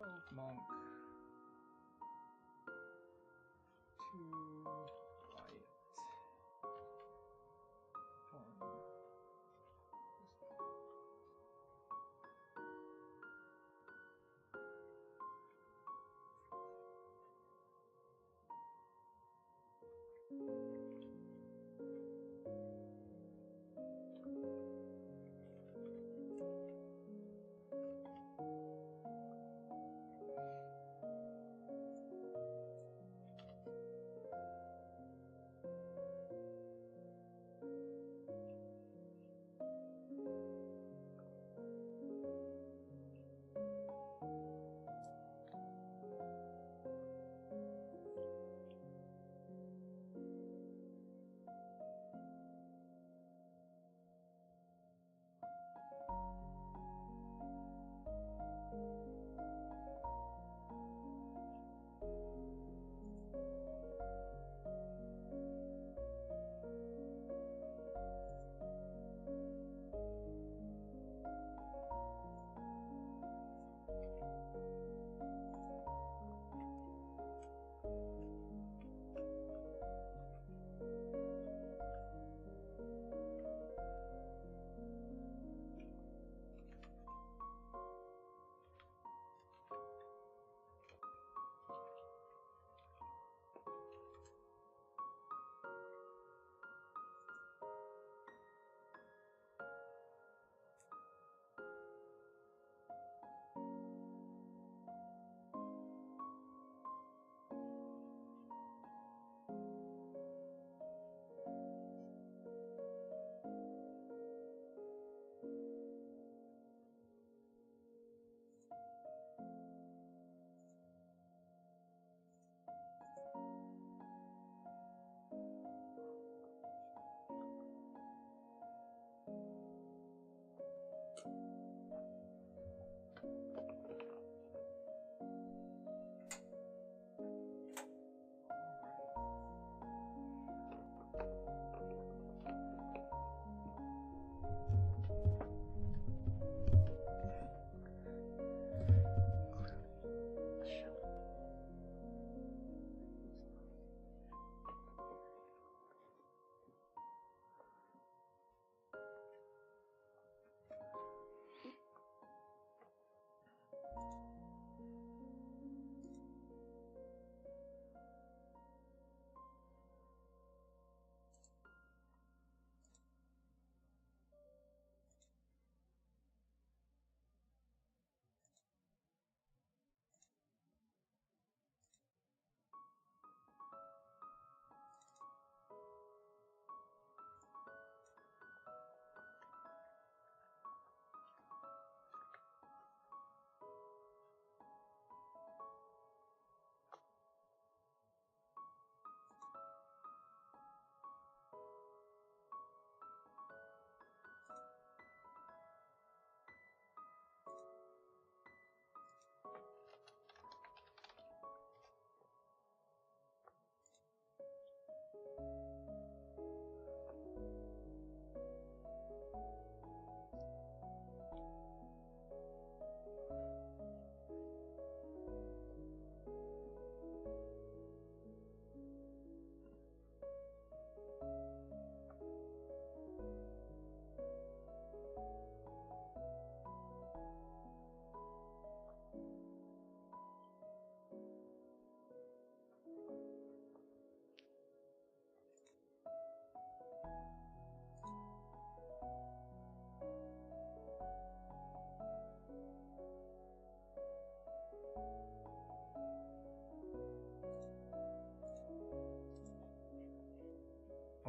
12 monk. 2 riot. 1.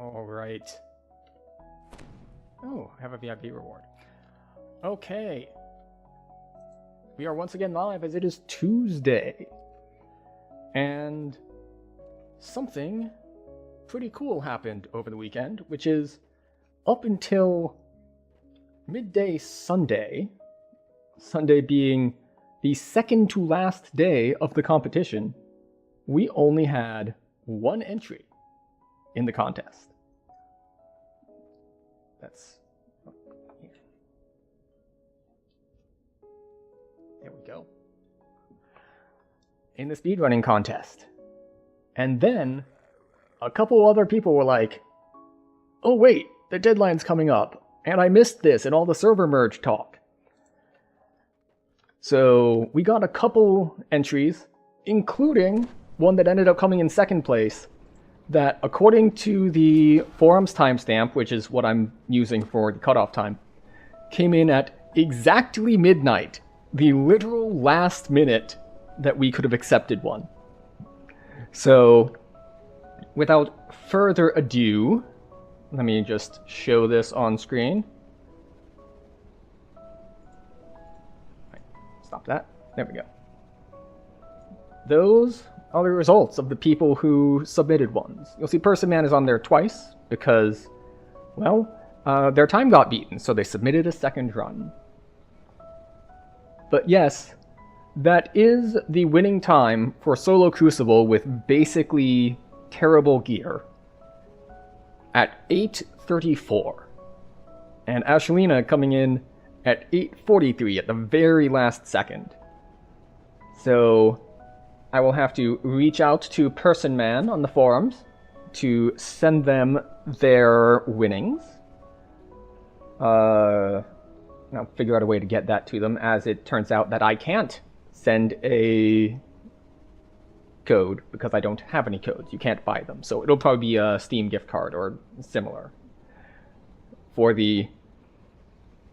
All right. Oh, I have a VIP reward. Okay. We are once again live as it is Tuesday. And something pretty cool happened over the weekend, which is up until midday Sunday, Sunday being the second to last day of the competition, we only had one entry in the contest. That's here. There we go. in the speedrunning contest. And then a couple other people were like, oh wait, the deadline's coming up, and I missed this and all the server merge talk. So we got a couple entries, including one that ended up coming in second place, that according to the forums timestamp, which is what I'm using for the cutoff time, came in at exactly midnight, the literal last minute that we could have accepted one. So, without further ado, let me just show this on screen. Stop that. There we go. Those are the results of the people who submitted ones. You'll see Person Man is on there twice because, well, their time got beaten, so they submitted a second run. But yes, that is the winning time for solo Crucible with basically terrible gear at 8:34. And Ashelina coming in at 8:43 at the very last second. So I will have to reach out to Person Man on the forums to send them their winnings. I'll figure out a way to get that to them, as it turns out that I can't send a code because I don't have any codes. You can't buy them. So it'll probably be a Steam gift card or similar. For the...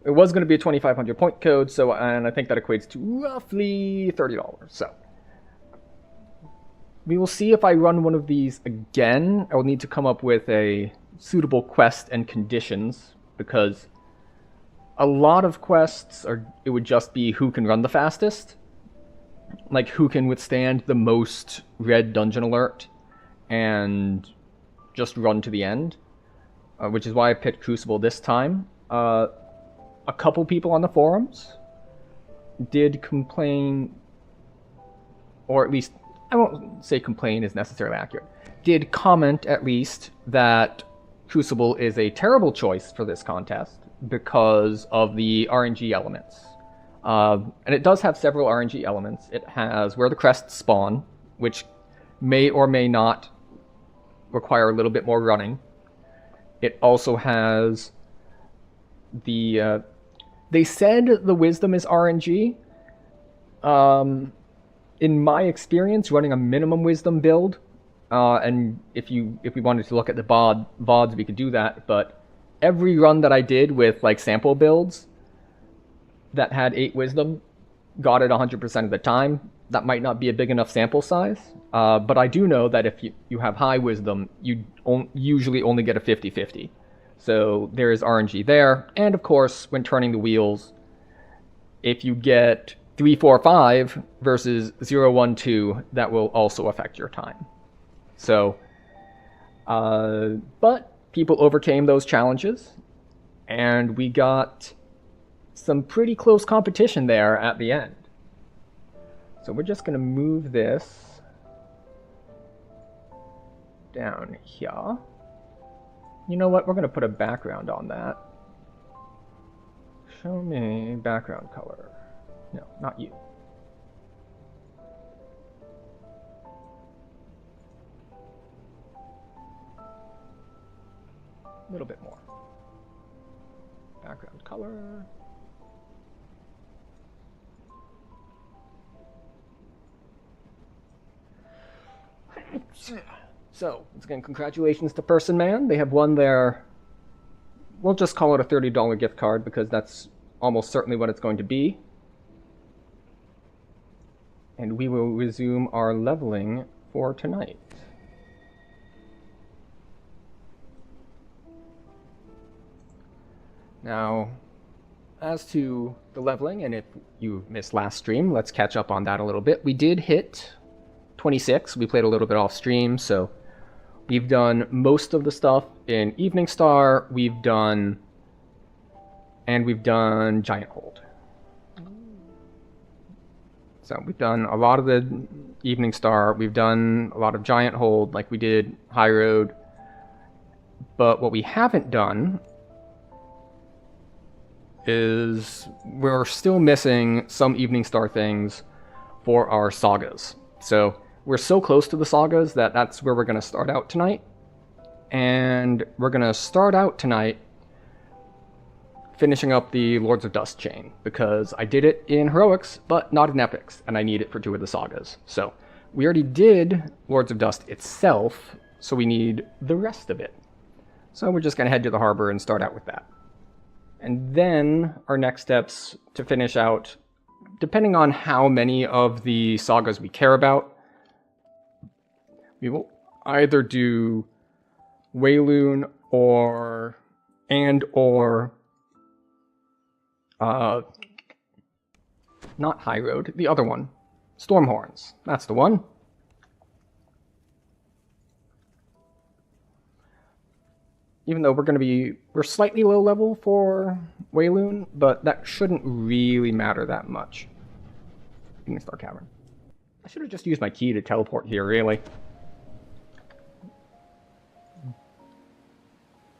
It was going to be a 2,500 point code, so, and I think that equates to roughly $30. So we will see if I run one of these again. I will need to come up with a suitable quest and conditions, because a lot of quests it would just be who can run the fastest, like who can withstand the most red dungeon alert and just run to the end, which is why I picked Crucible this time. A couple people on the forums did complain, or at least, I won't say complain is necessarily accurate, did comment at least that Crucible is a terrible choice for this contest because of the RNG elements. And it does have several RNG elements. It has where the crests spawn, which may or may not require a little bit more running. It also has the... they said the wisdom is RNG. In my experience, running a minimum wisdom build, and if we wanted to look at the VODs, we could do that, but every run that I did with like sample builds that had 8 wisdom got it 100% of the time. That might not be a big enough sample size, but I do know that if you have high wisdom, you usually only get a 50-50. So there is RNG there, and of course, when turning the wheels, if you get 3, 4, 5 versus 0, 1, 2, that will also affect your time. So, but people overcame those challenges, and we got some pretty close competition there at the end. So we're just going to move this down here. You know what? We're going to put a background on that. Show me background color. No, not you. A little bit more. Background color. So, once again, congratulations to Person Man. They have won their, we'll just call it a $30 gift card because that's almost certainly what it's going to be. And we will resume our leveling for tonight. Now, as to the leveling, and if you missed last stream, let's catch up on that a little bit. We did hit 26. We played a little bit off stream, so we've done most of the stuff in Evening Star. We've done Giant Hold. So we've done a lot of the Evening Star. We've done a lot of Giant Hold, like we did High Road. But what we haven't done is we're still missing some Evening Star things for our sagas. So we're so close to the sagas that that's where we're going to start out tonight. And we're going to start out tonight finishing up the Lords of Dust chain, because I did it in Heroics, but not in Epics, and I need it for 2 of the sagas. So we already did Lords of Dust itself, so we need the rest of it. So we're just going to head to the harbor and start out with that. And then our next steps to finish out, depending on how many of the sagas we care about, we will either do Wayloon or not High Road, the other one, Stormhorns. That's the one. Even though we're slightly low level for Wayloon, but that shouldn't really matter that much. Evening Star Cavern. I should have just used my key to teleport here, really.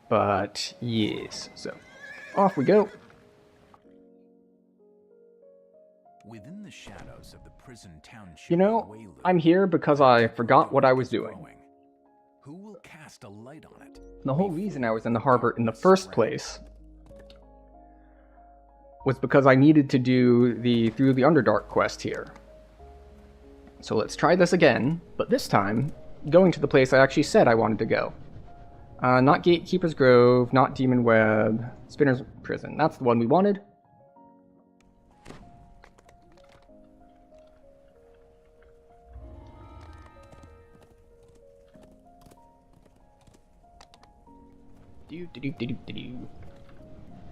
But yes, so off we go. Within the shadows of the prison township, You know, I'm here because I forgot what I was doing. Who will cast a light on it? The whole reason I was in the harbor in the first place was because I needed to do the Through the Underdark quest here. So let's try this again, but this time going to the place I actually said I wanted to go. Not Gatekeeper's Grove, not Demon Web, Spinner's Prison. That's the one we wanted.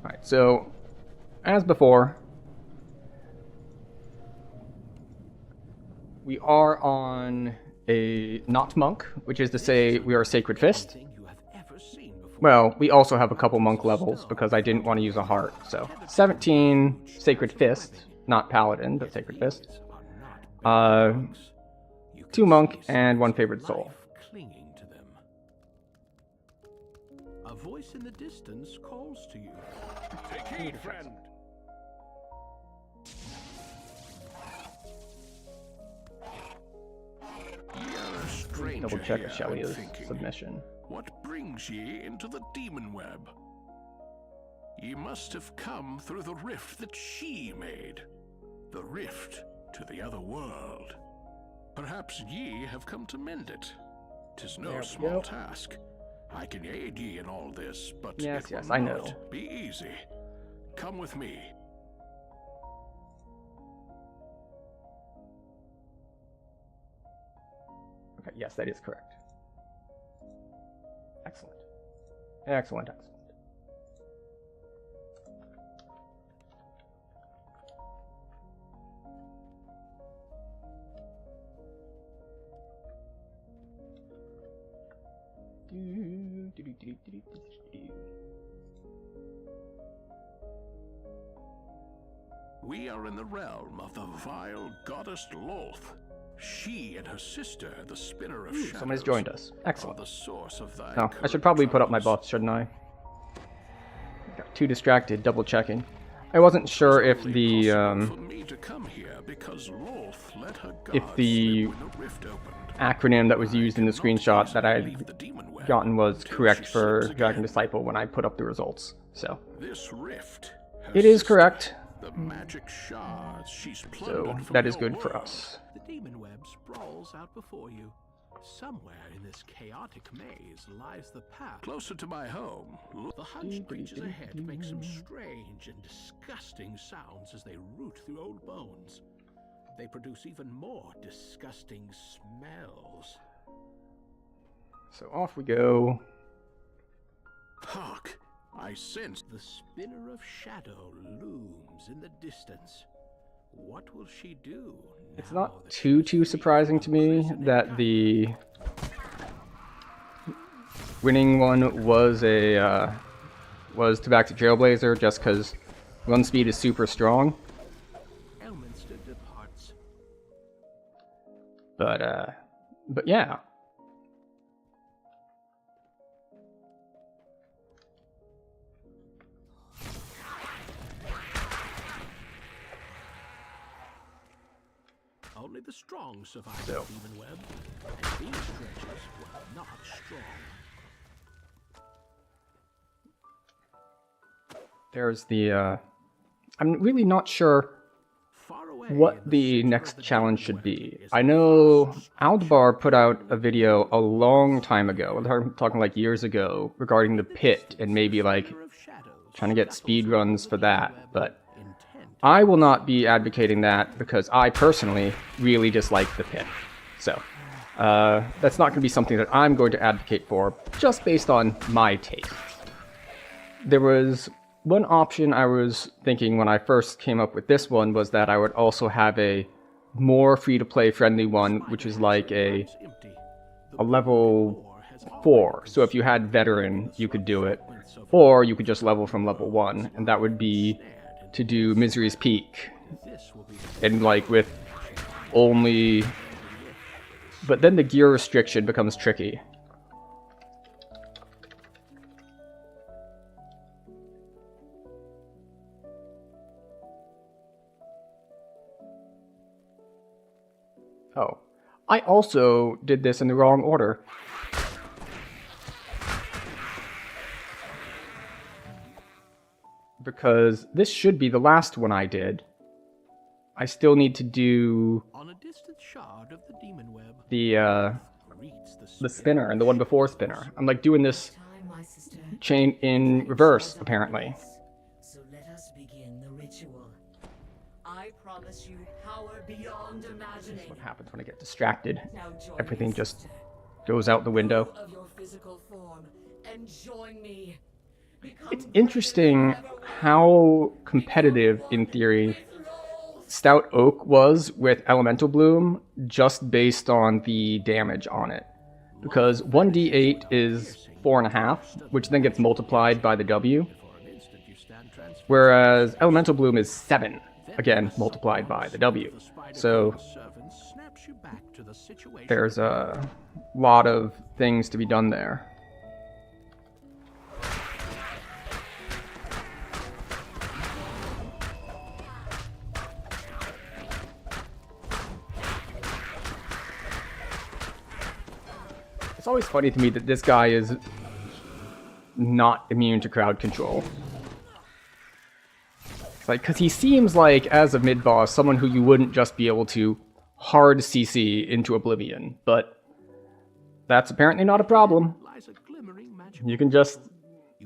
Alright, so as before, we are on a not monk, which is to say we are a Sacred Fist. Well, we also have a couple monk levels because I didn't want to use a heart, so 17 Sacred Fist, not Paladin, but Sacred Fist. 2 monk and 1 favored soul. A voice in the distance calls to you. Take heed, friend. Double check Ashelia's submission. What brings ye into the demon web? Ye must have come through the rift that she made. The rift to the other world. Perhaps ye have come to mend it. 'Tis no small task. I can aid ye in all this, but yes, it will I know. not be easy. Come with me. Okay, yes, that is correct. Excellent. Excellent, excellent. We are in the realm of the vile goddess Loth. She and her sister, the Spinner of Shadows, Someone has joined us. Excellent. are the source of thy No, I should probably put up my troubles. buff, shouldn't I? Got too distracted, double checking. I wasn't sure if the For me to come here because Loth let her if gods the live when the rift opened. acronym that was used in the screenshot that I Leave the demon web gotten was until correct she for slips Dragon again. Disciple when I put up the results. So This rift. her it is sister, correct. The magic shards she's So plundered from that is your good for world. us. The demon web sprawls out before you. Somewhere in this chaotic maze lies the path. Closer to my home. The hunched creatures ahead make some strange and disgusting sounds as they root through old bones. They produce even more disgusting smells. So off we go. Hark! I sense The Spinner of Shadow looms in the distance. What will she do? It's now not that too she's surprising to me freed from that prison? the winning one was a was Tabaxi Trailblazer, just because run speed is super strong. Elminster departs. But yeah. Only the strong survive So. the demon web, and these creatures were not strong. There's the, I'm really not sure Far away what in the center next of the challenge demon should web be. is I a know vast structure. Aldbar put out a video a long time ago, we're talking like years ago, regarding the pit and maybe like Flicker of shadows trying to get scuttles speed along runs the for demon that, web, but intent I will not be advocating that because I personally really dislike the pit. So, that's not going to be something that I'm going to advocate for, just based on my taste. There was one option I was thinking when I first came up with this one was that I would also have a more free-to-play friendly one, which is like a level 4. So if you had veteran, you could do it. Or you could just level from level 1, and that would be to do Misery's Peak. And like with only... But then the gear restriction becomes tricky. Oh. I also did this in the wrong order. Because this should be the last one I did. I still need to do on a distant shard of the demon web. The spinner and the one before spinner. I'm like doing this chain in reverse, apparently. So let us begin the ritual. I promise you power beyond imagining. What happens when I get distracted? Now join Everything me, just sister. goes out the window. Of your physical form and join me. Become It's interesting how competitive, in theory, Stout Oak was with Elemental Bloom, just based on the damage on it. Because 1d8 is 4.5, which then gets multiplied by the W. Whereas Elemental Bloom is 7, again, multiplied by the W. So there's a lot of things to be done there. It's always funny to me that this guy is not immune to crowd control. It's like, because he seems like, as a mid-boss, someone who you wouldn't just be able to hard CC into oblivion, but that's apparently not a problem. You can just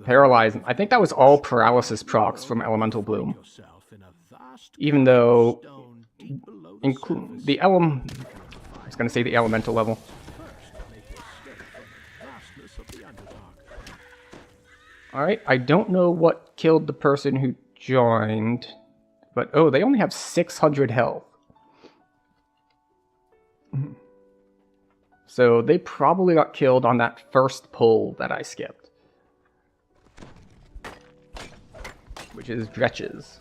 paralyze him. I think that was all paralysis procs from Elemental Bloom. Even though the I was going to say the elemental level. Alright, I don't know what killed the person who joined, but oh, they only have 600 health. So they probably got killed on that first pull that I skipped. Which is Dretches.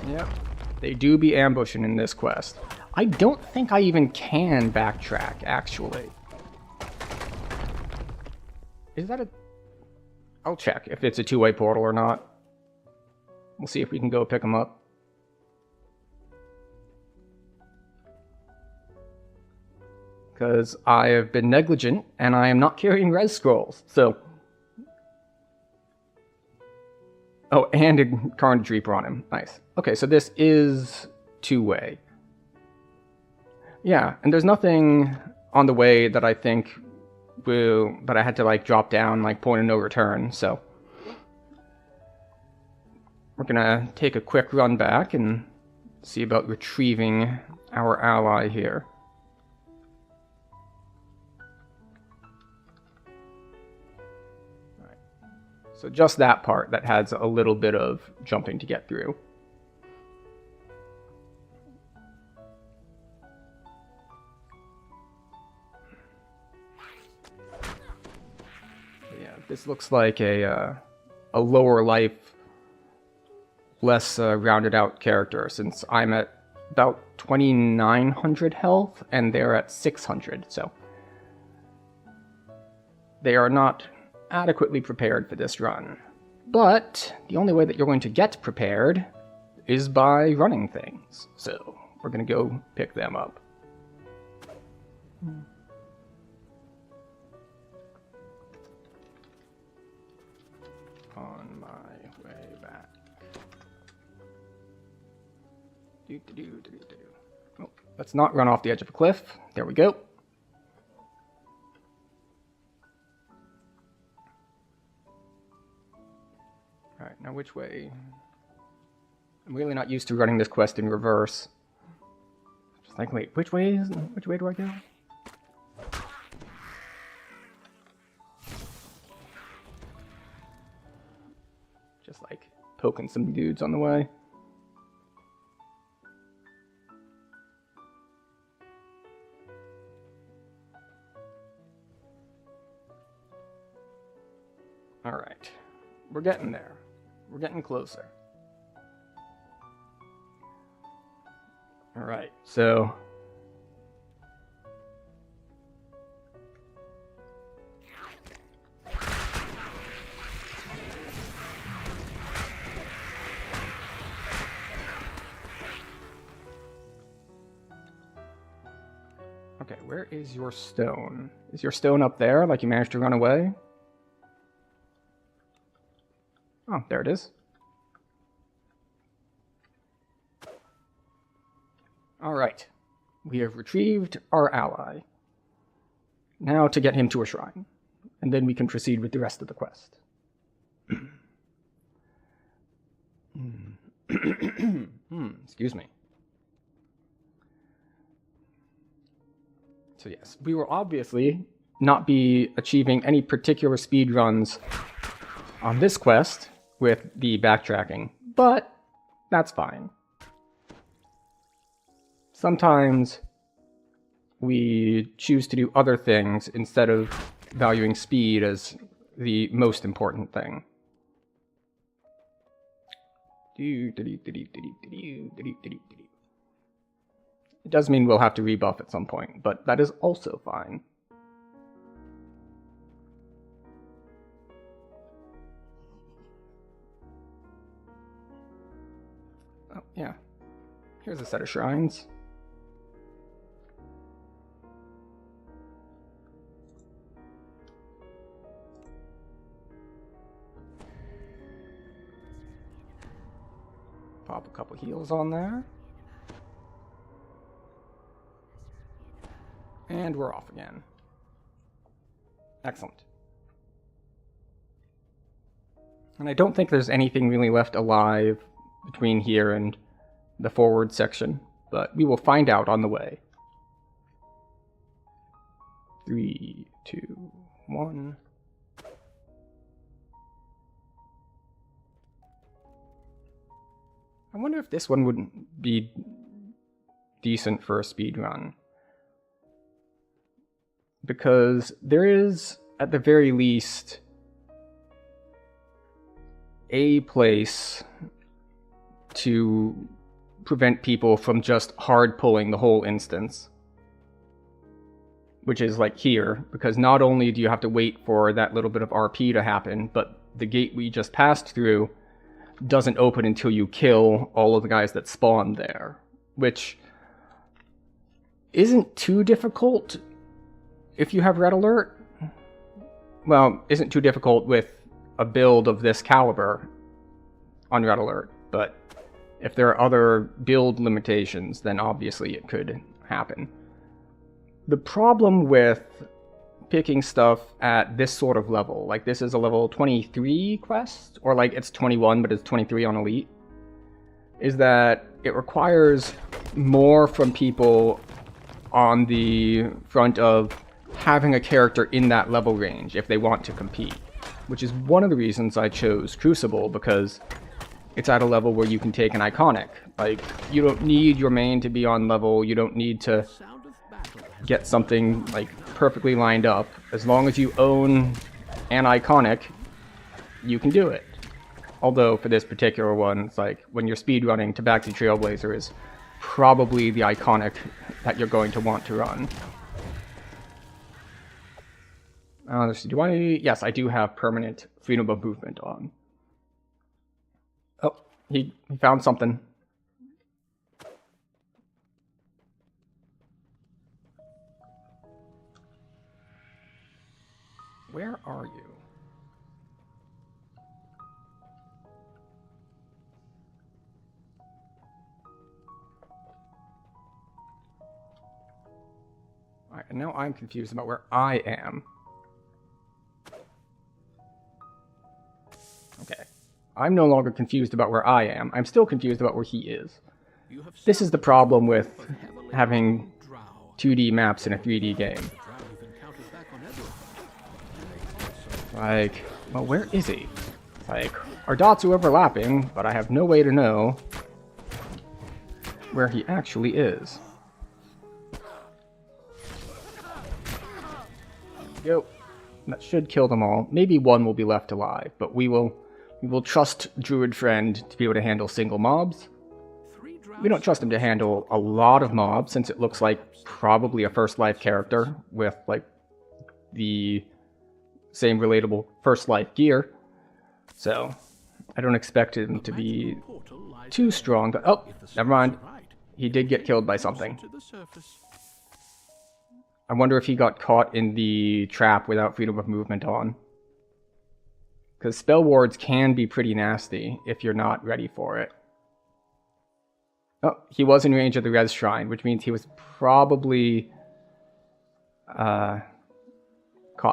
Yep, they do be ambushing in this quest. I don't think I even can backtrack, actually. Is that a... I'll check if it's a two-way portal or not. We'll see if we can go pick them up. Because I have been negligent, and I am not carrying res scrolls, so... Oh, and a Carnage Reaper on him. Nice. Okay, so this is two-way. Yeah, and there's nothing on the way that I think will... that I had to, like, drop down, like, point of no return, so... We're gonna take a quick run back and see about retrieving our ally here. So just that part that has a little bit of jumping to get through. But yeah, this looks like a lower life, less rounded out character, since I'm at about 2,900 health and they're at 600. So they are not adequately prepared for this run. But the only way that you're going to get prepared is by running things. So we're going to go pick them up. On my way back. Oh, let's not run off the edge of a cliff. There we go. Alright, now which way? I'm really not used to running this quest in reverse. Just like, wait, which way do I go? Just like poking some dudes on the way. Alright, we're getting there. We're getting closer. Alright, so... Okay, where is your stone? Is your stone up there, like you managed to run away? Oh, there it is. Alright. We have retrieved our ally. Now to get him to a shrine. And then we can proceed with the rest of the quest. Excuse me. So yes, we will obviously not be achieving any particular speed runs on this quest with the backtracking, but that's fine. Sometimes we choose to do other things instead of valuing speed as the most important thing. It does mean we'll have to rebuff at some point, but that is also fine. Oh, yeah. Here's a set of shrines. Pop a couple heals on there. And we're off again. Excellent. And I don't think there's anything really left alive between here and the forward section, but we will find out on the way. 3, 2, 1. I wonder if this one would be decent for a speed run. Because there is, at the very least, a place to prevent people from just hard pulling the whole instance. Which is like here, because not only do you have to wait for that little bit of RP to happen, but the gate we just passed through doesn't open until you kill all of the guys that spawn there. Which isn't too difficult if you have Red Alert. Well, isn't too difficult with a build of this caliber on Red Alert, but if there are other build limitations, then obviously it could happen. The problem with picking stuff at this sort of level, like this is a level 23 quest, or like it's 21 but it's 23 on Elite, is that it requires more from people on the front of having a character in that level range if they want to compete. Which is one of the reasons I chose Crucible, because it's at a level where you can take an iconic. Like, you don't need your main to be on level, you don't need to get something like perfectly lined up. As long as you own an iconic, you can do it. Although for this particular one, it's like when you're speedrunning, Tabaxi Trailblazer is probably the iconic that you're going to want to run. Let's see, do I... Yes, I do have permanent freedom of movement on. Oh, he found something. Where are you? Alright, and now I'm confused about where I am. Okay. I'm no longer confused about where I am. I'm still confused about where he is. This is the problem with having 2D maps in a 3D game. Like, well, where is he? Like, our dots are overlapping, but I have no way to know where he actually is. Yo, that should kill them all. Maybe one will be left alive, but we will trust Druid Friend to be able to handle single mobs. We don't trust him to handle a lot of mobs, since it looks like probably a First Life character with, like, the same relatable First Life gear. So, I don't expect him to be too strong. But, oh, never mind. He did get killed by something. I wonder if he got caught in the trap without freedom of movement on. Because spell wards can be pretty nasty if you're not ready for it. Oh, he was in range of the Res Shrine, which means he was probably caught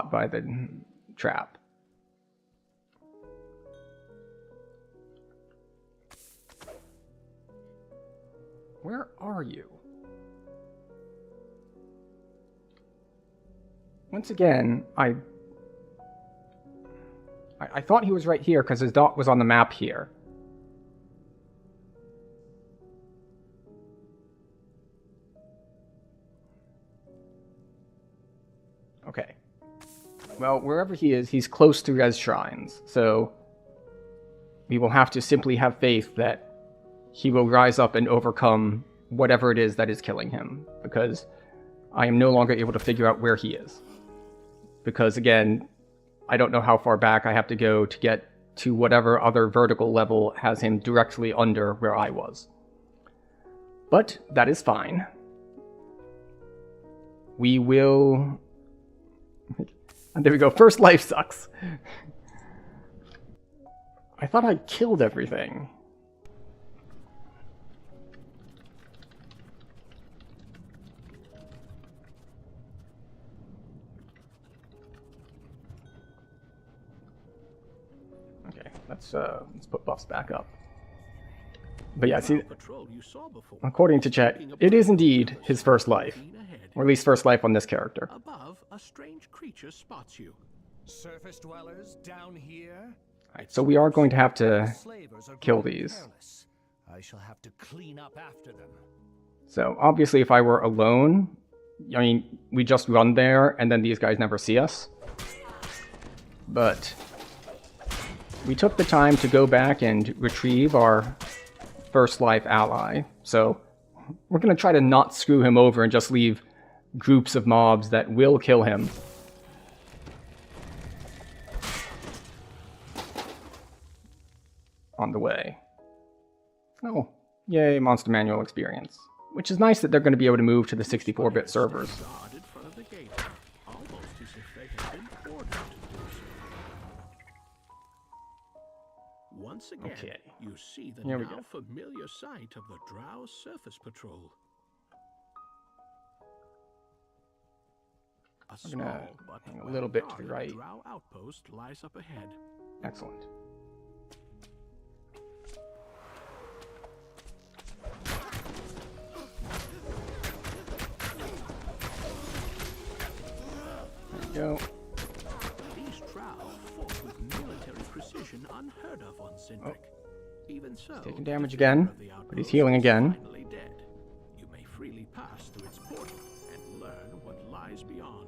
by the trap. Where are you? Once again, I thought he was right here because his dot was on the map here. Okay. Well, wherever he is, he's close to Res Shrines, so we will have to simply have faith that he will rise up and overcome whatever it is that is killing him, because I am no longer able to figure out where he is. Because, again, I don't know how far back I have to go to get to whatever other vertical level has him directly under where I was. But that is fine. We will... And there we go, First Life sucks. I thought I killed everything. Okay, let's put buffs back up. But yeah, see, according to chat, it is indeed his first life. Or at least first life on this character. Above, a strange creature spots you. Surface dwellers down here. Alright, so we are going to have to kill these. I shall have to clean up after them. So obviously if I were alone, I mean, we just run there and then these guys never see us. But we took the time to go back and retrieve our First Life ally. So we're going to try to not screw him over and just leave groups of mobs that will kill him. On the way. Oh, yay, Monster Manual experience. Which is nice that they're going to be able to move to the 64-bit servers. Once again, Okay. you see the Here we now go. familiar sight of the Drow Surface Patrol. A I'm gonna small but hang a little bit to the well-guarded right. Drow outpost lies up ahead. Excellent. There we go. These Drow fought with military precision unheard of on Sindric. Even so, taking damage the again, leader of the but he's outpost healing is again. finally dead. You may freely pass through its portal and learn what lies beyond.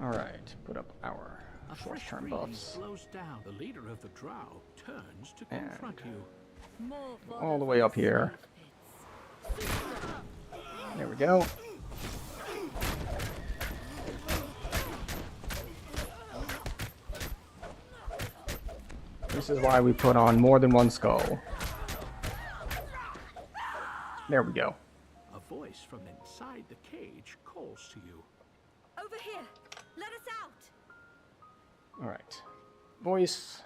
Alright, put up our A fresh short-term breeze buffs. blows down. The leader of the Drow turns to And confront you. all the way up here. There we go. This is why we put on more than one skull. There we go. A voice from inside the cage calls to you. Over here! Let us out! Alright. Voice.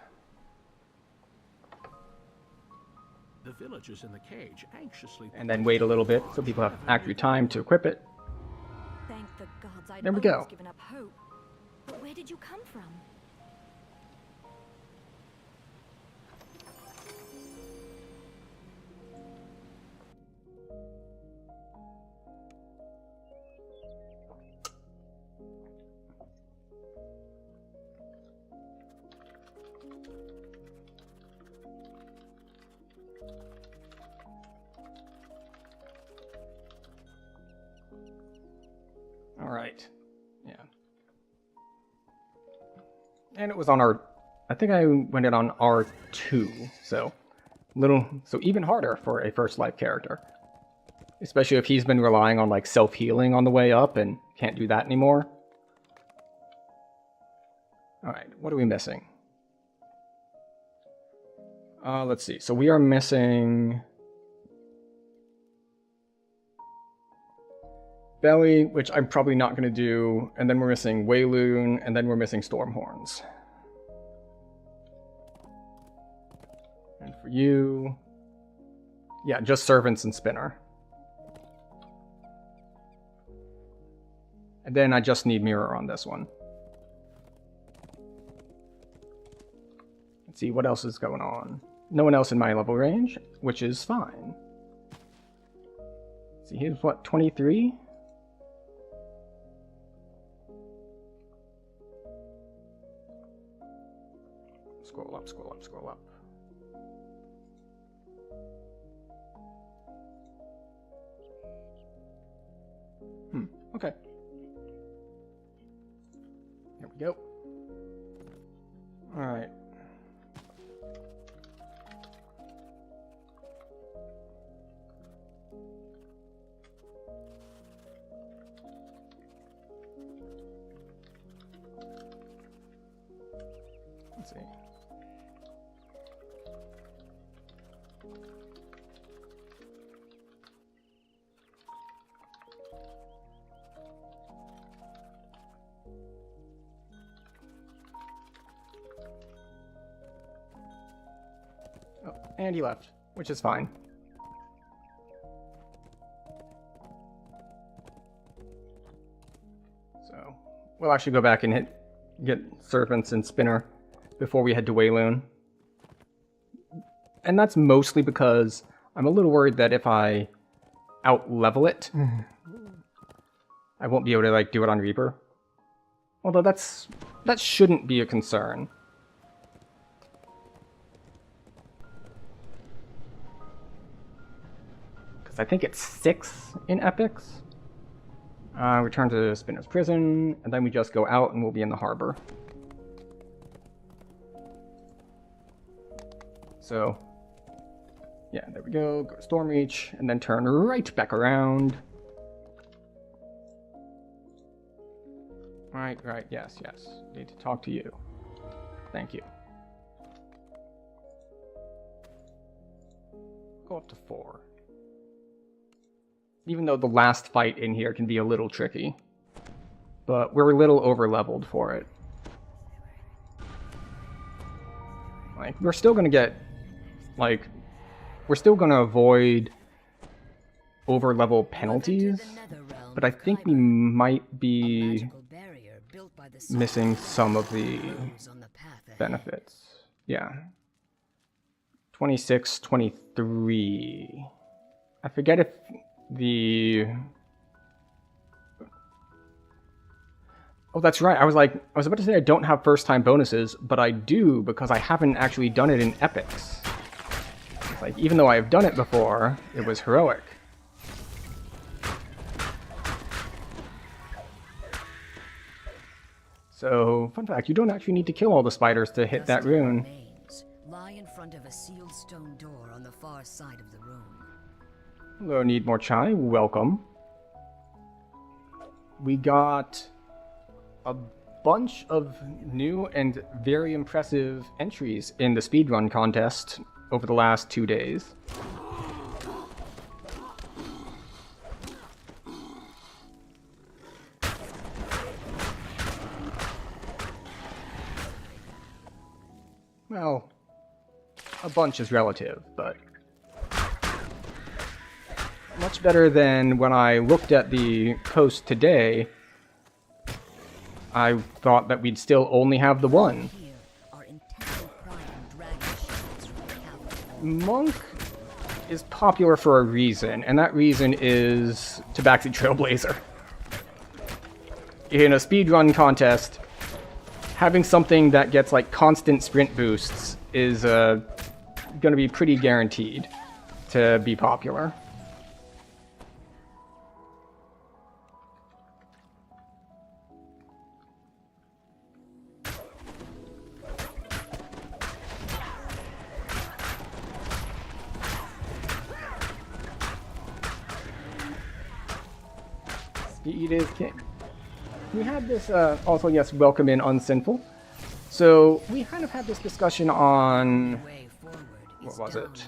The villagers in the cage anxiously... And then wait a little bit so people have accurate time to equip it. Thank the gods I'd There we go. almost given up hope. But where did you come from? Alright. Yeah. And it was on our... I think I went it on R2, so even harder for a first life character. Especially if he's been relying on like self-healing on the way up and can't do that anymore. Alright, what are we missing? Let's see. So we are missing... Belly, which I'm probably not going to do, and then we're missing Wayloon, and then we're missing Stormhorns. And for you... Yeah, just Servants and Spinner. And then I just need Mirror on this one. Let's see what else is going on. No one else in my level range, which is fine. Let's see, he's what, 23? Scroll up, scroll up, scroll up. Okay. There we go. Alright. Let's see. Oh, and he left, which is fine. So, we'll actually go back and get Servants and Spinner before we head to Wayloon. And that's mostly because I'm a little worried that if I out-level it, I won't be able to like do it on Reaper. Although that shouldn't be a concern. Because I think it's 6 in Epics. Return to Spinner's Prison, and then we just go out and we'll be in the harbor. So, yeah, there we go. Go to Stormreach, and then turn right back around. Right, yes. Need to talk to you. Thank you. Go up to 4. Even though the last fight in here can be a little tricky. But we're a little over-leveled for it. Like, we're still gonna get... Like, we're still gonna avoid over-level penalties. But I think we might be missing some of the benefits. Yeah. 26, 23. I forget if the... Oh, that's right. I was about to say I don't have first-time bonuses, but I do because I haven't actually done it in Epics. It's like, even though I have done it before, it was heroic. So, fun fact, you don't actually need to kill all the spiders to hit that rune. Lie in front of a sealed stone door on the far side of the room. Hello, need more chai? Welcome. we got a bunch of new and very impressive entries in the speedrun contest over the last 2 days. Well, a bunch is relative, but much better than when I looked at the post today. I thought that we'd still only have the one. Monk is popular for a reason, and that reason is Tabaxi Trailblazer. In a speedrun contest, having something that gets like constant sprint boosts is going to be pretty guaranteed to be popular. Speed is king. We had this, also, yes, welcome in Unsinful. So, we kind of had this discussion on, what was it?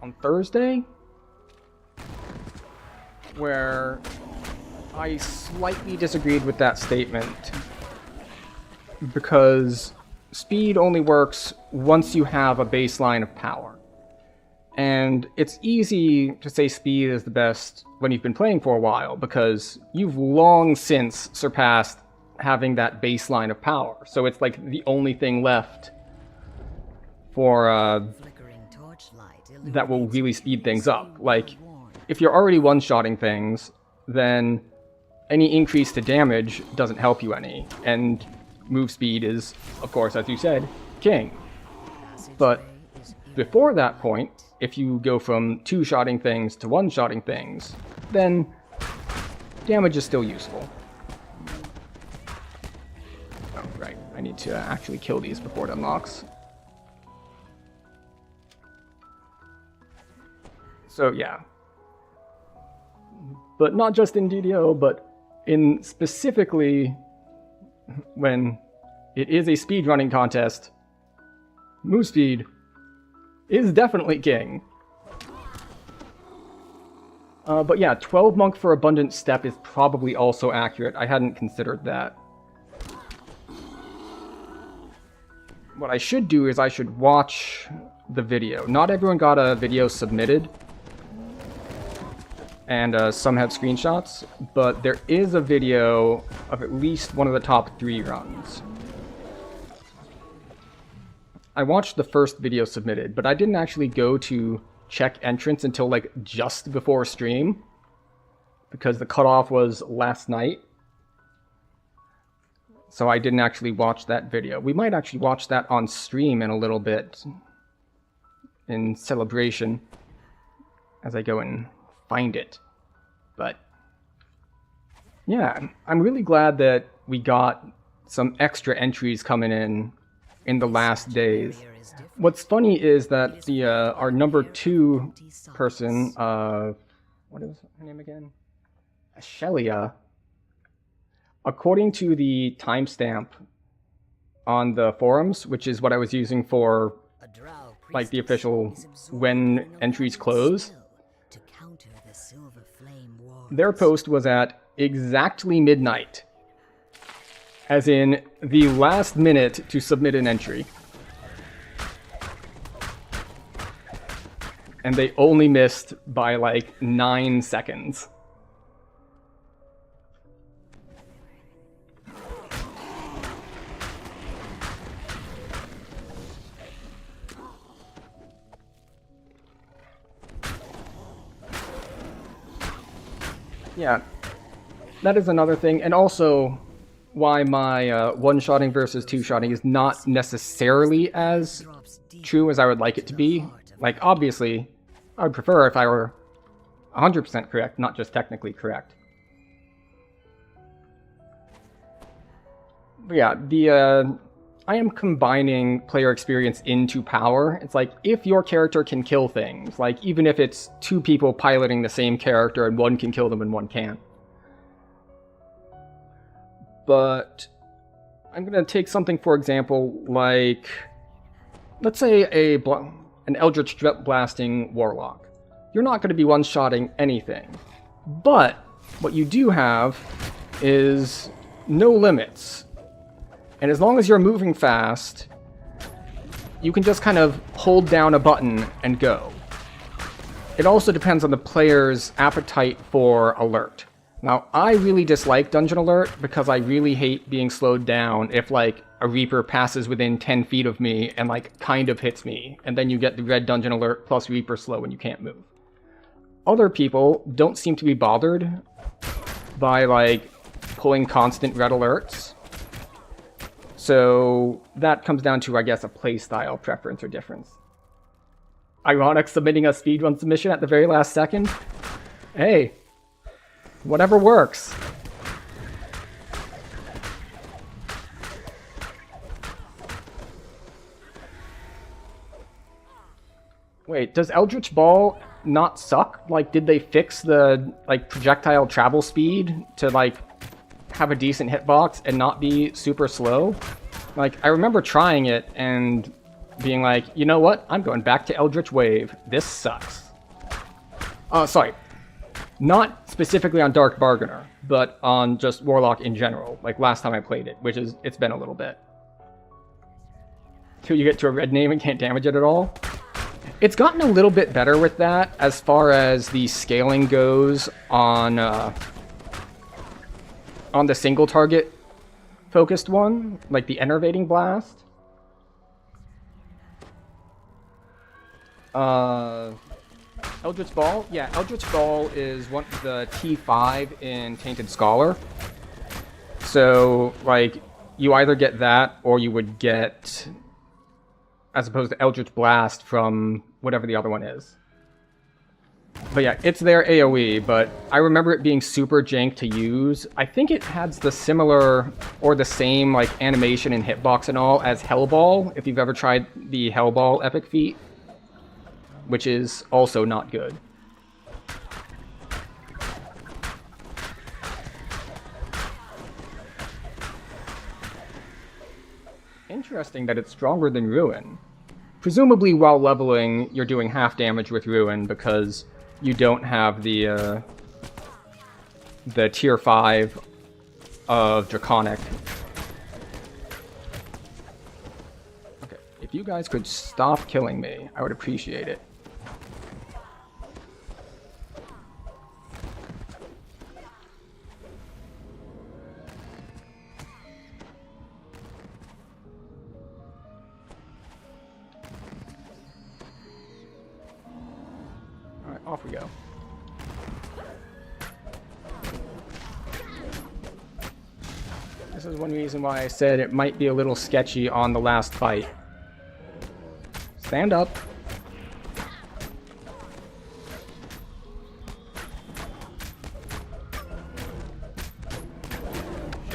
On Thursday? Where I slightly disagreed with that statement. Because speed only works once you have a baseline of power. And it's easy to say speed is the best when you've been playing for a while, because you've long since surpassed having that baseline of power. So it's like the only thing left for that will really speed things up. Like, if you're already one-shotting things, then any increase to damage doesn't help you any. And move speed is, of course, as you said, king. But before that point, if you go from two-shotting things to one-shotting things, then damage is still useful. Oh, right. I need to actually kill these before it unlocks. So, yeah. But not just in DDO, but in specifically when it is a speedrunning contest, move speed is definitely king. But yeah, 12 Monk for Abundant Step is probably also accurate. I hadn't considered that. What I should do is I should watch the video. Not everyone got a video submitted, and some have screenshots, but there is a video of at least one of the top 3 runs. I watched the first video submitted, but I didn't actually go to check entrance until like just before stream, because the cutoff was last night. So I didn't actually watch that video. We might actually watch that on stream in a little bit, in celebration, as I go and find it. But yeah, I'm really glad that we got some extra entries coming in the last days. What's funny is that the our number 2 person, what is her name again? Shelia. According to the timestamp on the forums, which is what I was using for like the official when entries close, their post was at exactly midnight. As in, the last minute to submit an entry. And they only missed by like 9 seconds. Yeah, that is another thing. And also, why my one-shotting versus two-shotting is not necessarily as true as I would like it to be. Like, obviously, I would prefer if I were 100% correct, not just technically correct. But yeah, I am combining player experience into power. It's like, if your character can kill things, like even if it's two people piloting the same character and one can kill them and one can't. But I'm going to take something, for example, like, let's say an Eldritch Blasting Warlock. You're not going to be one-shotting anything. But what you do have is no limits. And as long as you're moving fast, you can just kind of hold down a button and go. It also depends on the player's appetite for alert. Now, I really dislike Dungeon Alert because I really hate being slowed down if, like, a Reaper passes within 10 feet of me and, like, kind of hits me, and then you get the red Dungeon Alert plus Reaper slow and you can't move. Other people don't seem to be bothered by, like, pulling constant red alerts. So that comes down to, I guess, a playstyle preference or difference. Ironic submitting a speedrun submission at the very last second? Hey, whatever works. Wait, does Eldritch Ball not suck? Like, did they fix the, like, projectile travel speed to, like, have a decent hitbox and not be super slow? Like, I remember trying it and being like, you know what? I'm going back to Eldritch Wave. This sucks. Sorry. Not specifically on Dark Bargainer, but on just Warlock in general, like last time I played it, which is, it's been a little bit. Till you get to a red name and can't damage it at all. It's gotten a little bit better with that as far as the scaling goes on the single target focused one, like the Enervating Blast. Eldritch Ball? Yeah, Eldritch Ball is one of the T5 in Tainted Scholar. So, like, you either get that or you would get, as opposed to Eldritch Blast from whatever the other one is. But yeah, it's their AoE, but I remember it being super jank to use. I think it has the similar or the same, like, animation and hitbox and all as Hellball, if you've ever tried the Hellball epic feat, which is also not good. Interesting that it's stronger than Ruin. Presumably while leveling, you're doing half damage with Ruin because you don't have the tier 5 of Draconic. Okay, if you guys could stop killing me, I would appreciate it. Off we go. This is one reason why I said it might be a little sketchy on the last fight. Stand up.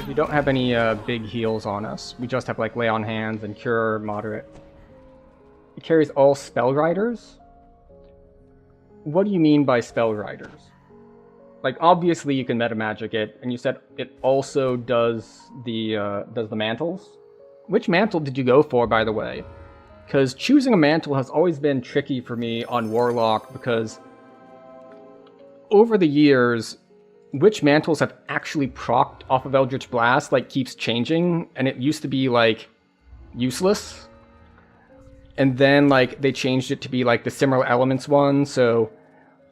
We don't have any big heals on us. We just have, like, Lay on Hands and Cure Moderate. It carries all Spell Riders? What do you mean by Spell Riders? Like, obviously you can meta magic it, and you said it also does the mantles? Which mantle did you go for, by the way? Because choosing a mantle has always been tricky for me on Warlock, because over the years, which mantles have actually procced off of Eldritch Blast, like, keeps changing, and it used to be, like, useless. And then, like, they changed it to be, like, the similar elements one, so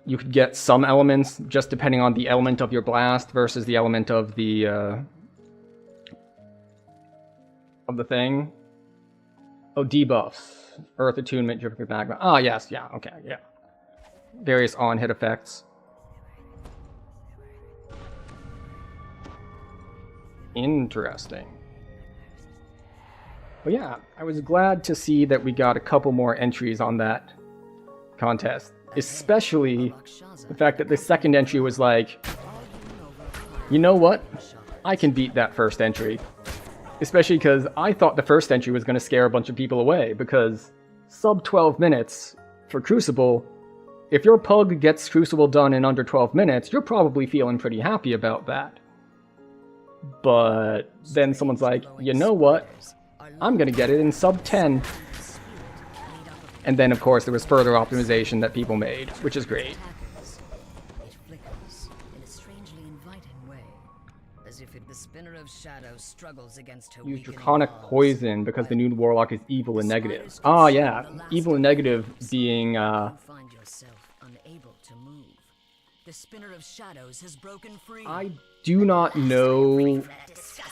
you could get some elements just depending on the element of your blast versus the element of the thing. Oh, debuffs. Earth Attunement, Dripping Magma. Ah, yes, yeah, okay, yeah. Various on-hit effects. Interesting. But yeah, I was glad to see that we got a couple more entries on that contest. Especially the fact that the second entry was like, you know what? I can beat that first entry. Especially because I thought the first entry was going to scare a bunch of people away, because sub 12 minutes for Crucible, if your pug gets Crucible done in under 12 minutes, you're probably feeling pretty happy about that. But then someone's like, you know what? I'm going to get it in sub 10. And then, of course, there was further optimization that people made, which is great. It flickers in a strangely inviting way, as if the spinner of shadow struggles against her Use weakening Draconic walls. Poison because the new Warlock is evil and negative. Ah, yeah. Evil and negative being, You find yourself unable to move. The spinner of shadows has broken free. I do not know.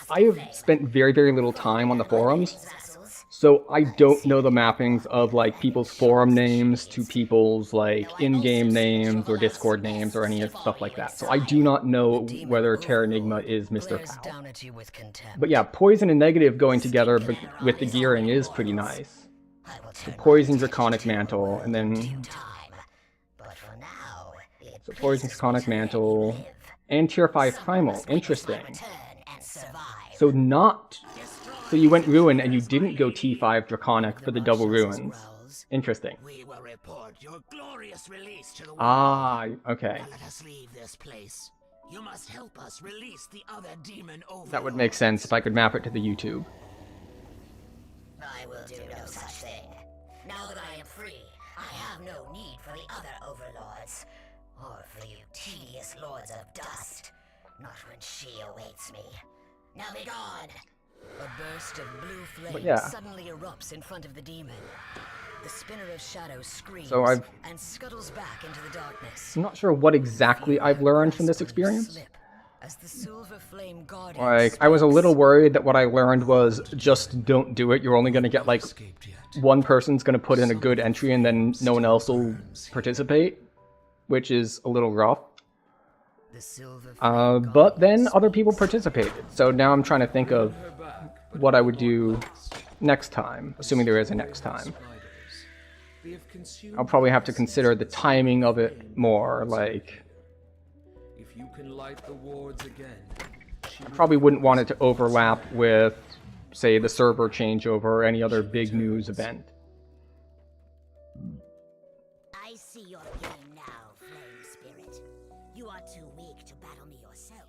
I have spent very, very little time on the forums, so I don't know the mappings of like people's forum names to people's like in-game names or Discord names or any stuff like that. So I do not know whether Terra Enigma is Mr. Glares Pow. down at you with contempt. But yeah, poison and negative going together with the gearing is pretty nice. The poison Draconic Mantle, and then so poison Draconic Mantle and tier 5 Primal. Interesting. So you went Ruin and you didn't go T5 Draconic for the double Ruins. Interesting. We will report your glorious release to the world. Ah, okay. Now let us leave this place. You must help us release the other demon overlords. That would make sense if I could map it to the YouTube. I will do no such thing. Now that I am free, I have no need for the other overlords. Or for you tedious lords of dust. Not when she awaits me. Now be gone! A burst of blue flame yeah. suddenly erupts in front of the demon. The spinner of shadows screams So and scuttles back into the darkness. I'm not sure what exactly I've learned from this experience. As the silver flame guardian Like, I was a little worried that what I learned was just don't do it. You're only going to get like one person's going to put in a good entry and then no one else will participate, which is a little rough. The silver But then other people participated. So now I'm trying to think of what I would do next time, assuming there is a next time. I'll probably have to consider the timing of it more, like... If you can light the wards again, I probably wouldn't want it to overlap with, say, the server changeover or any other big news event. I see your game now, Flame Spirit. You are too weak to battle me yourself,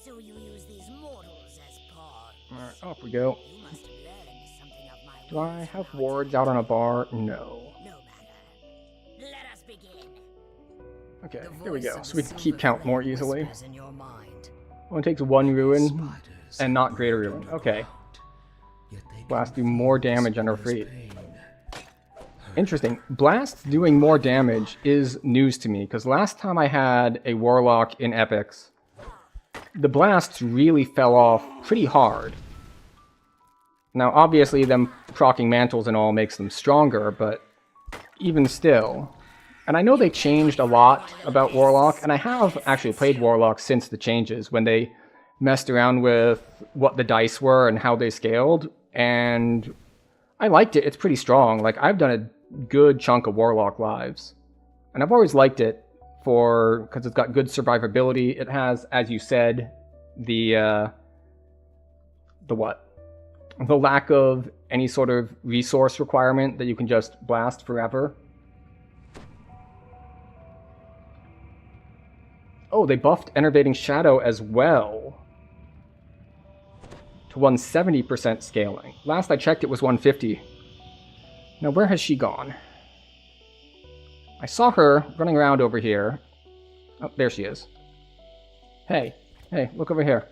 so you use these mortals as pawns. Alright, off we go. You must have learned something of my Do I have wards out on a bar? No. No matter. Let us begin. Okay, here we go. So we can keep count more easily. in your mind. One takes one ruin and not greater ruin. Okay. Blast do more damage under free. Interesting. Blast doing more damage is news to me, because last time I had a Warlock in Epics, the blasts really fell off pretty hard. Now, obviously, them proccing mantles and all makes them stronger, but even still. And I know they changed a lot about Warlock, and I have actually played Warlock since the changes, when they messed around with what the dice were and how they scaled, and I liked it. It's pretty strong. Like, I've done a good chunk of Warlock lives, and I've always liked it because it's got good survivability. It has, as you said, the lack of any sort of resource requirement that you can just blast forever. Oh, they buffed Enervating Shadow as well to 170% scaling. Last I checked, it was 150. Now, where has she gone? I saw her running around over here. Oh, there she is. Hey, hey, look over here.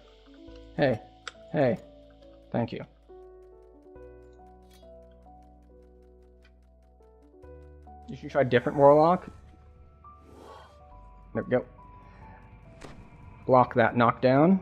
Hey, hey, thank you. You should try a different Warlock. There we go. Block that knockdown.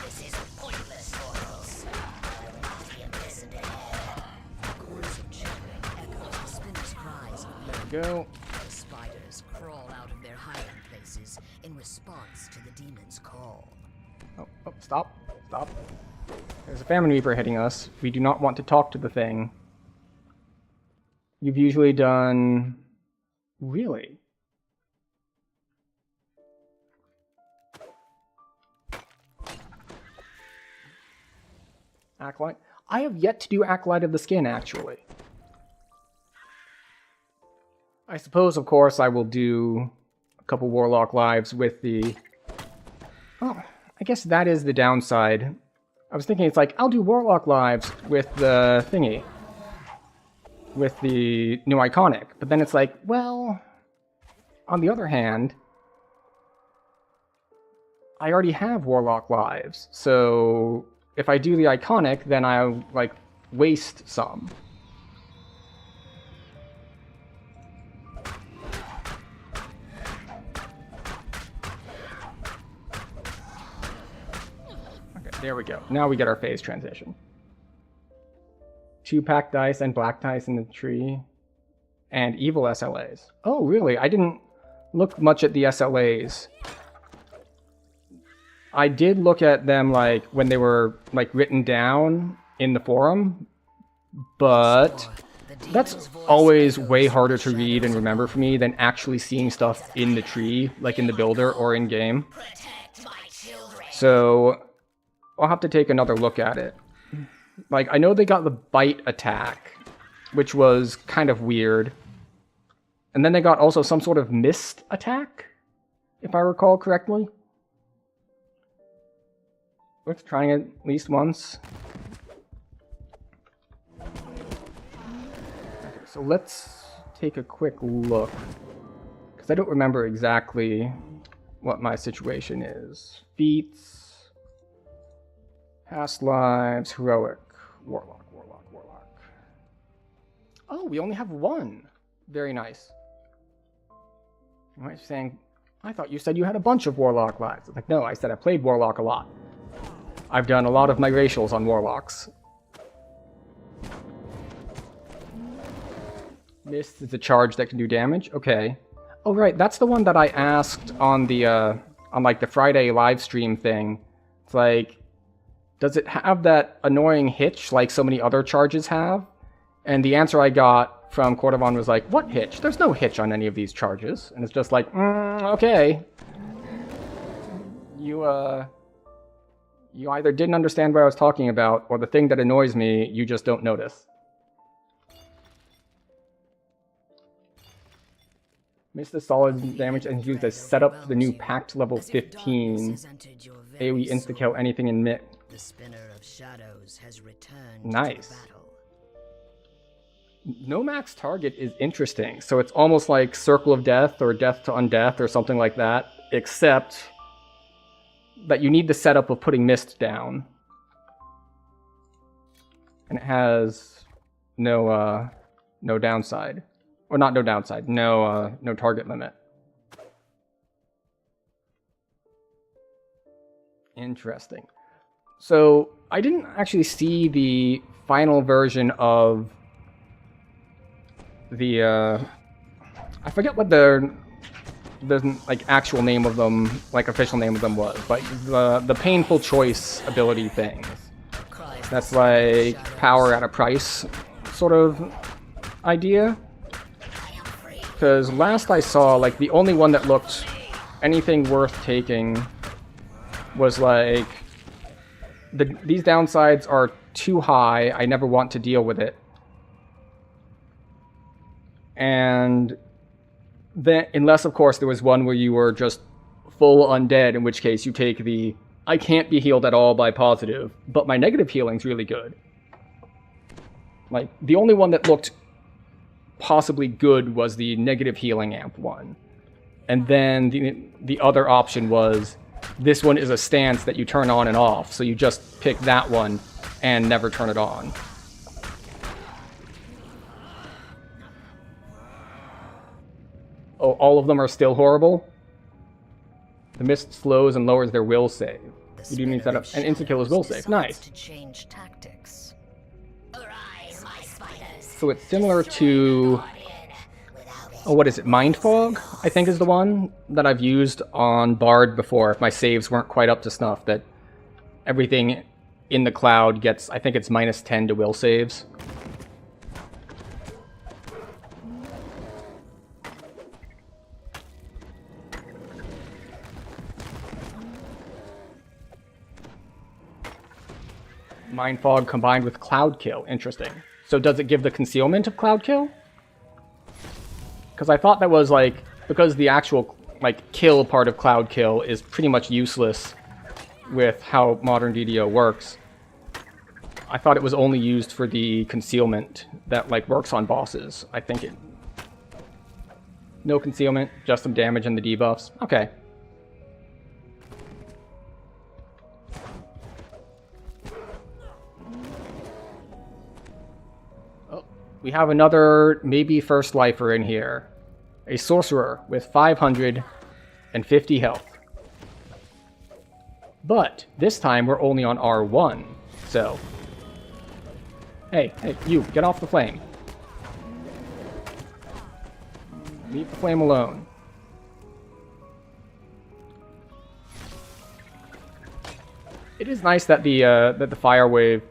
This is pointless, mortals. I will not be imprisoned ahead. Chorus of chattering echoes the spinner's cries. There we go. The spiders crawl out of their hiding places in response to the demon's call. Oh, stop. Stop. There's a Famine Reaper hitting us. We do not want to talk to the thing. You've usually done... Really? Acolyte? I have yet to do Acolyte of the Skin, actually. I suppose, of course, I will do a couple Warlock lives with the... Oh, I guess that is the downside. I was thinking it's like, I'll do Warlock lives with the thingy. With the new Iconic. But then it's like, well... On the other hand... I already have Warlock lives, so... If I do the Iconic, then I, like, waste some. Okay, there we go. Now we get our phase transition. 2 pack dice and black dice in the tree. And evil SLAs. Oh, really? I didn't look much at the SLAs. I did look at them, like, when they were, like, written down in the forum, but that's always way harder to read and remember for me than actually seeing stuff in the tree, like in the builder or in-game. So, I'll have to take another look at it. Like, I know they got the bite attack, which was kind of weird. And then they got also some sort of mist attack, if I recall correctly. Worth trying it at least once. Okay, so let's take a quick look. Because I don't remember exactly what my situation is. Feats. Past lives. Heroic. Warlock, Warlock, Warlock. Oh, we only have one. Very nice. You might be saying, I thought you said you had a bunch of Warlock lives. Like, no, I said I played Warlock a lot. I've done a lot of my racials on Warlocks. Mist is a charge that can do damage? Okay. Oh, right, that's the one that I asked on the, like, the Friday live stream thing. It's like, does it have that annoying hitch like so many other charges have? And the answer I got from Cordovan was like, what hitch? There's no hitch on any of these charges. And it's just like, okay. You either didn't understand what I was talking about, or the thing that annoys me, you just don't notice. Miss the solid damage and used as setup for the new Pact level 15. AoE insta-kill anything in mid. The spinner of shadows has returned nice. to battle. No max target is interesting. So it's almost like Circle of Death or Death to Undeath or something like that, except that you need the setup of putting Mist down. And it has no downside. Or not no downside, no target limit. Interesting. So, I didn't actually see the final version of the, I forget what the like actual name of them, like official name of them was, but the painful choice ability things. That's like power at a price sort of idea. Because last I saw, like the only one that looked anything worth taking was like, these downsides are too high, I never want to deal with it. And then, unless of course there was one where you were just full undead, in which case you take the I can't be healed at all by positive, but my negative healing's really good. Like, the only one that looked possibly good was the negative healing amp one. And then the other option was, this one is a stance that you turn on and off, so you just pick that one and never turn it on. Oh, all of them are still horrible? The mist slows and lowers their will save. You do need to set up, and insta-kill is will save. Nice. To change tactics. So it's similar to, oh, what is it, Mind Fog, I think is the one that I've used on Bard before, if my saves weren't quite up to snuff, that everything in the cloud gets, I think it's -10 to will saves. Mind Fog combined with Cloud Kill. Interesting. So does it give the concealment of Cloud Kill? Because I thought that was like, because the actual like kill part of Cloud Kill is pretty much useless with how modern DDO works. I thought it was only used for the concealment that like works on bosses. I think it... No concealment, just some damage and the debuffs. Okay. Oh, we have another maybe first lifer in here. A sorcerer with 550 health. But this time we're only on R1, so... Hey, you, get off the flame. Leave the flame alone. It is nice that the fire wave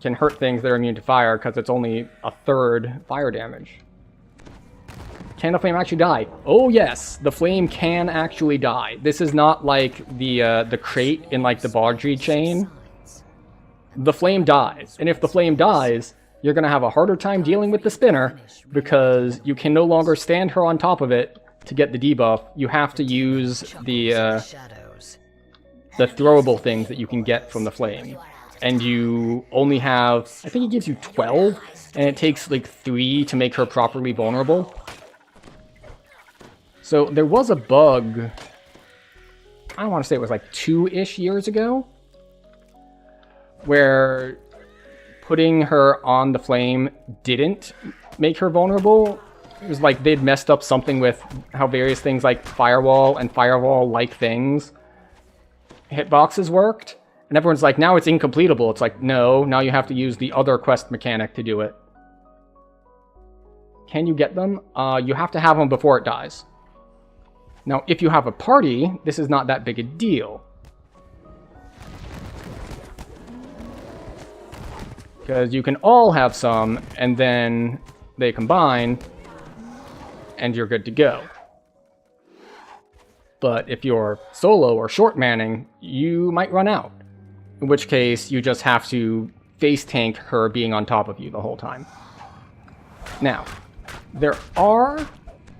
can hurt things that are immune to fire, because it's only a third fire damage. Can the flame actually die? Oh yes, the flame can actually die. This is not like the crate in like the Baudry chain. The flame dies, and if the flame dies, you're gonna have a harder time dealing with the spinner because you can no longer stand her on top of it to get the debuff. You have to use the throwable things that you can get from the flame, and you only have, I think it gives you 12, and it takes like 3 to make her properly vulnerable. So there was a bug, I don't want to say it was like 2-ish years ago, where putting her on the flame didn't make her vulnerable. It was like they'd messed up something with how various things like firewall and firewall-like things hitboxes worked, and everyone's like, now it's incompletable. It's like, no, now you have to use the other quest mechanic to do it. Can you get them? You have to have them before it dies. Now, if you have a party, this is not that big a deal. Because you can all have some, and then they combine, and you're good to go. But if you're solo or short manning, you might run out. In which case, you just have to face tank her being on top of you the whole time. Now, there are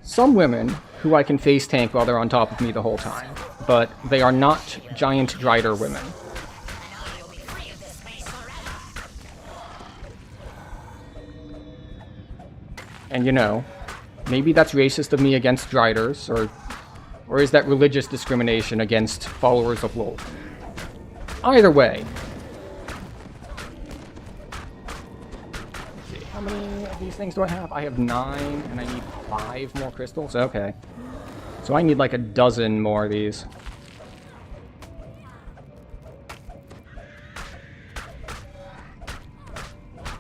some women who I can face tank while they're on top of me the whole time, but they are not giant Drider women. And you know, maybe that's racist of me against Driders, or is that religious discrimination against followers of LoL? Either way. Let's see, how many of these things do I have? I have 9, and I need 5 more crystals? Okay. So I need like a dozen more of these.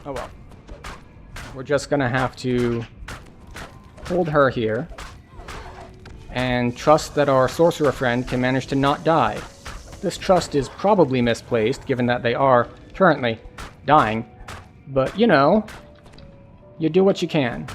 Oh well. We're just gonna have to hold her here and trust that our sorcerer friend can manage to not die. This trust is probably misplaced, given that they are currently dying, but you know, you do what you can.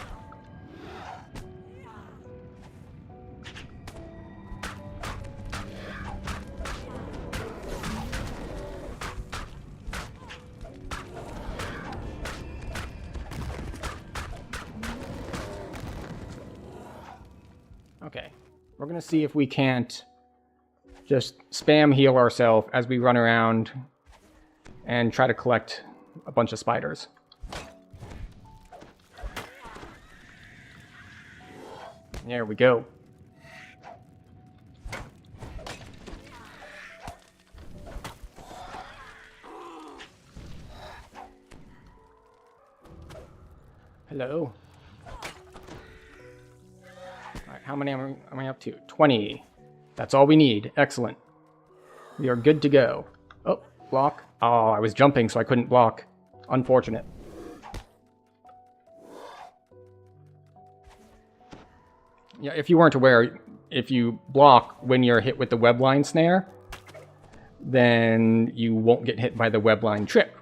Okay, we're gonna see if we can't just spam heal ourselves as we run around and try to collect a bunch of spiders. There we go. Hello. Alright, how many am I up to? 20. That's all we need. Excellent. We are good to go. Oh, block. Oh, I was jumping so I couldn't block. Unfortunate. Yeah, if you weren't aware, if you block when you're hit with the webline snare, then you won't get hit by the webline trick.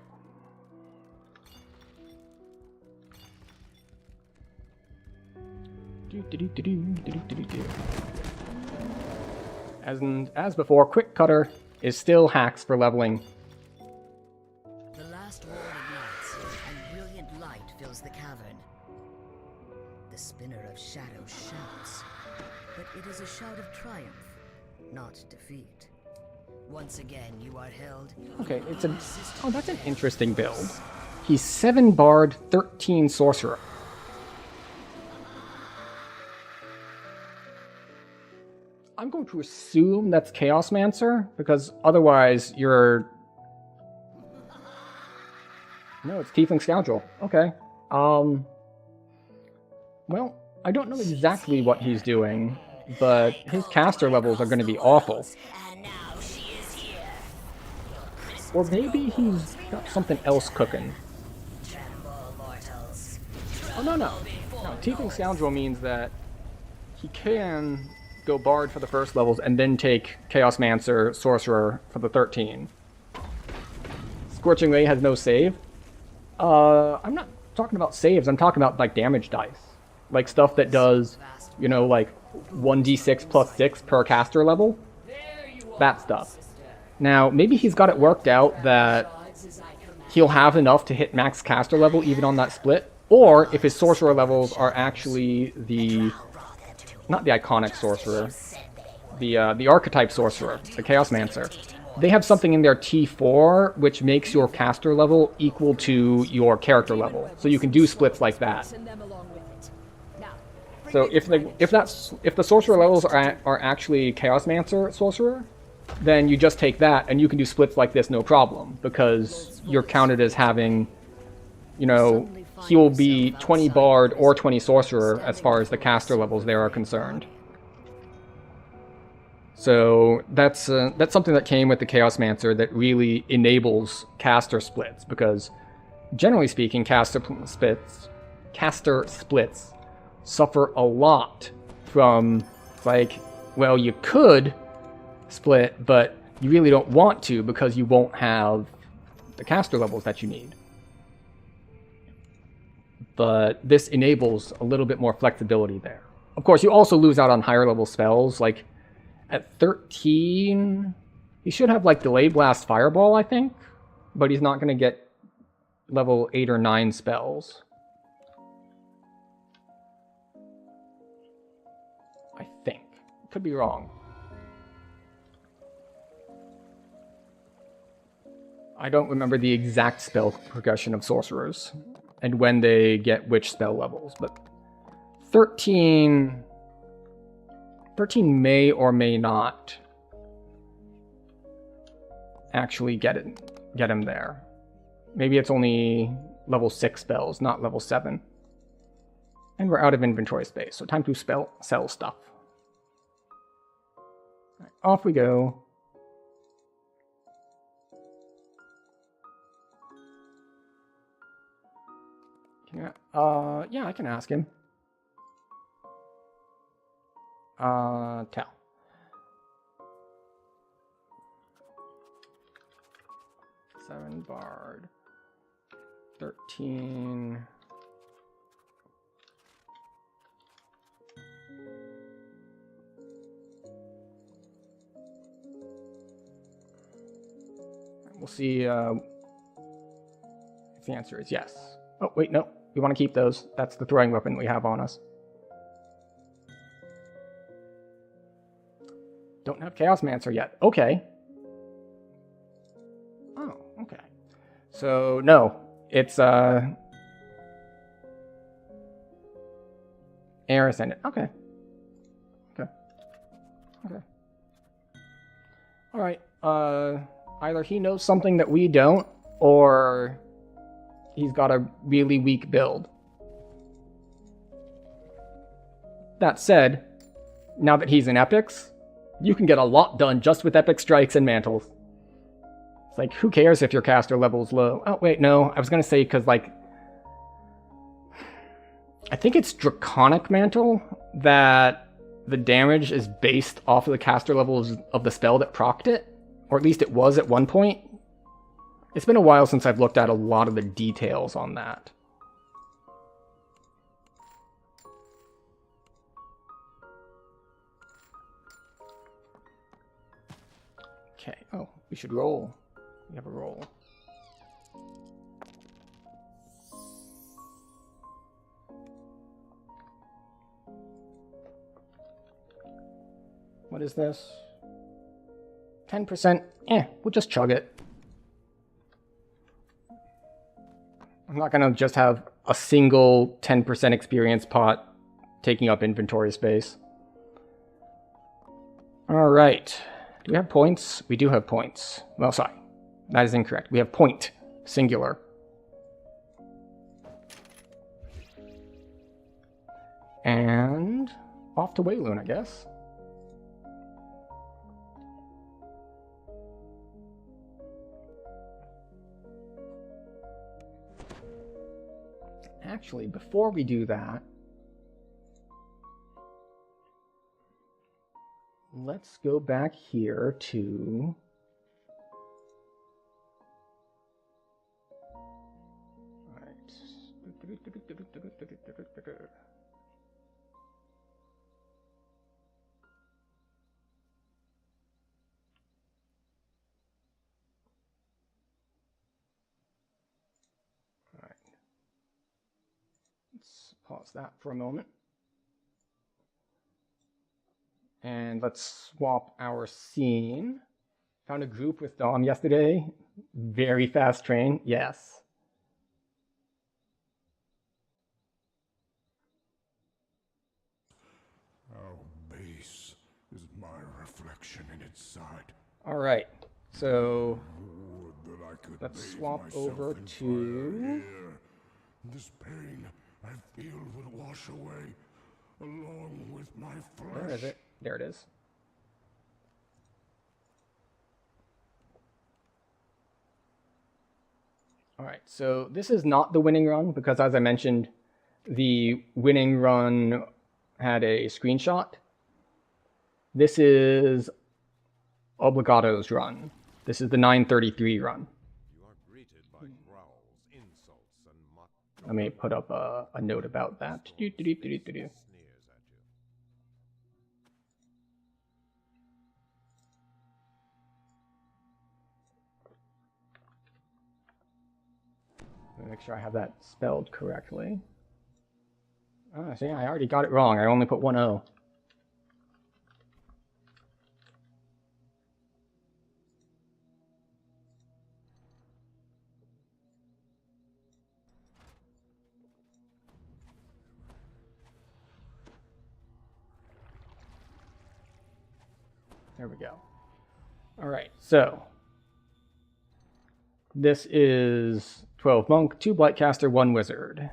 As before, Quick Cutter is still hacks for leveling fills the cavern. The Spinner of Shadow shouts, but it is a shout of triumph, not defeat. Once again, you are held. Okay, it's a... Oh, that's an interesting build. He's 7 Bard, 13 Sorcerer. I'm going to assume that's Chaosmancer, because otherwise you're... No, it's Tiefling Scoundrel. Okay. Well, I don't know exactly what he's doing, but his caster levels are going to be awful. Or maybe he's got something else cooking. Oh, no. No, Tiefling Scoundrel means that he can go Bard for the first levels and then take Chaosmancer, Sorcerer for the 13. Scorching Ray has no save. I'm not talking about saves, I'm talking about, like, damage dice. Like, stuff that does, you know, like, 1d6 plus 6 per caster level. That stuff. Now, maybe he's got it worked out that he'll have enough to hit max caster level even on that split. Or, if his sorcerer levels are actually the... Not the iconic sorcerer. The archetype sorcerer. The Chaosmancer. They have something in their T4 which makes your caster level equal to your character level. So you can do splits like that. So if the sorcerer levels are actually Chaosmancer sorcerer, then you just take that and you can do splits like this no problem, because you're counted as having, you know, he will be 20 Bard or 20 Sorcerer as far as the caster levels there are concerned. So that's something that came with the Chaosmancer that really enables caster splits, because generally speaking, caster splits suffer a lot from, like, well, you could split, but you really don't want to because you won't have the caster levels that you need. But this enables a little bit more flexibility there. Of course, you also lose out on higher level spells. Like, at 13, he should have, like, Delayed Blast Fireball, I think. But he's not going to get level 8 or 9 spells. I think. Could be wrong. I don't remember the exact spell progression of sorcerers and when they get which spell levels, but 13 may or may not actually get him there. Maybe it's only level 6 spells, not level 7. And we're out of inventory space, so time to sell stuff. Right, off we go. Yeah, I can ask him. Tell. Seven Bard. 13. We'll see if the answer is yes. Oh, wait, no. We want to keep those. That's the throwing weapon we have on us. Don't have Chaosmancer yet. Okay. Oh, okay. So, no. It's, Air Ascendant. Okay. Okay. Okay. Alright. Either he knows something that we don't, or he's got a really weak build. That said, now that he's in Epics, you can get a lot done just with Epic Strikes and Mantles. It's like, who cares if your caster level's low? Oh, wait, no. I was going to say, because, like, I think it's Draconic Mantle that the damage is based off of the caster levels of the spell that procced it. Or at least it was at one point. It's been a while since I've looked at a lot of the details on that. Okay. Oh, we should roll. We have a roll. What is this? 10%. We'll just chug it. I'm not gonna just have a single 10% experience pot taking up inventory space. Alright. Do we have points? We do have points. Well, sorry. That is incorrect. We have point. Singular. And off to Wayloon, I guess. Actually, before we do that, let's go back here to... Let's pause that for a moment. And let's swap our scene. Found a group with Dom yesterday. Very fast train, yes. How base is my reflection in its side. Alright, so Would that I could let's bathe swap myself over in to... fire here. This pain I feel will wash away, along with my flesh. Where is it? There it is. Alright, so this is not the winning run, because as I mentioned, the winning run had a screenshot. This is Obligato's run. This is the 933 run. You are greeted by growls, insults, and Let me put up a note about that. sneers at you. Let me make sure I have that spelled correctly. Ah, see, I already got it wrong. I only put one O. There we go. All right, so this is 12 Monk, 2 Blightcaster, 1 Wizard.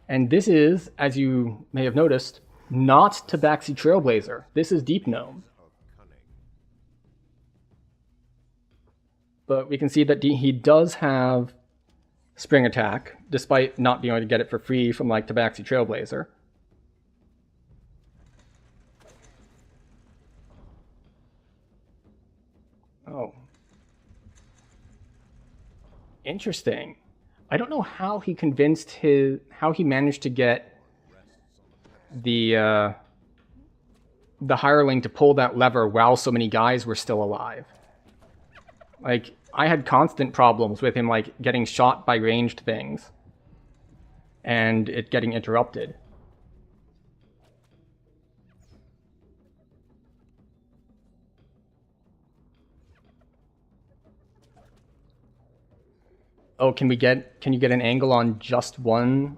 And this is, as you may have noticed, not Tabaxi Trailblazer. This is Deep Gnome. But we can see that he does have Spring Attack, despite not being able to get it for free from like Tabaxi Trailblazer. Oh. Interesting. I don't know how he how he managed to get the hireling to pull that lever while so many guys were still alive. Like, I had constant problems with him, like, getting shot by ranged things and it getting interrupted. Oh, can you get an angle on just one?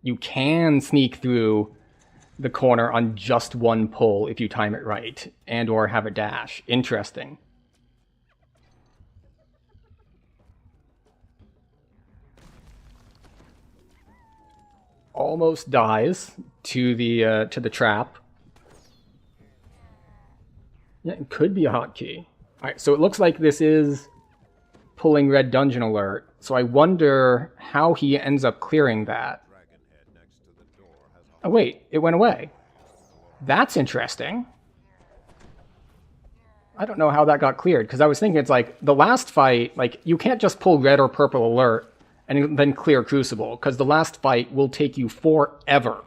You can sneak through the corner on just one pull if you time it right and or have a dash. Interesting. Almost dies to the trap. Yeah, it could be a hotkey. All right, so it looks like this is pulling red dungeon alert, so I wonder how he ends up clearing that. Oh wait, it went away. That's interesting. I don't know how that got cleared, because I was thinking it's like, the last fight, like, you can't just pull red or purple alert and then clear Crucible, because the last fight will take you forever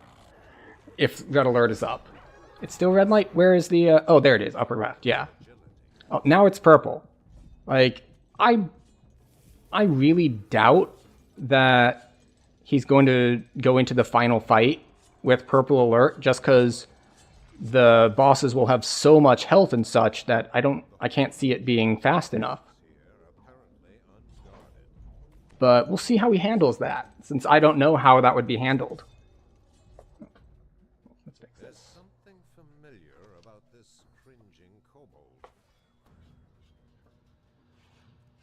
if red alert is up. It's still red light? Where is the, oh, there it is, upper left, yeah. Oh, now it's purple. Like, I really doubt that he's going to go into the final fight with Purple Alert, just because the bosses will have so much health and such that I can't see it being fast enough. But we'll see how he handles that, since I don't know how that would be handled. Let's fix There's this. something familiar about this cringing kobold.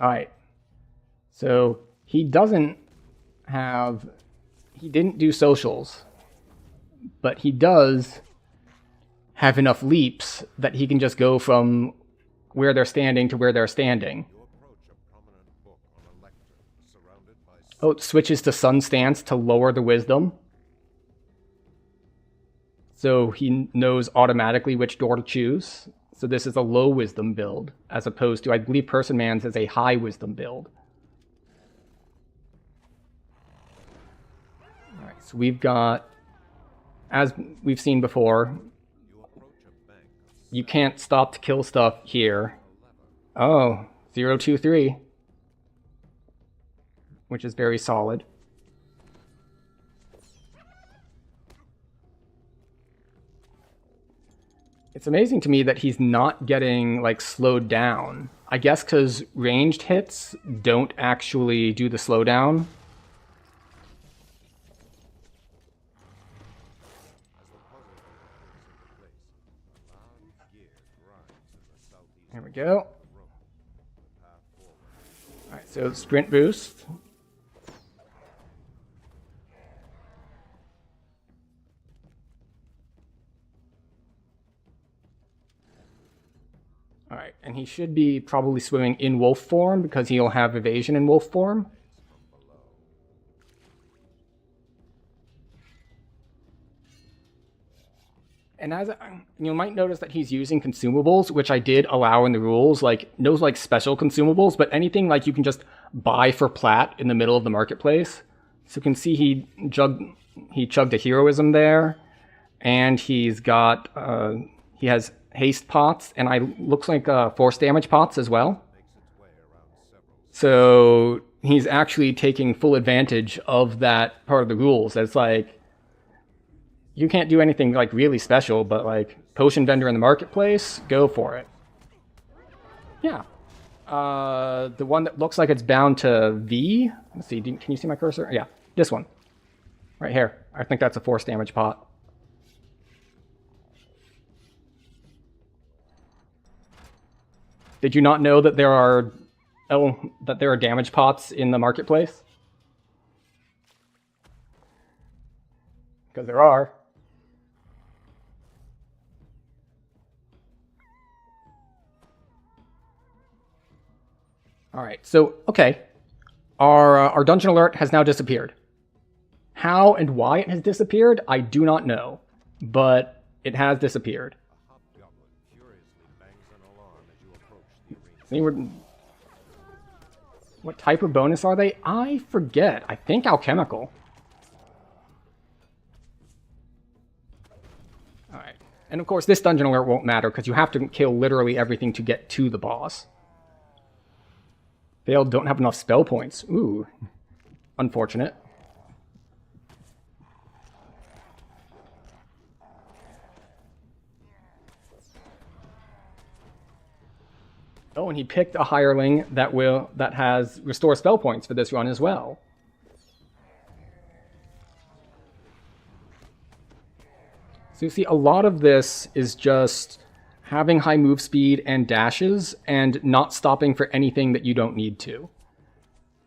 Alright. So he didn't do socials, but he does have enough leaps that he can just go from where they're standing to where they're standing. You approach a prominent book on a lectern surrounded by Oh, it switches to sun stance to lower the wisdom. So he knows automatically which door to choose. So this is a low wisdom build, as opposed to, I believe, Person Man's is a high wisdom build. Alright, so we've got, as we've seen before, you can't stop to kill stuff here. Oh, 023. Which is very solid. It's amazing to me that he's not getting, like, slowed down. I guess because ranged hits don't actually do the slowdown. There we go. Alright, so sprint boost. Alright, and he should be probably swimming in wolf form because he'll have evasion in wolf form. And as you might notice that he's using consumables, which I did allow in the rules, like no like special consumables, but anything like you can just buy for plat in the middle of the marketplace. So you can see he chugged a heroism there, and he's got he has haste pots, and looks like force damage pots as well. So he's actually taking full advantage of that part of the rules. It's like, you can't do anything like really special, but like potion vendor in the marketplace, go for it. Yeah. The one that looks like it's bound to V. Let's see, can you see my cursor? Yeah, this one. Right here. I think that's a force damage pot. Did you not know that there are damage pots in the marketplace? Because there are. Alright, so, okay. Our dungeon alert has now disappeared. How and why it has disappeared, I do not know. But it has disappeared. See, what type of bonus are they? I forget. I think alchemical. Alright. And of course, this dungeon alert won't matter because you have to kill literally everything to get to the boss. They all don't have enough spell points. Ooh. Unfortunate. Oh, and he picked a hireling that has restore spell points for this run as well. So you see, a lot of this is just having high move speed and dashes and not stopping for anything that you don't need to.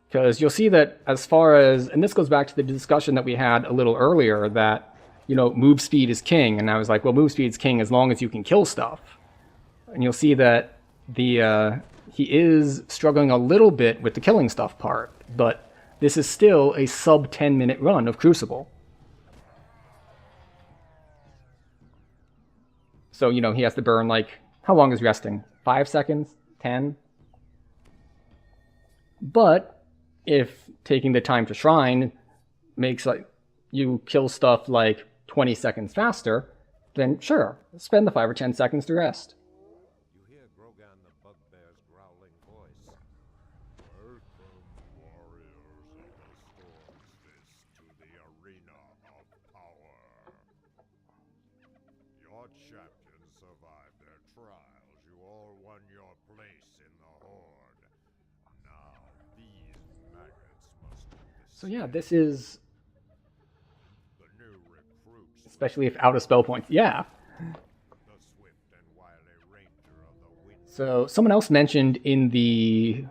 Because you'll see that as far as, and this goes back to the discussion that we had a little earlier, that, you know, move speed is king. And I was like, well, move speed is king as long as you can kill stuff. And you'll see that he is struggling a little bit with the killing stuff part, but this is still a sub 10-minute run of Crucible. So, you know, he has to burn, like, how long is resting? 5 seconds? 10? But if taking the time to shrine makes, like, you kill stuff, like, 20 seconds faster, then sure, spend the 5 or 10 seconds to rest. You hear Grogan the Bugbear's growling voice. Welcome, warriors of the Storm's Fist, to the arena of power. Our champions survived their trials. You all won your place in the Horde. Now, these maggots must do the So yeah, this is... The new recruits, especially if out of spell points. Yeah. the swift and wily ranger of the wind. So someone else mentioned in the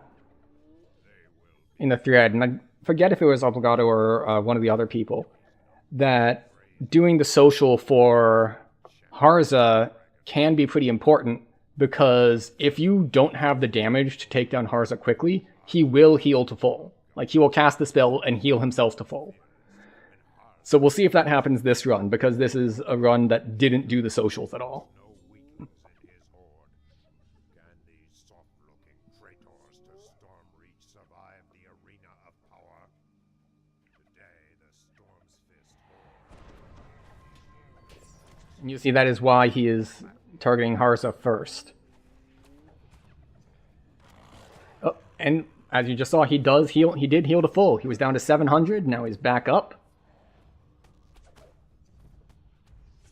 thread, and I forget if it was Obligato or one of the other people, that doing the social for Harza can be pretty important, because if you don't have the damage to take down Harza quickly, he will heal to full. Like, he will cast the spell and heal himself to full. So we'll see if that happens this run, because this is a run that didn't do the socials at all. No weaklings in his horde. Can these soft-looking traitors to Stormreach survive the arena of power? Today, the Storm's Fist horde. And you see that is why he is targeting Harza first. Oh, and as you just saw, he does heal. He did heal to full. He was down to 700. Now he's back up.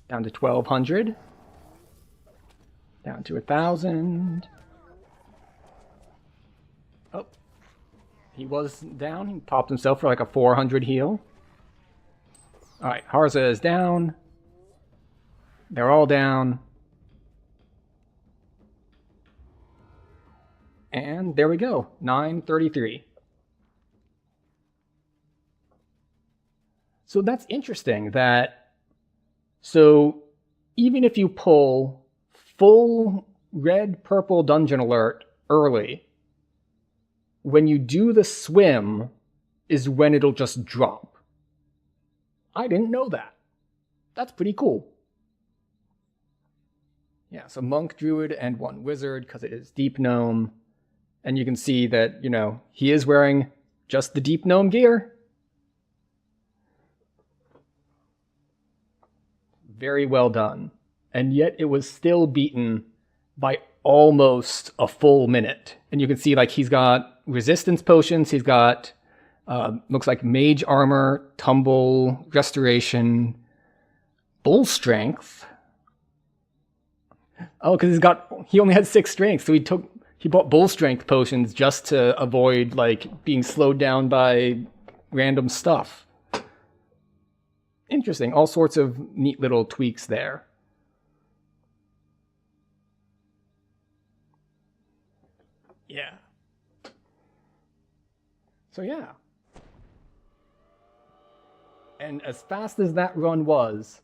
Down to 1200. Down to 1000. Oh. He was down. He popped himself for like a 400 heal. Alright, Harza is down. They're all down. And there we go. 933. So that's interesting that... So even if you pull full red-purple dungeon alert early, when you do the swim is when it'll just drop. I didn't know that. That's pretty cool. Yeah, so monk, druid, and one wizard, because it is deep gnome. And you can see that, you know, he is wearing just the deep gnome gear. Very well done. And yet it was still beaten by almost a full minute. And you can see, like, he's got resistance potions, he's got, looks like mage armor, tumble, restoration, bull strength. Oh, because he only had 6 strength, so he bought bull strength potions just to avoid, like, being slowed down by random stuff. Interesting. All sorts of neat little tweaks there. Yeah. So yeah. And as fast as that run was,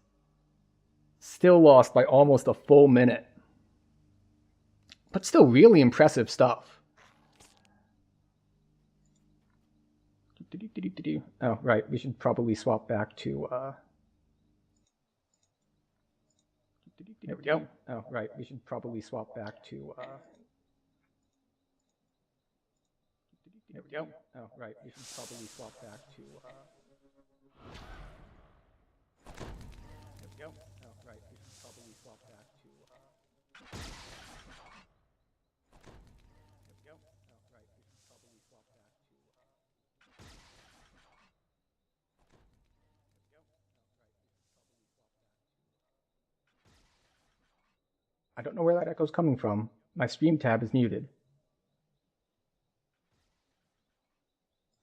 still lost by almost a full minute. But still really impressive stuff. Oh, right. We should probably swap back to... There we go. Oh, right. We should probably swap back to... There we go. Oh, right. We should probably swap back to... There we go. Oh, right. We should probably swap back to... There we go. Oh, right. We should probably swap back to... I don't know where that echo's coming from. My stream tab is muted.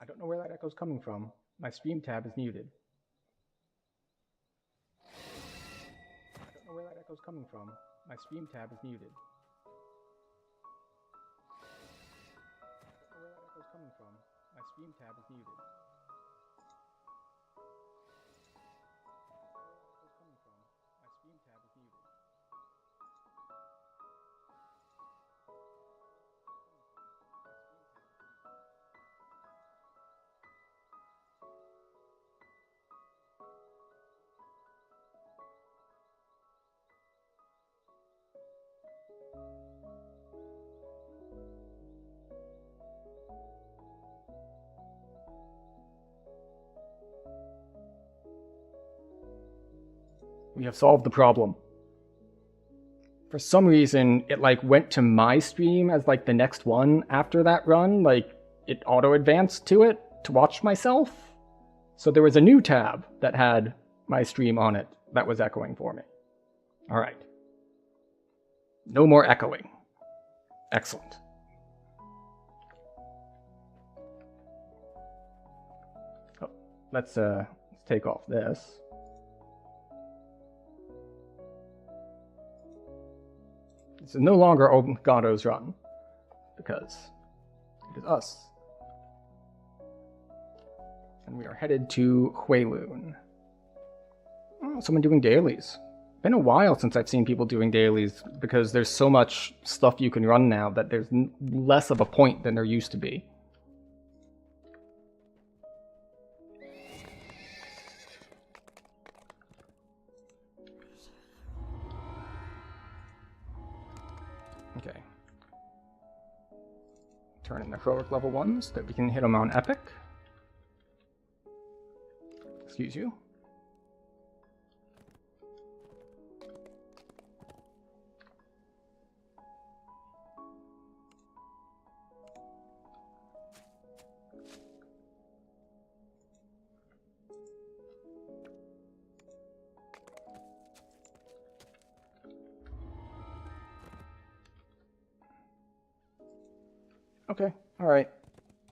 I don't know where that echo's coming from. My stream tab is muted. I don't know where that echo's coming from. My stream tab is muted. I don't know where that echo's coming from. My stream tab is muted. We have solved the problem. For some reason, it like went to my stream as like the next one after that run. Like it auto-advanced to it to watch myself. So there was a new tab that had my stream on it that was echoing for me. Alright. No more echoing. Excellent. Oh, let's take off this. This is no longer Gado's run, because it is us. And we are headed to Huelun. Oh, someone doing dailies. Been a while since I've seen people doing dailies, because there's so much stuff you can run now that there's less of a point than there used to be. Okay. Turn in the heroic level 1s so that we can hit them on epic. Excuse you. Okay, alright.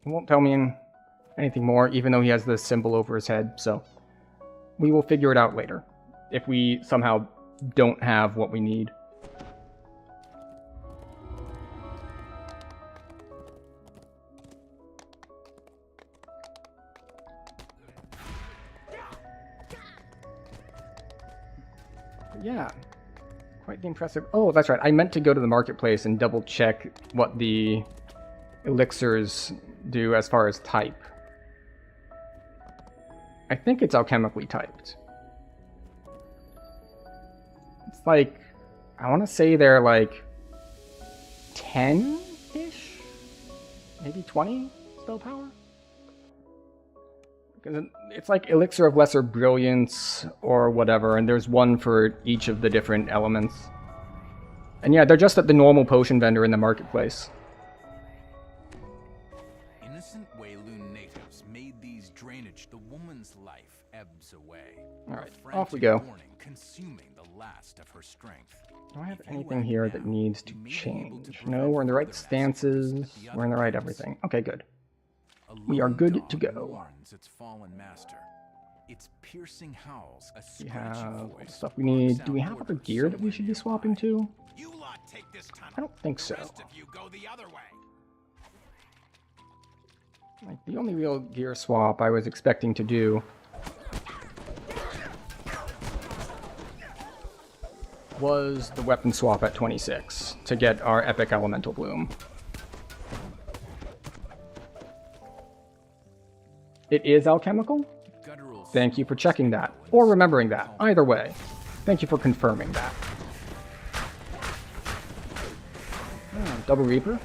He won't tell me anything more, even though he has this symbol over his head, so we will figure it out later, if we somehow don't have what we need. Yeah, quite the impressive... Oh, that's right, I meant to go to the marketplace and double check what the elixirs do as far as type. I think it's alchemically typed. It's like, I want to say they're like 10-ish? Maybe 20 spell power? Because it's like elixir of lesser brilliance or whatever, and there's one for each of the different elements. And yeah, they're just at the normal potion vendor in the marketplace. Innocent Huelun natives made these drainage. The woman's life ebbs away. Alright, off we go. Warning, consuming the last of her strength. Do I have anything here that needs to change? No, we're in the right stances. We're in the right everything. Okay, good. We are good to go. Its fallen master. Its piercing howls, a We have stuff we need. Do we have other gear that we should be swapping to? I don't think so. Like, the only real gear swap I was expecting to do was the weapon swap at 26 to get our epic elemental bloom. It is alchemical? Thank you for checking that, or remembering that. Either way, thank you for confirming that. Oh, Double Reaper?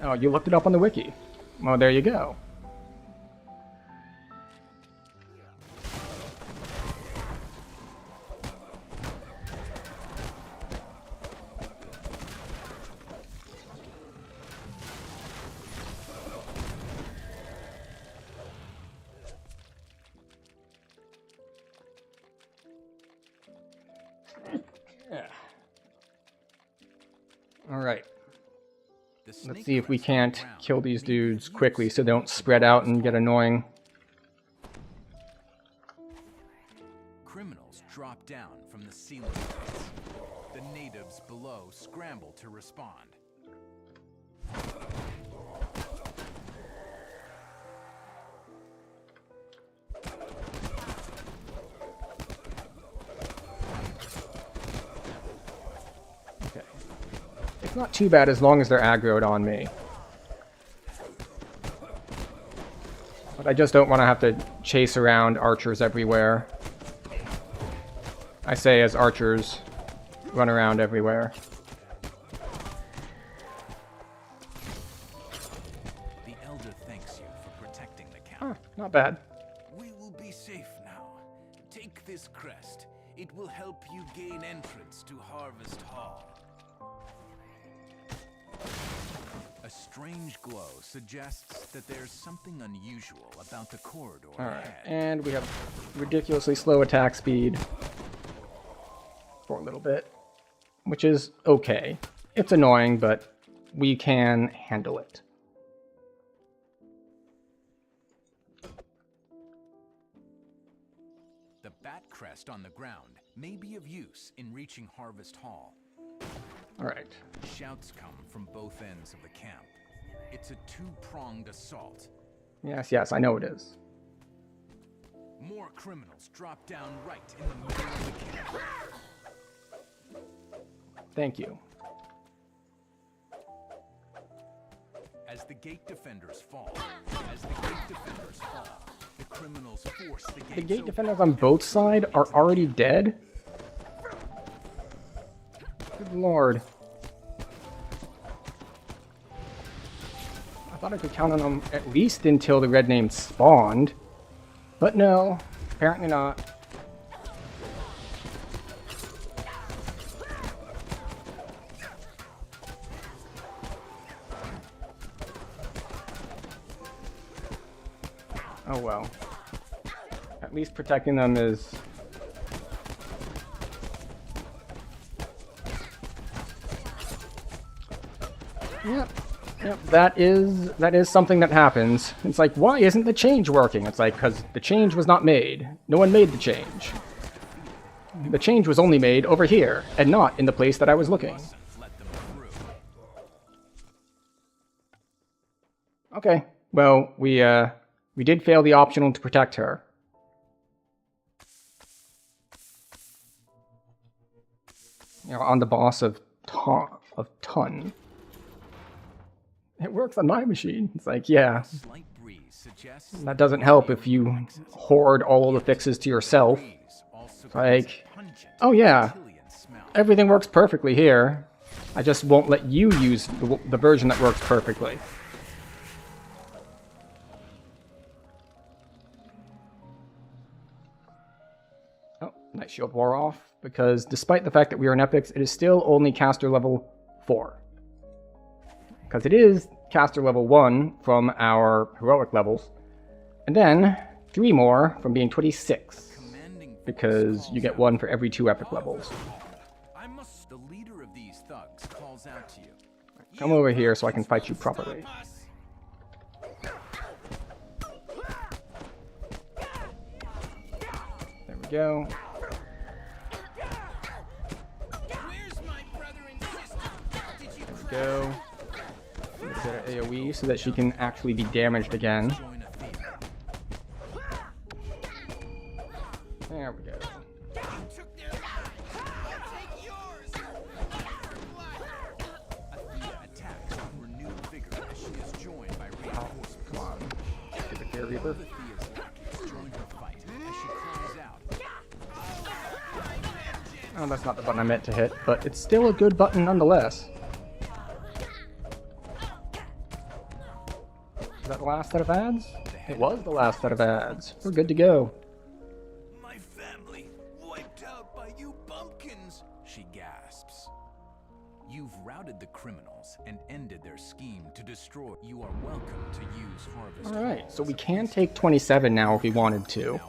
Oh, you looked it up on the wiki. Well, there you go. Alright. Let's see if we can't kill these dudes quickly so they don't spread out and get annoying. Criminals drop down from the ceiling. The natives below scramble to respond. It's not too bad as long as they're aggroed on me. But I just don't want to have to chase around archers everywhere. I say as archers run around everywhere. The elder thanks you for protecting the camp. Huh, not bad. We will be safe now. Take this crest. It will help you gain entrance to Harvest Hall. A strange strange glow suggests that there's something unusual about the corridor Alright, ahead. and we have ridiculously slow attack speed for a little bit, which is okay. It's annoying, but we can handle it. The bat crest on the ground may be of use in reaching Harvest Hall. Alright. Shouts come from both ends of the camp. It's a two-pronged assault. Yes, I know it is. More criminals drop down right in the middle of the camp. Thank you. As the gate defenders fall, the criminals force the gates The gate open. defenders on both sides are already dead? Good lord. I thought I could count on them at least until the red name spawned. But no, apparently not. Oh well. At least protecting them is... Yep, that is something that happens. It's like, why isn't the change working? It's like, because the change was not made. No one made the change. The change was only made over here, and not in the place that I was looking. Okay, well, we did fail the optional to protect her. You know, on the boss of Ton. It works on my machine. It's like, yeah. That doesn't help if you hoard all the fixes to yourself. It's like, oh yeah, everything works perfectly here. I just won't let you use the version that works perfectly. Oh, nice shield wore off, because despite the fact that we are in epics, it is still only caster level 4. Because it is caster level 1 from our heroic levels, and then 3 more from being 26, because you get 1 for every 2 epic levels. The leader of these thugs calls out to you. Come over here so I can fight you properly. There we go. There we go. Get her AoE so that she can actually be damaged again. There we go. Come on. Get the Care Reaper. Oh, that's not the button I meant to hit, but it's still a good button nonetheless. Is that the last set of ads? It was the last set of ads. We're good to go. My family wiped out by you bumpkins, she gasps. You've routed the criminals and ended their scheme to destroy. You are welcome to use Harvest. Alright, so we can take 27 now if we wanted to.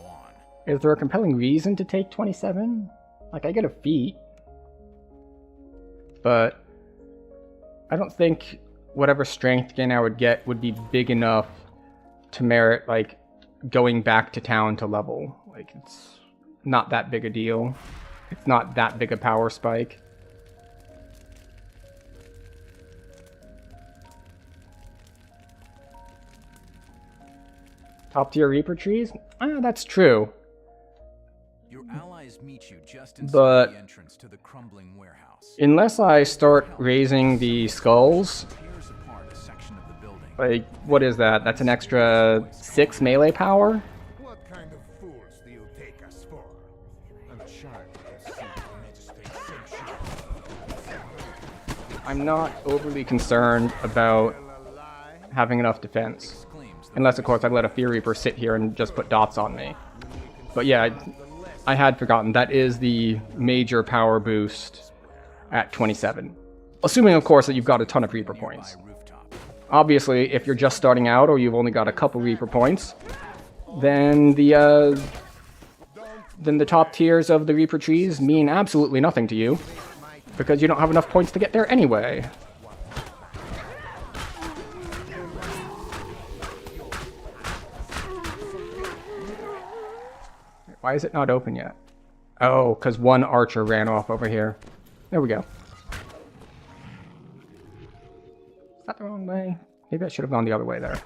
Is there a compelling reason to take 27? Like, I get a feat. But I don't think whatever strength gain I would get would be big enough to merit, like, going back to town to level. Like, it's not that big a deal. It's not that big a power spike. Top tier Reaper trees? That's true. Your allies meet you just But inside the entrance to the crumbling warehouse. unless I start raising the skulls, Tears apart a section of the building. like, what is that? That's an extra 6 melee power? What kind of fools do you take us for? A child has seen the magistrate's sanction. I'm not overly concerned about having enough defense. Unless, of course, I let a Fear Reaper sit here and just put dots on me. But yeah, I had forgotten. That is the major power boost at 27. Assuming, of course, that you've got a ton of Reaper points. Obviously, if you're just starting out or you've only got a couple Reaper points, then the top tiers of the Reaper trees mean absolutely nothing to you, because you don't have enough points to get there anyway. Why is it not open yet? Oh, because one archer ran off over here. There we go. Is that the wrong way? Maybe I should have gone the other way there.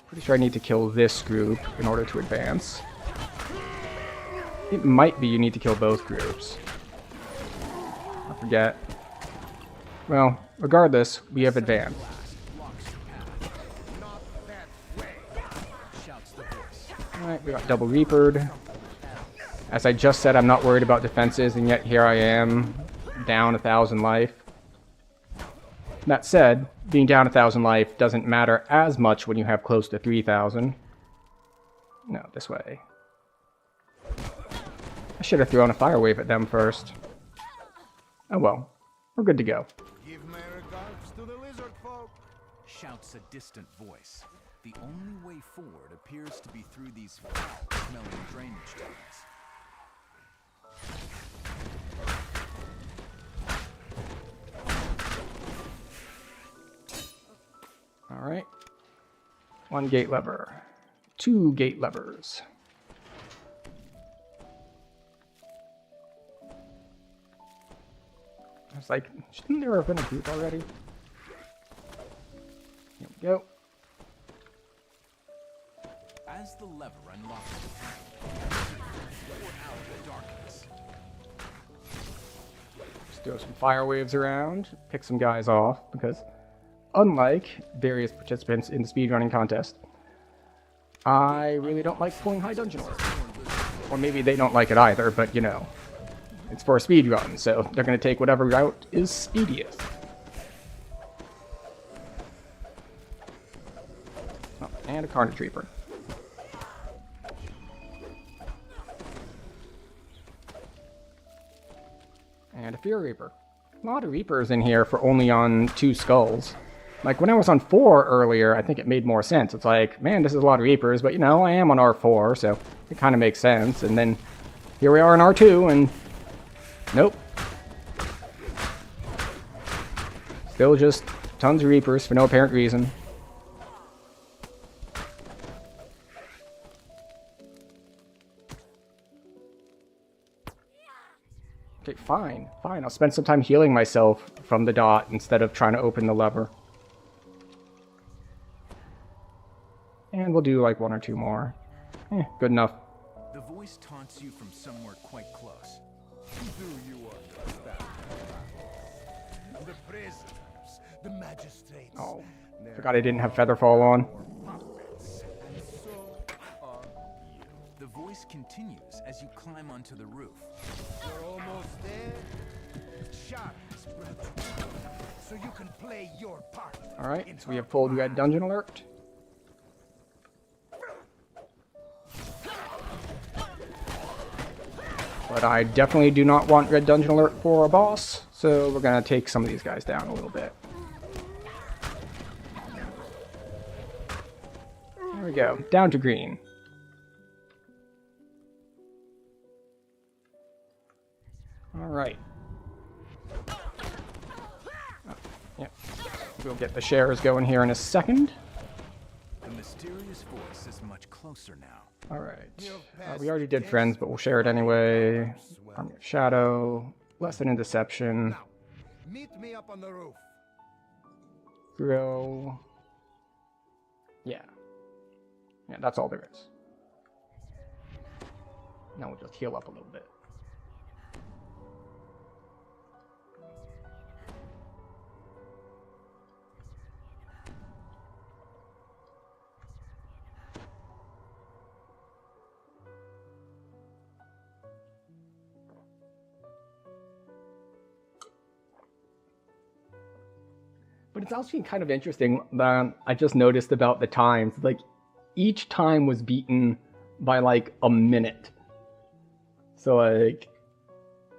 Pretty sure I need to kill this group in order to advance. It might be you need to kill both groups. I forget. Well, regardless, we have advanced. Alright, we got double Reapered. As I just said, I'm not worried about defenses, and yet here I am, down 1,000 life. That said, being down 1,000 life doesn't matter as much when you have close to 3,000. No, this way. I should have thrown a fire wave at them first. Oh well, we're good to go. Give my regards to the lizard folk. Shouts a distant voice. The only way forward appears to be through these foul-smelling drainage tunnels. Alright. 1 gate lever. 2 gate levers. I was like, shouldn't there have been a group already? Here we go. As the lever unlocks the tunnel, pour out the darkness. Just throw some fire waves around, pick some guys off, because unlike various participants in the speedrunning contest, I really don't like pulling high dungeon ores. Or maybe they don't like it either, but you know, it's for a speedrun, so they're going to take whatever route is speediest. Oh, and a Carnage Reaper. And a Fear Reaper. A lot of Reapers in here for only on 2 skulls. Like, when I was on 4 earlier, I think it made more sense. It's like, man, this is a lot of Reapers, but you know, I am on R4, so it kind of makes sense. And then here we are in R2, and nope. Still just tons of Reapers for no apparent reason. Okay, fine. Fine, I'll spend some time healing myself from the dot instead of trying to open the lever. And we'll do like 1 or 2 more. Good enough. The voice taunts you from somewhere quite close. Do you understand? The prisoners, the magistrates. Oh, forgot I didn't have Featherfall on. And so are you. The voice continues as you climb onto the roof. You're almost there. Sharp is brought you, so you can play your part. Alright, so we have pulled Red Dungeon Alert. But I definitely do not want Red Dungeon Alert for a boss, so we're going to take some of these guys down a little bit. There we go, down to green. Alright. Oh, yep. We'll get the shares going here in a second. The mysterious voice is much closer now. Alright. We already did friends, but we'll share it anyway. Army of Shadow. Lesson in Deception. Now, meet me up on the roof. Grill. Yeah. Yeah, that's all there is. Now we'll just heal up a little bit. But it's actually kind of interesting that I just noticed about the times. Like, each time was beaten by like a minute. So like,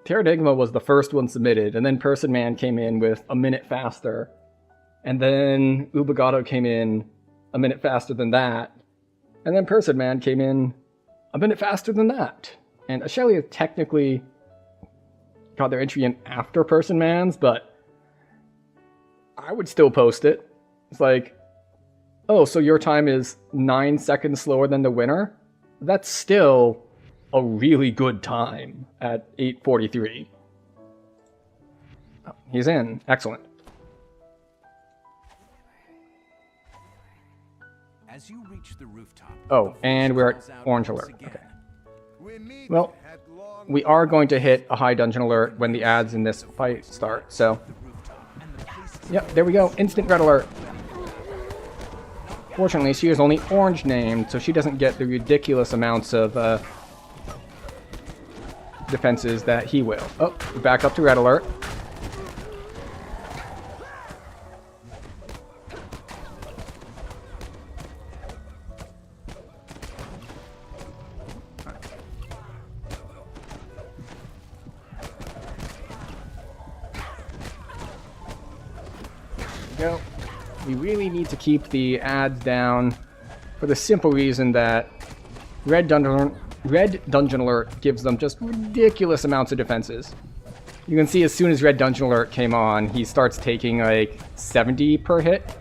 Terradigma was the first one submitted, and then Person Man came in with a minute faster. And then Ubagato came in a minute faster than that. And then Person Man came in a minute faster than that. And Ashelia technically got their entry in after Person Man's, but I would still post it. It's like, oh, so your time is 9 seconds slower than the winner? That's still a really good time at 8:43. Oh, he's in. Excellent. As you reach the rooftop, Oh, and we're at Orange Alert. Okay. Well, we are going to hit a high dungeon alert when the ads in this fight start, so... Yep, there we go. Instant red alert. Fortunately, she is only orange named, so she doesn't get the ridiculous amounts of defenses that he will. Oh, back up to red alert. Go. We really need to keep the ads down for the simple reason that Red Dungeon Alert gives them just ridiculous amounts of defenses. You can see as soon as Red Dungeon Alert came on, he starts taking like 70 per hit.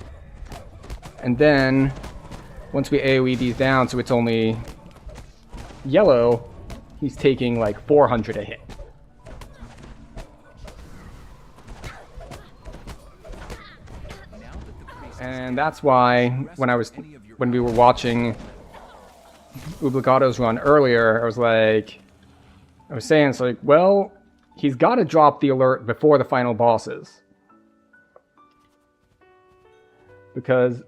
And then, once we AoE these down so it's only yellow, he's taking like 400 a hit. And that's why when we were watching Ubligato's run earlier, I was saying it's like, well, he's got to drop the alert before the final bosses. Because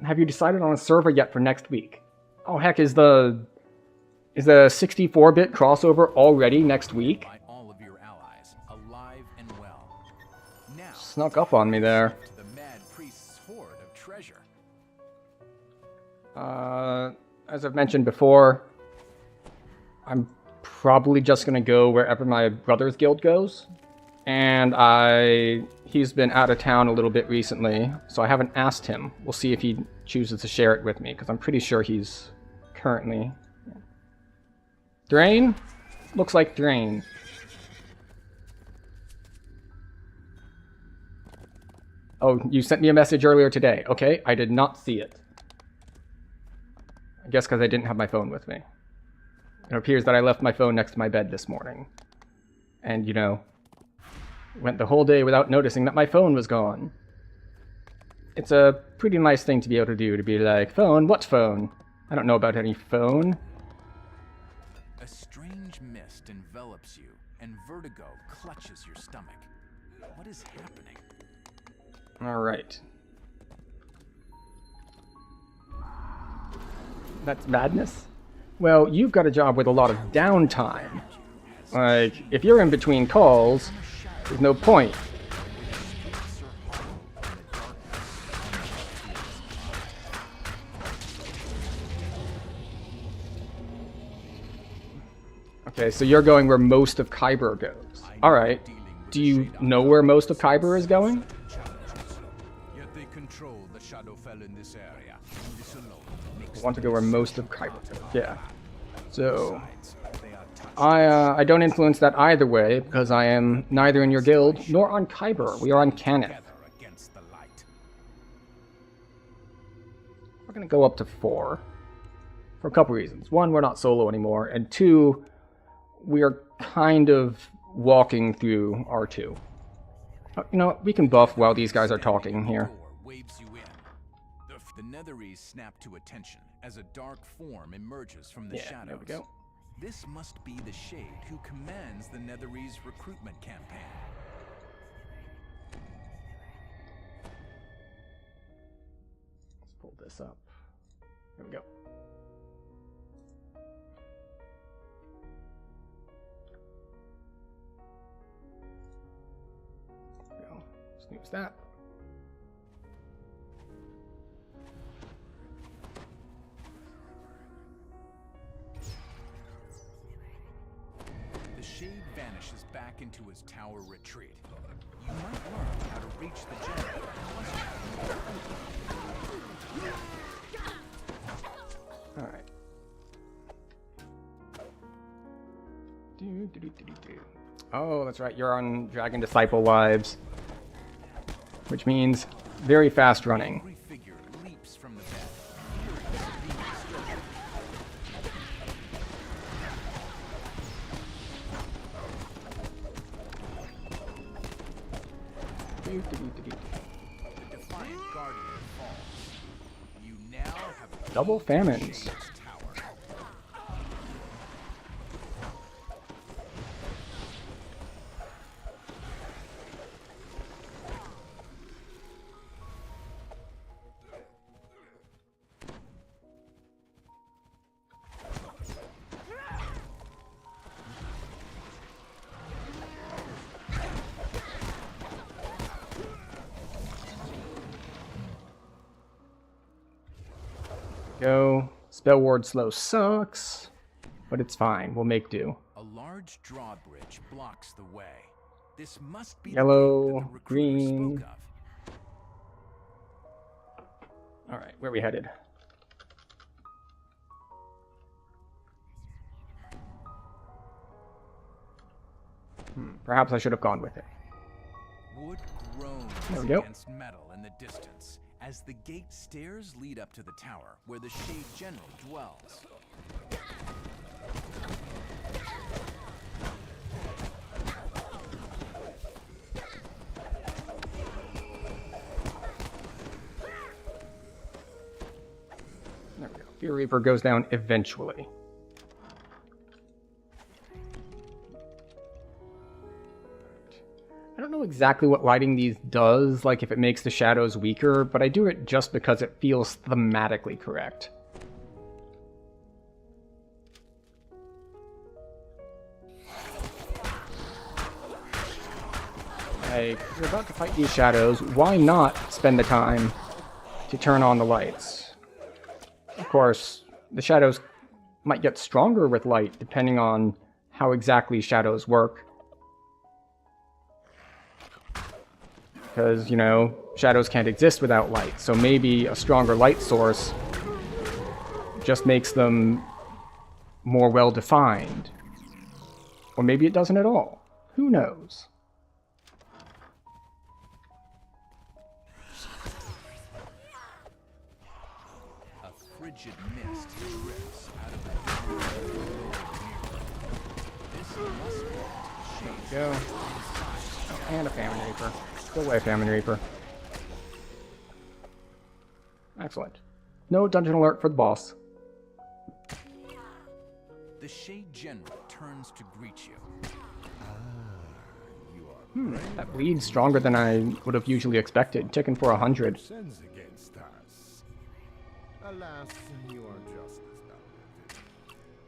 have you decided on a server yet for next week? Oh heck, is the 64-bit crossover already next week? all of your allies, alive and well. Now, Snuck up on me there. the mad priest's hoard of treasure. As I've mentioned before, I'm probably just gonna go wherever my brother's guild goes. And he's been out of town a little bit recently, so I haven't asked him. We'll see if he chooses to share it with me, because I'm pretty sure he's currently... Drain? Looks like Drain. Oh, you sent me a message earlier today. Okay, I did not see it. I guess because I didn't have my phone with me. It appears that I left my phone next to my bed this morning. And, you know, went the whole day without noticing that my phone was gone. It's a pretty nice thing to be able to do, to be like, phone? What phone? I don't know about any phone. A strange mist envelops you, and vertigo clutches your stomach. What is happening? Alright. That's madness? Well, you've got a job with a lot of downtime. Like, if you're in between calls, there's no point. Okay, so you're going where most of Kyber goes. Alright. Do you know where most of Kyber is going? Yet they control the Shadowfell in this area. This alone makes I want to go where most of Kyber goes. Yeah. So... I don't influence that either way, because I am neither in your guild nor on Kyber. We are on Cannith. We're going to go up to 4. For a couple reasons. One, we're not solo anymore. And 2, we are kind of walking through R2. You know what? We can buff while these guys are talking here. The Netherese snap to attention as a dark form emerges from the shadows. There we go. This must be the Shade who commands the Netherese recruitment campaign. Let's pull this up. There we go. There we go. Snooze that. The Shade vanishes back back into his tower retreat. You might learn how to reach the general. Alright. Oh, that's right. You're on Dragon Disciple lives. Which means very fast running. Every figure leaps from the bed. The Defiant Guardian falls. You now have Double famines. Go. Spell ward slow sucks, but it's fine. We'll make do. A large drawbridge blocks the way. This must be Yellow, the gate that the recruiter green. spoke of. Alright, where are we headed? Perhaps I should have gone with it. Wood groans There we go. against metal in the distance as the gate stairs lead up to the tower where the Shade General dwells. There we go. Fear Reaper goes down eventually. I don't know exactly what lighting these does, like if it makes the shadows weaker, but I do it just because it feels thematically correct. Like, you're about to fight these shadows, why not spend the time to turn on the lights? Of course, the shadows might get stronger with light, depending on how exactly shadows work. Because, you know, shadows can't exist without light, so maybe a stronger light source just makes them more well-defined. Or maybe it doesn't at all. Who knows? A frigid mist drifts out of the This must lead to the Shade Go. Oh, and a Famine Reaper. Go away, Famine Reaper. Excellent. No dungeon alert for the boss. The Shade General turns to greet you. That bleed's stronger than I would have usually expected. Ticking for 100. Sins against us. Alas, you are just as talented.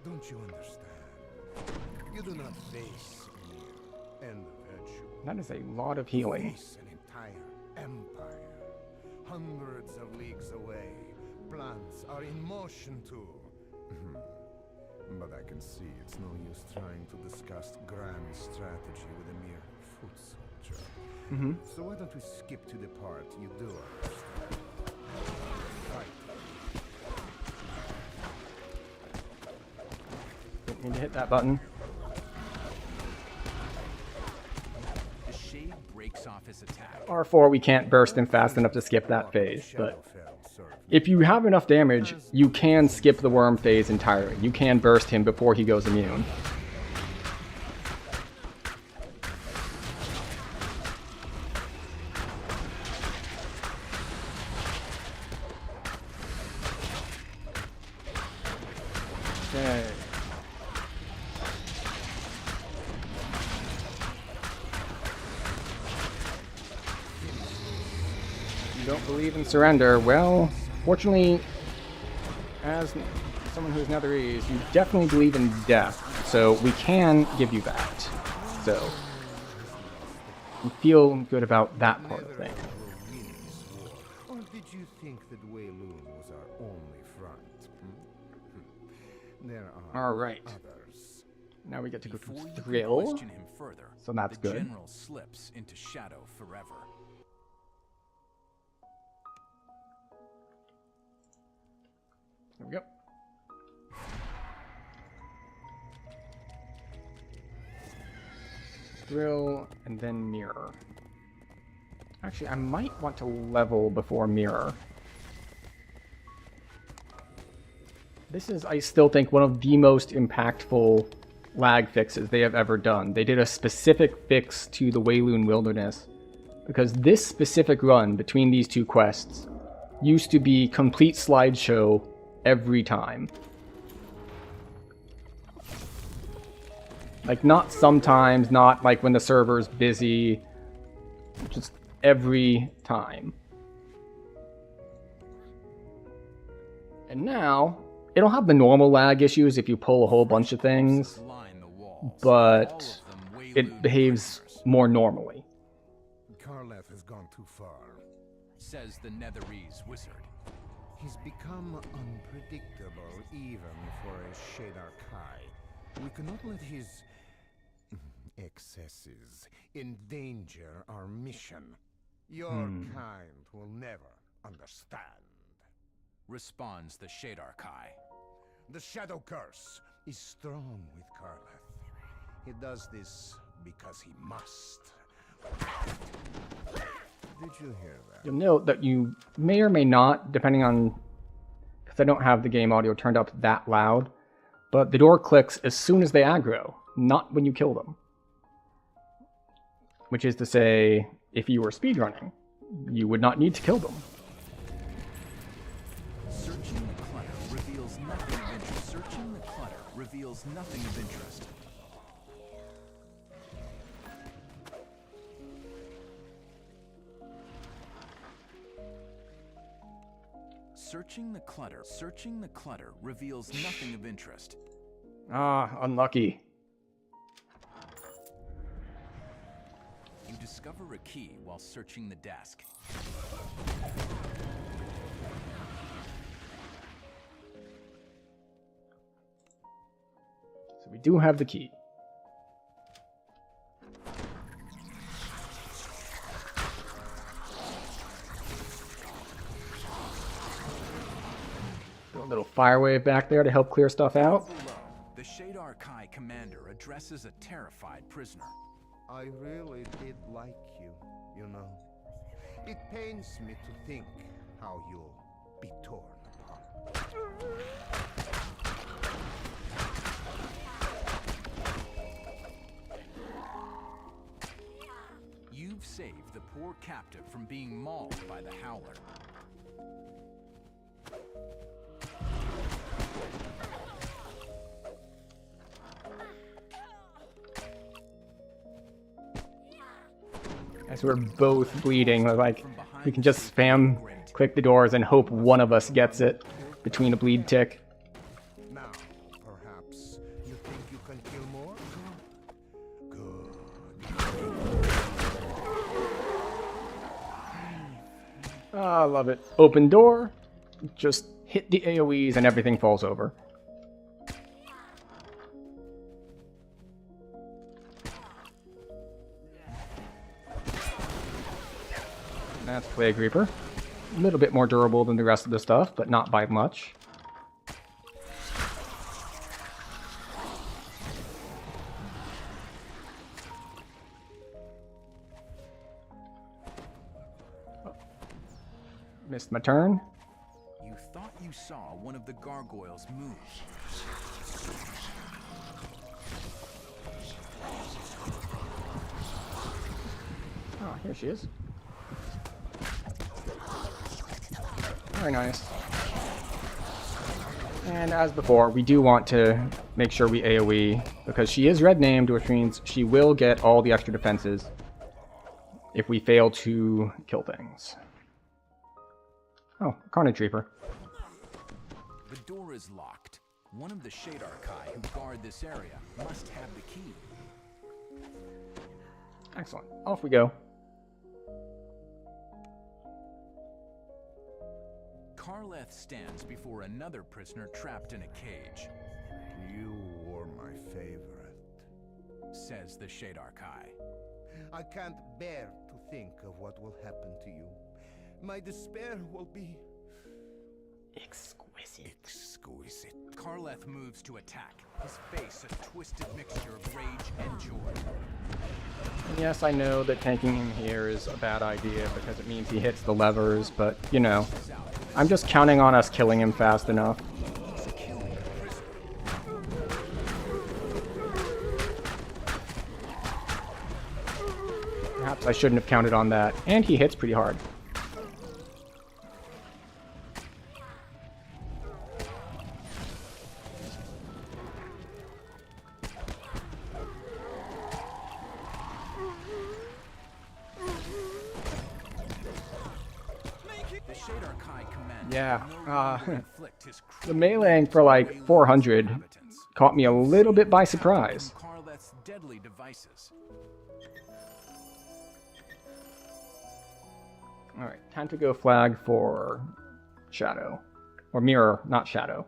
Don't you understand? You do not face me and the virtue. That is a lot of healing. Face an entire empire. Hundreds of leagues away. Plans are in motion too. But I can see it's no use trying to discuss grand strategy with a mere foot soldier. So why don't we skip to the part you do understand? Right. Didn't need to hit that button. The Shade breaks off his attack. R4, we can't burst him fast enough to skip that phase, but if you have enough damage, you can skip the worm phase entirely. You can burst him before he goes immune. Okay. You don't believe in surrender. Well, fortunately, as someone who's Netherese, you definitely believe in death, so we can give you that. So, you feel good about that part of the thing. Or did you think that Wei Lun was our only front? There are Alright. others. Now we get to go Before to you can Thrill. question him further, So that's the good. general slips into shadow forever. There we go. Thrill, and then Mirror. Actually, I might want to level before Mirror. This is, I still think, one of the most impactful lag fixes they have ever done. They did a specific fix to the Wayloon Wilderness, because this specific run between these two quests used to be complete slideshow every time. Like, not sometimes, not like when the server's busy, just every time. And now, it'll have the normal lag issues if you pull a whole bunch of things, but it behaves more normally. Karleth has gone too far. Says the Netherese wizard. He's become unpredictable even for a Shadar Kai. We cannot let his excesses endanger our mission. Your kind will never understand. Responds the Shadar Kai. The Shadow Curse is strong with Karleth. He does this because he must. Did you hear that? You'll note that you may or may not, depending on, because I don't have the game audio turned up that loud, but the door clicks as soon as they aggro, not when you kill them. Which is to say, if you were speedrunning, you would not need to kill them. Searching the clutter reveals nothing of interest. Searching the clutter reveals nothing of interest. Searching the clutter reveals nothing of interest. Ah, unlucky. You discover a key while searching the desk. So we do have the key. Throw a little fire wave back there to help clear stuff out. Below, the Shadar Kai commander addresses a terrified prisoner. I really did like you, you know. It pains me to think how you'll be torn apart. You've saved the poor captive from being mauled by the Howler. As we're both bleeding, like, we can just spam click the doors and hope one of us gets it between a bleed tick. Now, perhaps you think you can kill more? Good. Ah, I love it. Open door, just hit the AoEs and everything falls over. That's Plague Reaper. A little bit more durable than the rest of the stuff, but not by much. Oh. Missed my turn. You thought you saw one of the gargoyles move. Oh, here she is. Very nice. And as before, we do want to make sure we AoE, because she is red named, which means she will get all the extra defenses if we fail to kill things. Oh, Carnage Reaper. The door is locked. One of the Shadar Kai who guard this area must have the key. Excellent. Off we go. Karleth stands before another prisoner trapped in a cage. You were my favorite. says the Shadar Kai. I can't bear to think of what will happen to you. My despair will be exquisite. Exquisite. Karleth moves to attack, his face a twisted mixture of rage and joy. And yes, I know that tanking him here is a bad idea because it means he hits the levers, but, you know, I'm just counting on us killing him fast enough. Perhaps I shouldn't have counted on that. And he hits pretty hard. Yeah, the meleeing for like 400 caught me a little bit by surprise. Karleth's deadly devices. Alright, time to go flag for Shadow. Or Mirror, not Shadow.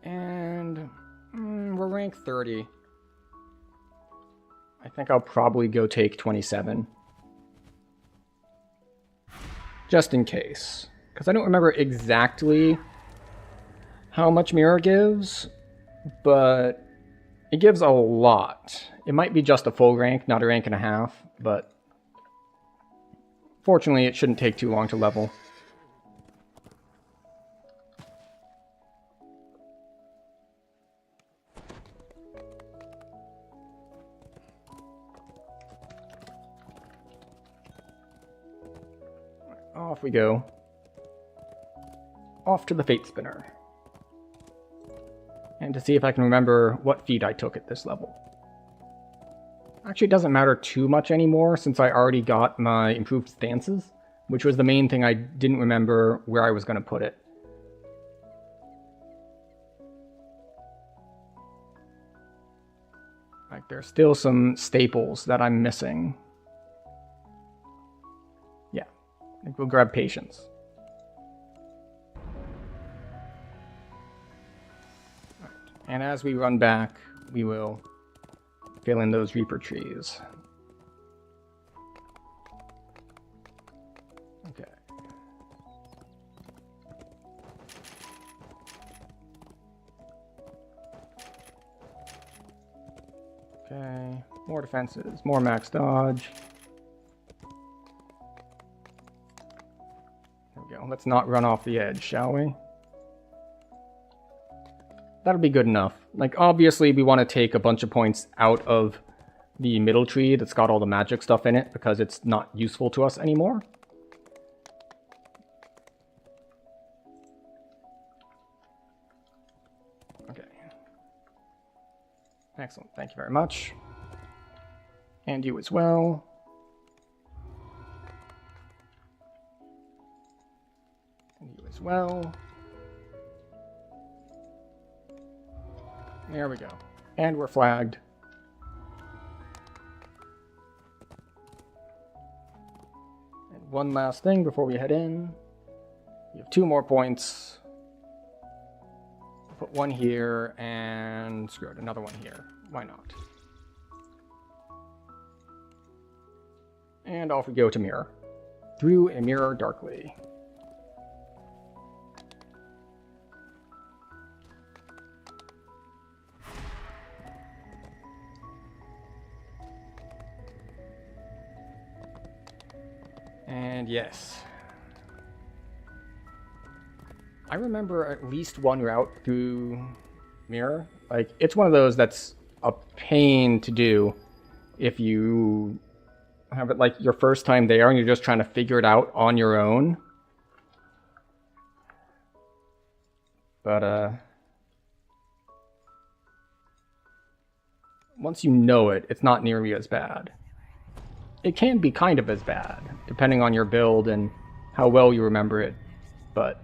And we're rank 30. I think I'll probably go take 27. Just in case. Because I don't remember exactly how much Mirror gives, but it gives a lot. It might be just a full rank, not a rank and a half, but fortunately it shouldn't take too long to level. Off we go. Off to the Fate Spinner. And to see if I can remember what feat I took at this level. Actually, it doesn't matter too much anymore since I already got my improved stances, which was the main thing I didn't remember where I was going to put it. Like, there's still some staples that I'm missing. Yeah, I think we'll grab Patience. And as we run back, we will fill in those Reaper trees. Okay. Okay, more defenses, more max dodge. There we go. Let's not run off the edge, shall we? That'll be good enough. Like, obviously, we want to take a bunch of points out of the middle tree that's got all the magic stuff in it because it's not useful to us anymore. Okay. Excellent. Thank you very much. And you as well. And you as well. There we go. And we're flagged. And one last thing before we head in. We have 2 more points. Put one here and screw it, another one here. Why not? And off we go to Mirror. Through a mirror darkly. And yes. I remember at least one route through Mirror. Like, it's one of those that's a pain to do if you have it like your first time there and you're just trying to figure it out on your own. But, once you know it, it's not nearly as bad. It can be kind of as bad, depending on your build and how well you remember it, but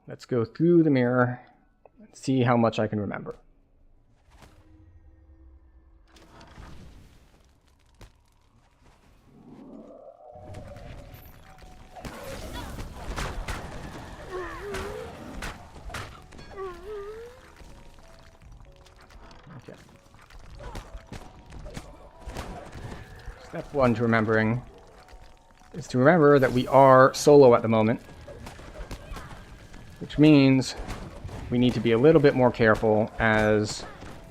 let's go through the mirror and see how much I can remember. Step one to remembering is to remember that we are solo at the moment, which means we need to be a little bit more careful as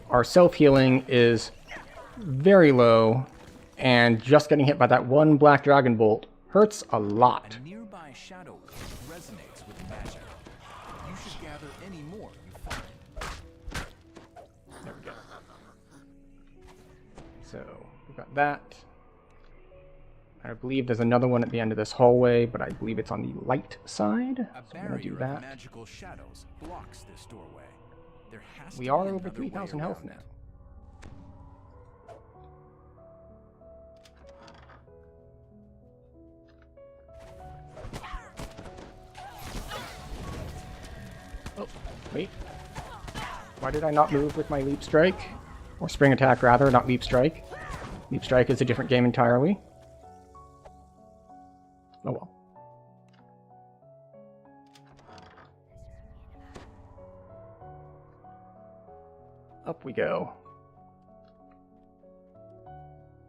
our self-healing is very low, and just getting hit by that one black dragon bolt hurts a lot. A nearby shadow resonates with magic. You should gather any more you find. There we go. So, we've got that. I believe there's another one at the end of this hallway, but I believe it's on the light side. A So I'm gonna do barrier of that. magical shadows blocks this doorway. There has We to are be over another 3,000 way health around now. it. Oh, wait. Why did I not move with my leap strike? Or spring attack, rather, not leap strike. Leap strike is a different game entirely. Oh well. Up we go.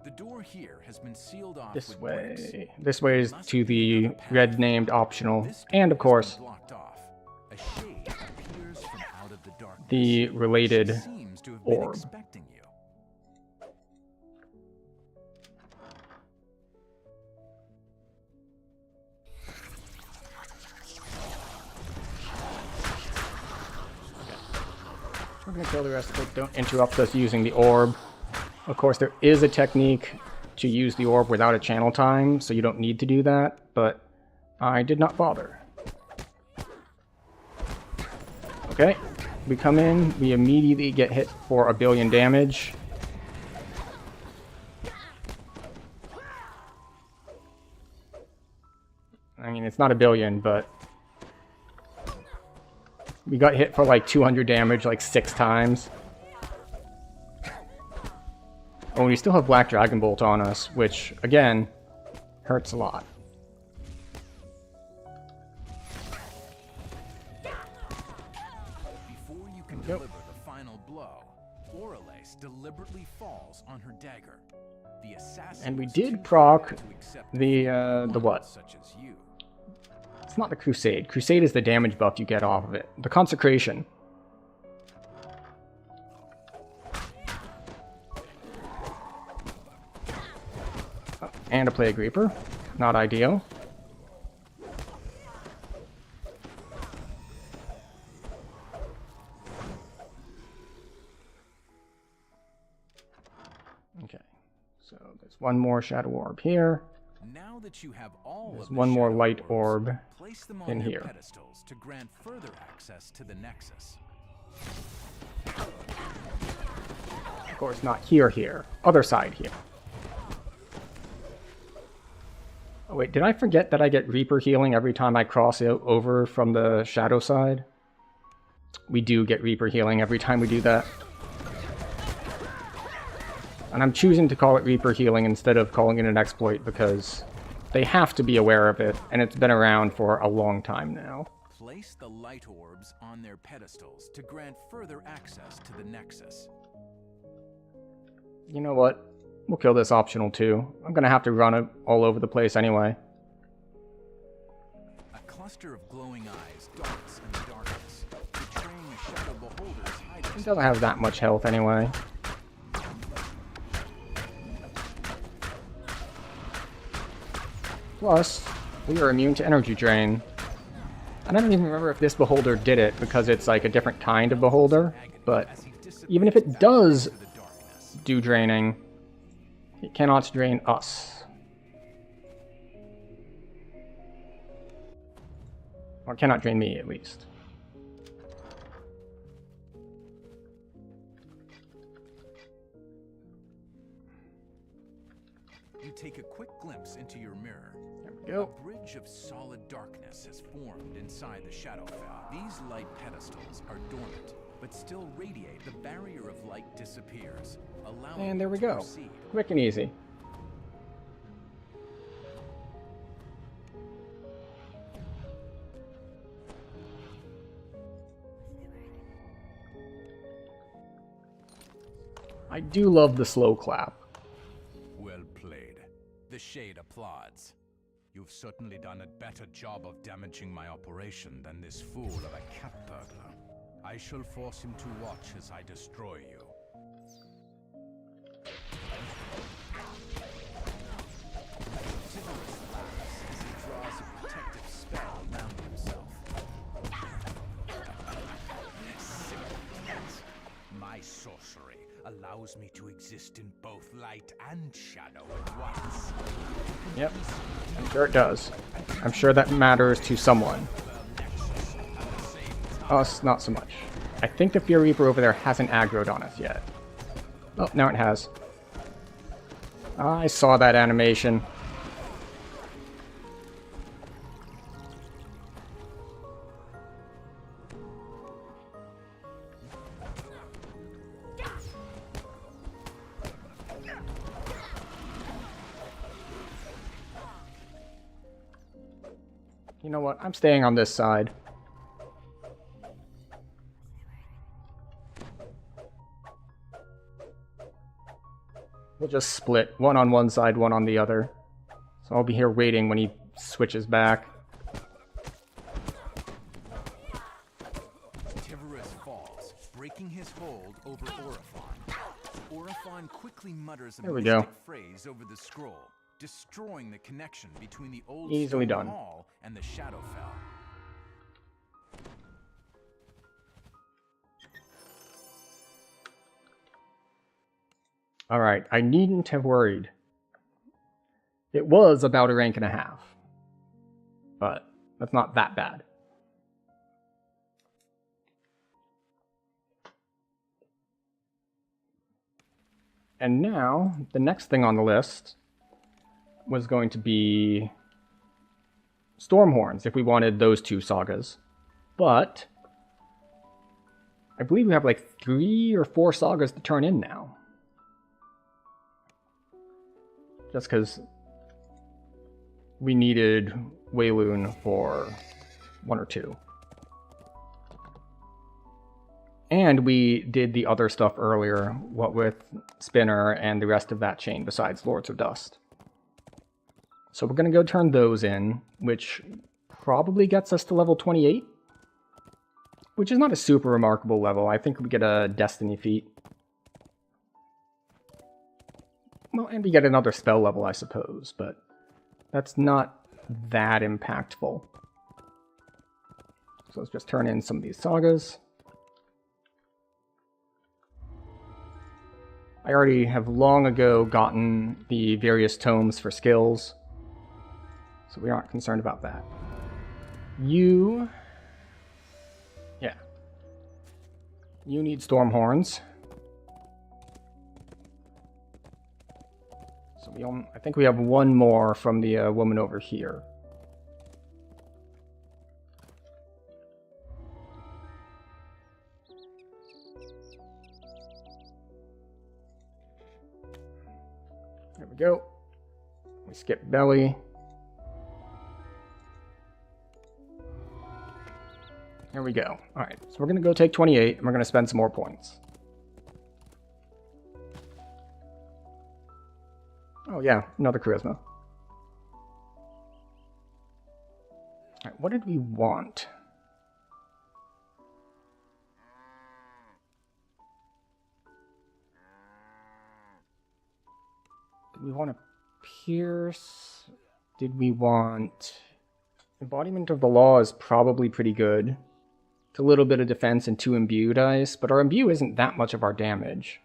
The door here has been sealed off This with bricks. way. This way is to the red named optional. This door And of has course, been blocked off. A shade appears from out of the darkness. the related She seems to have been orb. expecting you. We're gonna kill the rest of it. Don't interrupt us using the orb. Of course, there is a technique to use the orb without a channel time, so you don't need to do that, but I did not bother. Okay, we come in, we immediately get hit for 1 billion damage. I mean, it's not 1 billion, but we got hit for like 200 damage like 6 times. Oh, we still have Black Dragon Bolt on us, which, again, hurts a lot. Before you can deliver the final blow, Oralace deliberately falls on her dagger. The assassin And we was did too proc tired to accept the what? such as you. It's not the Crusade. Crusade is the damage buff you get off of it. The Consecration. Oh, and a Plague Reaper. Not ideal. Okay, so there's one more Shadow Orb here. Now that you have all There's of the one more shadow light orbs, orb place them on in their here. pedestals to grant further access to the Nexus. Of course, not here. Other side here. Oh wait, did I forget that I get Reaper healing every time I cross over from the shadow side? We do get Reaper healing every time we do that. And I'm choosing to call it Reaper healing instead of calling it an exploit because they have to be aware of it, and it's been around for a long time now. Place the light orbs on their pedestals to grant further access to the Nexus. You know what? We'll kill this optional too. I'm gonna have to run it all over the place anyway. A cluster of glowing eyes darts in the darkness, betraying the shadow beholder's hiding. It doesn't have that much health anyway. Plus, we are immune to energy drain. And I don't even remember if this beholder did it because it's like a different kind of beholder, but even if it does do draining, it cannot drain us. Or cannot drain me, at least. You take a quick glimpse into your mirror. There we go. A bridge of solid darkness has formed inside the Shadowfell. These light pedestals are dormant, but still radiate. The barrier of light disappears, allowing And there you we to go. proceed. Quick and easy. I do love the slow clap. Well played. The Shade applauds. You've certainly done a better job of damaging my operation than this fool of a cat burglar. I shall force him to watch as I destroy you. Tiverus laughs as he draws a protective spell around himself. Simpletons. My sorcery allows me to exist in both light and shadow at once. Yep, I'm sure it does. I'm sure that matters to someone. Us, not so much. I think the Fear Reaper over there hasn't aggroed on us yet. Oh, now it has. I saw that animation. You know what? I'm staying on this side. We'll just split. One on one side, one on the other. So I'll be here waiting when he switches back. Tiverus falls, breaking his hold over Orifon. Orifon quickly mutters a There we go. mystic phrase over the scroll, destroying the connection between the old Easily stone done. hall and the Shadowfell. Alright, I needn't have worried. It was about a rank and a half. But that's not that bad. And now, the next thing on the list was going to be Stormhorns, if we wanted those two sagas. But I believe we have like 3 or 4 sagas to turn in now. Just because we needed Wayloon for 1 or 2. And we did the other stuff earlier, what with Spinner and the rest of that chain besides Lords of Dust. So we're going to go turn those in, which probably gets us to level 28. Which is not a super remarkable level. I think we get a Destiny feat. Well, and we get another spell level, I suppose, but that's not that impactful. So let's just turn in some of these sagas. I already have long ago gotten the various tomes for skills, so we aren't concerned about that. You need Stormhorns. So I think we have one more from the woman over here. There we go. We skip Belly. There we go. Alright, so we're going to go take 28, and we're going to spend some more points. Oh yeah, another charisma. Alright, what did we want? Did we want a pierce? Did we want... Embodiment of the Law is probably pretty good. It's a little bit of defense and 2 imbue dice, but our imbue isn't that much of our damage.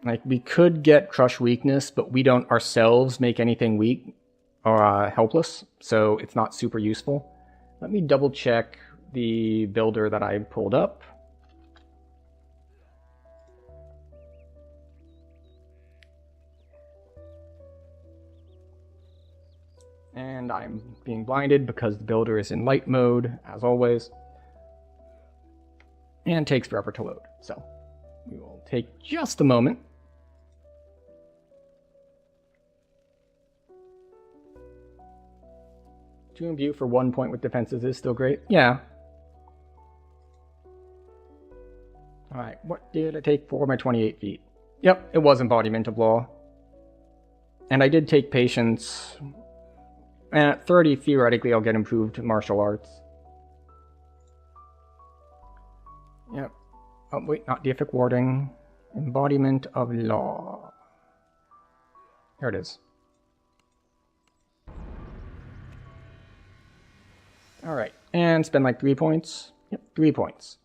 Like, we could get Crush Weakness, but we don't ourselves make anything weak or helpless, so it's not super useful. Let me double check the builder that I pulled up. And I'm being blinded because the builder is in light mode, as always. And takes forever to load, so we will take just a moment. To imbue for 1 point with defenses is still great. Yeah. Alright, what did I take for my 28 feet? Yep, it was Embodiment of Law. And I did take patience. And at 30, theoretically, I'll get improved martial arts. Yep. Oh, wait, not deific warding. Embodiment of law. Here it is. Alright, and spend like 3 points. Yep, 3 points.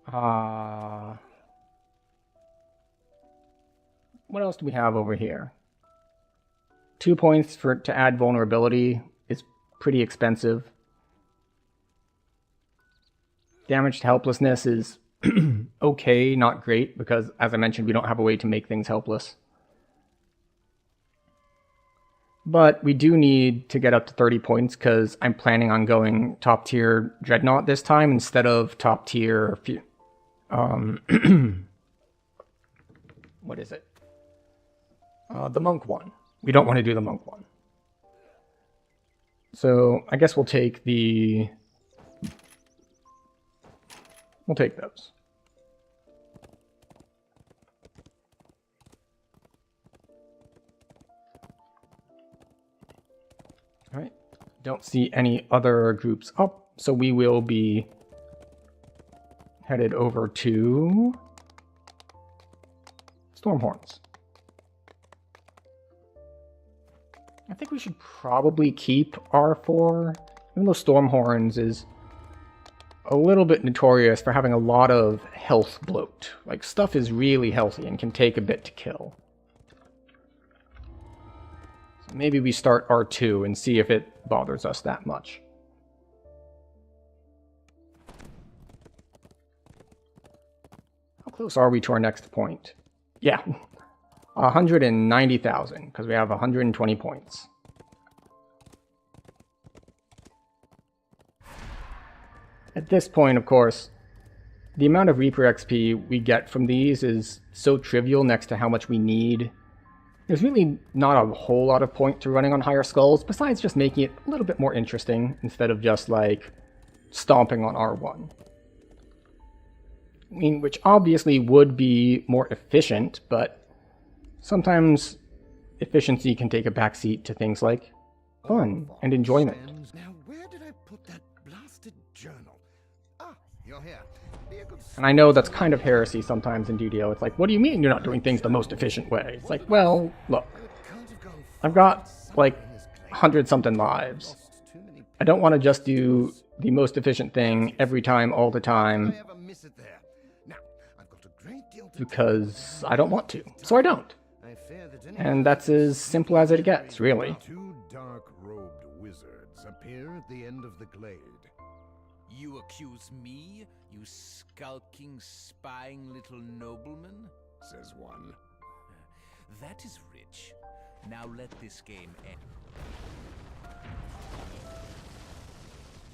What else do we have over here? 2 points to add vulnerability is pretty expensive. Damage to helplessness is okay, not great, because as I mentioned, we don't have a way to make things helpless. But we do need to get up to 30 points because I'm planning on going top tier Dreadnought this time instead of top tier... what is it? The Monk one. We don't want to do the Monk one. So I guess we'll take the... We'll take those. Alright, don't see any other groups up, so we will be headed over to Stormhorns. I think we should probably keep R4, even though Stormhorns is a little bit notorious for having a lot of health bloat. Like, stuff is really healthy and can take a bit to kill. So maybe we start R2 and see if it bothers us that much. How close are we to our next point? Yeah, 190,000, because we have 120 points. At this point, of course, the amount of Reaper XP we get from these is so trivial next to how much we need. There's really not a whole lot of point to running on higher skulls, besides just making it a little bit more interesting, instead of just, like, stomping on R1. I mean, which obviously would be more efficient, but sometimes efficiency can take a backseat to things like fun and enjoyment. Now, where did I put that blasted journal? Ah, you're here. Be a good And I know that's kind of heresy sometimes in DDO. It's like, what do you mean you're not doing things the most efficient way? It's like, well, look, I've got like 100-something lives. I don't want to just do the most efficient thing every time, all the time, because I don't want to. So I don't. And that's as simple as it gets, really. Two dark-robed wizards appear at the end of the glade. You accuse me, you skulking, spying little nobleman? Says one. That is rich. Now let this game end.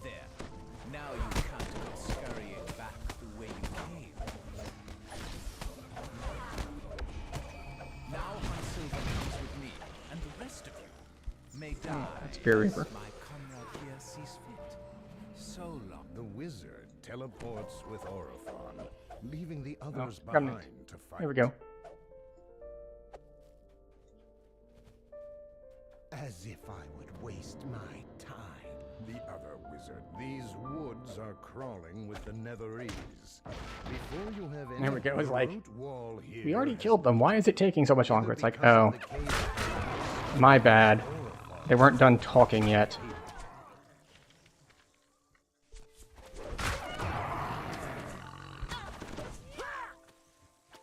There. Now you can't go scurrying back the way you came. Now Silver comes with me, and the rest of you may die. That's Spear Reaper. My comrade here sees fit. So long. The wizard teleports with Orothon, leaving the others got it. behind to fight. Here we go. As if I would waste my time. The other wizard. These woods are crawling with the Netherese. Before you have any There we go. It's like, wall here we already has killed them. Why is it taking so much longer? It's like, oh, my bad. They weren't done talking yet.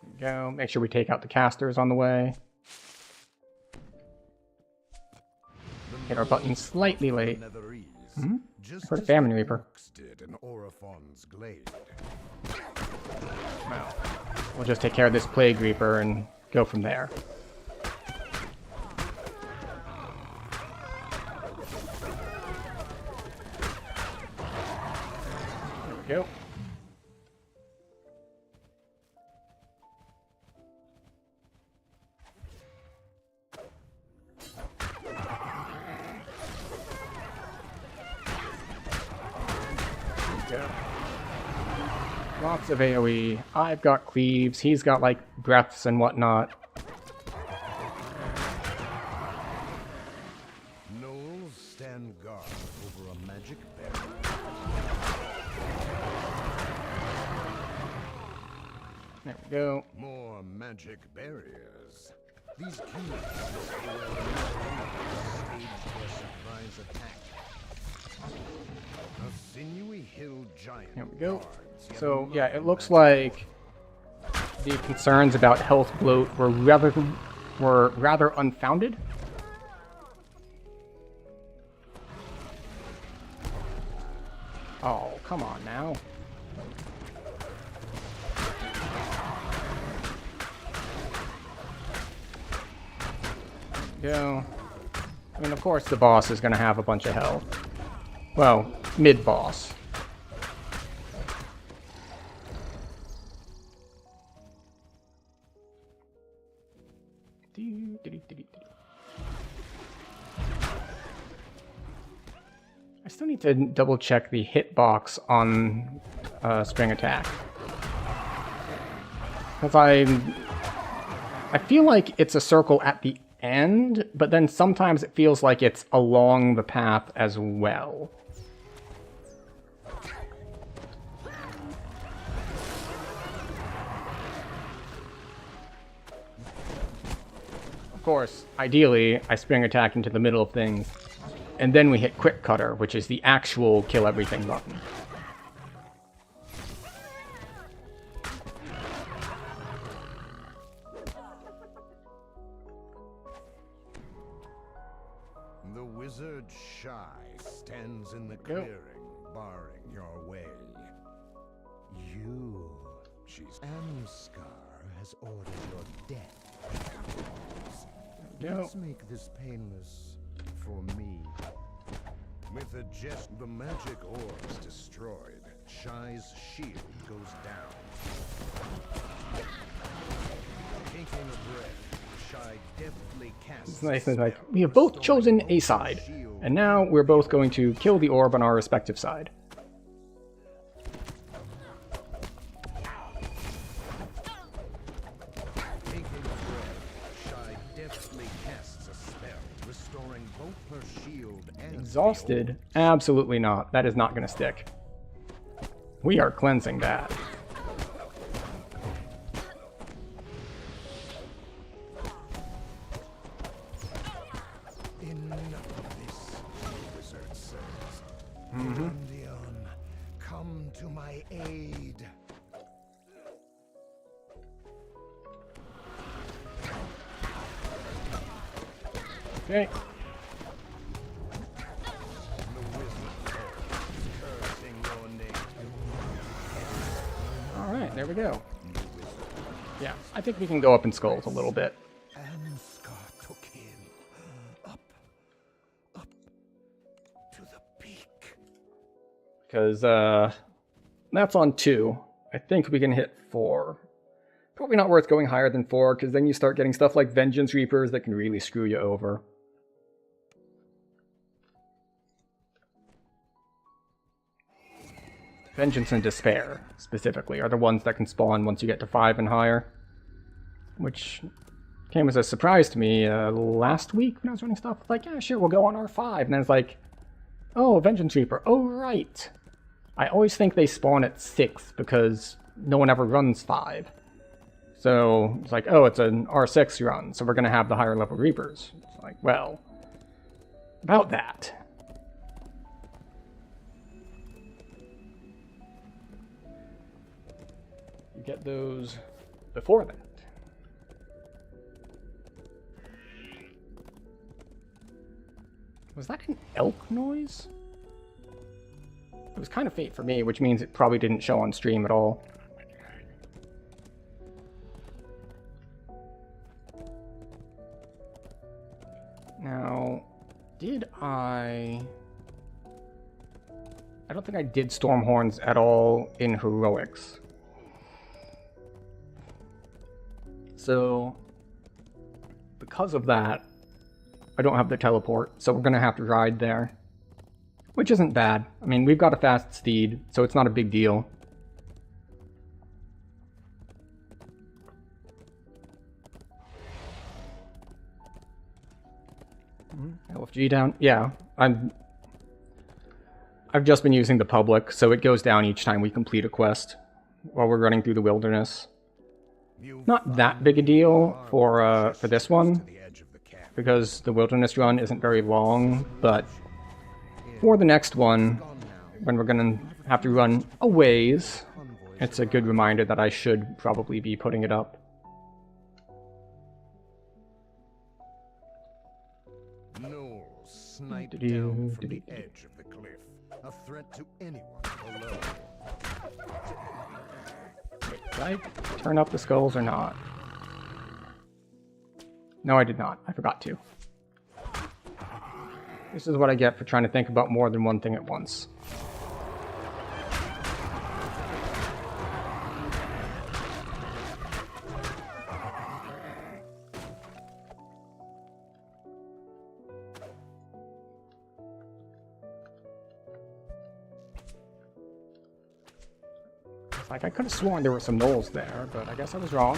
There we go. Make sure we take out the casters on the way. Hit our button slightly late. Hmm? I heard a Famine Reaper. Well, we'll just take care of this Plague Reaper and go from there. There we go. Lots of AoE. I've got cleaves. He's got like breaths and whatnot. stand guard over a magic barrier. There we go. More magic barriers. These kings staged their surprise attack. A sinewy hill giant. There we go. guards yet So yeah, another it looks magic like the concerns about health bloat were rather unfounded. Oh, come on now. Go. I mean, of course the boss is going to have a bunch of health. Well, mid-boss. I still need to double check the hitbox on spring attack. Because I feel like it's a circle at the end, but then sometimes it feels like it's along the path as well. Of course, ideally, I spring attack into the middle of things, and then we hit Quick Cutter, which is the actual kill everything button. The wizard Shy stands in the clearing, barring your way. She's Amskar has ordered your death. Let's make this painless for me. With a jest, the magic orbs destroyed. Shy's shield goes down. Taking a breath, Shy deftly casts. It's nice and like, we have both chosen a side, and now we're both going to kill the orb on our respective side. Taking a breath, Shy deftly casts a spell, restoring both her shield and Exhausted? Absolutely not. That is not going to stick. We are cleansing that. Enough of this, the wizard says. Grundion, come to my aid. Okay. The wizard cursing your name. Alright, there we go. Yeah, I think we can go up in skulls a little bit. Amskar took him up to the peak. Because, that's on 2. I think we can hit 4. Probably not worth going higher than 4, because then you start getting stuff like Vengeance Reapers that can really screw you over. Vengeance and Despair, specifically, are the ones that can spawn once you get to 5 and higher. Which came as a surprise to me last week when I was running stuff. Like, yeah, sure, we'll go on R5. And then it's like, oh, Vengeance Reaper. Oh, right. I always think they spawn at 6 because no one ever runs 5. So it's like, oh, it's an R6 run, so we're going to have the higher level Reapers. It's like, well, about that. You get those before that. Was that an elk noise? It was kind of faint for me, which means it probably didn't show on stream at all. Now, did I don't think I did Stormhorns at all in Heroics. So, because of that, I don't have the teleport, so we're going to have to ride there. Which isn't bad. I mean, we've got a fast steed, so it's not a big deal. LFG down? Yeah. I've just been using the public, so it goes down each time we complete a quest while we're running through the wilderness. Not that big a deal for this one, because the wilderness run isn't very long, but for the next one, when we're gonna have to run a ways, it's a good reminder that I should probably be putting it up. Knolls sniped down from the edge of the cliff, a threat to anyone below. Did I turn up the skulls or not? No, I did not. I forgot to. This is what I get for trying to think about more than one thing at once. Like, I could have sworn there were some gnolls there, but I guess I was wrong.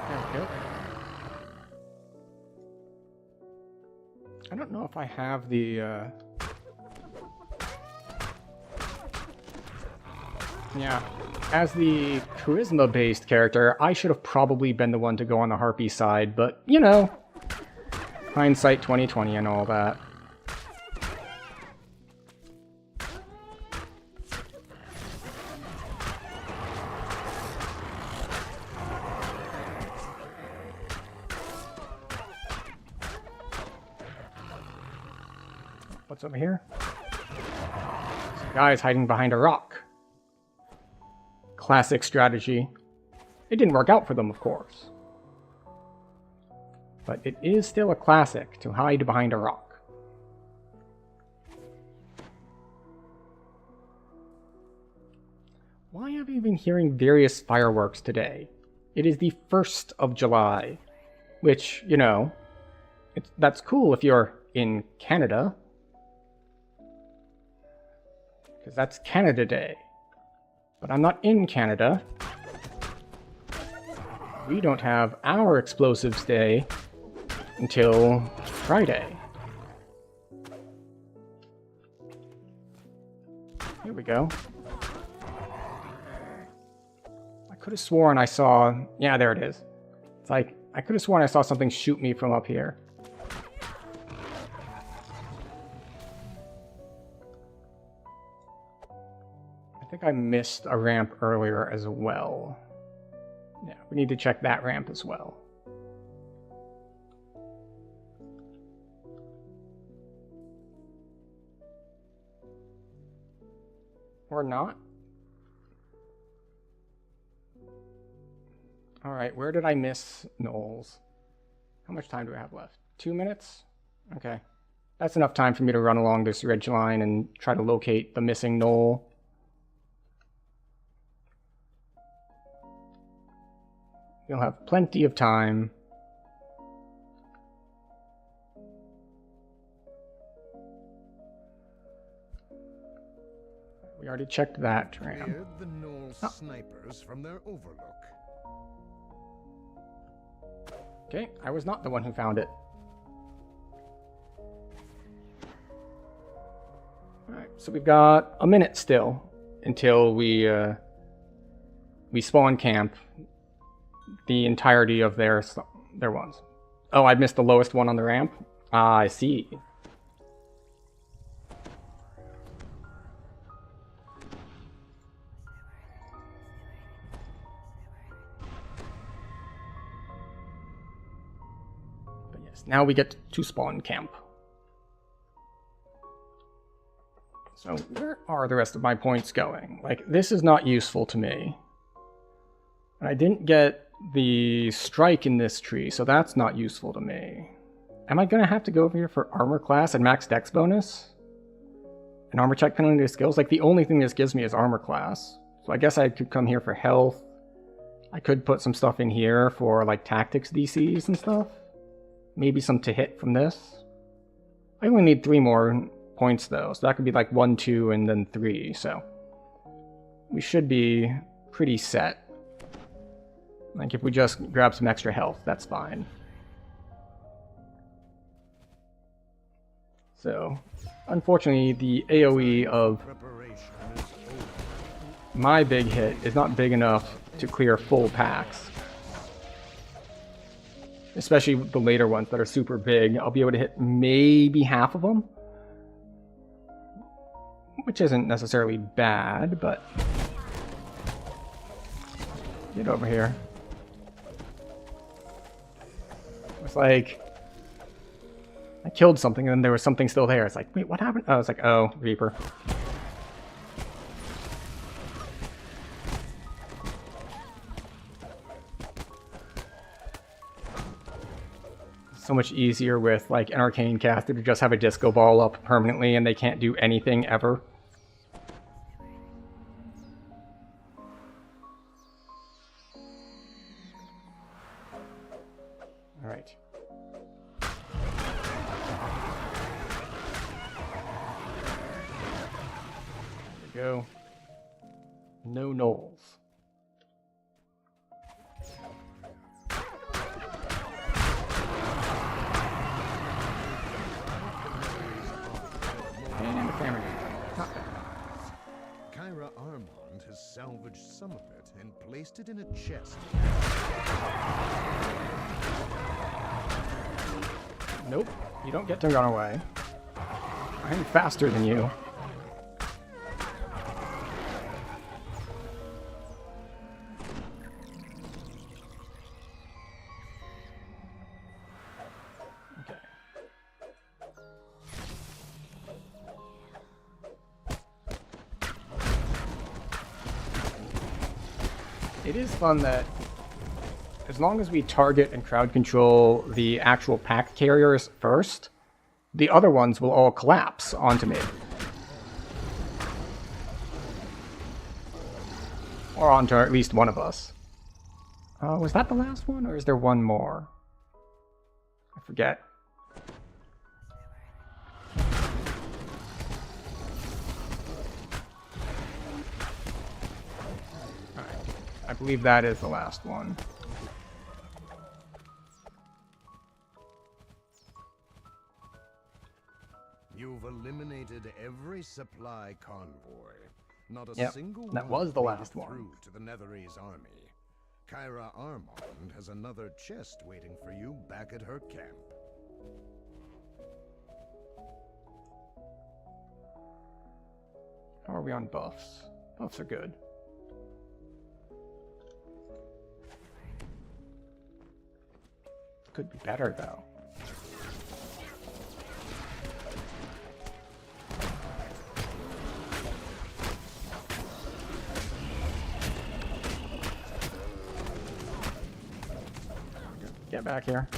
There we go. I don't know if I have the, Yeah, as the charisma-based character, I should have probably been the one to go on the harpy side, but, you know, hindsight 2020 and all that. What's over here? Some guys hiding behind a rock. Classic strategy. It didn't work out for them, of course. But it is still a classic to hide behind a rock. Why have we been hearing various fireworks today? It is the 1st of July, which, you know, that's cool if you're in Canada, because that's Canada Day. But I'm not in Canada. We don't have our Explosives Day until Friday. Here we go. I could have sworn I saw... Yeah, there it is. It's like, I could have sworn I saw something shoot me from up here. I think I missed a ramp earlier as well. Yeah, we need to check that ramp as well. Or not? Alright, where did I miss gnolls? How much time do I have left? 2 minutes? Okay. That's enough time for me to run along this ridge line and try to locate the missing gnoll. You'll have plenty of time. We already checked that ramp. Cleared the gnoll snipers from their overlook. Okay, I was not the one who found it. Alright, so we've got a minute still until we spawn camp the entirety of their ones. Oh, I missed the lowest one on the ramp? Ah, I see. But yes, now we get to spawn camp. So where are the rest of my points going? Like, this is not useful to me. And I didn't get the strike in this tree, so that's not useful to me. Am I gonna have to go over here for armor class and max dex bonus? An armor check penalty to skills? Like, the only thing this gives me is armor class. So I guess I could come here for health. I could put some stuff in here for, like, tactics DCs and stuff. Maybe some to hit from this. I only need 3 more points, though, so that could be like 1, 2, and then 3, so we should be pretty set. Like, if we just grab some extra health, that's fine. So, unfortunately, the AoE of my big hit is not big enough to clear full packs. Especially the later ones that are super big. I'll be able to hit maybe half of them. Which isn't necessarily bad, but... Get over here. It's like... I killed something and then there was something still there. It's like, wait, what happened? Oh, it's like, oh, Reaper. So much easier with like an arcane caster to just have a disco ball up permanently and they can't do anything ever. All right. There we go. No gnolls. And the camera. Not bad. Kyra Armand has salvaged some of it and placed it in a chest. Nope, you don't get to run away. I'm faster than you. Okay. It is fun that as long as we target and crowd control the actual pack carriers first, the other ones will all collapse onto me. Or onto at least one of us. Was that the last one, or is there one more? I forget. Alright, I believe that is the last one. You've eliminated every supply convoy. Not a Yep, single that one was the made last it one. through to the Netherese army. Kyra Armand has another chest waiting for you back at her camp. How are we on buffs? Buffs are good. Could be better though. Get back here.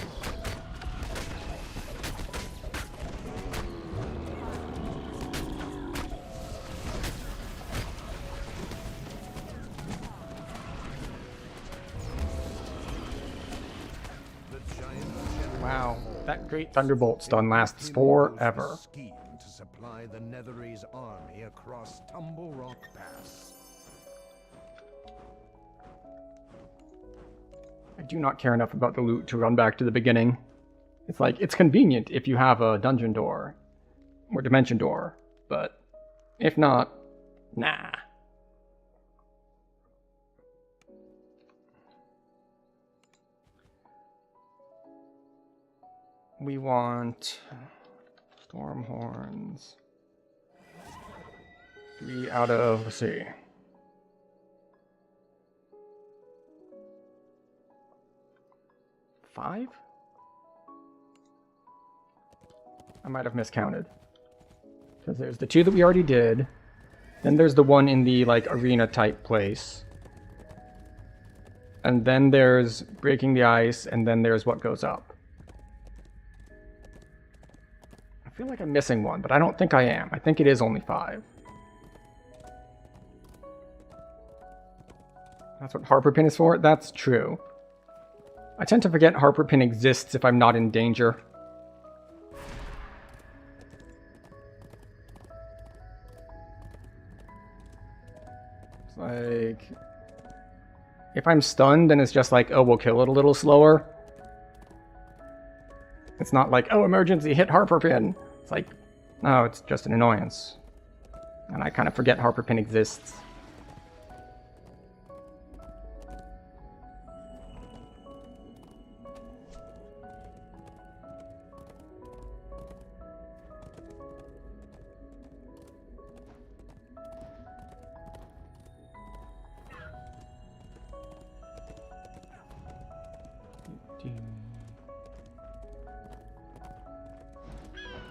Wow, that great Thunderbolt stun lasts forever. Scheme to supply the Netherese army across Tumble Rock Pass. I do not care enough about the loot to run back to the beginning. It's like, it's convenient if you have a dungeon door or dimension door, but if not, nah. We want storm horns. 3 out of, let's see. 5? I might have miscounted. Because there's the 2 that we already did. Then there's the one in the like arena type place. And then there's breaking the ice, and then there's what goes up. I feel like I'm missing one, but I don't think I am. I think it is only 5. That's what Harper Pin is for? That's true. I tend to forget Harper Pin exists if I'm not in danger. It's like... if I'm stunned, then it's just like, oh, we'll kill it a little slower. It's not like, oh, emergency, hit Harper Pin. It's like, no, it's just an annoyance. And I kind of forget Harper Pin exists.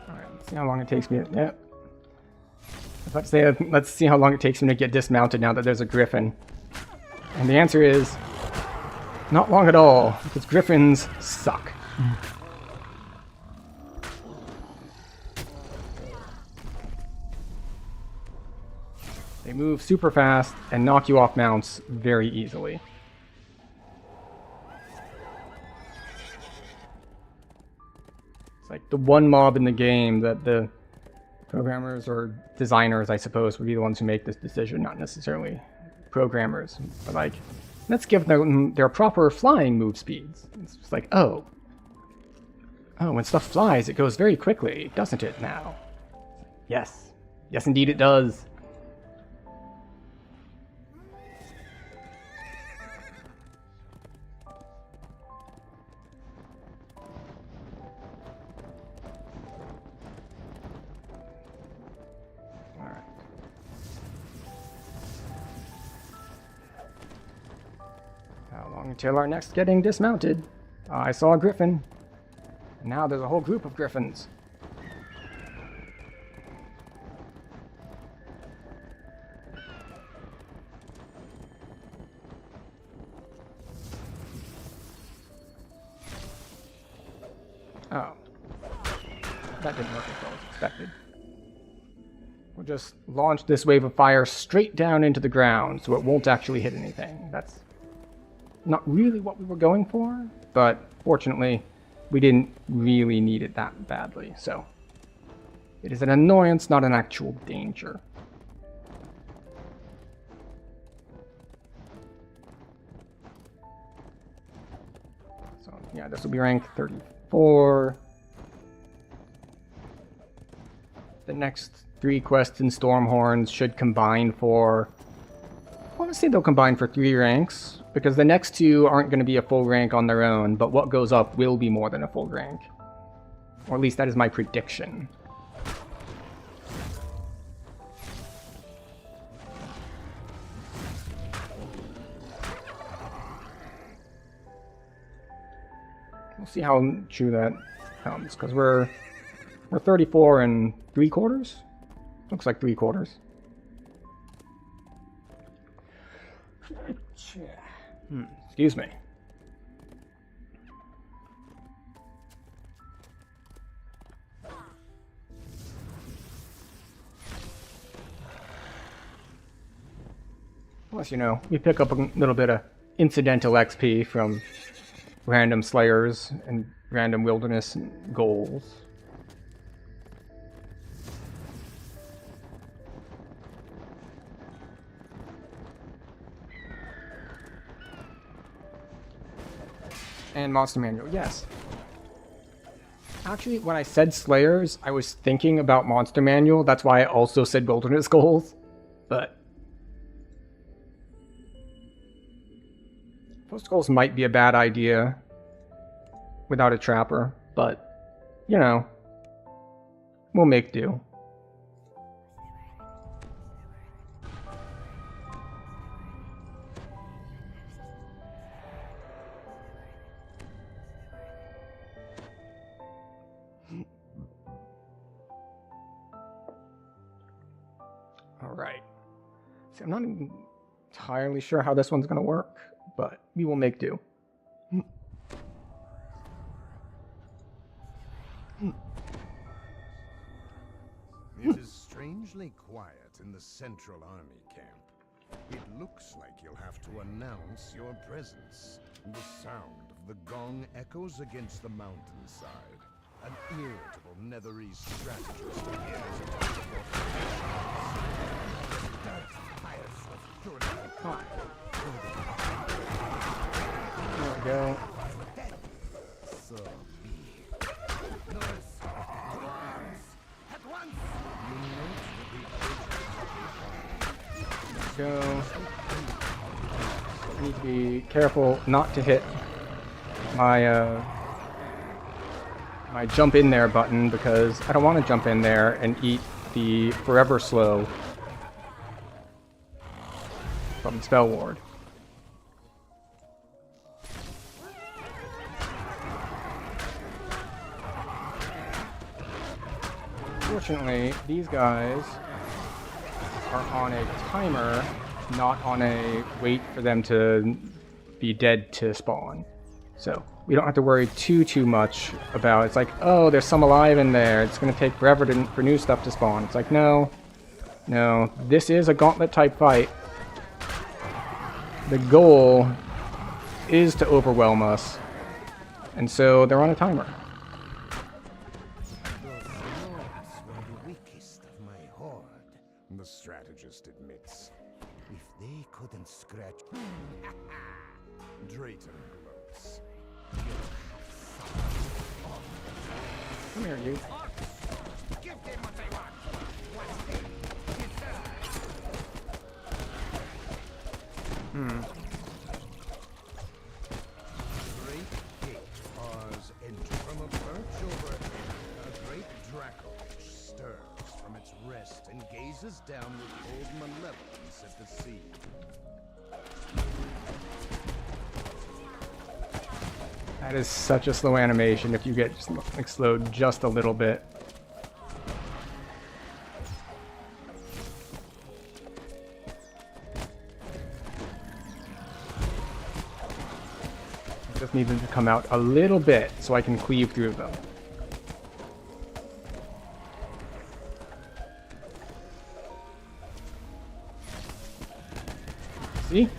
Alright, let's see how long it takes me. Yeah. Let's say, let's see how long it takes me to get dismounted now that there's a griffin. And the answer is not long at all, because griffins suck. They move super fast and knock you off mounts very easily. It's like the one mob in the game that the programmers or designers, I suppose, would be the ones who make this decision, not necessarily programmers. But like, let's give them their proper flying move speeds. It's just like, oh, when stuff flies, it goes very quickly, doesn't it now? Yes. Yes, indeed it does. Until our next getting dismounted. I saw a griffin. And now there's a whole group of griffins. Oh. That didn't work as well as expected. We'll just launch this wave of fire straight down into the ground so it won't actually hit anything. That's not really what we were going for, but fortunately, we didn't really need it that badly, so it is an annoyance, not an actual danger. So yeah, this will be rank 34. The next 3 quests in Stormhorns should combine for, I want to say they'll combine for 3 ranks, because the next 2 aren't going to be a full rank on their own, but what goes up will be more than a full rank. Or at least that is my prediction. We'll see how true that comes, because we're 34 and 3/4? Looks like 3/4. Excuse me. Plus, you know, we pick up a little bit of incidental XP from random slayers and random wilderness goals. And Monster Manual, yes. Actually, when I said Slayers, I was thinking about Monster Manual. That's why I also said Wilderness Goals. But Post Goals might be a bad idea without a Trapper. But, you know, we'll make do. Alright. See, I'm not entirely sure how this one's going to work, but we will make do. It is strangely quiet in the Central Army camp. It looks like you'll have to announce your presence. The sound of the gong echoes against the mountainside. An irritable Netherese strategist appears above the go. So be it. At once. Go. Need to be careful not to hit my my jump in there button, because I don't want to jump in there and eat the forever slow from Spell Ward. Fortunately, these guys are on a timer, not on a wait for them to be dead to spawn. So we don't have to worry too much about, it's like, oh, there's some alive in there, it's going to take forever for new stuff to spawn. It's like, no, this is a gauntlet type fight. The goal is to overwhelm us, and so they're on a timer. Those lords were the weakest of my horde, the strategist admits. If they couldn't scratch... Drayton gloats. Come here, you. Give them what they want. What they deserve. Great gate bars entry from a perch overhead. A great dracolich stirs from its rest and gazes down with cold malevolence at the sea. That is such a slow animation if you get like slowed just a little bit. Just need them to come out a little bit so I can cleave through them. See?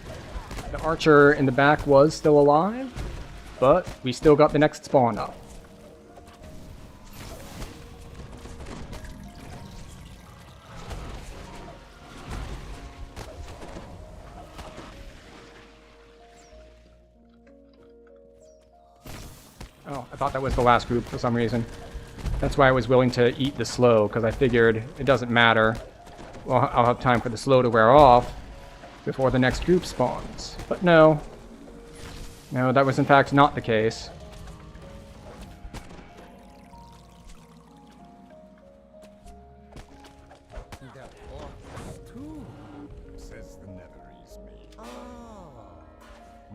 The archer in the back was still alive, but we still got the next spawn up. Oh, I thought that was the last group for some reason. That's why I was willing to eat the slow, because I figured it doesn't matter. Well, I'll have time for the slow to wear off before the next group spawns. But no. No, that was in fact not the case. That orc too, says the Netherese me. Oh,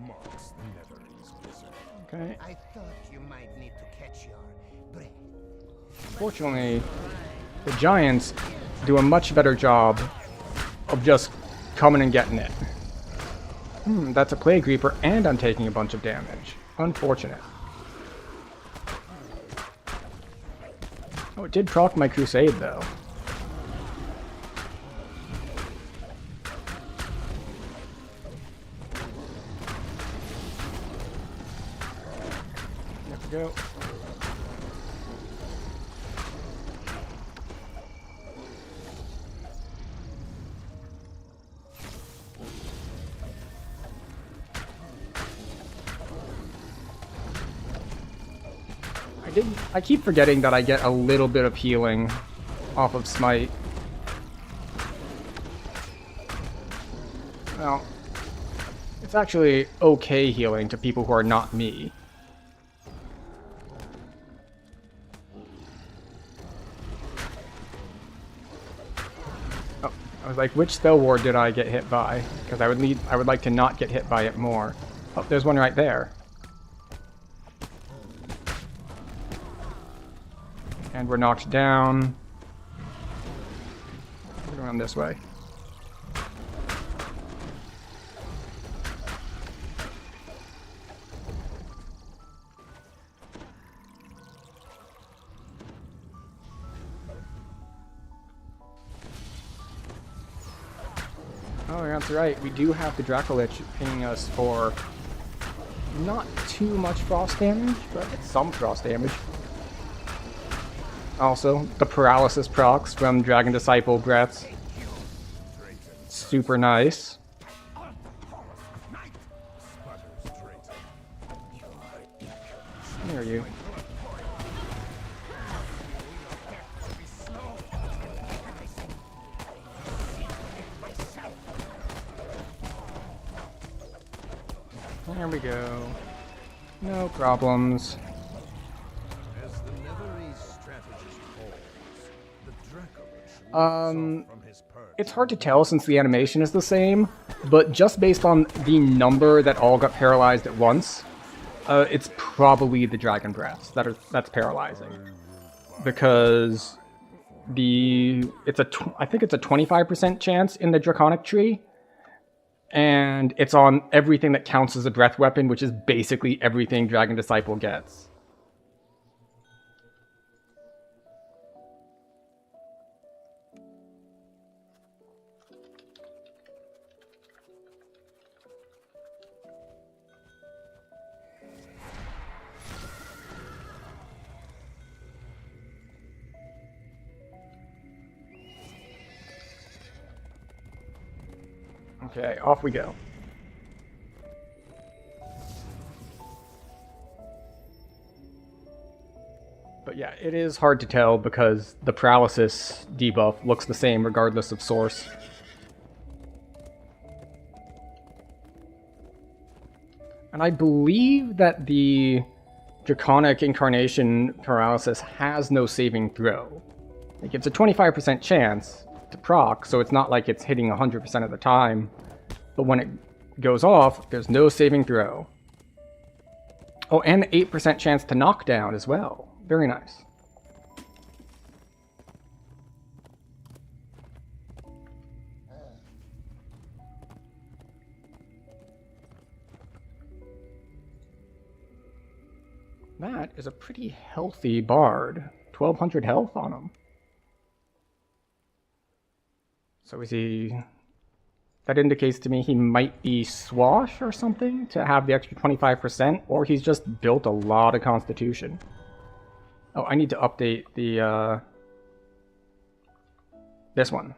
mocks the Netherese wizard. Okay. I thought you might need to catch your breath. Fortunately, the giants do a much better job of just coming and getting it. That's a Plague Reaper, and I'm taking a bunch of damage. Unfortunate. Oh, it did proc my Crusade, though. There we go. I keep forgetting that I get a little bit of healing off of Smite. Well, it's actually okay healing to people who are not me. Oh, I was like, which spell ward did I get hit by? Because I would like to not get hit by it more. Oh, there's one right there. And we're knocked down. We're going this way. Oh, that's right. We do have the Dracolich pinging us for not too much frost damage, but some frost damage. Also, the paralysis procs from Dragon Disciple breaths. Super nice. are you? There we go. No problems. As the Netherese strategist calls, the Dracolich from his perch. It's hard to tell since the animation is the same, but just based on the number that all got paralyzed at once, it's probably the dragon breaths that's paralyzing. Because I think it's a 25% chance in the draconic tree, and it's on everything that counts as a breath weapon, which is basically everything Dragon Disciple gets. Okay, off we go. But yeah, it is hard to tell because the paralysis debuff looks the same regardless of source. And I believe that the Draconic Incarnation paralysis has no saving throw. Like, it's a 25% chance to proc, so it's not like it's hitting 100% of the time. But when it goes off, there's no saving throw. Oh, and 8% chance to knock down as well. Very nice. That is a pretty healthy bard. 1200 health on him. So is he... That indicates to me he might be Swash or something to have the extra 25%, or he's just built a lot of Constitution. Oh, I need to update the, this one.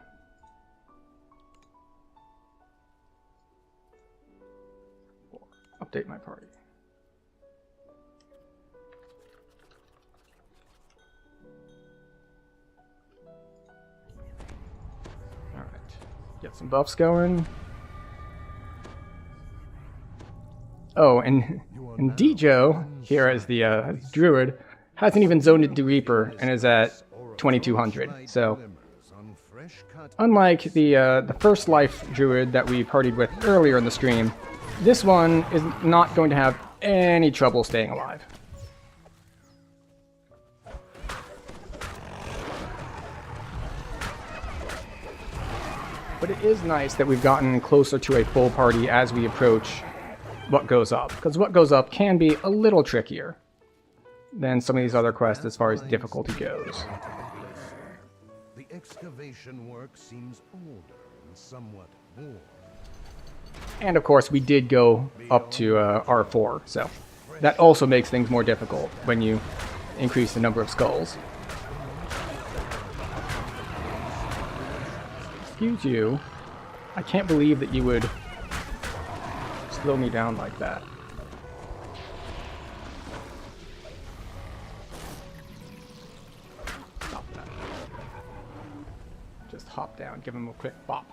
Update my party. Get some buffs going. Oh, and Dijo, here as the druid, hasn't even zoned into Reaper and is at 2200. So, unlike the first life druid that we partied with earlier in the stream, this one is not going to have any trouble staying alive. But it is nice that we've gotten closer to a full party as we approach what goes up, because what goes up can be a little trickier than some of these other quests as far as difficulty goes. The excavation work seems older and somewhat worn. And of course, we did go up to R4, so that also makes things more difficult when you increase the number of skulls. Excuse you. I can't believe that you would slow me down like that. Stop that. Just hop down, give him a quick bop.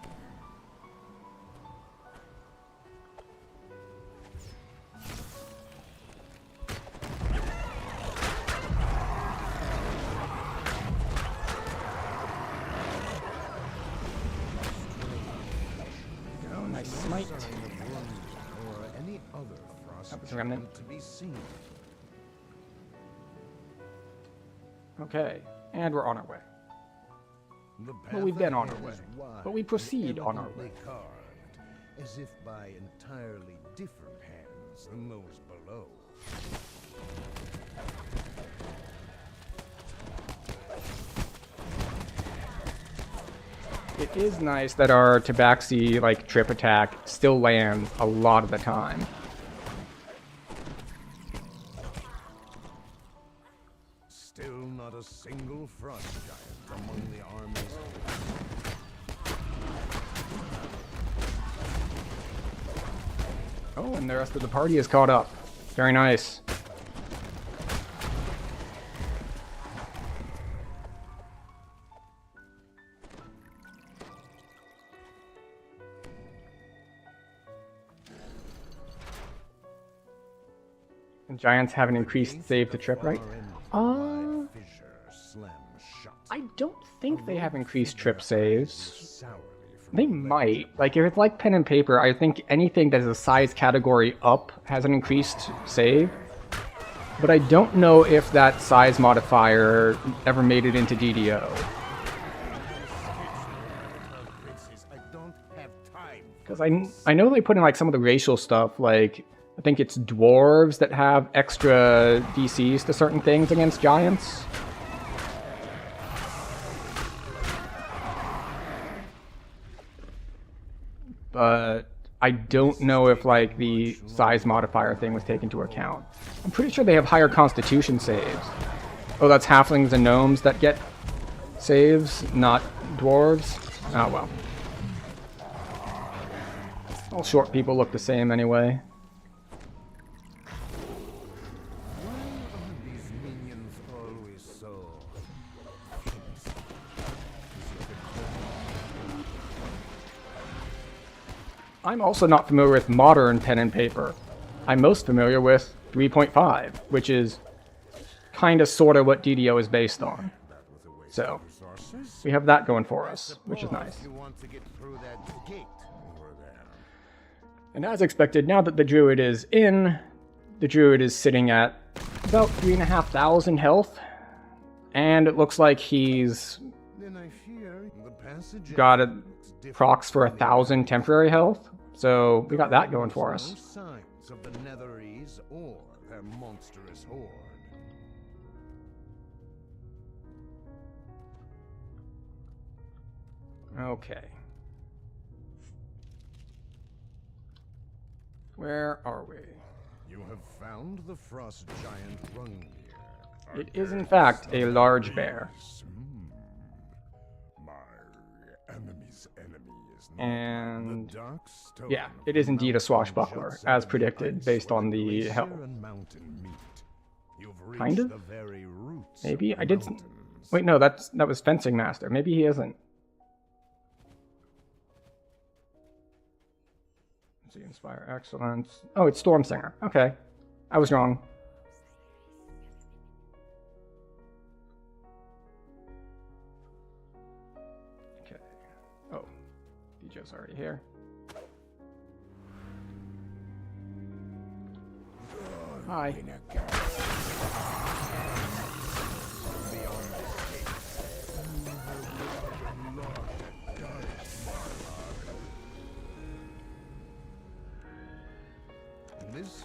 Smite. Or any other frost That was a remnant. to be seen. Okay, and we're on our way. The Well, we've been on path our way, ahead is wide but we proceed and on our way. elegantly carved, as if by entirely different hands than those below. It is nice that our Tabaxi, like, trip attack still lands a lot of the time. Still not a single frost giant among the armies. Oh, and the rest of the party is caught up. Very nice. And giants have an increased save to trip, right? I don't think they have increased trip saves. They might. Like, if it's like pen and paper, I think anything that is a size category up has an increased save. But I don't know if that size modifier ever made it into DDO. Because I know they put in like some of the racial stuff, like I think it's dwarves that have extra DCs to certain things against giants. But I don't know if like the size modifier thing was taken into account. I'm pretty sure they have higher constitution saves. Oh, that's halflings and gnomes that get saves, not dwarves? Oh well. All short people look the same anyway. I'm also not familiar with modern pen and paper. I'm most familiar with 3.5, which is kind of sort of what DDO is based on. So, we have that going for us, which is nice. And as expected, now that the druid is in, the druid is sitting at about 3,500 health. And it looks like he's got a procs for 1,000 temporary health. So we got that going for us. Signs of the Netherese or their monstrous horde. Okay. Where are we? You have found the frost giant Rungnir. It is in fact a large bear. My enemy's enemy is not And the dark stone yeah, it is indeed a swashbuckler, as predicted, based on the health. Kind of? Maybe? I did... Wait, no, that was Fencing Master. Maybe he isn't. Let's see, Inspire Excellence. Oh, it's Stormsinger. Okay. I was wrong. Okay. Oh. DJ's already here. Hi.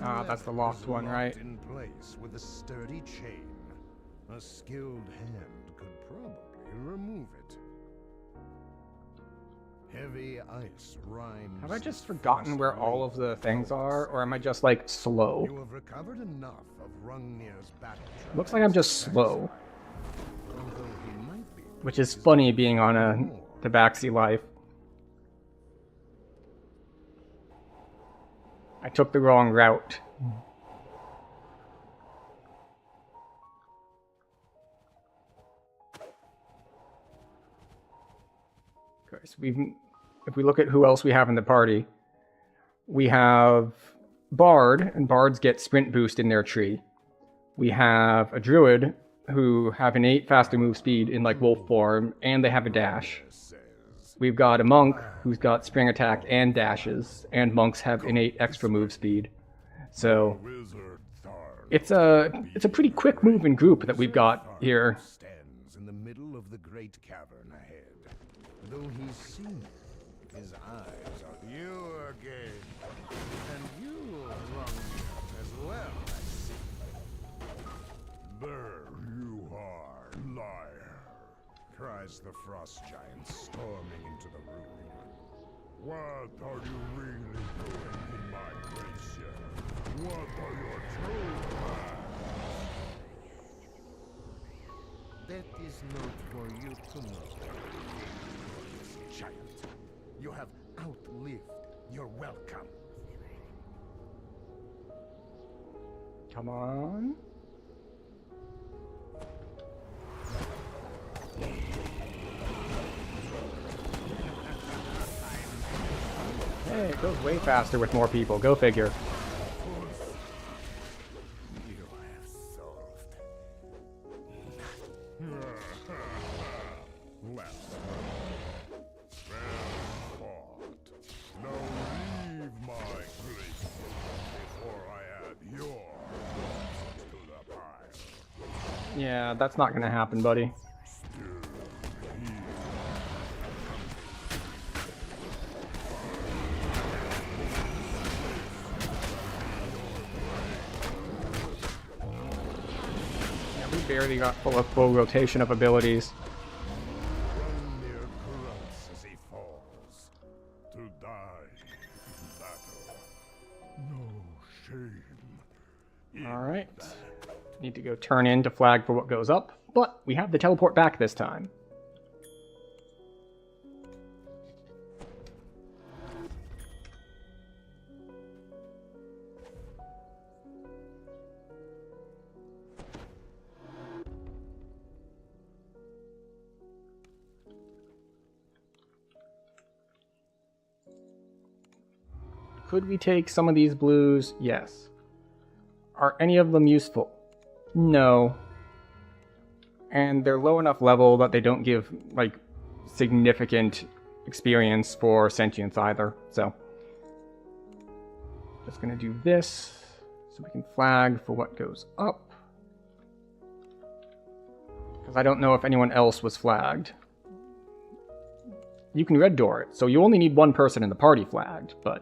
Ah, that's the locked one, right? In place with a sturdy chain. A skilled hand could probably remove it. Heavy ice rhymes. Have I just forgotten where all of the things are, or am I just like slow? You have recovered enough of Rungnir's battle. Looks like I'm just slow. Which is funny being on a Tabaxi life. I took the wrong route. Okay, so if we look at who else we have in the party, we have Bard, and Bards get sprint boost in their tree. We have a Druid, who have an 8 faster move speed in like wolf form, and they have a dash. We've got a monk who's got spring attack and dashes, and monks have innate extra move speed. So it's a pretty quick moving group that we've got here. Stands in the middle of the great cavern ahead. Though he's seen, his eyes on you again, and you wrong as well, I see. There you are, liar! Cries the frost giant, storming into the room. What are you really doing in my glacier? What are your true plans? That is not for you to know. Giant, you have outlived your welcome. Come on. Hey, it goes way faster with more people. Go figure. Yeah, that's not gonna happen, buddy. Yeah, we barely got full rotation of abilities. Near grunts as he falls, to die in battle. No shame. Alright. Need to go turn in to flag for what goes up, but we have the teleport back this time. Could we take some of these blues? Yes. Are any of them useful? No. And they're low enough level that they don't give, like, significant experience for sentience either, so. Just gonna do this, so we can flag for what goes up. Because I don't know if anyone else was flagged. You can red door it, so you only need one person in the party flagged, but...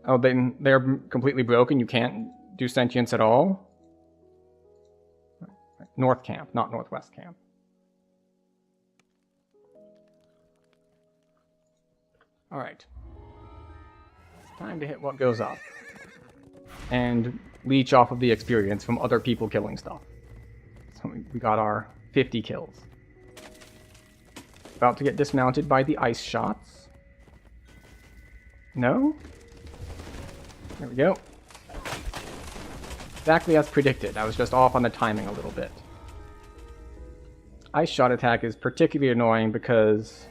Oh, then they're completely broken? You can't do sentience at all? North camp, not northwest camp. Alright. Time to hit what goes up. And leech off of the experience from other people killing stuff. So we got our 50 kills. About to get dismounted by the ice shots. No? There we go. Exactly as predicted. I was just off on the timing a little bit. Ice shot attack is particularly annoying because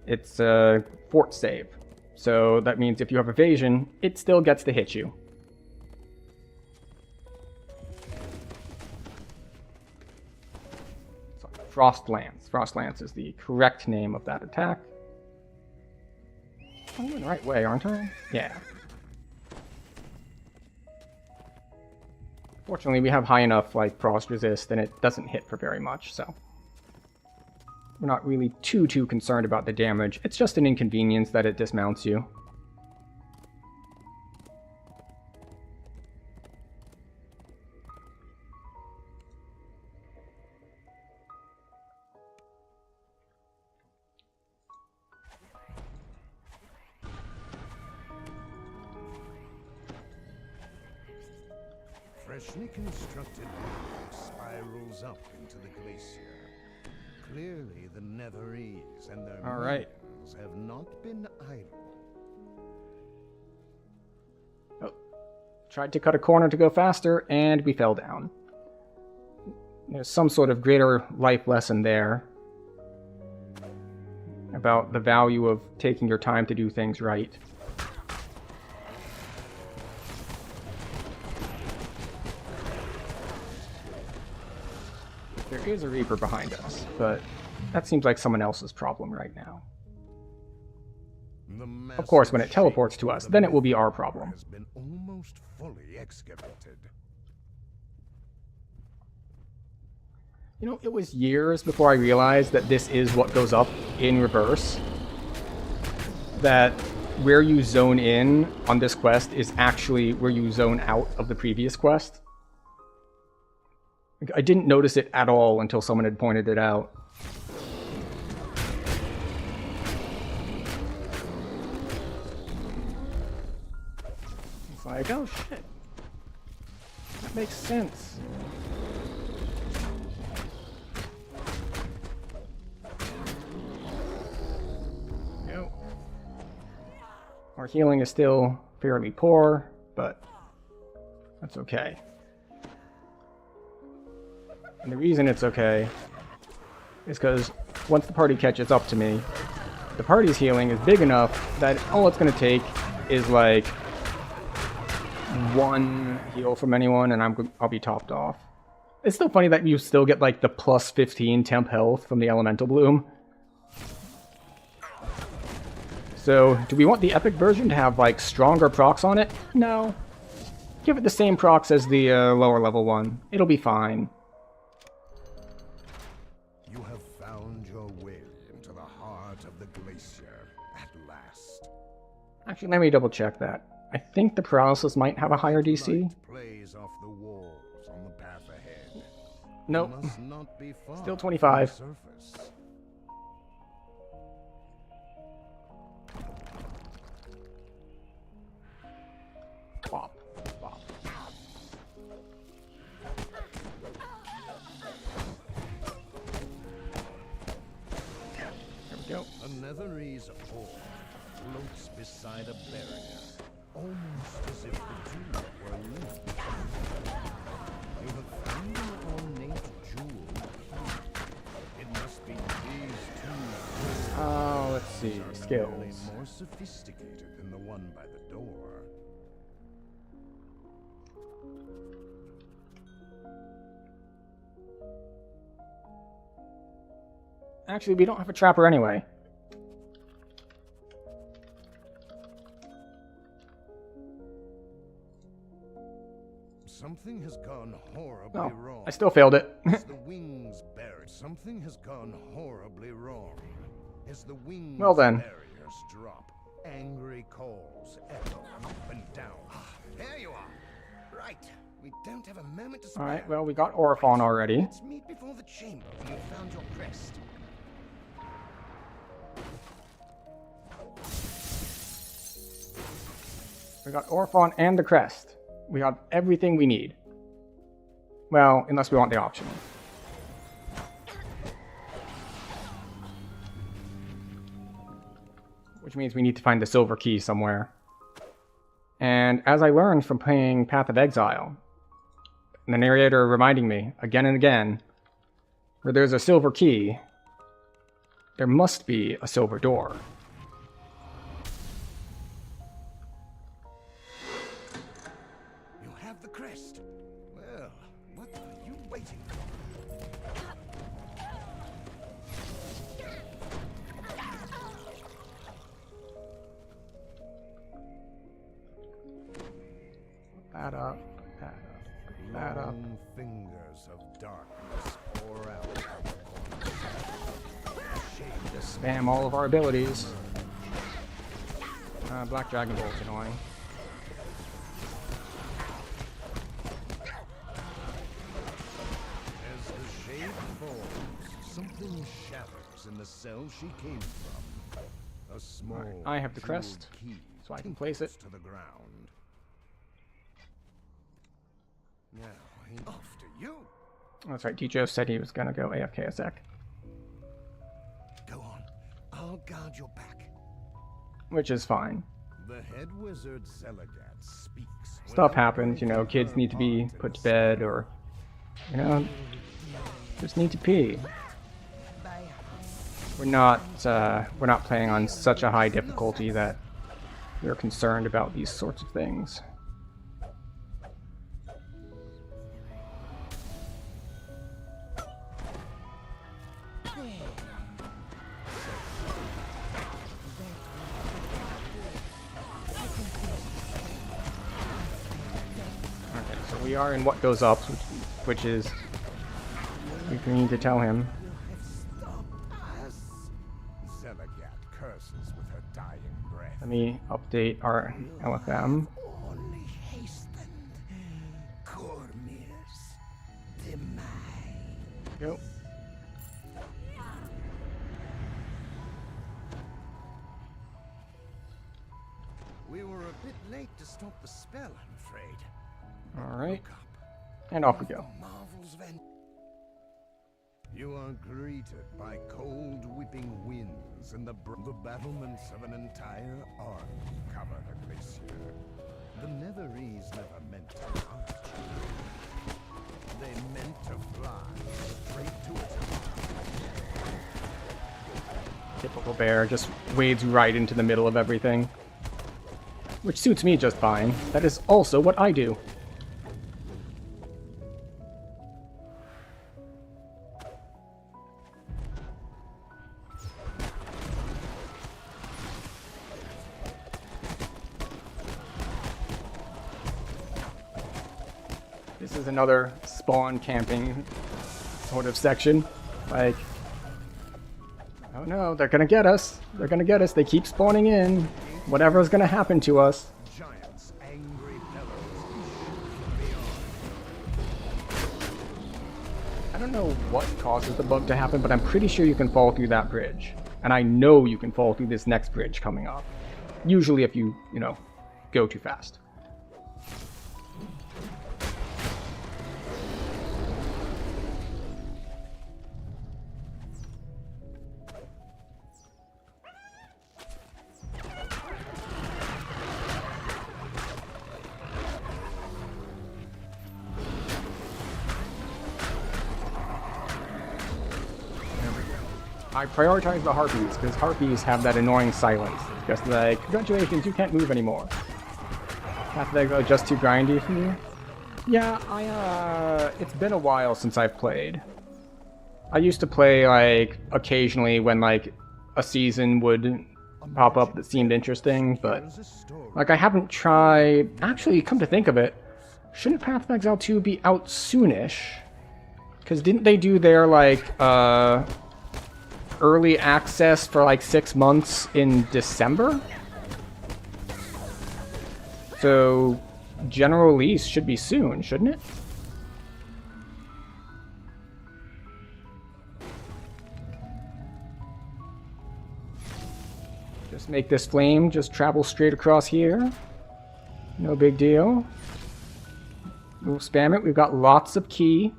it's a fort save. So that means if you have evasion, it still gets to hit you. So, Frost Lance. Frost Lance is the correct name of that attack. I'm going the right way, aren't I? Yeah. Fortunately, we have high enough, like, frost resist, and it doesn't hit for very much, so... We're not really too concerned about the damage. It's just an inconvenience that it dismounts you. Freshly constructed road spirals up into the glacier. Clearly the Netherese and their minions have not been idle. Oh. Tried to cut a corner to go faster, and we fell down. There's some sort of greater life lesson there about the value of taking your time to do things right. There is a Reaper behind us, but that seems like someone else's problem right now. Of course, when it teleports to us, then it will be our problem. Has been almost fully excavated. You know, it was years before I realized that this is what goes up in reverse. That where you zone in on this quest is actually where you zone out of the previous quest. I didn't notice it at all until someone had pointed it out. It's like, oh shit. That makes sense. No. Our healing is still fairly poor, but that's okay. And the reason it's okay is because once the party catches up to me, the party's healing is big enough that all it's going to take is like one heal from anyone and I'll be topped off. It's still funny that you still get like the plus 15 temp health from the Elemental Bloom. So, do we want the epic version to have like stronger procs on it? No. give it the same procs as the lower level one. It'll be fine. You have found your way into the heart of the glacier at last. Actually, let me double check that. I think the paralysis might have a higher DC. Light plays off the walls on the path ahead. Nope. You must not be far Still from 25. the surface. Bop, bop. There we go. A Netherese orb floats beside a barrier, almost as if the two were linked. You have found an ornate jewel. It must be these two. Oh, let's see. Are Skills. clearly more sophisticated than the one by the door. Actually, we don't have a trapper anyway. Something has gone horribly Oh, wrong. I still failed it. As the wings buried, something has gone horribly wrong. As the wings Well then. barriers drop, angry calls echo up and down. There you are. Right. We don't have a moment to spare. Alright, well, we got Orphon already. Let's meet before the chamber when you've found your crest. We got Orphon and the crest. We got everything we need. Well, unless we want the optional. Which means we need to find the silver key somewhere. And as I learned from playing Path of Exile, and the narrator reminding me again and again, where there's a silver key, there must be a silver door. You have the crest. Well, what are you waiting for? That up, that up, that up. Long fingers of darkness pour out. Just spam all of our abilities. Black Dragon Bolt's annoying. As the shade falls, something shatters in the cell she came from. A small Alright, I have the jeweled crest, key so I can place it. to the ground. Now, off to you. That's right, Dijo said he was gonna go AFK a sec. Go on. I'll guard your back. Which is fine. The head wizard Zelagat speaks. Stuff happens, you know, kids need to be put to bed or, you know, just need to pee. We're not playing on such a high difficulty that we're concerned about these sorts of things. Okay, so we are in what goes up, which is we need to tell him. Zelagat curses with her dying breath. Let me update our LFM. Only hastened. Cormiers. Demai. Go. We were a bit late to stop the spell, I'm afraid. Alright. Look up. And off we go. Marvel's vent. You are greeted by cold whipping winds, and the battlements of an entire army cover the glacier. The Netherese never meant to march. They meant to fly straight to it. Typical bear, just wades right into the middle of everything. Which suits me just fine. That is also what I do. This is another spawn camping sort of section. Like, oh no, they're gonna get us. They're gonna get us. They keep spawning in. Whatever's gonna happen to us. Giants, angry pillars. I don't know what causes the bug to happen, but I'm pretty sure you can fall through that bridge. And I know you can fall through this next bridge coming up. Usually if you know, go too fast. I prioritize the harpies, because harpies have that annoying silence. Just like, congratulations, you can't move anymore. That's like just too grindy for you? Yeah, it's been a while since I've played. I used to play, like, occasionally when, like, a season would pop up that seemed interesting, but, like, I haven't tried... Actually, come to think of it, shouldn't Path of Exile 2 be out soonish? Because didn't they do their, like, early access for like 6 months in December? So general release should be soon, shouldn't it? Just make this flame just travel straight across here. No big deal. We'll spam it. We've got lots of ki.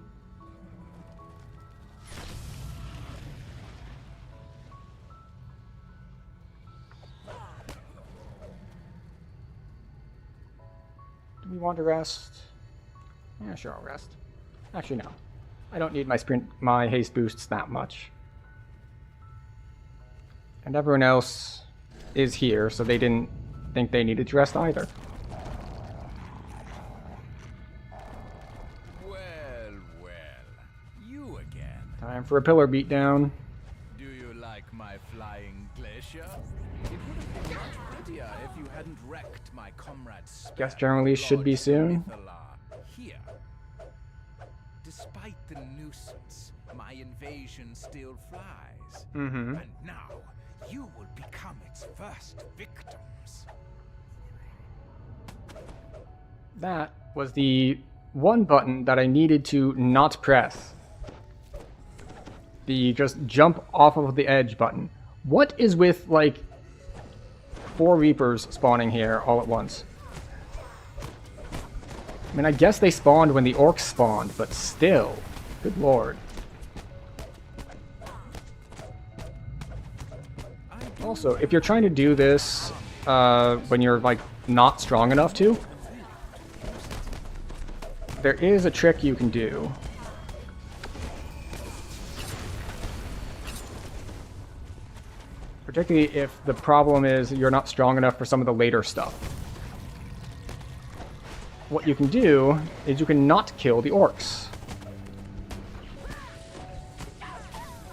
We want to rest? Yeah, sure, I'll rest. Actually, no. I don't need my haste boosts that much. And everyone else is here, so they didn't think they needed to rest either. Well, you again. Time for a pillar beatdown. Do you like my flying glacier? It would have been much prettier if you hadn't wrecked my comrade's Guess general release should be soon. Here. Despite the nuisance, my invasion still flies. Mm-hmm. And now, you will become its first victims. That was the one button that I needed to not press. The just jump off of the edge button. What is with, like, 4 Reapers spawning here all at once? I mean, I guess they spawned when the orcs spawned, but still. Good lord. Also, if you're trying to do this when you're, like, not strong enough to, there is a trick you can do. Particularly if the problem is you're not strong enough for some of the later stuff. What you can do is you can not kill the orcs.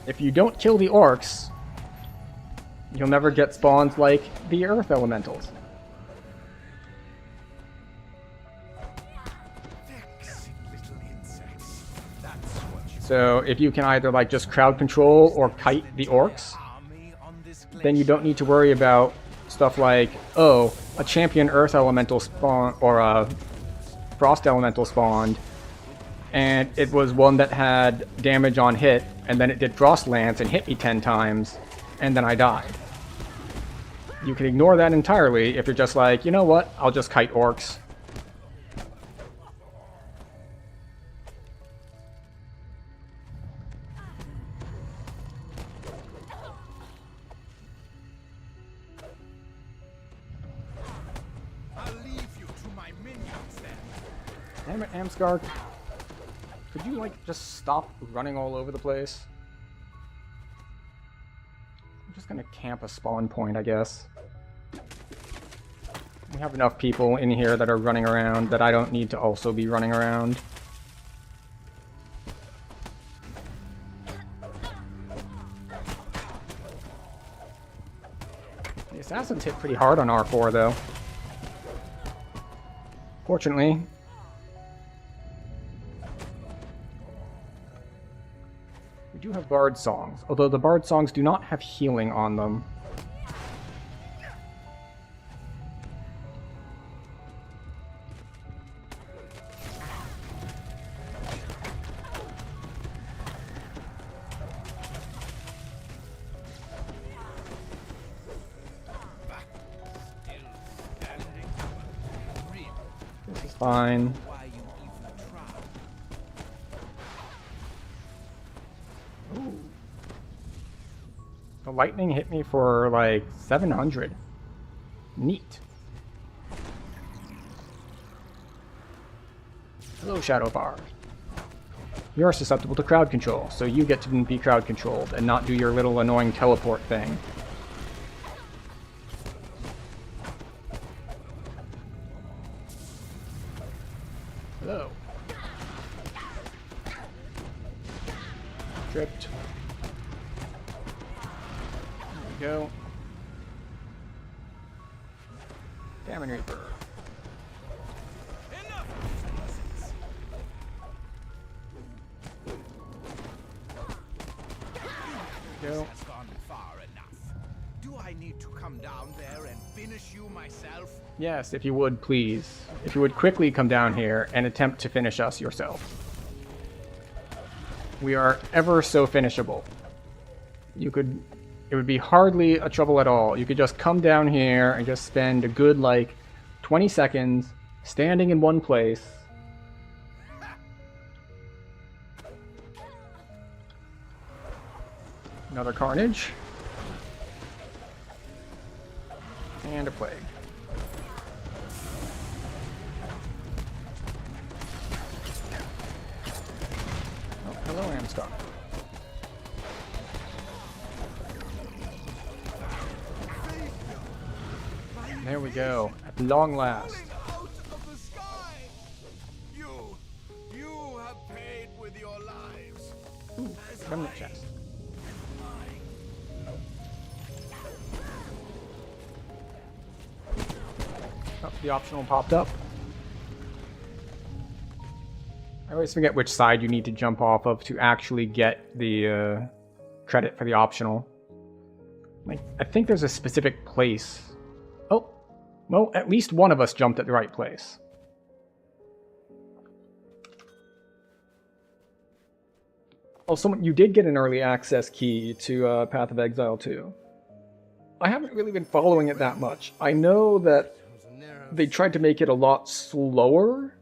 If you don't kill the orcs, you'll never get spawns like the earth elementals. So if you can either like just crowd control or kite the orcs, then you don't need to worry about stuff like, oh, a champion earth elemental spawn or a frost elemental spawned, and it was one that had damage on hit, and then it did frost lance and hit me 10 times, and then I died. You can ignore that entirely if you're just like, you know what, I'll just kite orcs. Damn it, Amsgar. Could you, like, just stop running all over the place? I'm just gonna camp a spawn point, I guess. We have enough people in here that are running around that I don't need to also be running around. The assassins hit pretty hard on R4, though. Fortunately, do have bard songs, although the bard songs do not have healing on them. This is fine. Ooh. The lightning hit me for like 700. Neat. Hello, Shadow Bar. You're susceptible to crowd control, so you get to be crowd controlled and not do your little annoying teleport thing. Hello. Tripped. There we go. Damn Reaper. Go. Has gone far enough. Do I need to come down there and finish you myself? Yes, if you would, please. If you would quickly come down here and attempt to finish us yourself. We are ever so finishable. You could... It would be hardly a trouble at all. You could just come down here and just spend a good, like, 20 seconds standing in one place. Another Carnage. And a Plague. Oh, hello, Amstar. There we go. At long last. Out of the sky! You have paid with your lives. Ooh, remnant chest. Oh, the optional popped up. I always forget which side you need to jump off of to actually get the credit for the optional. Like, I think there's a specific place. Oh, well, at least one of us jumped at the right place. Also, you did get an early access key to Path of Exile 2. I haven't really been following it that much. I know that they tried to make it a lot slower,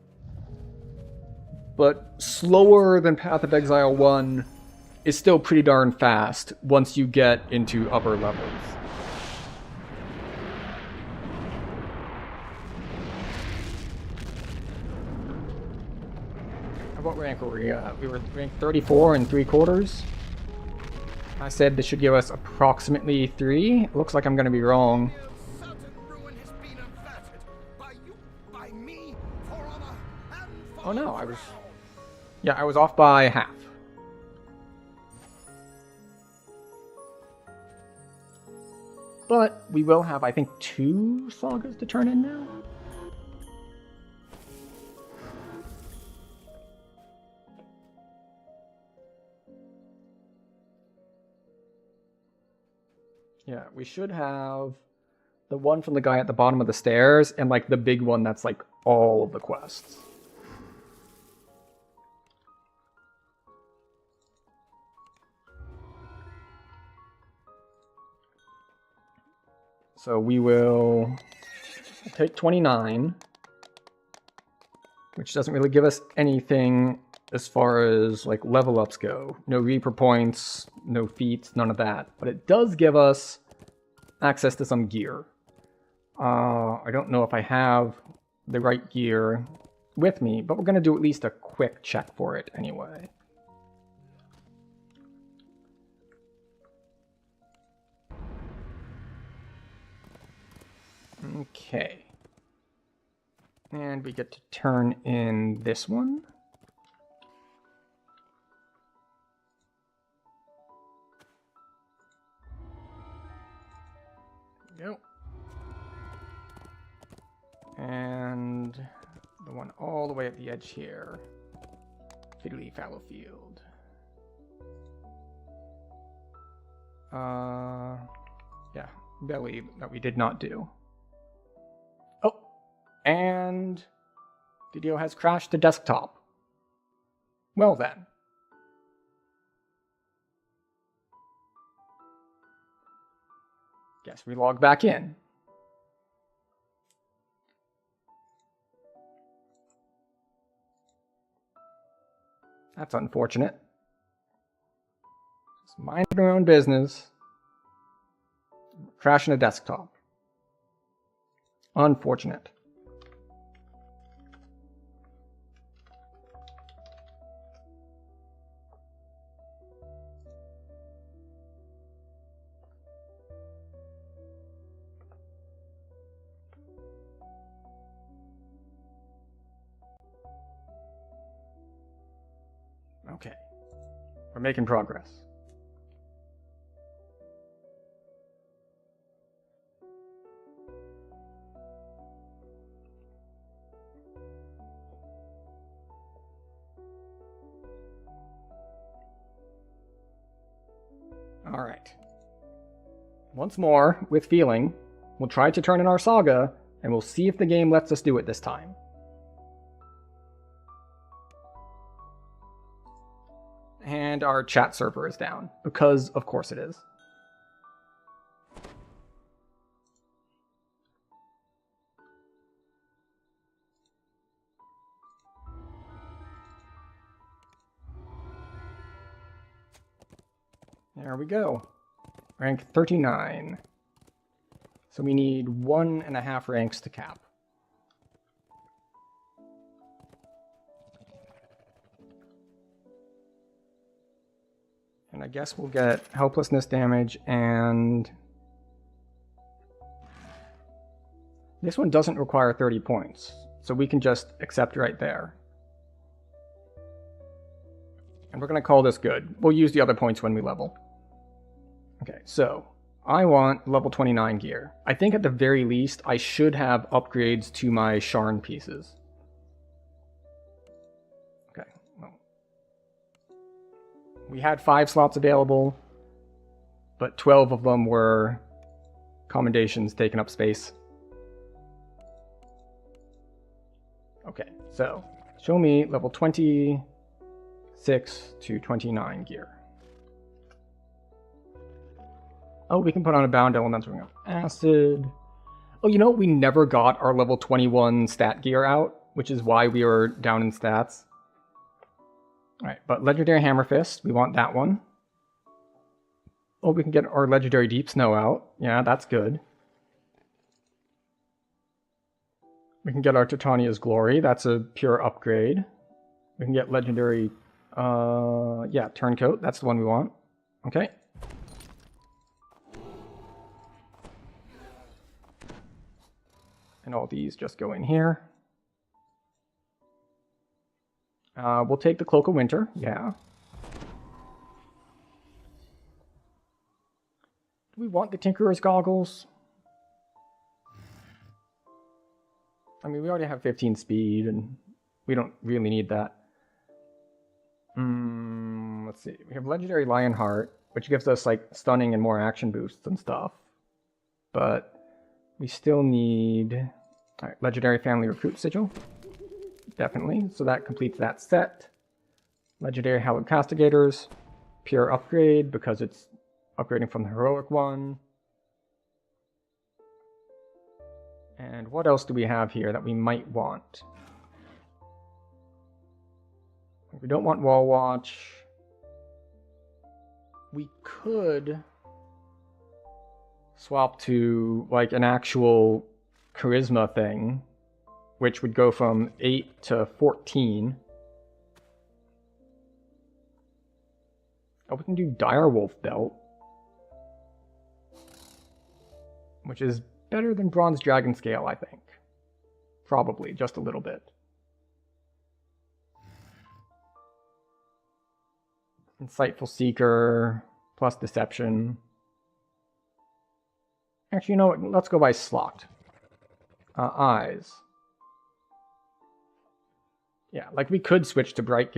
but slower than Path of Exile 1 is still pretty darn fast once you get into upper levels. What rank were we at? We were ranked 34 and 3/4. I said this should give us approximately 3. Looks like I'm going to be wrong. Oh no, I was... Yeah, I was off by half. But we will have, I think, 2 sagas to turn in now? Yeah, we should have the one from the guy at the bottom of the stairs and like the big one that's like all of the quests. So we will take 29, which doesn't really give us anything as far as like level ups go. No Reaper points, no feats, none of that. But it does give us access to some gear. I don't know if I have the right gear with me, but we're going to do at least a quick check for it anyway. Okay. And we get to turn in this one. Go. And the one all the way at the edge here. Fiddly Fallowfield. Yeah, belly that we did not do. Oh, and video has crashed to desktop. Well then. Guess we log back in. That's unfortunate. Just mind our own business. Crashing a desktop. Unfortunate. Okay. We're making progress. All right. Once more, with feeling, we'll try to turn in our saga, and we'll see if the game lets us do it this time. And our chat server is down, because of course it is. There we go. Rank 39. So we need 1.5 ranks to cap. And I guess we'll get helplessness damage, and this one doesn't require 30 points, so we can just accept right there. And we're going to call this good. We'll use the other points when we level. Okay, so I want level 29 gear. I think at the very least I should have upgrades to my Sharn pieces. Okay, well, we had 5 slots available, but 12 of them were commendations taking up space. Okay, so show me level 26 to 29 gear. Oh, we can put on a bound elemental ring of acid. Oh, you know, we never got our level 21 stat gear out, which is why we were down in stats. Alright, but legendary hammer fist, we want that one. Oh, we can get our legendary deep snow out. Yeah, that's good. We can get our Titania's glory. That's a pure upgrade. We can get legendary, yeah, turncoat. That's the one we want. Okay. And all these just go in here. We'll take the Cloak of Winter, yeah. Do we want the Tinkerer's Goggles? I mean, we already have 15 speed, and we don't really need that. Let's see. We have Legendary Lionheart, which gives us, like, stunning and more action boosts and stuff. But we still need... Alright, Legendary Family Recruit Sigil. Definitely. So that completes that set. Legendary Hallowed Castigators. Pure upgrade, because it's upgrading from the heroic one. And what else do we have here that we might want? We don't want Wall Watch. We could swap to like an actual charisma thing, which would go from 8 to 14. Oh, we can do Direwolf Belt, which is better than Bronze Dragon Scale, I think. Probably, just a little bit. Insightful Seeker, plus Deception. Actually, you know what? Let's go by Slot. Eyes. Yeah, like we could switch to Bright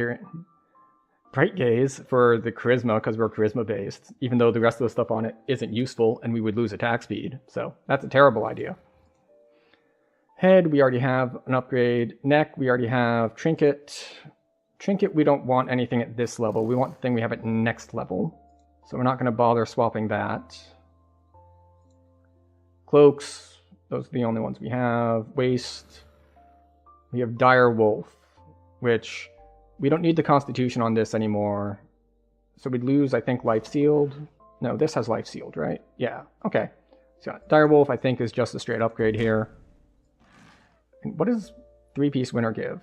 Bright Gaze for the charisma because we're charisma based, even though the rest of the stuff on it isn't useful and we would lose attack speed. So that's a terrible idea. Head, we already have an upgrade. Neck, we already have Trinket. Trinket, we don't want anything at this level. We want the thing we have at next level. So we're not going to bother swapping that. Cloaks, those are the only ones we have. Waist, we have Dire Wolf, which we don't need the Constitution on this anymore. So we'd lose, I think, Life Sealed. No, this has Life Sealed, right? Yeah, okay. So Dire Wolf, I think, is just a straight upgrade here. And what does 3-piece winner give?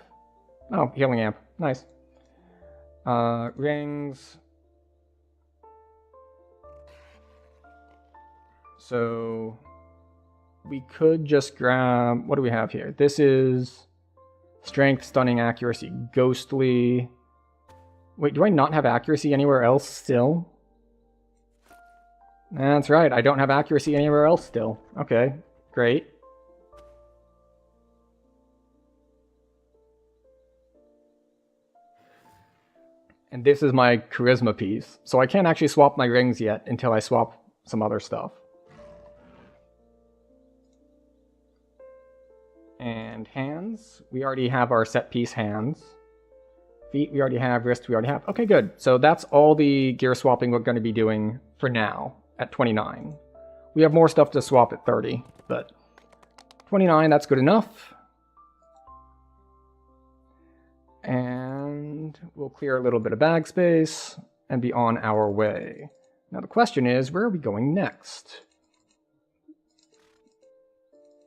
Oh, Healing Amp. Nice. Rings. So we could just grab... What do we have here? This is Strength, Stunning, Accuracy, Ghostly. Wait, do I not have Accuracy anywhere else still? That's right, I don't have Accuracy anywhere else still. Okay, great. And this is my charisma piece. So I can't actually swap my rings yet until I swap some other stuff. And hands, we already have our set piece hands. Feet, we already have. Wrist, we already have. Okay, good. So that's all the gear swapping we're going to be doing for now at 29. We have more stuff to swap at 30, but 29, that's good enough. And we'll clear a little bit of bag space and be on our way. Now the question is, where are we going next?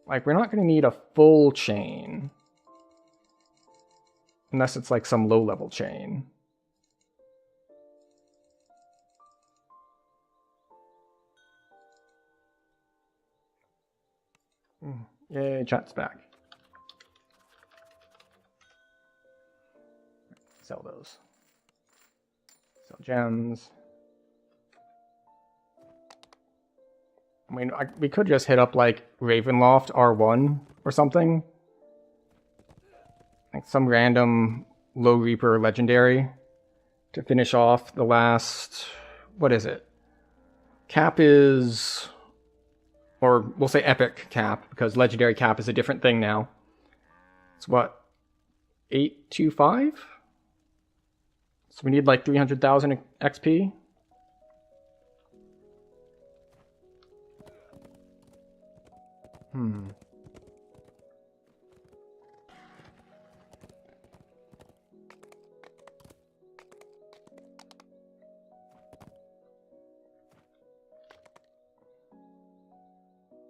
Like, we're not going to need a full chain. Unless it's like some low-level chain. Yay, chat's back. Sell those. Sell gems. I mean, we could just hit up like Ravenloft R1 or something. Like some random Low Reaper legendary to finish off the last... What is it? Cap is... Or we'll say epic cap, because legendary cap is a different thing now. It's what? 825? So we need like 300,000 XP?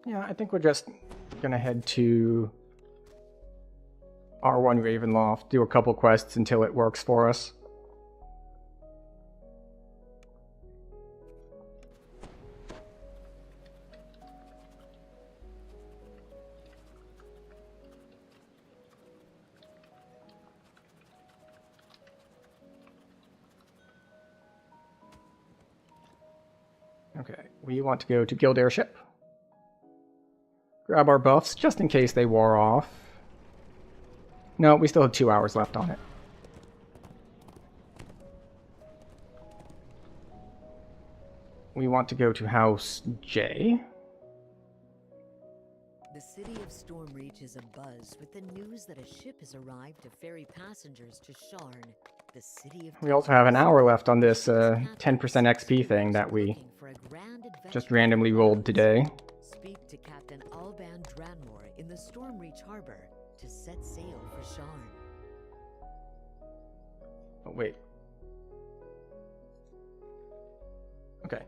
Yeah, I think we're just gonna head to R1 Ravenloft, do a couple quests until it works for us. Okay, we want to go to Guild Airship. Grab our buffs, just in case they wore off. No, we still have 2 hours left on it. We want to go to House J. The city of Stormreach is abuzz with the news that a ship has arrived to ferry passengers to Sharn. The city of We also have an hour left on this 10% XP thing that we just randomly rolled today. Speak to Captain Alban Dranmore in the Stormreach Harbor to set sail for Sharn. Oh, wait. Okay.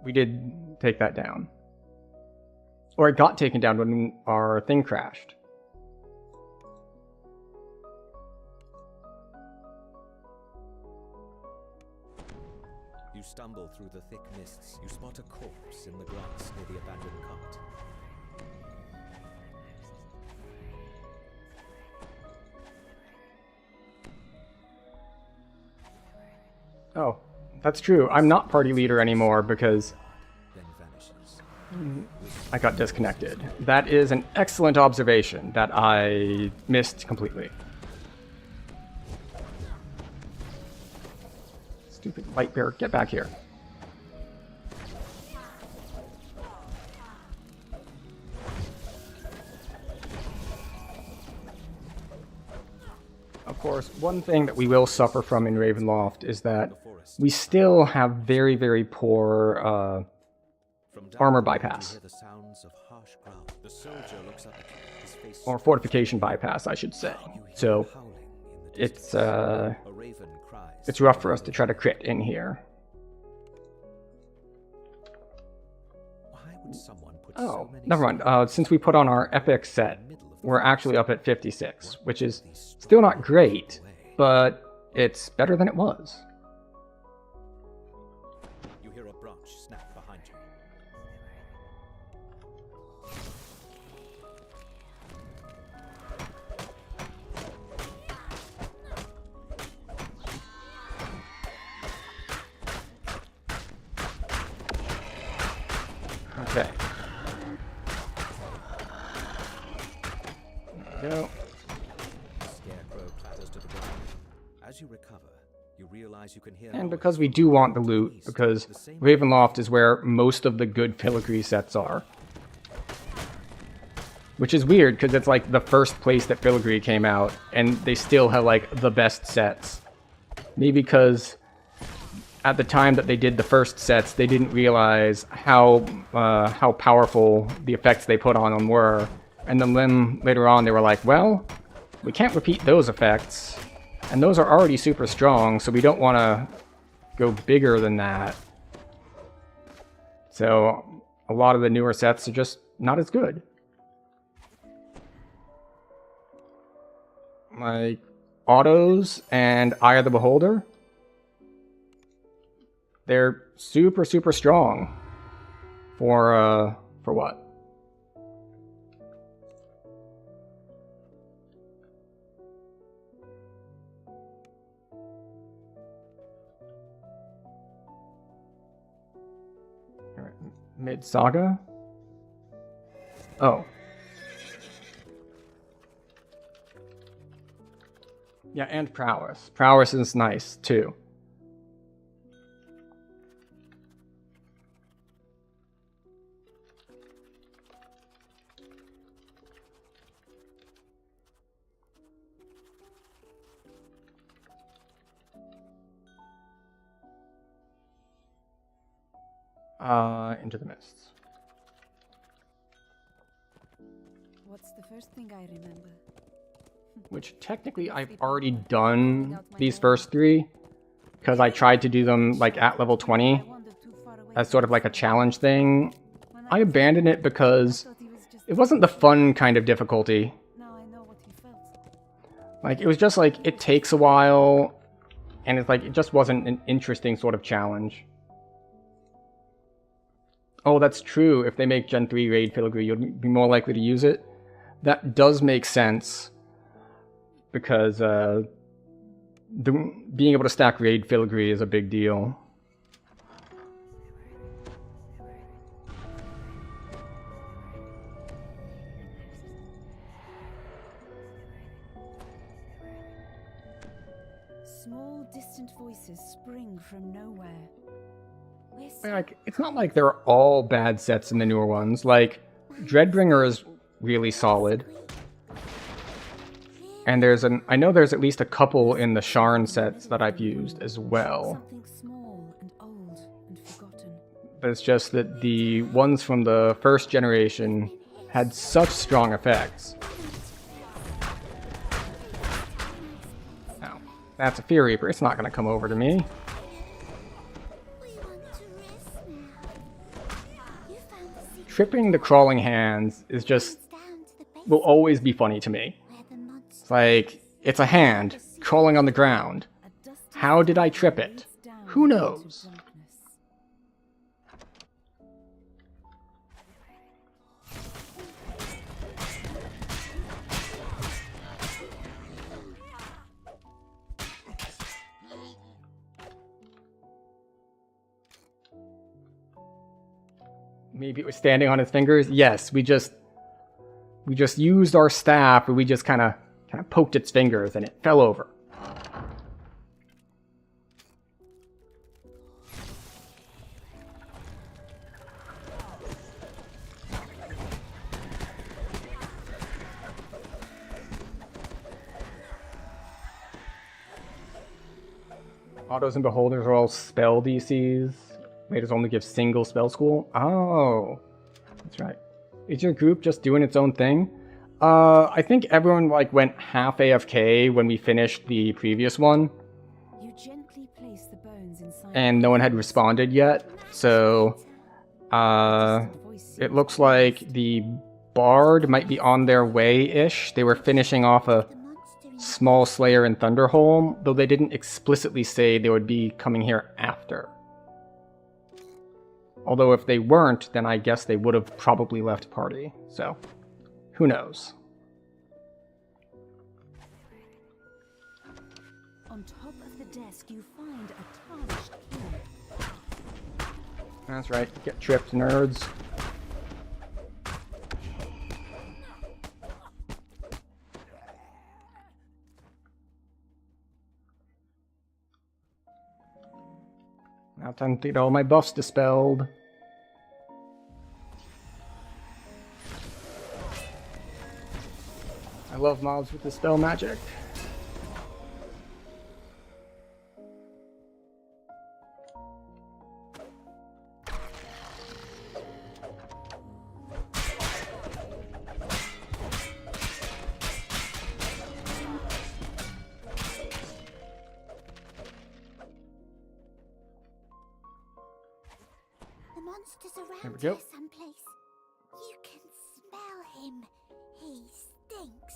We did take that down. Or it got taken down when our thing crashed. You stumble through the thick mists. You spot a corpse in the grass near the abandoned cart. Oh, that's true. I'm not party leader anymore because I got disconnected. That is an excellent observation that I missed completely. Stupid light bear, get back here. Of course, one thing that we will suffer from in Ravenloft is that we still have very, very poor armor bypass. Or fortification bypass, I should say. So, it's rough for us to try to crit in here. Oh, never mind. Since we put on our epic set, we're actually up at 56, which is still not great, but it's better than it was. You hear a branch snap behind you. Okay. There we go. Scarecrow clatters to the ground. As you recover, you realize you can hear. And because we do want the loot, because Ravenloft is where most of the good filigree sets are. Which is weird, because it's like the first place that filigree came out, and they still have like the best sets. Maybe because at the time that they did the first sets, they didn't realize how powerful the effects they put on them were. And then later on, they were like, well, we can't repeat those effects. And those are already super strong, so we don't want to go bigger than that. So a lot of the newer sets are just not as good. Like Autos and Eye of the Beholder. They're super, super strong. For what? Mid-Saga? Oh. Yeah, and Prowess. Prowess is nice, too. Into the Mists. What's the first thing I remember? Which technically I've already done these first three, because I tried to do them like at level 20 as sort of like a challenge thing. I abandoned it because it wasn't the fun kind of difficulty. Like, it was just like, it takes a while, and it's like, it just wasn't an interesting sort of challenge. Oh, that's true. If they make Gen 3 raid filigree, you'll be more likely to use it. That does make sense. Because being able to stack raid filigree is a big deal. Small, distant voices spring from nowhere. Like, it's not like they're all bad sets in the newer ones. Like, Dreadbringer is really solid. And I know there's at least a couple in the Sharn sets that I've used as well. Small and old and forgotten. But it's just that the ones from the first generation had such strong effects. Now, that's a Fear Reaper. It's not going to come over to me. Tripping the crawling hands is just, will always be funny to me. It's like, it's a hand crawling on the ground. How did I trip it? Who knows? Maybe it was standing on his fingers. Yes, we just used our staff and we just kind of poked its fingers and it fell over. Autos and beholders are all spell DCs. Raiders only give single spell school. Oh, that's right. Is your group just doing its own thing? I think everyone like went half AFK when we finished the previous one. You gently place the bones inside And no one had responded yet, so it looks like the Bard might be on their way-ish. They were finishing off a small Slayer in Thunderholm, though they didn't explicitly say they would be coming here after. Although if they weren't, then I guess they would have probably left party, so who knows. On top of the desk, you find a tarnished key. That's right, get tripped, nerds. Now time to get all my buffs dispelled. I love mobs with dispel magic. The monster's around There we go. here someplace. You can smell him. He stinks.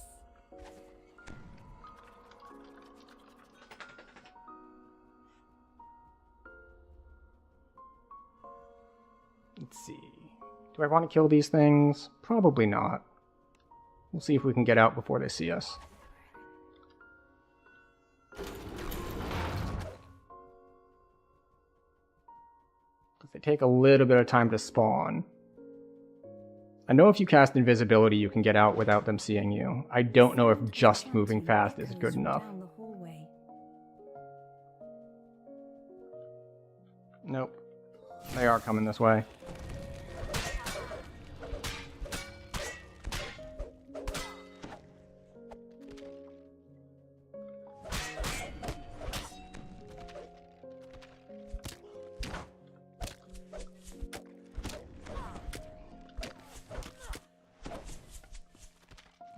Let's see. Do I want to kill these things? Probably not. We'll see if we can get out before they see us. They take a little bit of time to spawn. I know if you cast invisibility, you can get out without them seeing you. I don't know if just moving fast is good enough. Down the hallway. Nope. They are coming this way.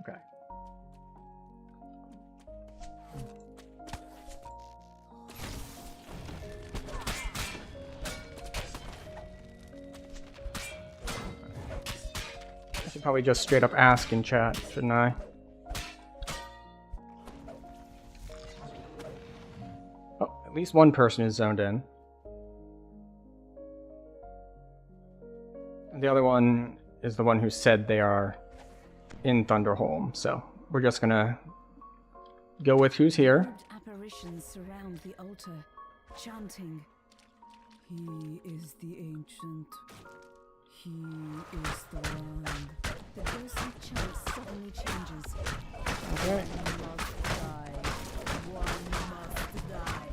Okay. I should probably just straight up ask in chat, shouldn't I? Oh, at least one person is zoned in. And the other one is the one who said they are in Thunderholm, so we're just gonna go with who's here. Odd apparitions surround the altar, chanting, "He is the ancient. He is the one." The ghostly chant suddenly changes. Okay. One must die. One must die.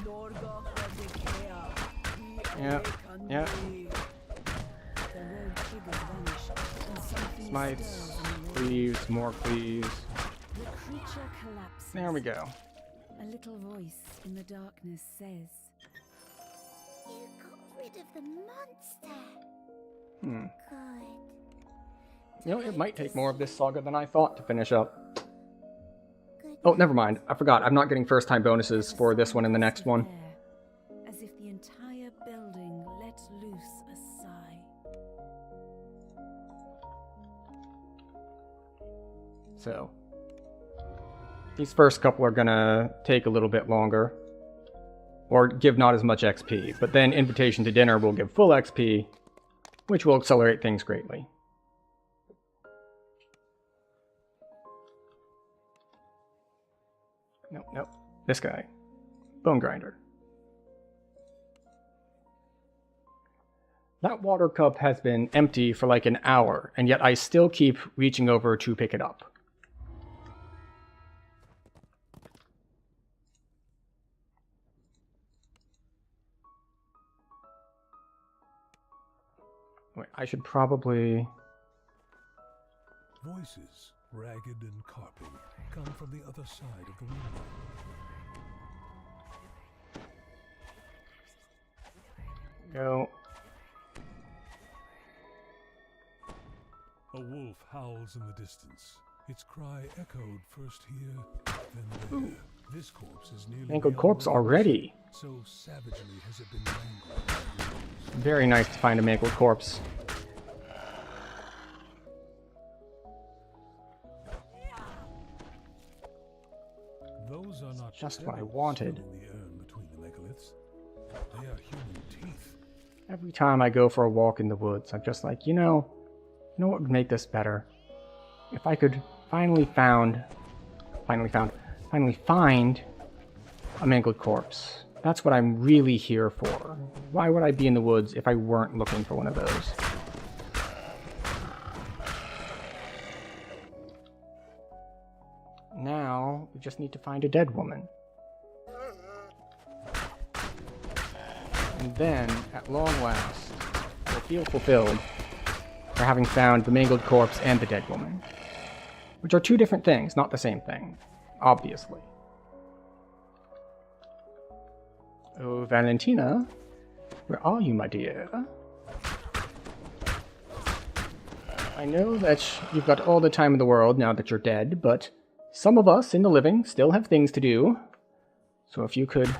Norga Hodikea. He awakened Yep. me. The rogue figures vanish, and something Smites, stirs in the room. cleaves, more cleaves. The creature collapses. There we go. A little voice in the darkness says, You got rid of the monster. Hmm. Good. You know, it might take more of this saga than I thought to finish up. Good. Oh, never mind. I forgot. I'm not getting first-time bonuses for this one and the next one. there, as if the entire building let loose a sigh. So, these first couple are gonna take a little bit longer. Or give not as much XP. But then Invitation to Dinner will give full XP, which will accelerate things greatly. Nope, nope. This guy. Bone Grinder. That water cup has been empty for like an hour, and yet I still keep reaching over to pick it up. Wait, I should probably... Voices, ragged and carping, come from the other side of the window. go. A wolf howls in the distance. Its cry echoed first here, then there. This corpse is nearly Mangled corpse already. so savagely has it been mangled. Very nice to find a mangled corpse. Those are not just what I pebbles wanted. filling the urn between the megaliths. They are human teeth. Every time I go for a walk in the woods, I'm just like, you know what would make this better? If I could finally find a mangled corpse. That's what I'm really here for. Why would I be in the woods if I weren't looking for one of those? Now, we just need to find a dead woman. And then, at long last, I will feel fulfilled for having found the mangled corpse and the dead woman. Which are two different things, not the same thing. Obviously. Oh, Valentina, where are you, my dear? I know that you've got all the time in the world now that you're dead, but some of us in the living still have things to do. So if you could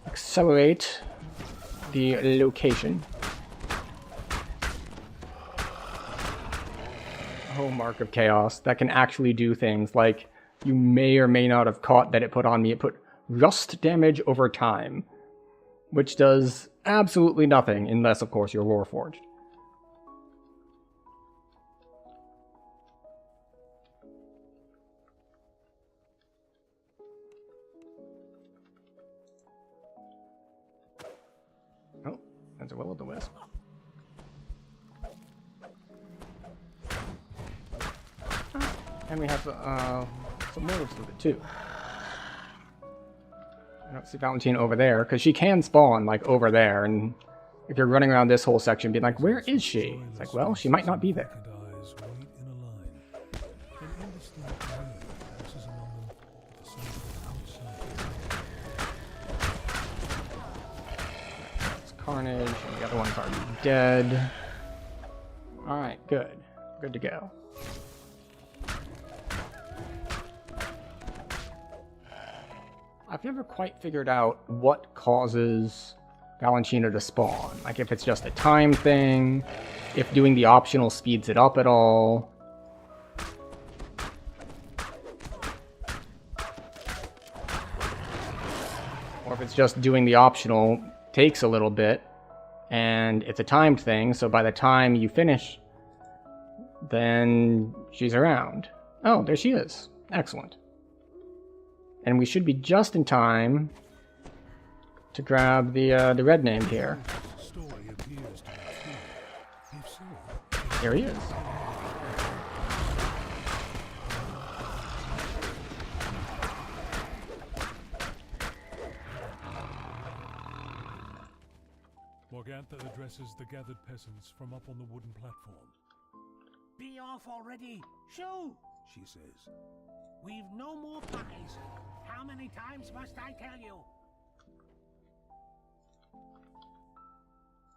accelerate the location. Oh, Mark of Chaos. That can actually do things like you may or may not have caught that it put on me. It put rust damage over time, which does absolutely nothing unless, of course, you're Warforged. Oh, that's a will-o'-the-wisp. And we have some moves with it too. I don't see Valentina over there, because she can spawn, like, over there, and if you're running around this whole section being like, where is she? It's like, well, she might not be there. It's Carnage, and the other one's already dead. Alright, good. Good to go. I've never quite figured out what causes Valentina to spawn. Like, if it's just a time thing, if doing the optional speeds it up at all. Or if it's just doing the optional takes a little bit, and it's a timed thing, so by the time you finish, then she's around. Oh, there she is. Excellent. And we should be just in time to grab the red name here. There he is. Morgantha addresses the gathered peasants from up on the wooden platform. Be off already! Shoo! She says. We've no more pies. How many times must I tell you?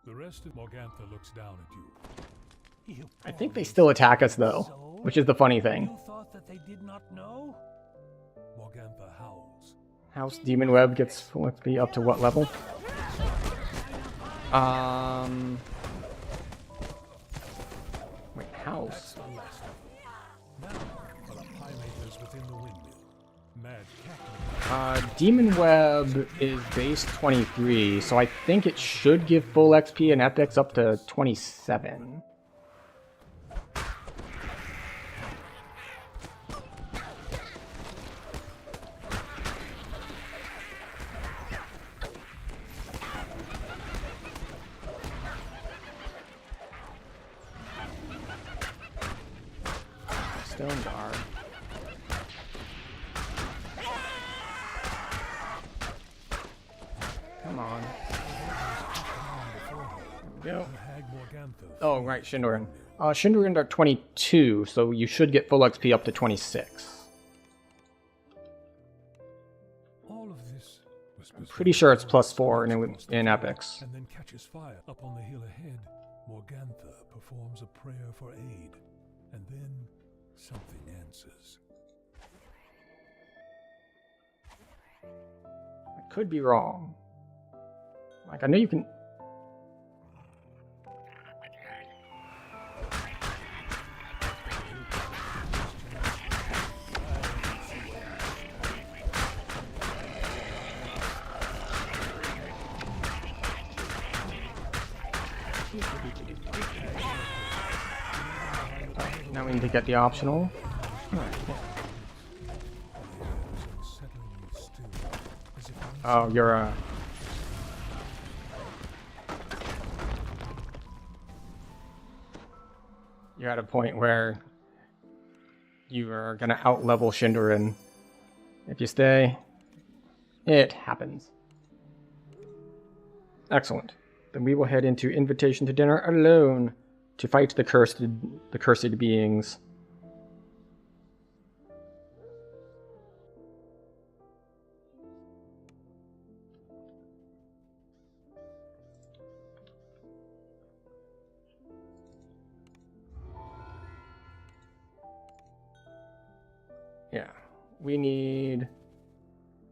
The rest of Morgantha looks down at you. I think they still attack us though, which is the funny thing. You thought that they did not know? Morgantha howls. House Demon Web gets full XP up to what level? Wait, house? Demon Web is base 23, so I think it should give full XP and epics up to 27. Stone Guard. Come on. There we go. Oh, right, Shindoran. Shindoran are 22, so you should get full XP up to 26. All of this whispers Pretty sure it's +4 in epics. and then catches fire. Up on the hill ahead, Morgantha performs a prayer for aid, and then something answers. I could be wrong. Like, I know you can... Now we need to get the optional. Oh, you're a... You're at a point where you are going to out-level Shindorin. If you stay, it happens. Excellent. Then we will head into Invitation to Dinner alone to fight the cursed beings. Yeah, we need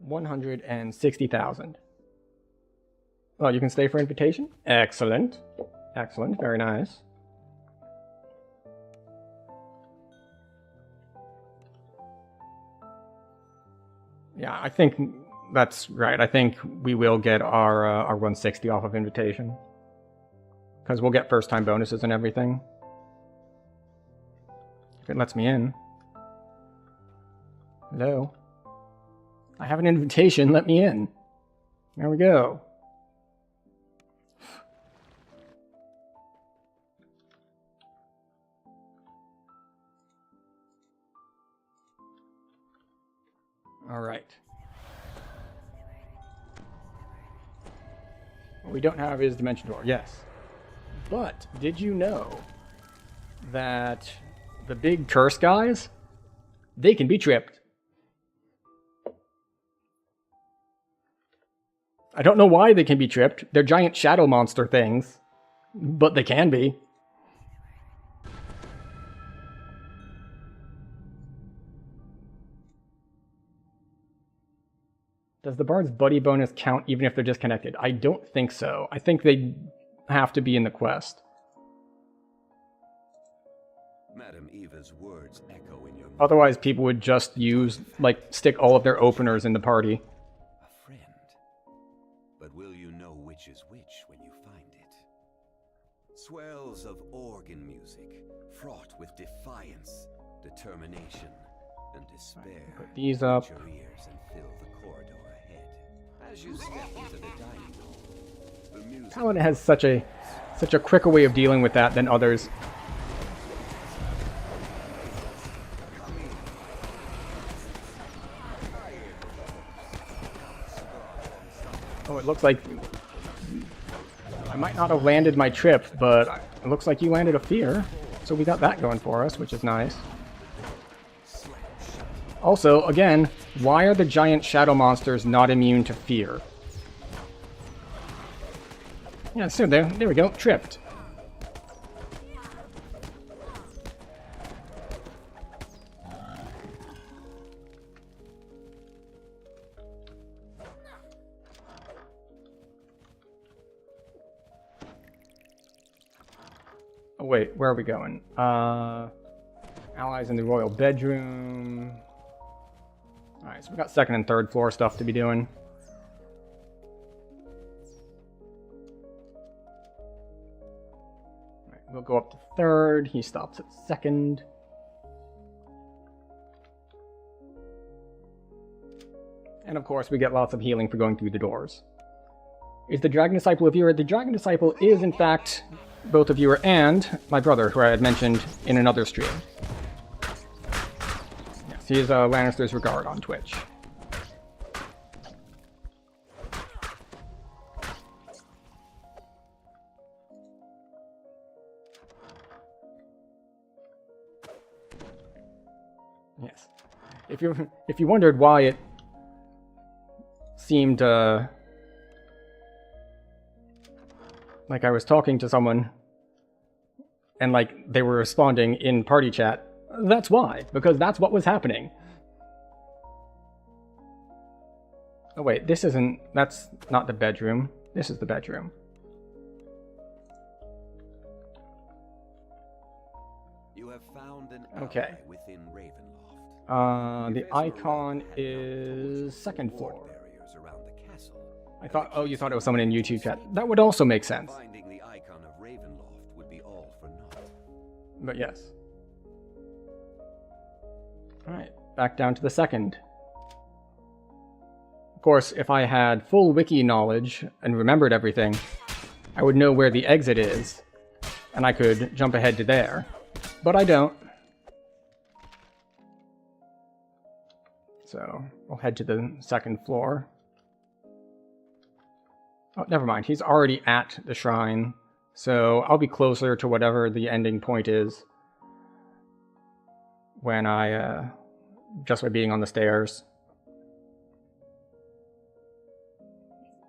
160,000. Oh, you can stay for invitation? Excellent. Excellent, very nice. Yeah, I think that's right. I think we will get our 160 off of invitation. Because we'll get first time bonuses and everything. If it lets me in. Hello? I have an invitation, let me in. There we go. Alright. What we don't have is Dimension Door, yes. But, did you know that the big curse guys, they can be tripped? I don't know why they can be tripped. They're giant shadow monster things, but they can be. Does the bard's buddy bonus count even if they're disconnected? I don't think so. I think they have to be in the quest. Madam Eva's words echo in your mind. Otherwise, people would just use, like, stick all of their openers in the party. A friend. But will you know which is which when you find it? Swells of organ music, fraught with defiance, determination, and despair. Put these up. Reach your ears and fill the corridor ahead. As you step into the dining hall, the music Paladin has such a quicker way of dealing with that than others. Oh, it looks like I might not have landed my trip, but it looks like you landed a fear. So we got that going for us, which is nice. Also, again, why are the giant shadow monsters not immune to fear? Yeah, so there we go, tripped. Oh wait, where are we going? Allies in the royal bedroom. Alright, so we got second and third floor stuff to be doing. Alright, we'll go up to third. He stops at second. And of course, we get lots of healing for going through the doors. Is the Dragon Disciple a viewer? The Dragon Disciple is, in fact, both a viewer and my brother, who I had mentioned in another stream. Yes, he is Lannister's Regard on Twitch. Yes. If you wondered why it seemed like I was talking to someone and like they were responding in party chat. That's why, because that's what was happening. Oh wait, that's not the bedroom. This is the bedroom. You have found an Okay. ally within Ravenloft. The icon is second floor. Barriers around the castle. I thought, oh, you thought it was someone in YouTube chat. That would also make sense. Finding the icon of Ravenloft would be all for naught. But yes. Alright, back down to the second. Of course, if I had full wiki knowledge and remembered everything, I would know where the exit is, and I could jump ahead to there. But I don't. So, I'll head to the second floor. Oh, never mind. He's already at the shrine, so I'll be closer to whatever the ending point is when I, just by being on the stairs.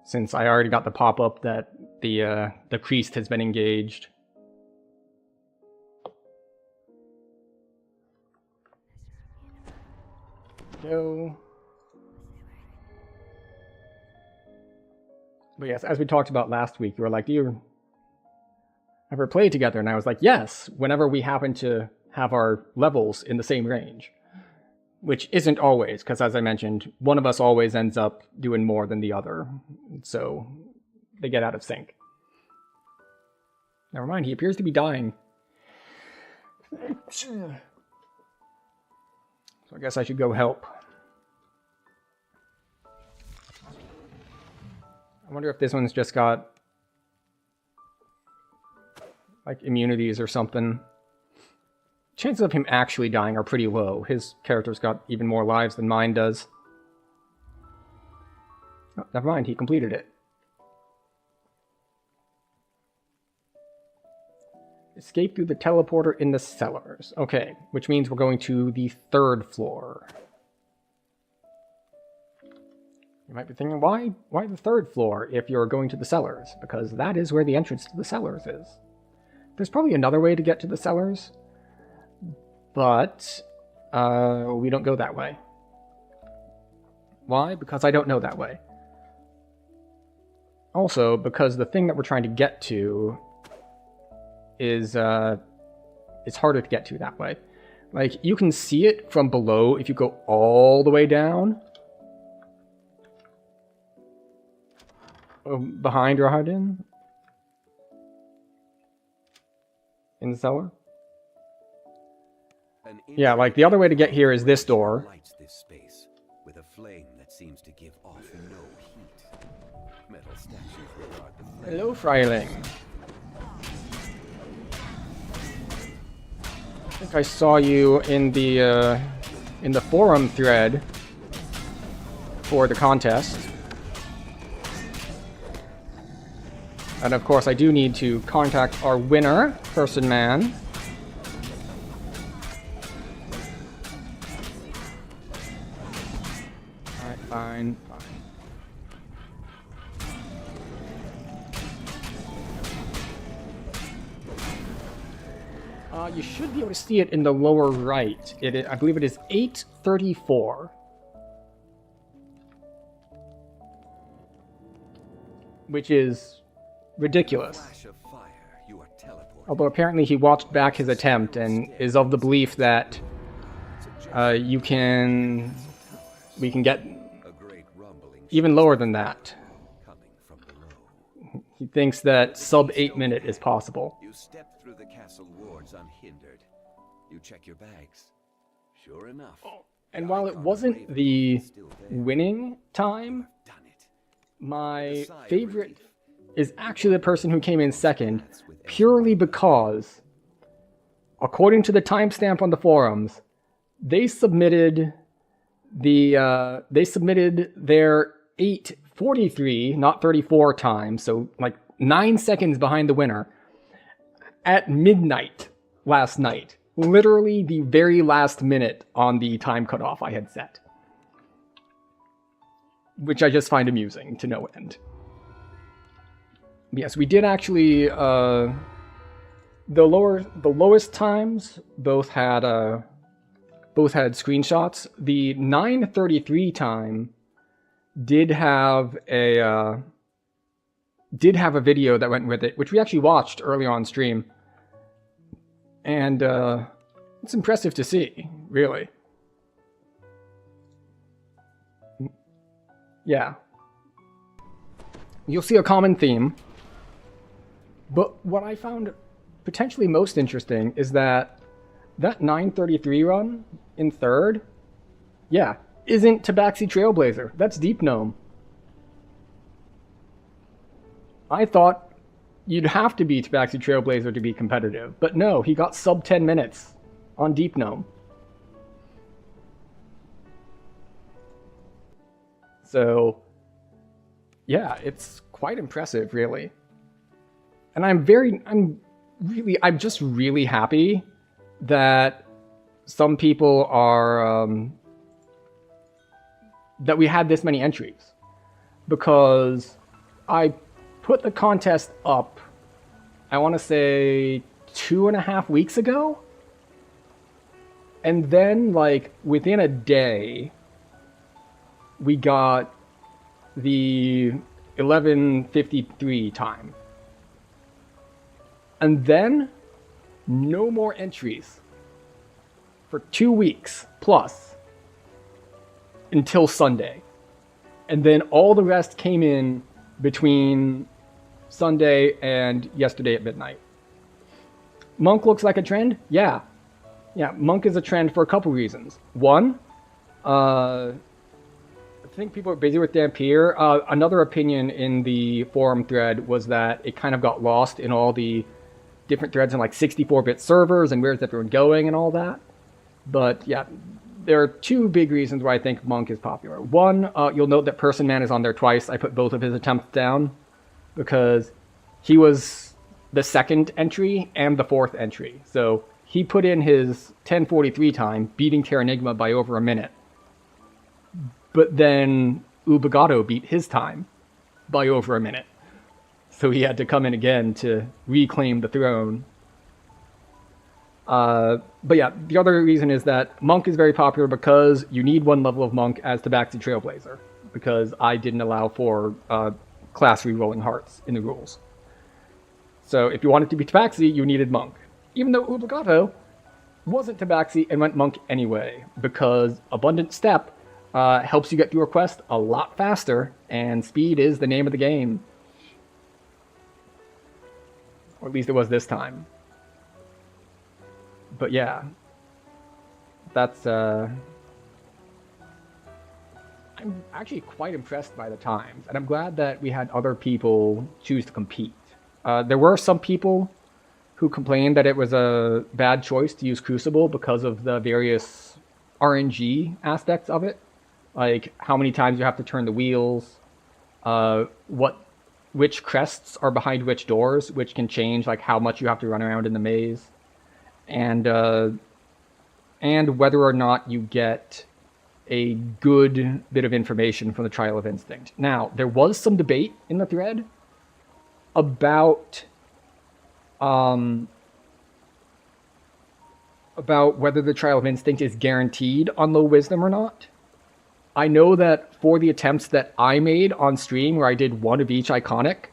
Since I already got the pop-up that the priest has been engaged. Go. But yes, as we talked about last week, you were like, do you ever play together? And I was like, yes, whenever we happen to have our levels in the same range. Which isn't always, because as I mentioned, one of us always ends up doing more than the other. So they get out of sync. Never mind, he appears to be dying. So I guess I should go help. I wonder if this one's just got like immunities or something. Chances of him actually dying are pretty low. His character's got even more lives than mine does. Oh, never mind, he completed it. Escape through the teleporter in the cellars. Okay, which means we're going to the third floor. You might be thinking, why the third floor if you're going to the cellars? Because that is where the entrance to the cellars is. There's probably another way to get to the cellars, but we don't go that way. Why? Because I don't know that way. Also, because the thing that we're trying to get to is it's harder to get to that way. Like, you can see it from below if you go all the way down. Behind Rahadin? In the cellar? Yeah, like the other way to get here is this door. Lights this space with a flame that seems to give off no heat. Metal statues regard the flame. Hello, Freiling. I think I saw you in the forum thread for the contest. And of course, I do need to contact our winner, Person Man. Alright, fine. You should be able to see it in the lower right. I believe it is 834. Which is ridiculous. Although apparently he watched back his attempt and is of the belief that we can get even lower than that. He thinks that sub 8 minute is possible. You step through the castle wards unhindered. You check your bags. Sure enough. And while it wasn't the winning time, my favorite is actually the person who came in second, purely because, according to the timestamp on the forums, they submitted their 8:43, not 34 time, so like 9 seconds behind the winner, at midnight last night. Literally the very last minute on the time cutoff I had set. which I just find amusing to no end. Yes, we did actually, the lowest times both had screenshots. The 9:33 time did have a video that went with it, which we actually watched earlier on stream. And it's impressive to see, really. Yeah. You'll see a common theme. But what I found potentially most interesting is that 9:33 run in third, yeah, isn't Tabaxi Trailblazer. That's Deep Gnome. I thought you'd have to be Tabaxi Trailblazer to be competitive, but no, he got sub 10 minutes on Deep Gnome. So, yeah, it's quite impressive, really. And I'm just really happy that some people are, that we had this many entries. Because I put the contest up, I want to say 2.5 weeks ago. And then, like, within a day, we got the 11:53 time. And then, no more entries for 2 weeks plus until Sunday. And then all the rest came in between Sunday and yesterday at midnight. Monk looks like a trend? Yeah. Yeah, Monk is a trend for a couple reasons. One, I think people are busy with Dampier. Another opinion in the forum thread was that it kind of got lost in all the different threads in like 64-bit servers and where's everyone going and all that. But yeah, there are two big reasons why I think Monk is popular. One, you'll note that Person Man is on there twice. I put both of his attempts down because he was the second entry and the fourth entry. So he put in his 10:43 time, beating Terranigma by over a minute. But then Ubagato beat his time by over a minute. So he had to come in again to reclaim the throne. But yeah, the other reason is that Monk is very popular because you need one level of Monk as Tabaxi Trailblazer. Because I didn't allow for class re-rolling hearts in the rules. So if you wanted to be Tabaxi, you needed Monk. Even though Ubagato wasn't Tabaxi and went Monk anyway. Because Abundant Step helps you get through a quest a lot faster, and speed is the name of the game. Or at least it was this time. But yeah, that's, I'm actually quite impressed by the times, and I'm glad that we had other people choose to compete. There were some people who complained that it was a bad choice to use Crucible because of the various RNG aspects of it. Like how many times you have to turn the wheels, which crests are behind which doors, which can change like how much you have to run around in the maze, and whether or not you get a good bit of information from the Trial of Instinct. Now, there was some debate in the thread about whether the Trial of Instinct is guaranteed on low wisdom or not. I know that for the attempts that I made on stream, where I did one of each iconic,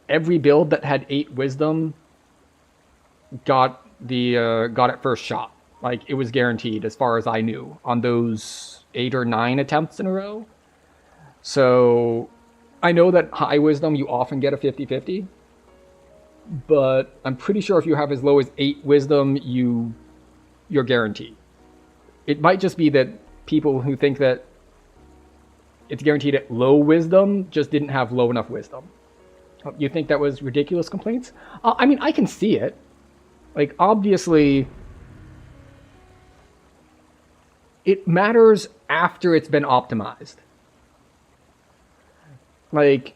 every build that had 8 wisdom got it first shot. Like, it was guaranteed as far as I knew on those 8 or 9 attempts in a row. So I know that high wisdom you often get a 50-50, but I'm pretty sure if you have as low as 8 wisdom, you're guaranteed. It might just be that people who think that it's guaranteed at low wisdom just didn't have low enough wisdom. You think that was ridiculous complaints? I mean, I can see it. Like, obviously, it matters after it's been optimized. Like,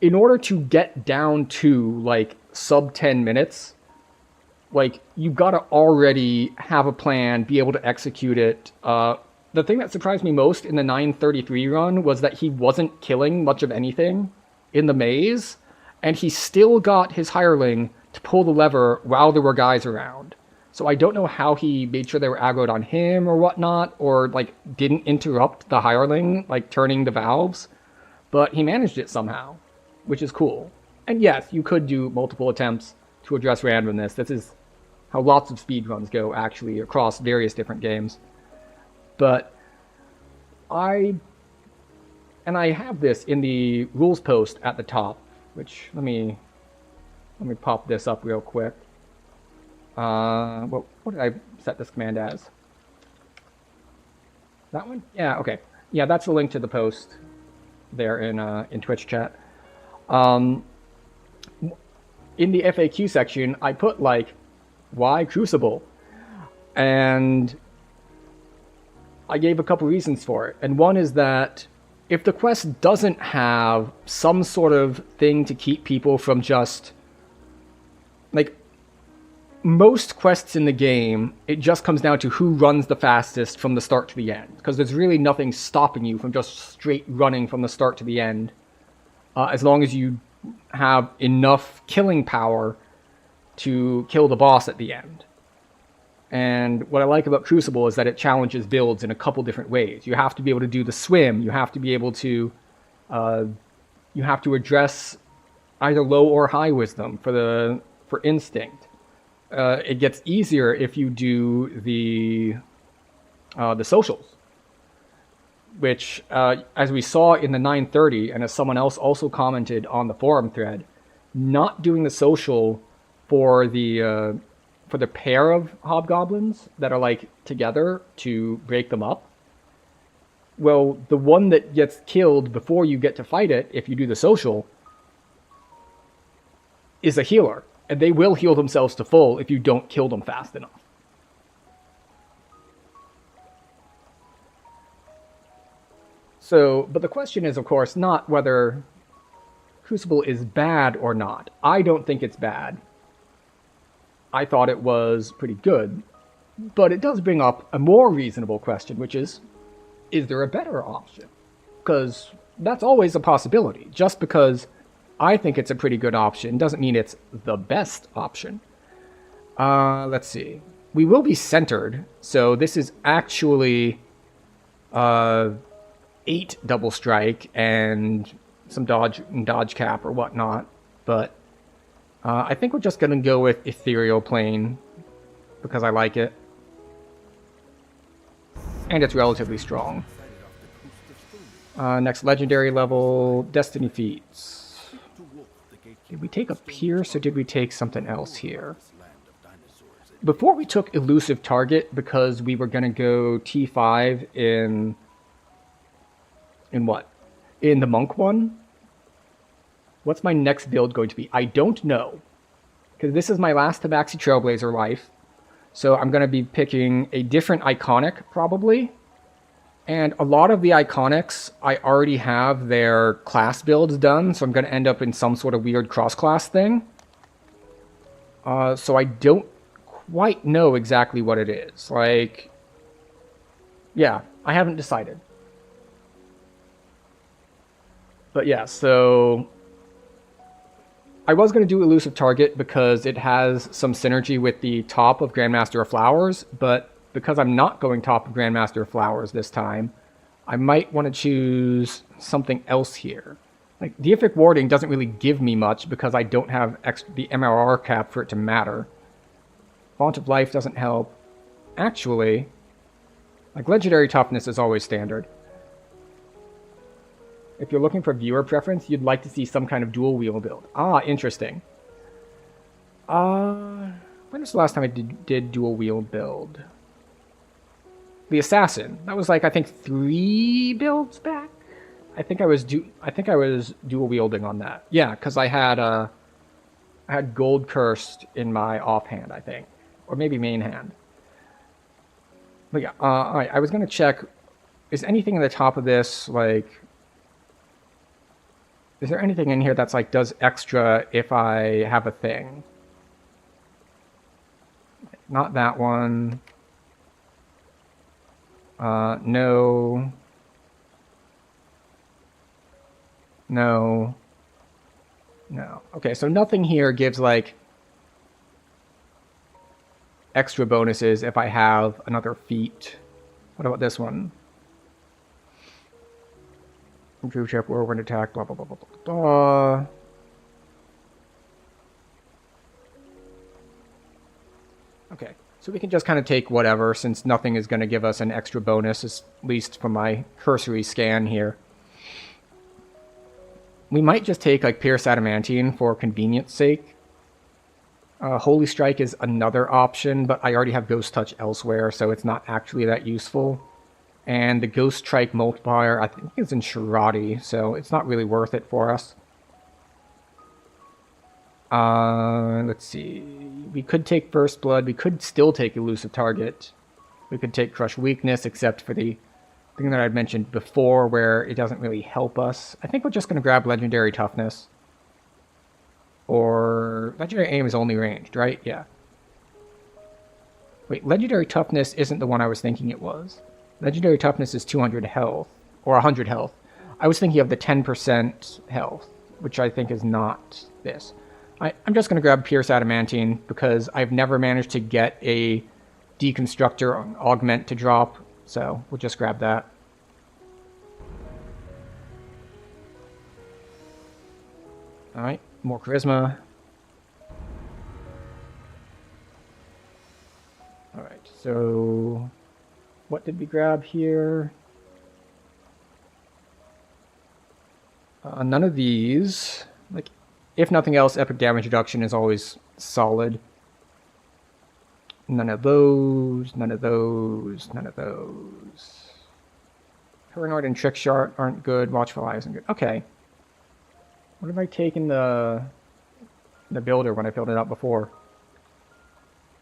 in order to get down to, like, sub 10 minutes, like, you've got to already have a plan, be able to execute it, the thing that surprised me most in the 933 run was that he wasn't killing much of anything in the maze, and he still got his hireling to pull the lever while there were guys around. So I don't know how he made sure they were aggroed on him or whatnot, or like didn't interrupt the hireling, like turning the valves, but he managed it somehow, which is cool. And yes, you could do multiple attempts to address randomness. This is how lots of speedruns go, actually, across various different games. But I have this in the rules post at the top, which let me pop this up real quick. What did I set this command as? That one? Yeah, okay. Yeah, that's the link to the post there in Twitch chat. In the FAQ section, I put like, why Crucible? And I gave a couple reasons for it. And one is that if the quest doesn't have some sort of thing to keep people from just, like, most quests in the game, it just comes down to who runs the fastest from the start to the end. Because there's really nothing stopping you from just straight running from the start to the end. As long as you have enough killing power to kill the boss at the end. And what I like about Crucible is that it challenges builds in a couple different ways. You have to be able to do the swim. You have to be able to, you have to address either low or high wisdom for instinct. It gets easier if you do the socials, which, as we saw in the 930, and as someone else also commented on the forum thread, not doing the social for the pair of hobgoblins that are like together to break them up. Well, the one that gets killed before you get to fight it, if you do the social, is a healer. And they will heal themselves to full if you don't kill them fast enough. So, but the question is, of course, not whether Crucible is bad or not. I don't think it's bad. I thought it was pretty good. But it does bring up a more reasonable question, which is there a better option? Because that's always a possibility. Just because I think it's a pretty good option doesn't mean it's the best option. Let's see. We will be centered, so this is actually 8 double strike and some dodge cap or whatnot, but I think we're just gonna go with Ethereal Plane because I like it. And it's relatively strong. Next legendary level, Destiny Feats. Did we take a Pierce or did we take something else here? Before we took Elusive Target because we were going to go T5 in what? In the Monk one? What's my next build going to be? I don't know. Because this is my last Tabaxi Trailblazer life. So I'm going to be picking a different Iconic probably. And a lot of the Iconics, I already have their class builds done, so I'm going to end up in some sort of weird cross-class thing. So I don't quite know exactly what it is. Like, yeah, I haven't decided. But yeah, so I was going to do Elusive Target because it has some synergy with the top of Grandmaster of Flowers, but because I'm not going top of Grandmaster of Flowers this time, I might want to choose something else here. Like, Deific Warding doesn't really give me much because I don't have the MRR cap for it to matter. Font of Life doesn't help. Actually, like, Legendary Toughness is always standard. If you're looking for viewer preference, you'd like to see some kind of dual wheel build. Ah, interesting. When was the last time I did dual wheel build? The Assassin. That was like, I think 3 builds back. I think I was dual wielding on that. Yeah, because I had Gold Cursed in my offhand, I think, or maybe main hand. But yeah, all right. I was gonna check. Is anything in the top of this like? Is there anything in here that's like does extra if I have a thing? Not that one. No. No. No. Okay, so nothing here gives, like, extra bonuses if I have another feat. What about this one? Improve trip, whirlwind attack, blah, blah, blah, blah, blah, blah. Okay, so we can just kind of take whatever, since nothing is going to give us an extra bonus, at least from my cursory scan here. We might just take, like, Pierce Adamantine for convenience sake. Holy Strike is another option, but I already have Ghost Touch elsewhere, so it's not actually that useful. And the Ghost Strike multiplier, I think, is in Shirati, so it's not really worth it for us. Let's see. We could take First Blood. We could still take Elusive Target. We could take Crush Weakness, except for the thing that I'd mentioned before, where it doesn't really help us. I think we're just going to grab Legendary Toughness. Or Legendary Aim is only ranged, right? Yeah. Wait, Legendary Toughness isn't the one I was thinking it was. Legendary Toughness is 200 health, or 100 health. I was thinking of the 10% health, which I think is not this. I'm just going to grab Pierce Adamantine, because I've never managed to get a Deconstructor Augment to drop, so we'll just grab that. Alright, more Charisma. Alright, so what did we grab here? None of these. Like, if nothing else, Epic Damage Reduction is always solid. None of those, none of those, none of those. Paranoid and Trick Shot aren't good. Watchful Eye isn't good. Okay. What have I taken the builder when I filled it out before?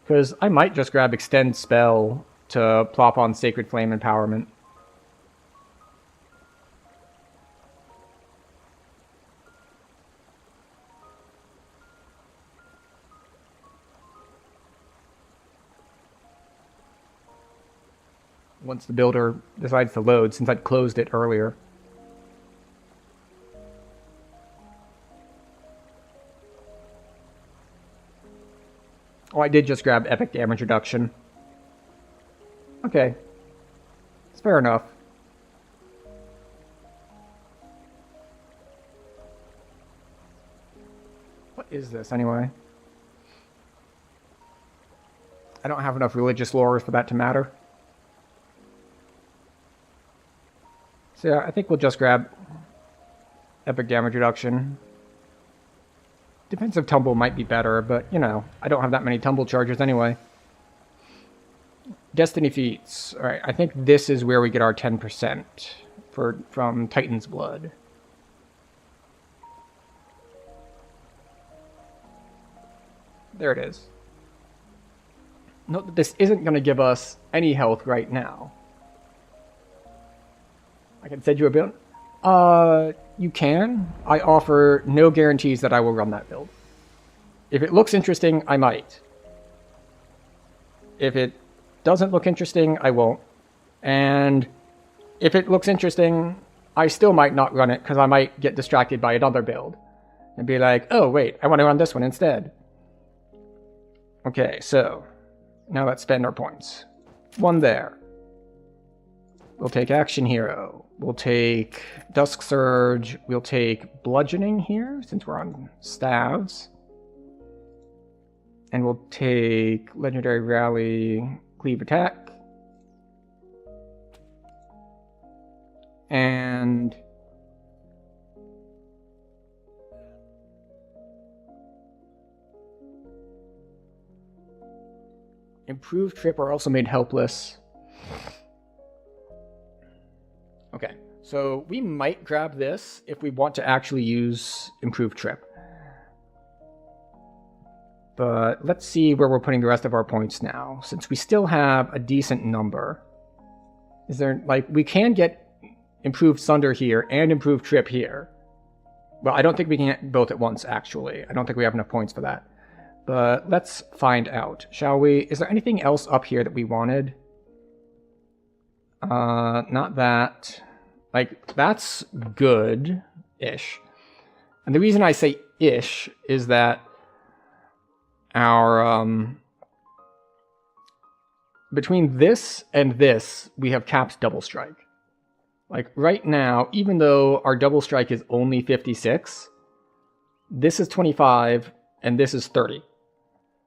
Because I might just grab Extend Spell to plop on Sacred Flame Empowerment. Once the builder decides to load, since I'd closed it earlier. Oh, I did just grab Epic Damage Reduction. Okay. It's fair enough. What is this, anyway? I don't have enough religious lore for that to matter. So yeah, I think we'll just grab Epic Damage Reduction. Defensive Tumble might be better, but, you know, I don't have that many Tumble charges anyway. Destiny Feats. Alright, I think this is where we get our 10% from Titan's Blood. There it is. Note that this isn't going to give us any health right now. I can send you a build. You can. I offer no guarantees that I will run that build. If it looks interesting, I might. If it doesn't look interesting, I won't. And if it looks interesting, I still might not run it, because I might get distracted by another build. And be like, oh wait, I want to run this one instead. Okay, so now let's spend our points. One there. We'll take Action Hero. We'll take Dusk Surge. We'll take Bludgeoning here, since we're on staves. And we'll take Legendary Rally, Cleave Attack. And Improved Trip are also made helpless. Okay, so we might grab this if we want to actually use Improved Trip. But let's see where we're putting the rest of our points now, since we still have a decent number. Is there, like, we can get Improved Sunder here and Improved Trip here. Well, I don't think we can get both at once, actually. I don't think we have enough points for that. But let's find out, shall we? Is there anything else up here that we wanted? Not that. Like, that's good-ish. And the reason I say ish is that our, between this and this, we have capped double strike. Like, right now, even though our double strike is only 56, this is 25, and this is 30.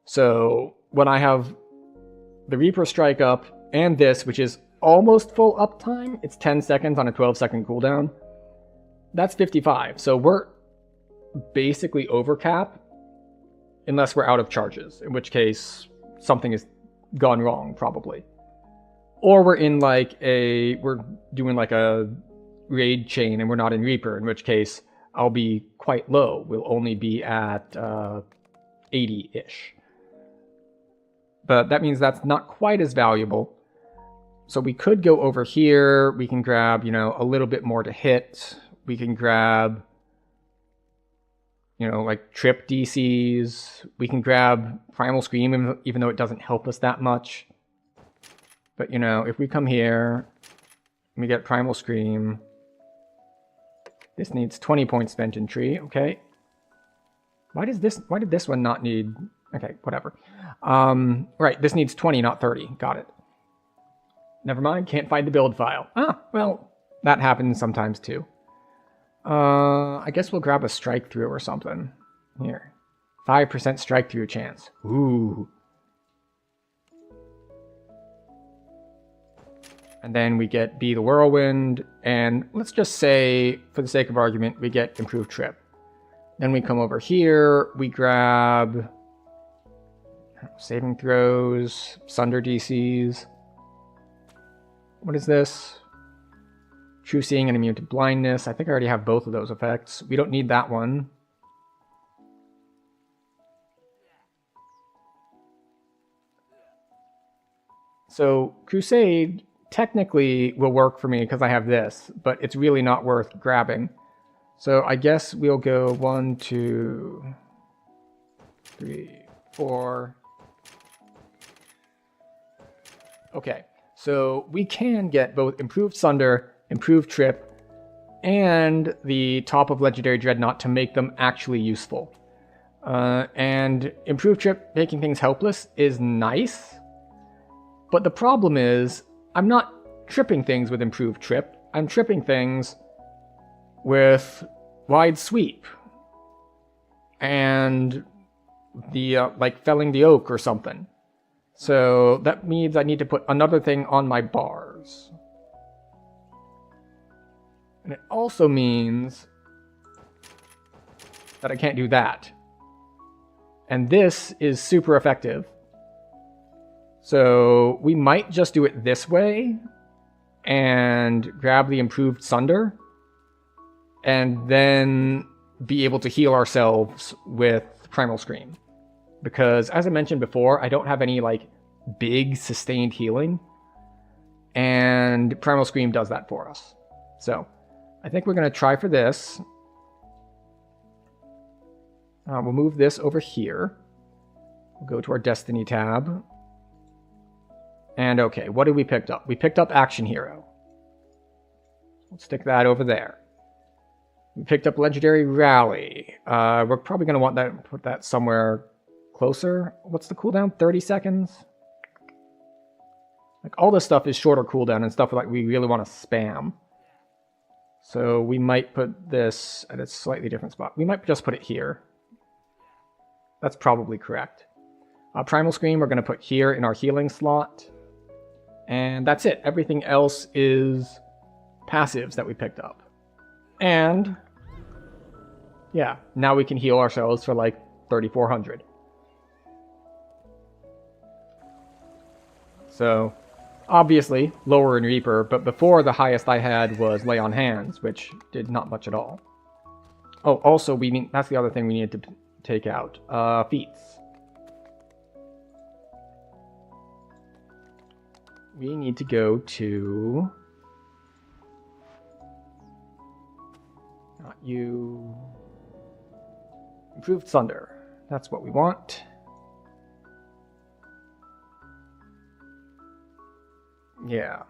So, when I have the Reaper strike up, and this, which is almost full uptime, it's 10 seconds on a 12-second cooldown, that's 55. So, we're basically over cap, unless we're out of charges, in which case, something has gone wrong, probably. Or we're in like we're doing like a raid chain and we're not in Reaper, in which case I'll be quite low. We'll only be at 80-ish. But that means that's not quite as valuable. So we could go over here. We can grab, a little bit more to hit. We can grab, like trip DCs. We can grab Primal Scream, even though it doesn't help us that much. But, if we come here, we get Primal Scream. This needs 20 points spent in tree, okay. Why did this one not need, okay, whatever. Right, this needs 20, not 30, got it. Never mind, can't find the build file. Ah, well, that happens sometimes too. I guess we'll grab a strike through or something. Here, 5% strike through chance, ooh. And then we get Be the Whirlwind, and let's just say, for the sake of argument, we get Improved Trip. Then we come over here, we grab Saving Throws, Sunder DCs. What is this? True Seeing and Immune to Blindness. I think I already have both of those effects. We don't need that one. So, Crusade technically will work for me because I have this, but it's really not worth grabbing. So I guess we'll go 1, 2, 3, 4. Okay, so we can get both Improved Sunder, Improved Trip, and the top of Legendary Dreadnought to make them actually useful. And Improved Trip making things helpless is nice, but the problem is I'm not tripping things with Improved Trip. I'm tripping things with Wide Sweep and the like felling the oak or something. So that means I need to put another thing on my bars. And it also means that I can't do that. And this is super effective. So we might just do it this way and grab the Improved Sunder and then be able to heal ourselves with Primal Scream. Because as I mentioned before, I don't have any like big sustained healing, and Primal Scream does that for us. So I think we're going to try for this. We'll move this over here. We'll go to our Destiny tab. And okay, what did we pick up? We picked up Action Hero. Let's stick that over there. We picked up Legendary Rally. We're probably going to want that, put that somewhere closer. What's the cooldown? 30 seconds? Like all this stuff is shorter cooldown and stuff like we really want to spam. So we might put this at a slightly different spot. We might just put it here. That's probably correct. Primal Scream we're going to put here in our healing slot. And that's it. Everything else is passives that we picked up. And yeah, now we can heal ourselves for like 3,400. So obviously lower in Reaper, but before the highest I had was Lay on Hands, which did not much at all. Oh, also that's the other thing we need to take out. Feats. We need to go to... Not you... Improved Sunder. That's what we want. Yeah.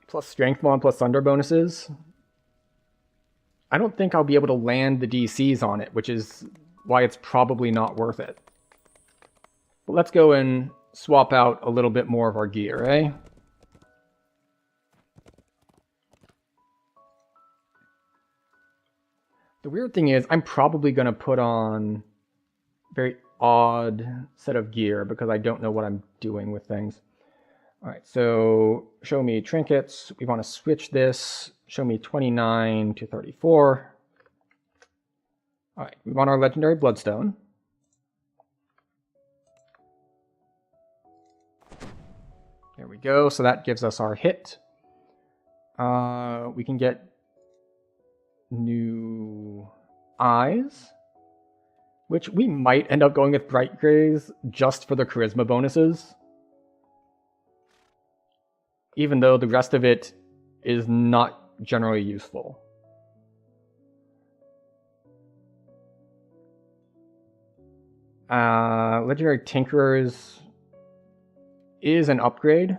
plus strength mod plus thunder bonuses. I don't think I'll be able to land the DCs on it, which is why it's probably not worth it. But let's go and swap out a little bit more of our gear, eh? The weird thing is, I'm probably going to put on a very odd set of gear because I don't know what I'm doing with things. All right, so show me trinkets. We want to switch this. Show me 29 to 34. All right, we want our legendary bloodstone. There we go. So that gives us our hit. We can get new eyes, which we might end up going with bright grays just for the charisma bonuses. Even though the rest of it is not generally useful. Legendary Tinkerers is an upgrade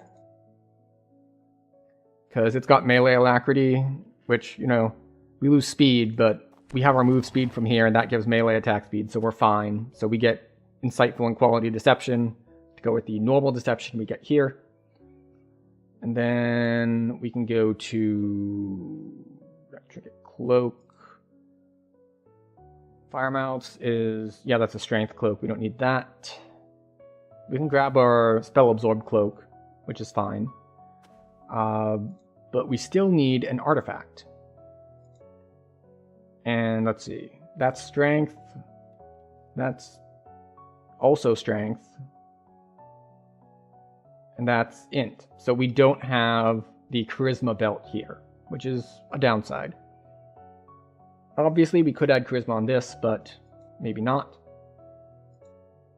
because it's got melee alacrity, which, you know, we lose speed, but we have our move speed from here, and that gives melee attack speed, so we're fine. So we get Insightful and Quality Deception to go with the normal deception we get here. And then we can go to Trinket Cloak. Firemouths is, yeah, that's a strength cloak. We don't need that. We can grab our Spell Absorb Cloak, which is fine. But we still need an artifact. And let's see. That's strength. That's also strength. And that's int. So we don't have the charisma belt here, which is a downside. Obviously, we could add charisma on this, but maybe not.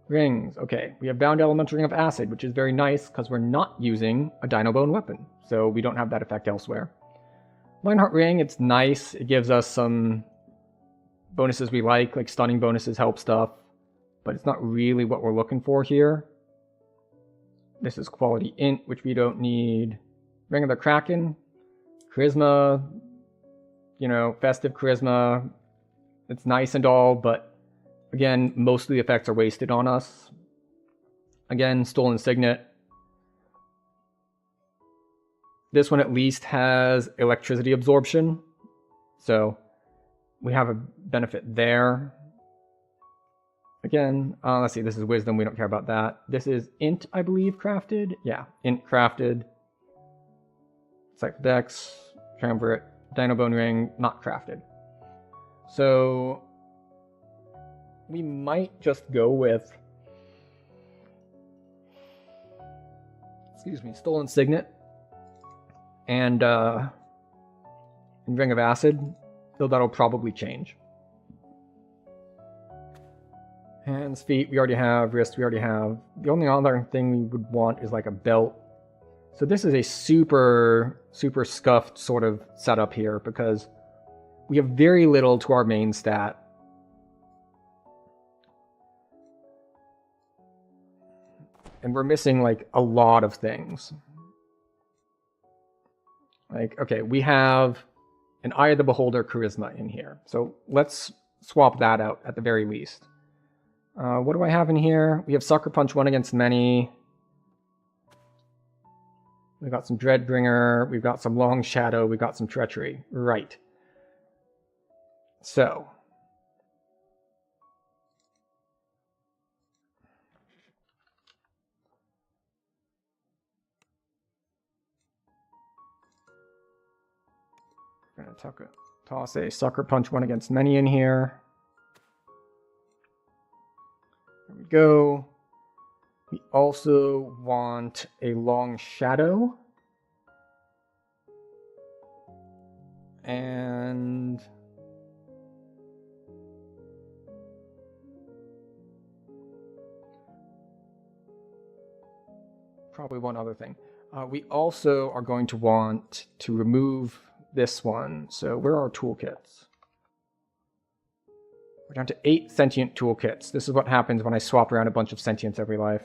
Rings. Okay, we have Bound Elemental Ring of Acid, which is very nice because we're not using a Dino Bone weapon, so we don't have that effect elsewhere. Lionheart Ring, it's nice. It gives us some bonuses we like stunning bonuses help stuff, but it's not really what we're looking for here. This is quality int, which we don't need. Ring of the Kraken, charisma, you know, festive charisma. It's nice and all, but again, most of the effects are wasted on us. Again, Stolen Signet. This one at least has electricity absorption, so we have a benefit there. Again, let's see, this is wisdom, we don't care about that. This is int, I believe, crafted. Yeah, int crafted. Cycle Dex, Triumvirate, Dino Bone Ring, not crafted. So we might just go with, excuse me, Stolen Signet and Ring of Acid, though that'll probably change. Hands, feet, we already have. Wrist, we already have. The only other thing we would want is like a belt. So this is a super scuffed sort of setup here because we have very little to our main stat. And we're missing like a lot of things. Like, okay, we have an Eye of the Beholder charisma in here. So let's swap that out at the very least. What do I have in here? We have Sucker Punch 1 against many. We've got some Dreadbringer. We've got some Long Shadow. We've got some Treachery. Right. So. We're going to toss a Sucker Punch 1 against many in here. There we go. We also want a Long Shadow. And probably one other thing. We also are going to want to remove this one. So where are our toolkits? We're down to 8 sentient toolkits. This is what happens when I swap around a bunch of sentients every life.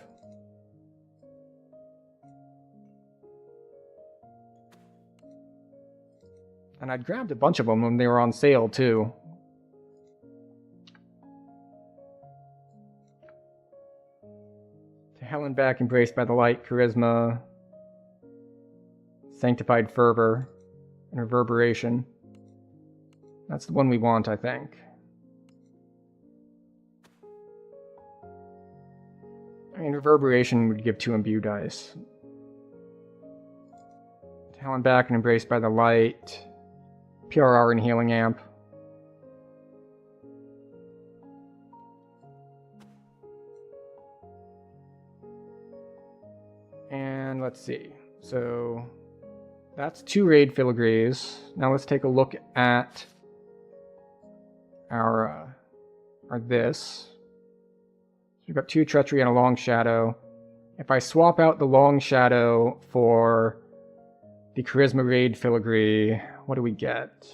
And I'd grabbed a bunch of them when they were on sale, too. To Hell and Back, Embraced by the Light, Charisma, Sanctified Fervor, and Reverberation. That's the one we want, I think. I mean, Reverberation would give 2 Imbue dice. To Hell and Back and Embraced by the Light. PRR and Healing Amp. And let's see. So that's 2 raid filigrees. Now let's take a look at our this. So we've got 2 Treachery and a Long Shadow. If I swap out the Long Shadow for the Charisma raid filigree, what do we get?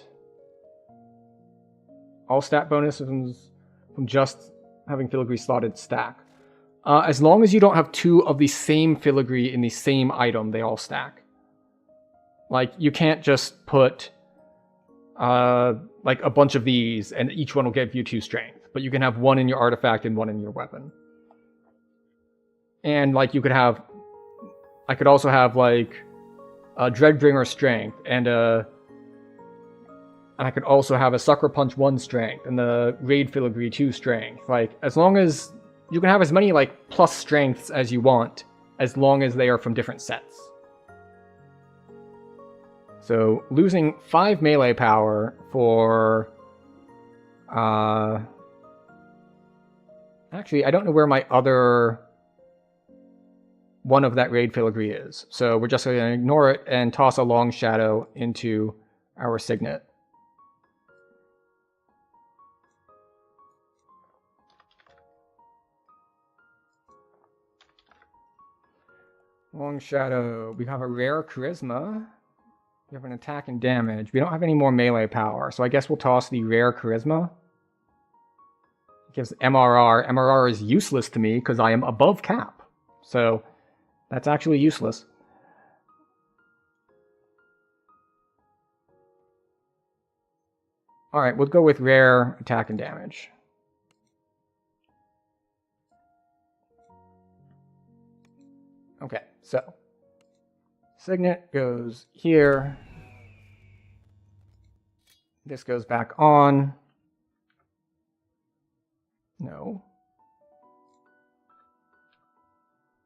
All stat bonuses from just having filigree slotted stack. As long as you don't have 2 of the same filigree in the same item, they all stack. Like, you can't just put like a bunch of these and each one will give you 2 strength. But you can have 1 in your artifact and 1 in your weapon. And like you could have, I could also have like a Dreadbringer strength and I could also have a Sucker Punch 1 strength and the Raid Filigree 2 strength. Like, as long as you can have as many like plus strengths as you want, as long as they are from different sets. So losing 5 melee power for actually, I don't know where my other one of that raid filigree is. So we're just going to ignore it and toss a Long Shadow into our Signet. Long Shadow. We have a rare Charisma. We have an attack and damage. We don't have any more melee power, so I guess we'll toss the rare Charisma. It gives MRR. MRR is useless to me because I am above cap. So that's actually useless. Alright, we'll go with rare attack and damage. Okay, so Signet goes here. This goes back on. No.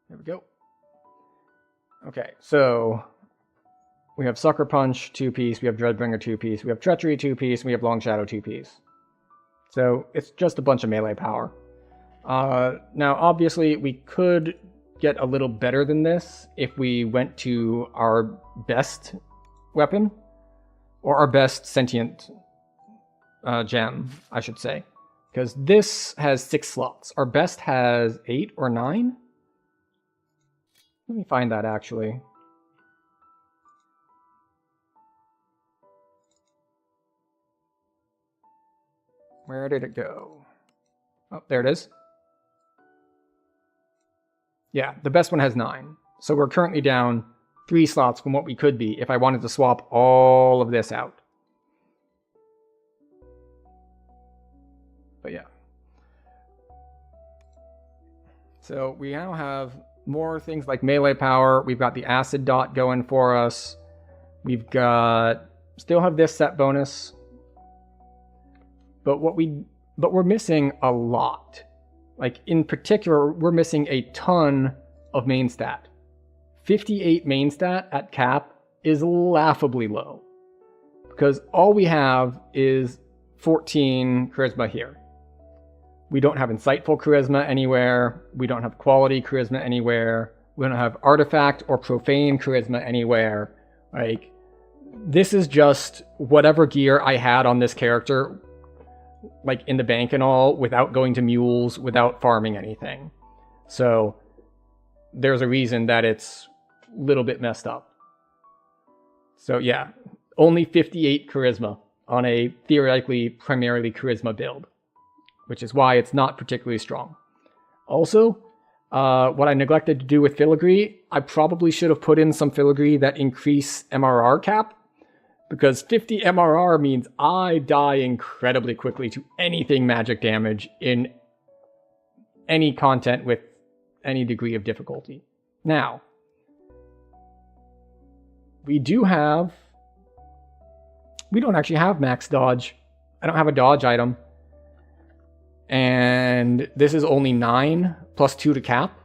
There we go. Okay, so we have Sucker Punch 2-piece, we have Dreadbringer 2-piece, we have Treachery 2-piece, and we have Long Shadow 2-piece. So it's just a bunch of melee power. Now, obviously, we could get a little better than this if we went to our best weapon, or our best sentient gem, I should say. Because this has 6 slots. Our best has 8 or 9? Let me find that, actually. Where did it go? Oh, there it is. Yeah, the best one has 9. So we're currently down 3 slots from what we could be if I wanted to swap all of this out. But yeah. So we now have more things like melee power. We've got the acid dot going for us. We've got, still have this set bonus. But we're missing a lot. Like, in particular, we're missing a ton of main stat. 58 main stat at cap is laughably low. Because all we have is 14 charisma here. We don't have insightful charisma anywhere. We don't have quality charisma anywhere. We don't have artifact or profane charisma anywhere. Like, this is just whatever gear I had on this character, like in the bank and all, without going to mules, without farming anything. So there's a reason that it's a little bit messed up. So yeah, only 58 charisma on a theoretically primarily charisma build, which is why it's not particularly strong. Also, what I neglected to do with filigree, I probably should have put in some filigree that increase MRR cap, Because 50 MRR means I die incredibly quickly to anything magic damage in any content with any degree of difficulty. Now, we don't actually have max dodge. I don't have a dodge item. And this is only 9 plus 2 to cap.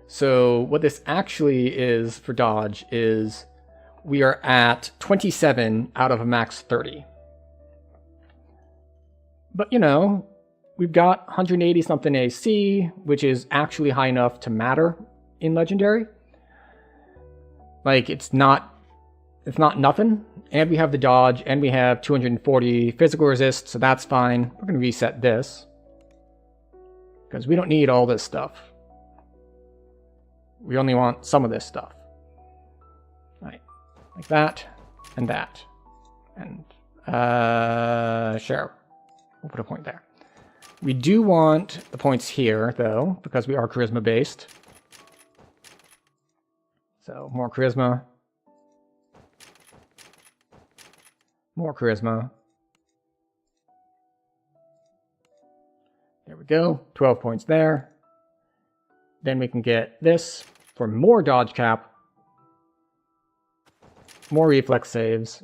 So what this actually is for dodge is we are at 27 out of a max 30. But you know, we've got 180 something AC, which is actually high enough to matter in Legendary. Like, it's not nothing. And we have the dodge, and we have 240 physical resist, so that's fine. We're going to reset this, because we don't need all this stuff. We only want some of this stuff. Right, like that, and that. And, sure. We'll put a point there. We do want the points here, though, because we are charisma-based. So, more charisma. More charisma. There we go. 12 points there. Then we can get this for more dodge cap. More reflex saves.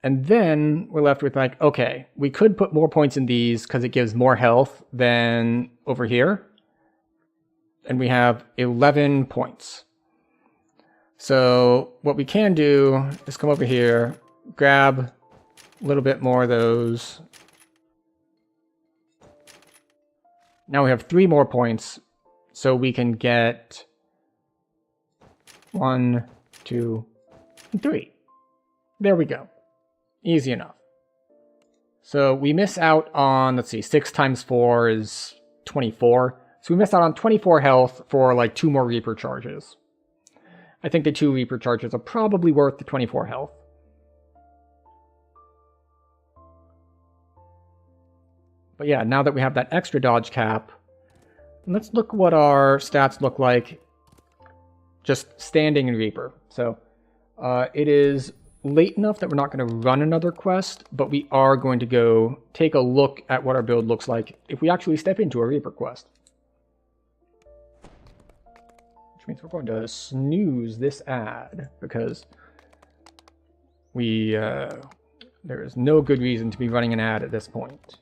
And then we're left with like, okay, we could put more points in these because it gives more health than over here. And we have 11 points. So what we can do is come over here, grab a little bit more of those. Now we have 3 more points, so we can get 1, 2, and 3. There we go. Easy enough. So we miss out on, let's see, 6 times 4 is 24. So we miss out on 24 health for like 2 more Reaper charges. I think the 2 Reaper charges are probably worth the 24 health. But yeah, now that we have that extra dodge cap, let's look what our stats look like just standing in Reaper. So it is late enough that we're not going to run another quest, but we are going to go take a look at what our build looks like if we actually step into a Reaper quest. Which means we're going to snooze this ad because there is no good reason to be running an ad at this point.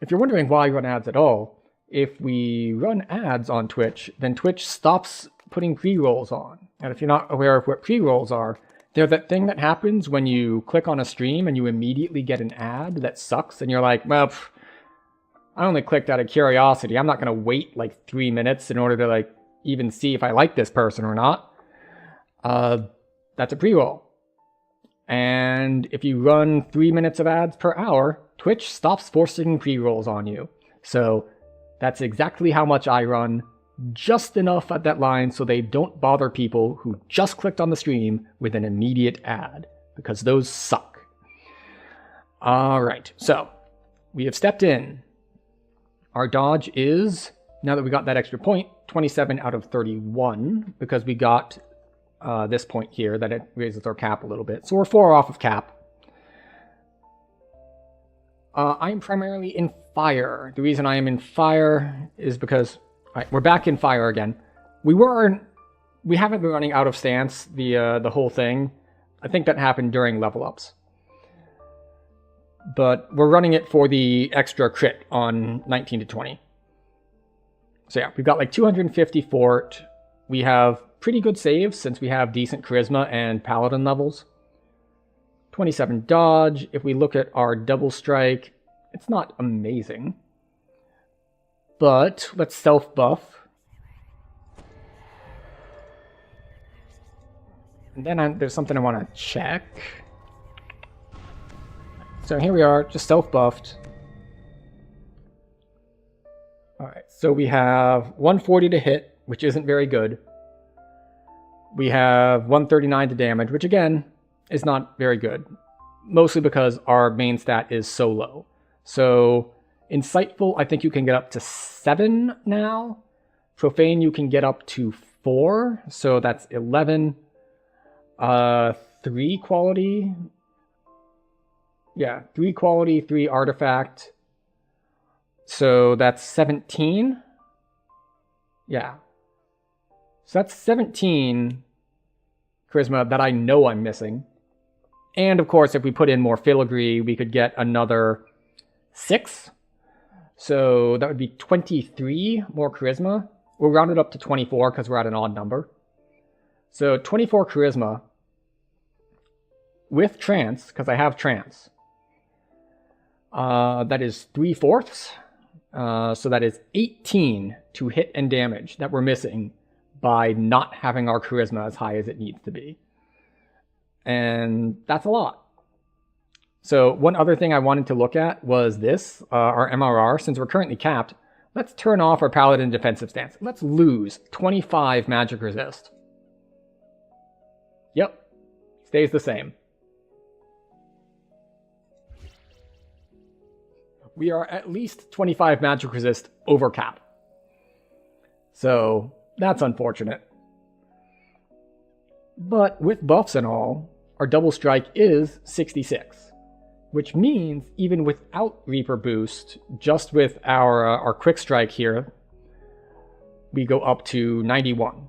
If you're wondering why I run ads at all, if we run ads on Twitch, then Twitch stops putting pre-rolls on. And if you're not aware of what pre-rolls are, they're that thing that happens when you click on a stream and you immediately get an ad that sucks, and you're like, well, I only clicked out of curiosity. I'm not going to wait like 3 minutes in order to like even see if I like this person or not. That's a pre-roll. And if you run 3 minutes of ads per hour, Twitch stops forcing pre-rolls on you. So that's exactly how much I run. Just enough at that line so they don't bother people who just clicked on the stream with an immediate ad, because those suck. Alright, so we have stepped in. Our dodge is, now that we got that extra point, 27 out of 31, because we got this point here that it raises our cap a little bit. So we're 4 off of cap. I am primarily in fire. The reason I am in fire is because we're back in fire again. We haven't been running out of stance the whole thing. I think that happened during level ups. But we're running it for the extra crit on 19 to 20. So yeah, we've got like 250 fort. We have pretty good saves since we have decent charisma and paladin levels. 27 dodge. If we look at our double strike, it's not amazing. But let's self-buff. And then there's something I want to check. So here we are, just self-buffed. Alright, so we have 140 to hit, which isn't very good. We have 139 to damage, which again, is not very good. Mostly because our main stat is so low. So, Insightful, I think you can get up to 7 now. Profane, you can get up to 4, so that's 11. 3 quality. Yeah, 3 quality, 3 artifact. So that's 17. Yeah. So that's 17 charisma that I know I'm missing. And of course, if we put in more filigree, we could get another 6. So that would be 23 more charisma. We'll round it up to 24 because we're at an odd number. So 24 charisma with trance, because I have trance. That is 3/4. So that is 18 to hit and damage that we're missing by not having our charisma as high as it needs to be. And that's a lot. So one other thing I wanted to look at was this, our MRR. Since we're currently capped, let's turn off our Paladin defensive stance. Let's lose 25 magic resist. Yep, stays the same. We are at least 25 magic resist over cap. So that's unfortunate. But with buffs and all, our double strike is 66. Which means even without Reaper boost, just with our quick strike here, we go up to 91.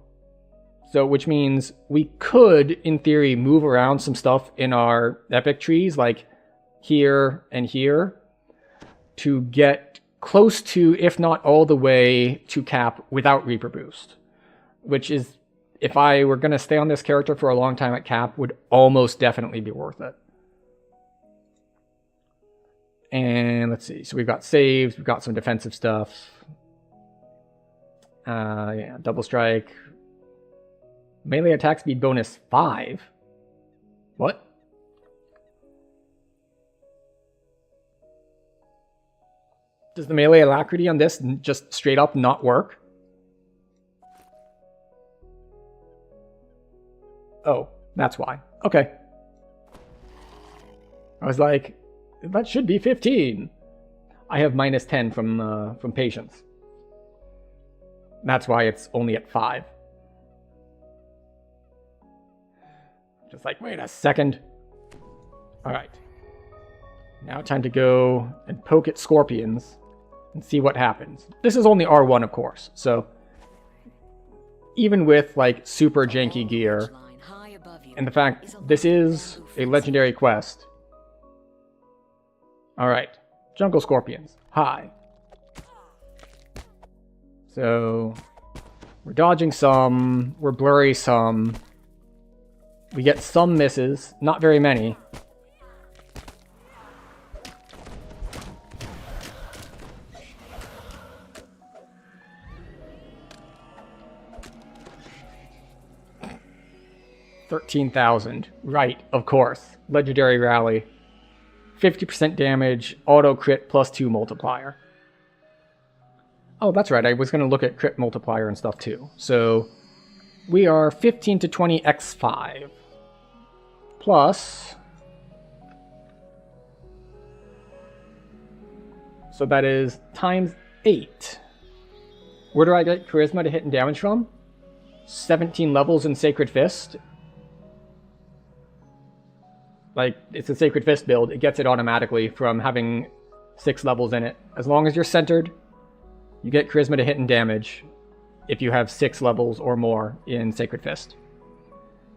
So which means we could, in theory, move around some stuff in our epic trees, like here and here, to get close to, if not all the way to cap without Reaper boost. Which is, if I were going to stay on this character for a long time at cap, would almost definitely be worth it. And let's see, so we've got saves, we've got some defensive stuff. Yeah, double strike. Melee attack speed bonus 5. What? Does the melee alacrity on this just straight up not work? Oh, that's why. Okay. I was like, that should be 15. I have minus 10 from patience. That's why it's only at 5. Just like, wait a second. All right. Now time to go and poke at scorpions and see what happens. This is only R1, of course. So even with like super janky gear and the fact this is a legendary quest. All right, jungle scorpions. Hi. So we're dodging some, we're blurry some. We get some misses, not very many. $13,000. Right, of course. Legendary rally. 50% damage, auto crit plus 2 multiplier. Oh, that's right. I was going to look at crit multiplier and stuff too. So we are 15 to 20 x5 plus. So that is times 8. Where do I get charisma to hit and damage from? 17 levels in Sacred Fist. Like, it's a Sacred Fist build. It gets it automatically from having 6 levels in it. As long as you're centered, you get charisma to hit and damage if you have 6 levels or more in Sacred Fist.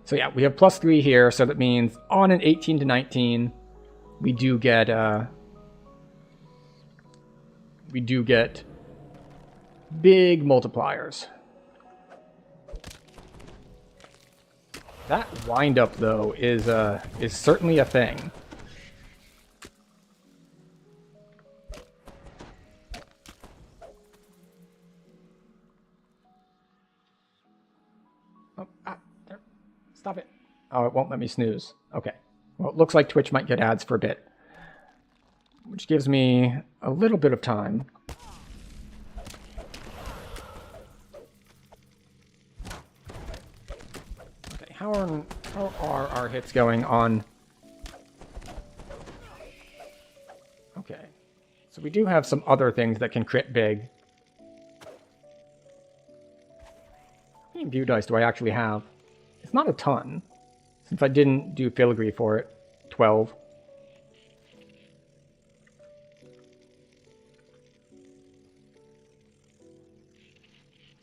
So yeah, we have plus 3 here, so that means on an 18 to 19, we do get big multipliers. That wind-up, though, is certainly a thing. Oh, there. Stop it. Oh, it won't let me snooze. Okay. Well, it looks like Twitch might get ads for a bit, which gives me a little bit of time. How are our hits going on? Okay. So we do have some other things that can crit big. How many view dice do I actually have? It's not a ton. Since I didn't do filigree for it. 12.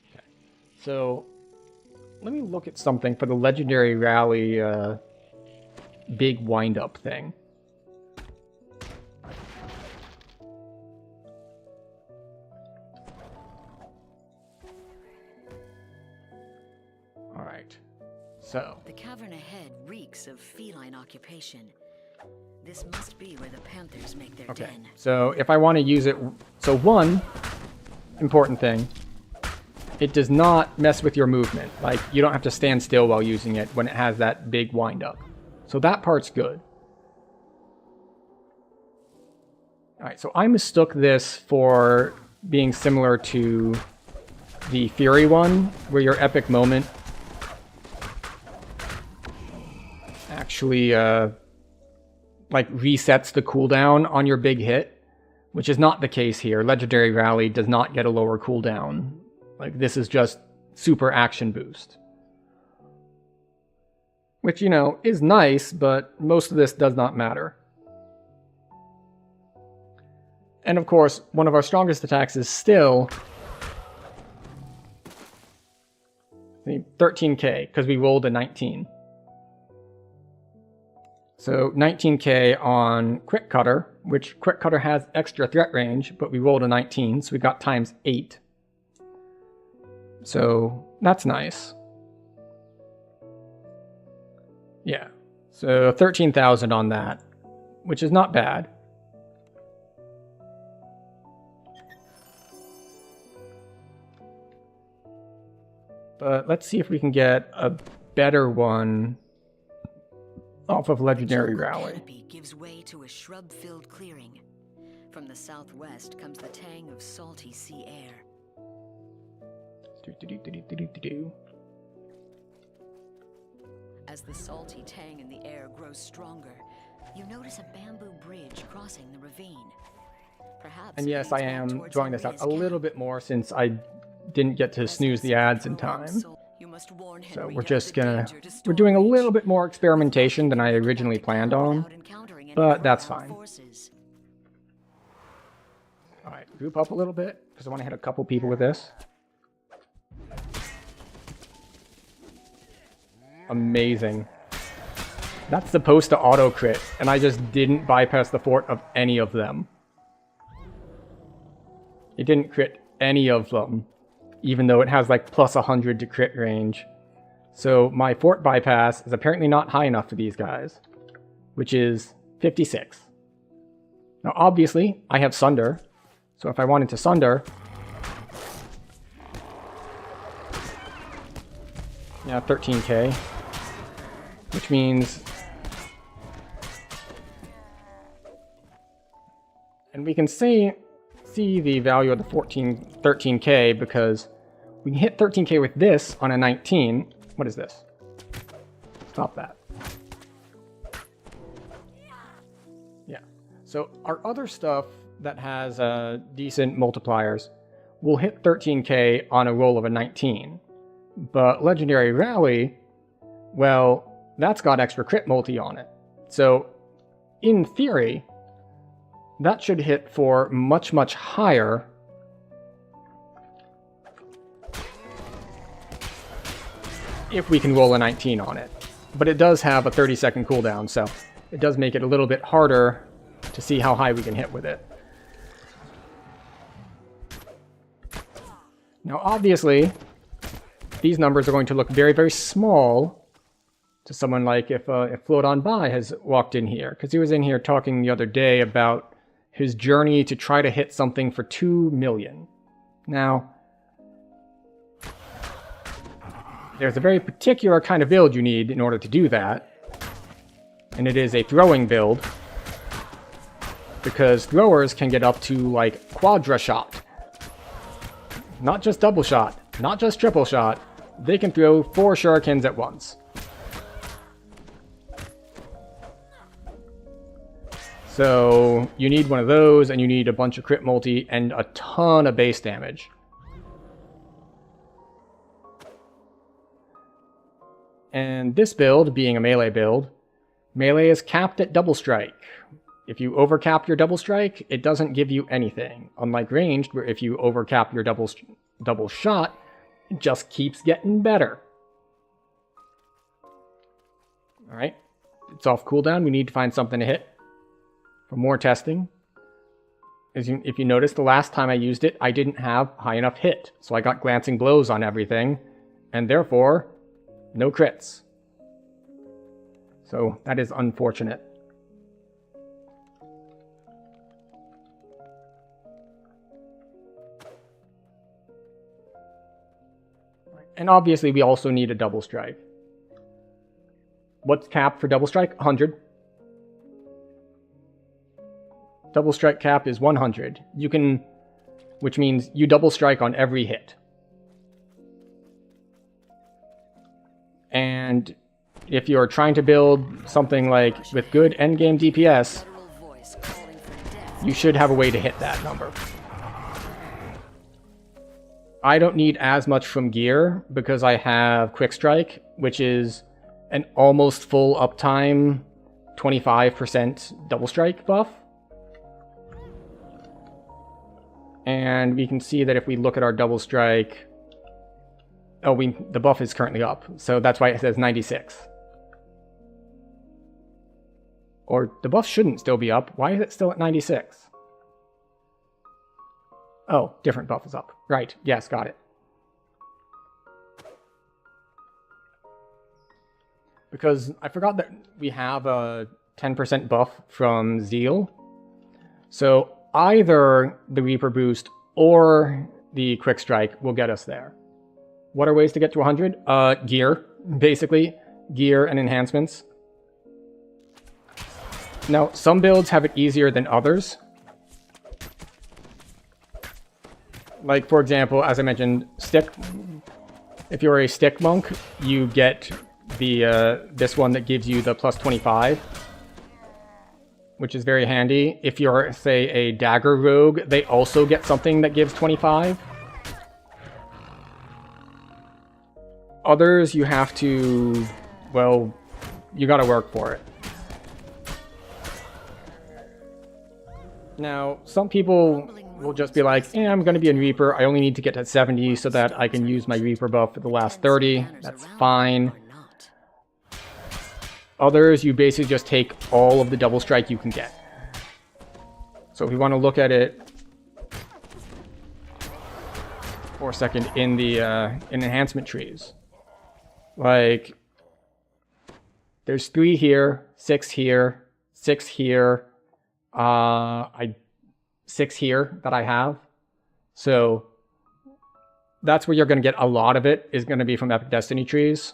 Okay. So, let me look at something for the Legendary Rally big wind-up thing. Alright. So. The cavern ahead reeks of feline occupation. This must be where the panthers make their Okay. den. So if I want to use it, so one important thing, it does not mess with your movement. Like, you don't have to stand still while using it when it has that big wind up. So that part's good. Alright, so I mistook this for being similar to the Fury one, where your epic moment actually like resets the cooldown on your big hit, which is not the case here. Legendary Rally does not get a lower cooldown. Like, this is just super action boost. Which, you know, is nice, but most of this does not matter. And of course, one of our strongest attacks is still 13k, because we rolled a 19. So 19k on Quick Cutter, which Quick Cutter has extra threat range, but we rolled a 19, so we got times 8. So that's nice. Yeah, so 13,000 on that, which is not bad. But let's see if we can get a better one off of Legendary Rally. Canopy gives way to a shrub-filled clearing. From the southwest comes the tang of salty sea air. As the salty tang in the air grows stronger, you notice a bamboo bridge crossing the ravine. Perhaps. And yes, I am drawing this out a little bit more since I didn't get to snooze the ads in time. So we're just we're doing a little bit more experimentation than I originally planned on, but that's fine. Alright, group up a little bit, because I want to hit a couple people with this. Amazing. That's supposed to auto crit, and I just didn't bypass the fort of any of them. It didn't crit any of them, even though it has like plus 100 to crit range. So my fort bypass is apparently not high enough for these guys, which is 56. Now obviously, I have Sunder, so if I wanted to Sunder, yeah, 13k, which means, and we can see the value of the 13k because we can hit 13k with this on a 19. What is this? Stop that. Yeah. So our other stuff that has decent multipliers will hit 13k on a roll of a 19. But Legendary Rally, well, that's got extra crit multi on it. So, in theory, that should hit for much, much higher. If we can roll a 19 on it. But it does have a 30-second cooldown, so it does make it a little bit harder to see how high we can hit with it. Now, obviously, these numbers are going to look very, very small to someone like if Float On By has walked in here, because he was in here talking the other day about his journey to try to hit something for 2 million. Now, there's a very particular kind of build you need in order to do that, and it is a throwing build, because throwers can get up to like quadra shot. Not just double shot, not just triple shot, they can throw 4 shurikens at once. So you need one of those, and you need a bunch of crit multi and a ton of base damage. And this build, being a melee build, melee is capped at double strike. If you overcap your double strike, it doesn't give you anything. Unlike ranged, where if you overcap your double shot, it just keeps getting better. Alright, it's off cooldown. We need to find something to hit for more testing. If you notice, the last time I used it, I didn't have high enough hit. So I got glancing blows on everything, and therefore, no crits. So that is unfortunate. And obviously we also need a double strike. What's capped for double strike? 100. Double strike cap is 100. You can, which means you double strike on every hit. And if you're trying to build something like with good endgame DPS, you should have a way to hit that number. I don't need as much from gear because I have quick strike, which is an almost full uptime 25% double strike buff. And we can see that if we look at our double strike, the buff is currently up, so that's why it says 96. Or the buff shouldn't still be up. Why is it still at 96? Oh, different buff is up. Right, yes, got it. Because I forgot that we have a 10% buff from Zeal. So either the Reaper boost or the Quick Strike will get us there. What are ways to get to 100? Gear, basically. Gear and enhancements. Now, some builds have it easier than others. Like, for example, as I mentioned, stick. If you're a stick monk, you get the this one that gives you the plus 25, which is very handy. If you're, say, a dagger rogue, they also get something that gives 25. Others, you have to, well, you gotta work for it. Now, some people will just be like, I'm going to be a Reaper. I only need to get to 70 so that I can use my Reaper buff for the last 30. That's fine. Others, you basically just take all of the double strike you can get. So if we want to look at it for a second in the in enhancement trees, like there's 3 here, 6 here, 6 here, 6 here that I have. So that's where you're going to get a lot of it, is going to be from Epic Destiny trees.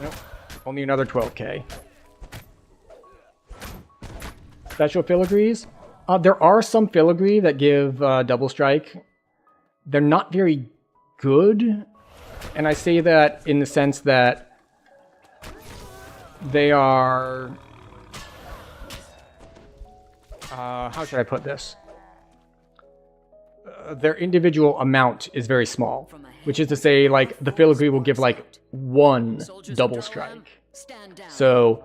Nope, only another 12k. Special filigrees. There are some filigree that give double strike. They're not very good, and I say that in the sense that they are... how should I put this? Their individual amount is very small, which is to say, like, the filigree will give, like, 1 double strike. So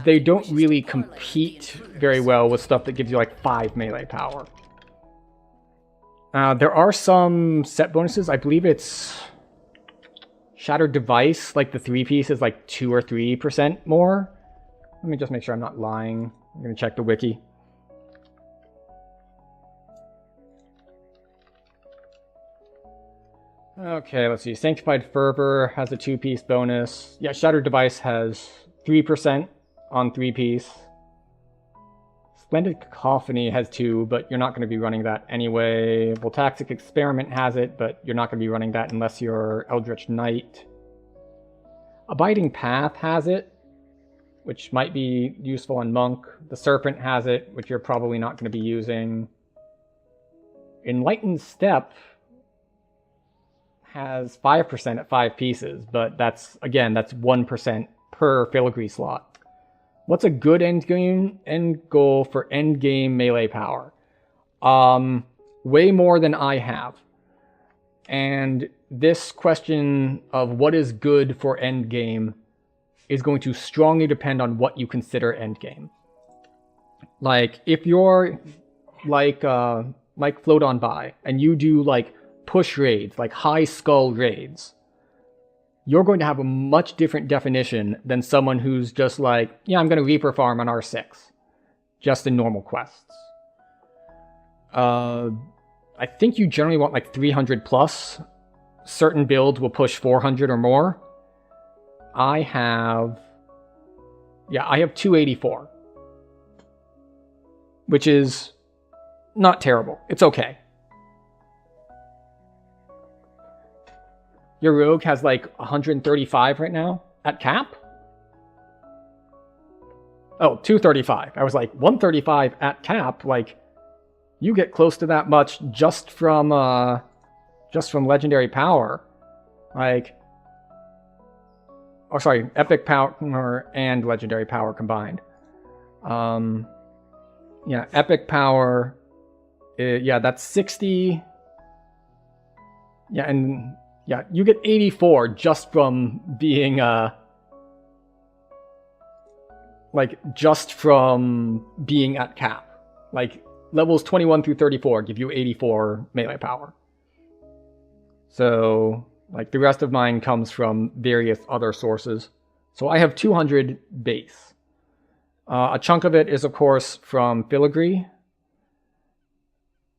they don't really compete very well with stuff that gives you, like, 5 melee power. There are some set bonuses. I believe it's Shattered Device, like the 3-piece is like 2 or 3% more. Let me just make sure I'm not lying. I'm going to check the wiki. Okay, let's see. Sanctified Fervor has a 2-piece bonus. Yeah, Shattered Device has 3% on 3-piece. Splendid Cacophony has 2, but you're not going to be running that anyway. Voltaxic Experiment has it, but you're not going to be running that unless you're Eldritch Knight. Abiding Path has it, which might be useful on Monk. The Serpent has it, which you're probably not going to be using. Enlightened Step has 5% at 5 pieces, but that's, again, that's 1% per filigree slot. What's a good end goal for end game melee power? Way more than I have. And this question of what is good for end game is going to strongly depend on what you consider end game. Like if you're like Float On By and you do like push raids, like high skull raids, you're going to have a much different definition than someone who's just like, yeah, I'm going to Reaper farm on R6, just in normal quests. I think you generally want like 300 plus. Certain builds will push 400 or more. I have 284. Which is not terrible. It's okay. Your rogue has like 135 right now at cap? Oh, 235. I was like, 135 at cap, like you get close to that much just from legendary power. Like, oh sorry, epic power and legendary power combined. Yeah, epic power, yeah, that's 60. Yeah, and yeah, you get 84 just from being, just from being at cap. Like, levels 21 through 34 give you 84 melee power. So, like, the rest of mine comes from various other sources. So I have 200 base. A chunk of it is, of course, from filigree.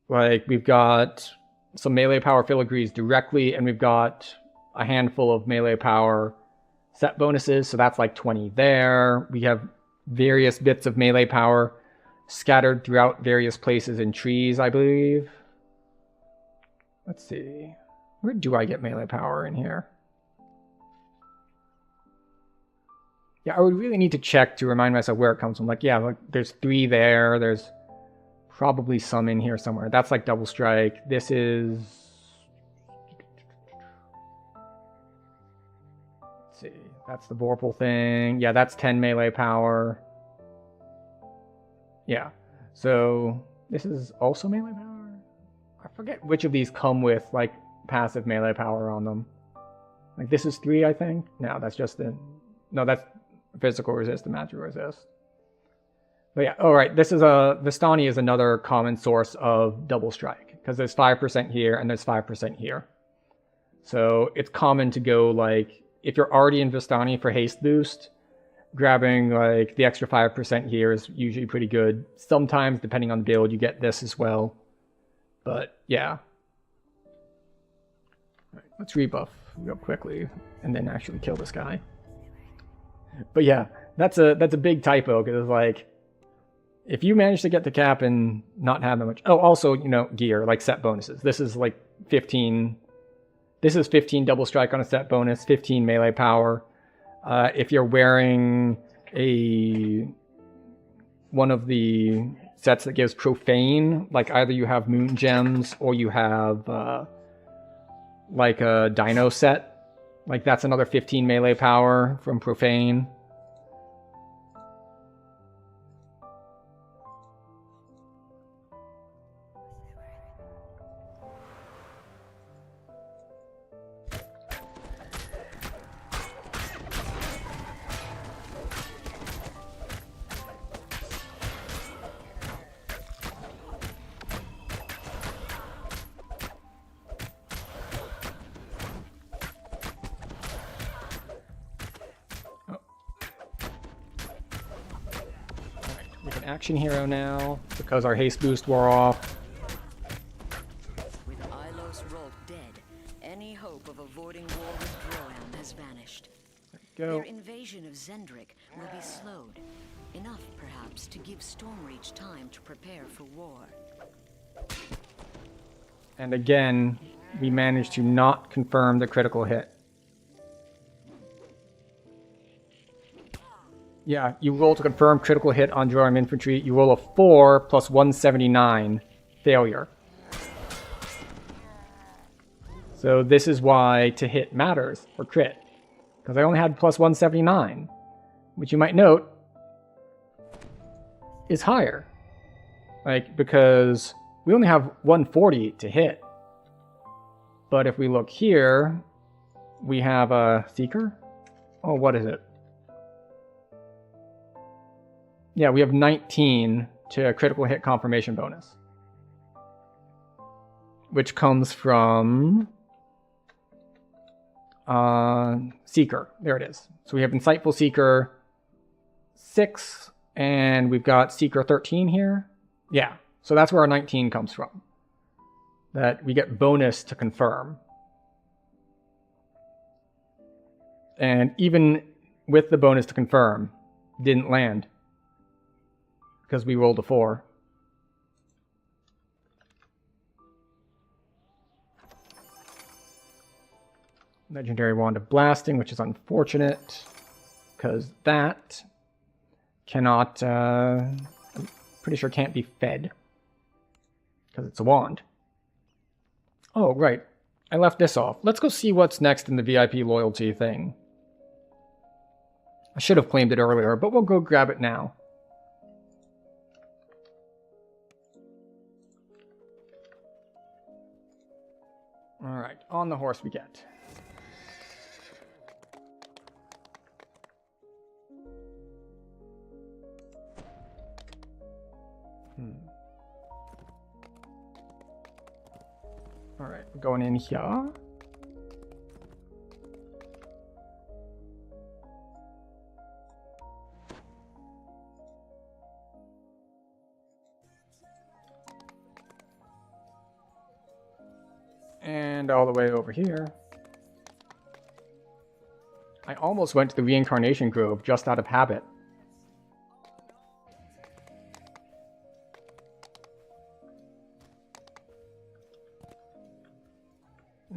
Like, we've got some melee power filigrees directly, and we've got a handful of melee power set bonuses, so that's like 20 there. We have various bits of melee power scattered throughout various places in trees, I believe. Let's see. Where do I get melee power in here? Yeah, I would really need to check to remind myself where it comes from. Like, yeah, like there's 3 there. There's probably some in here somewhere. That's like double strike. This is... Let's see. That's the Vorpal thing. Yeah, that's 10 melee power. Yeah. So, this is also melee power? I forget which of these come with, like, passive melee power on them. Like, this is 3, I think? No, that's just the... No, that's physical resist and magical resist. But yeah, alright, this is Vistani is another common source of double strike, because there's 5% here and there's 5% here. So it's common to go, like, if you're already in Vistani for haste boost, grabbing, like, the extra 5% here is usually pretty good. Sometimes, depending on the build, you get this as well. But, yeah. Alright, let's rebuff real quickly, and then actually kill this guy. But yeah, that's a big typo, because it's like, if you manage to get to cap and not have that much... Oh, also, you know, gear, like set bonuses. This is like 15... This is 15 double strike on a set bonus, 15 melee power. If you're wearing one of the sets that gives profane, like either you have moon gems or you have like a dino set, like that's another 15 melee power from profane. Action hero now, because our haste boost wore off. With Ilos Rolt dead, any hope of avoiding war with Droyan has vanished. Their invasion of Zendrik will be slowed. Enough, perhaps, to give Stormreach time to prepare for war. And again, we managed to not confirm the critical hit. Yeah, you roll to confirm critical hit on Droyan infantry. You roll a 4 plus 179 failure. So this is why to hit matters for crit, because I only had plus 179, which you might note is higher. Like, because we only have 140 to hit. But if we look here, we have a Seeker. Oh, what is it? Yeah, we have 19 to a critical hit confirmation bonus. Which comes from Seeker. There it is. So we have Insightful Seeker 6, and we've got Seeker 13 here. Yeah, so that's where our 19 comes from. That we get bonus to confirm. And even with the bonus to confirm, didn't land. Because we rolled a 4. Legendary Wand of Blasting, which is unfortunate. Because that cannot... I'm pretty sure can't be fed. Because it's a wand. Oh, right. I left this off. Let's go see what's next in the VIP loyalty thing. I should have claimed it earlier, but we'll go grab it now. Alright, on the horse we get. Alright, we're going in here. And all the way over here. I almost went to the Reincarnation Grove just out of habit.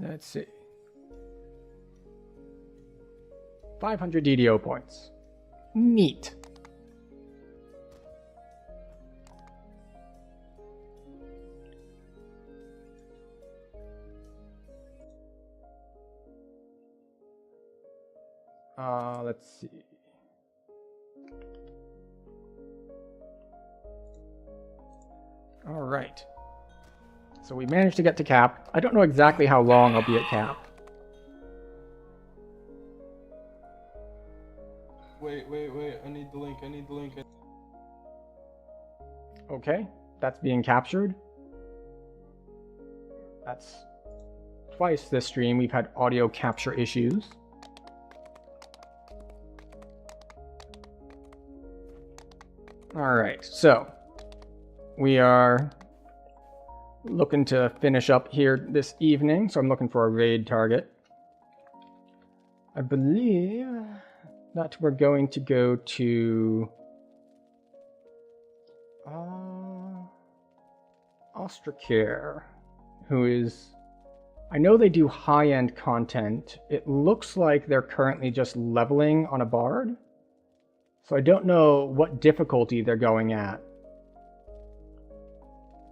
Let's see. 500 DDO points. Neat. Let's see. All right. So we managed to get to cap. I don't know exactly how long I'll be at cap. Wait. I need the link. Okay, that's being captured. That's twice this stream we've had audio capture issues. Alright, so we are looking to finish up here this evening, so I'm looking for a raid target. I believe that we're going to go to Ostracare, who is... I know they do high-end content. It looks like they're currently just leveling on a bard. So I don't know what difficulty they're going at.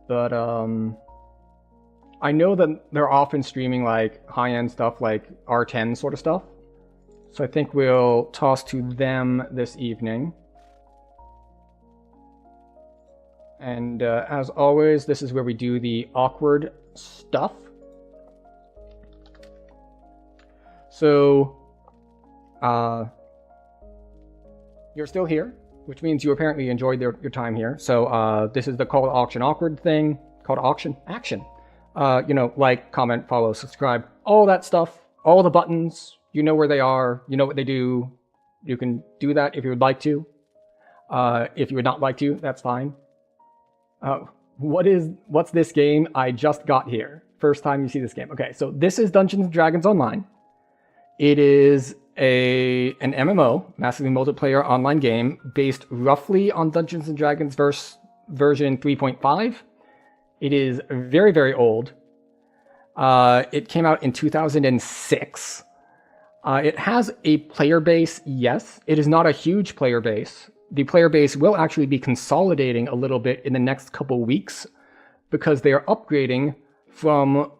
But, I know that they're often streaming, like, high-end stuff, like R10 sort of stuff. So I think we'll toss to them this evening. And, as always, this is where we do the awkward stuff. So, you're still here, which means you apparently enjoyed your time here. So this is the call to auction awkward thing. Call to auction action. You know, like, comment, follow, subscribe, all that stuff, all the buttons. You know where they are. You know what they do. You can do that if you would like to. If you would not like to, that's fine. What's this game? I just got here. First time you see this game. Okay, so this is Dungeons & Dragons Online. It is an MMO, massively multiplayer online game, based roughly on Dungeons & Dragons version 3.5. It is very, very old. It came out in 2006. It has a player base, yes. It is not a huge player base. The player base will actually be consolidating a little bit in the next couple weeks because they are upgrading from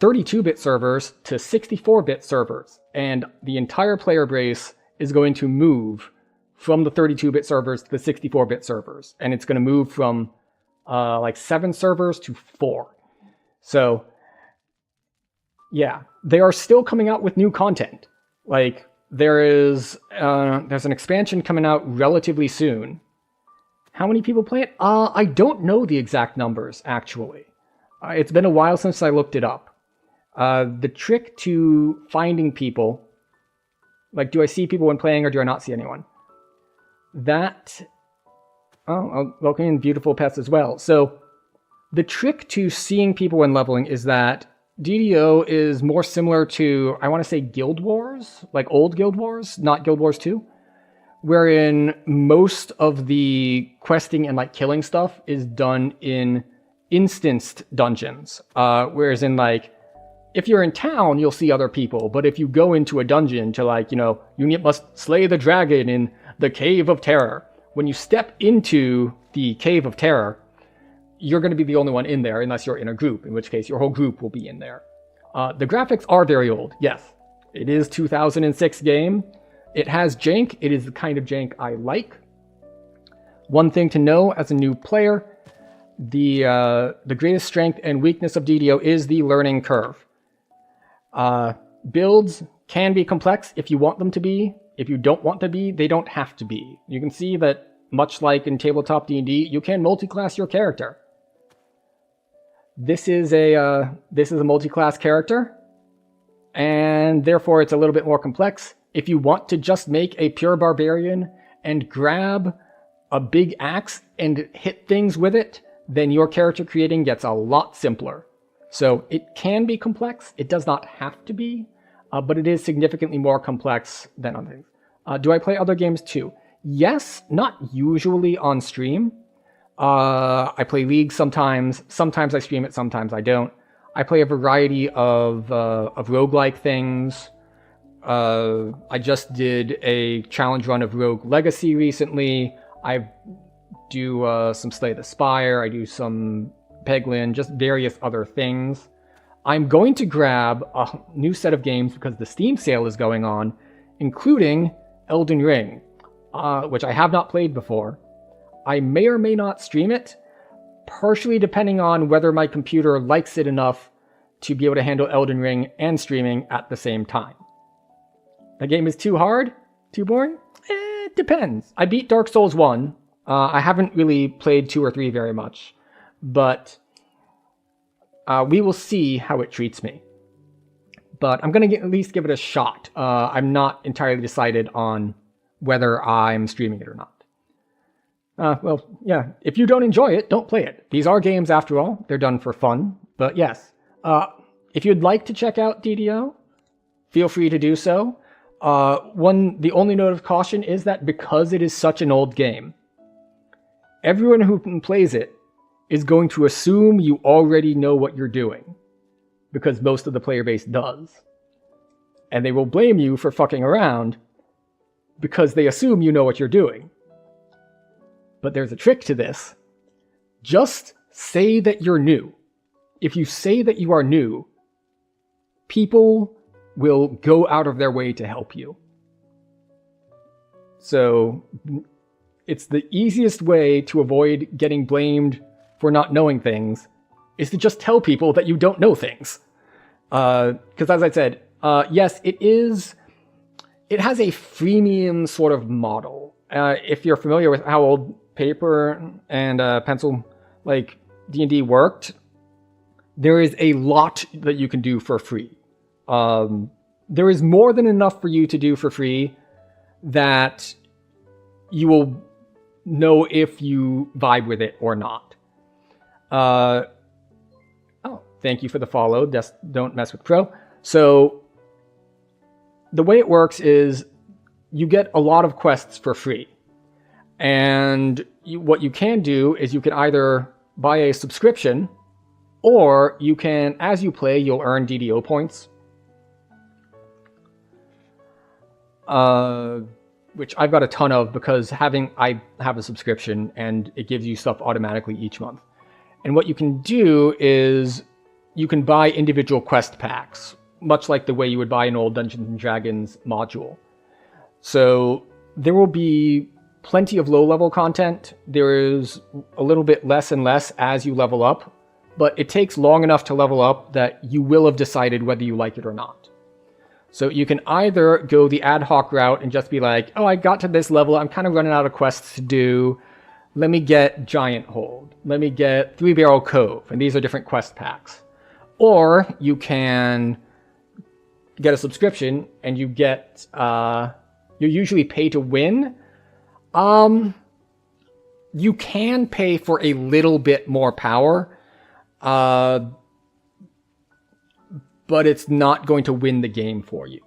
32-bit servers to 64-bit servers, and the entire player base is going to move from the 32-bit servers to the 64-bit servers. And it's going to move from like 7 servers to 4. So yeah, they are still coming out with new content. Like there's an expansion coming out relatively soon. How many people play it? I don't know the exact numbers, actually. It's been a while since I looked it up. The trick to finding people, like do I see people when playing or do I not see anyone? Welcome in beautiful pets as well. So the trick to seeing people when leveling is that DDO is more similar to, I want to say Guild Wars, like old Guild Wars, not Guild Wars 2. Wherein most of the questing and like killing stuff is done in instanced dungeons. Whereas in like, if you're in town, you'll see other people. But if you go into a dungeon to like, you must slay the dragon in the Cave of Terror. When you step into the Cave of Terror, you're going to be the only one in there unless you're in a group, in which case your whole group will be in there. The graphics are very old, yes. It is 2006 game. It has jank. It is the kind of jank I like. One thing to know as a new player, the greatest strength and weakness of DDO is the learning curve. Builds can be complex if you want them to be. If you don't want them to be, they don't have to be. You can see that, much like in tabletop D&D, you can multi-class your character. This is a multi-class character, and therefore it's a little bit more complex. If you want to just make a pure barbarian and grab a big axe and hit things with it, then your character creating gets a lot simpler. So it can be complex. It does not have to be, but it is significantly more complex than other things. Do I play other games too? Yes, not usually on stream. I play League sometimes. Sometimes I stream it, sometimes I don't. I play a variety of roguelike things. I just did a challenge run of Rogue Legacy recently. I do some Slay the Spire. I do some Peglin, just various other things. I'm going to grab a new set of games because the Steam sale is going on, including Elden Ring, which I have not played before. I may or may not stream it, partially depending on whether my computer likes it enough to be able to handle Elden Ring and streaming at the same time. The game is too hard? Too boring? It depends. I beat Dark Souls 1. I haven't really played 2 or 3 very much, but we will see how it treats me. But I'm going to at least give it a shot. I'm not entirely decided on whether I'm streaming it or not. Well, yeah, if you don't enjoy it, don't play it. These are games after all. They're done for fun. But yes, if you'd like to check out DDO, feel free to do so. The only note of caution is that because it is such an old game, everyone who plays it is going to assume you already know what you're doing, because most of the player base does. And they will blame you for fucking around because they assume you know what you're doing. But there's a trick to this. Just say that you're new. If you say that you are new, people will go out of their way to help you. So it's the easiest way to avoid getting blamed for not knowing things is to just tell people that you don't know things. Because as I said, yes, it has a freemium sort of model. If you're familiar with how old paper and pencil like D&D worked, there is a lot that you can do for free. There is more than enough for you to do for free that you will know if you vibe with it or not. Thank you for the follow. Just don't mess with Pro. So the way it works is you get a lot of quests for free. And what you can do is you can either buy a subscription, or you can, as you play, you'll earn DDO points. Which I've got a ton of because I have a subscription and it gives you stuff automatically each month. And what you can do is you can buy individual quest packs, much like the way you would buy an old Dungeons & Dragons module. So there will be plenty of low-level content. There is a little bit less and less as you level up, but it takes long enough to level up that you will have decided whether you like it or not. So you can either go the ad hoc route and just be like, oh, I got to this level, I'm kind of running out of quests to do. Let me get Giant Hold. Let me get Three Barrel Cove. And these are different quest packs. Or you can get a subscription and you get, you usually pay to win. You can pay for a little bit more power. But it's not going to win the game for you.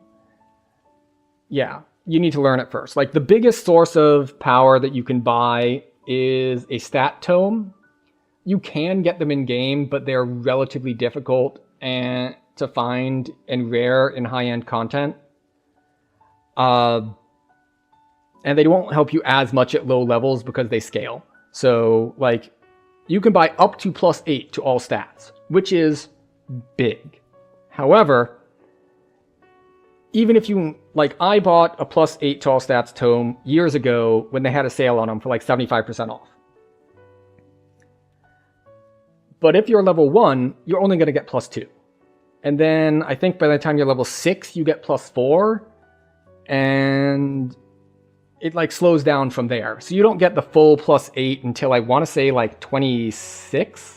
Yeah, you need to learn it first. Like, the biggest source of power that you can buy is a stat tome. You can get them in game, but they're relatively difficult and to find and rare in high-end content. And they won't help you as much at low levels because they scale. So, like, you can buy up to +8 to all stats, which is big. However, even if you, like, I bought a +8 to all stats tome years ago when they had a sale on them for like 75% off. But if you're level 1, you're only going to get +2. And then I think by the time you're level 6, you get +4. And it like slows down from there. So you don't get the full +8 until I want to say like 26.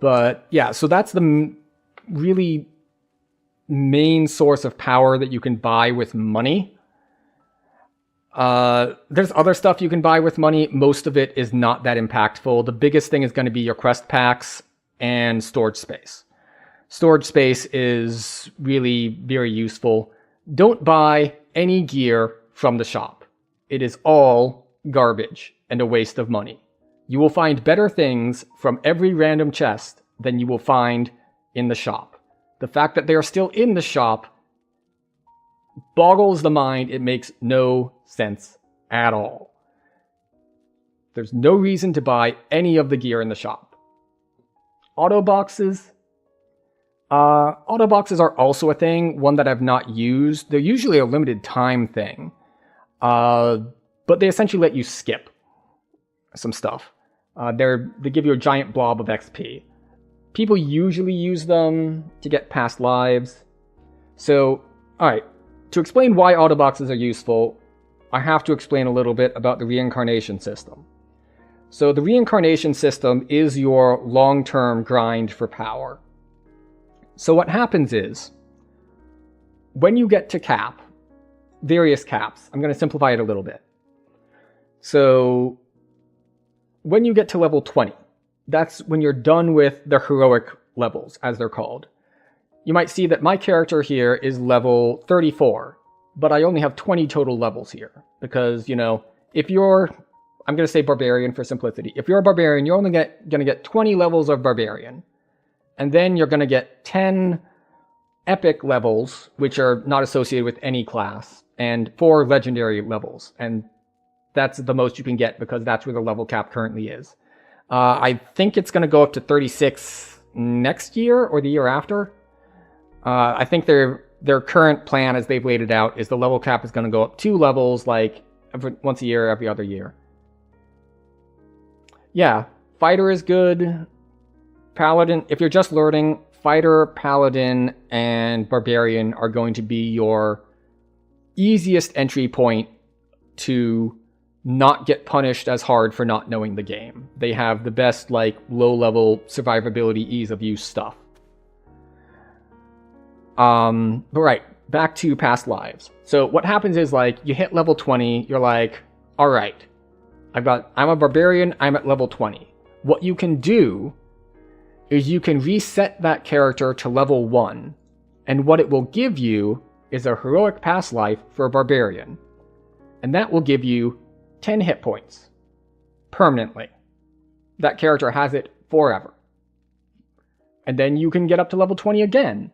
But yeah, so that's the really main source of power that you can buy with money. There's other stuff you can buy with money. Most of it is not that impactful. The biggest thing is going to be your quest packs and storage space. Storage space is really very useful. Don't buy any gear from the shop. It is all garbage and a waste of money. You will find better things from every random chest than you will find in the shop. The fact that they are still in the shop boggles the mind. It makes no sense at all. There's no reason to buy any of the gear in the shop. Auto boxes. Auto boxes are also a thing, one that I've not used. They're usually a limited time thing. But they essentially let you skip some stuff. They give you a giant blob of XP. People usually use them to get past lives. So, alright, to explain why auto boxes are useful, I have to explain a little bit about the reincarnation system. So the reincarnation system is your long-term grind for power. So what happens is, when you get to cap, various caps, I'm going to simplify it a little bit. So when you get to level 20, that's when you're done with the heroic levels, as they're called. You might see that my character here is level 34, but I only have 20 total levels here. Because, you know, if you're, I'm going to say barbarian for simplicity. If you're a barbarian, you're only going to get 20 levels of barbarian. And then you're going to get 10 epic levels, which are not associated with any class, and 4 legendary levels. And that's the most you can get because that's where the level cap currently is. I think it's going to go up to 36 next year or the year after. I think their current plan, as they've laid it out, is the level cap is going to go up 2 levels, like once a year, every other year. Yeah, fighter is good. Paladin, if you're just learning, fighter, paladin, and barbarian are going to be your easiest entry point to not get punished as hard for not knowing the game. They have the best, like, low-level survivability, ease of use stuff. But right, back to past lives. So what happens is, like, you hit level 20, you're like, alright, I'm a barbarian, I'm at level 20. What you can do is you can reset that character to level 1, and what it will give you is a heroic past life for a barbarian. And that will give you 10 hit points. Permanently. That character has it forever. And then you can get up to level 20 again.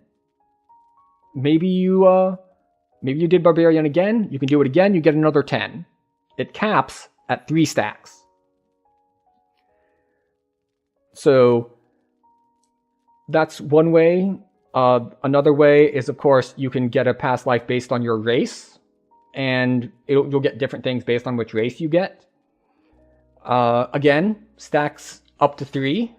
Maybe you did barbarian again, you can do it again, you get another 10. It caps at 3 stacks. So that's one way Another way is, of course, you can get a past life based on your race, and you'll get different things based on which race you get. Again, stacks up to 3.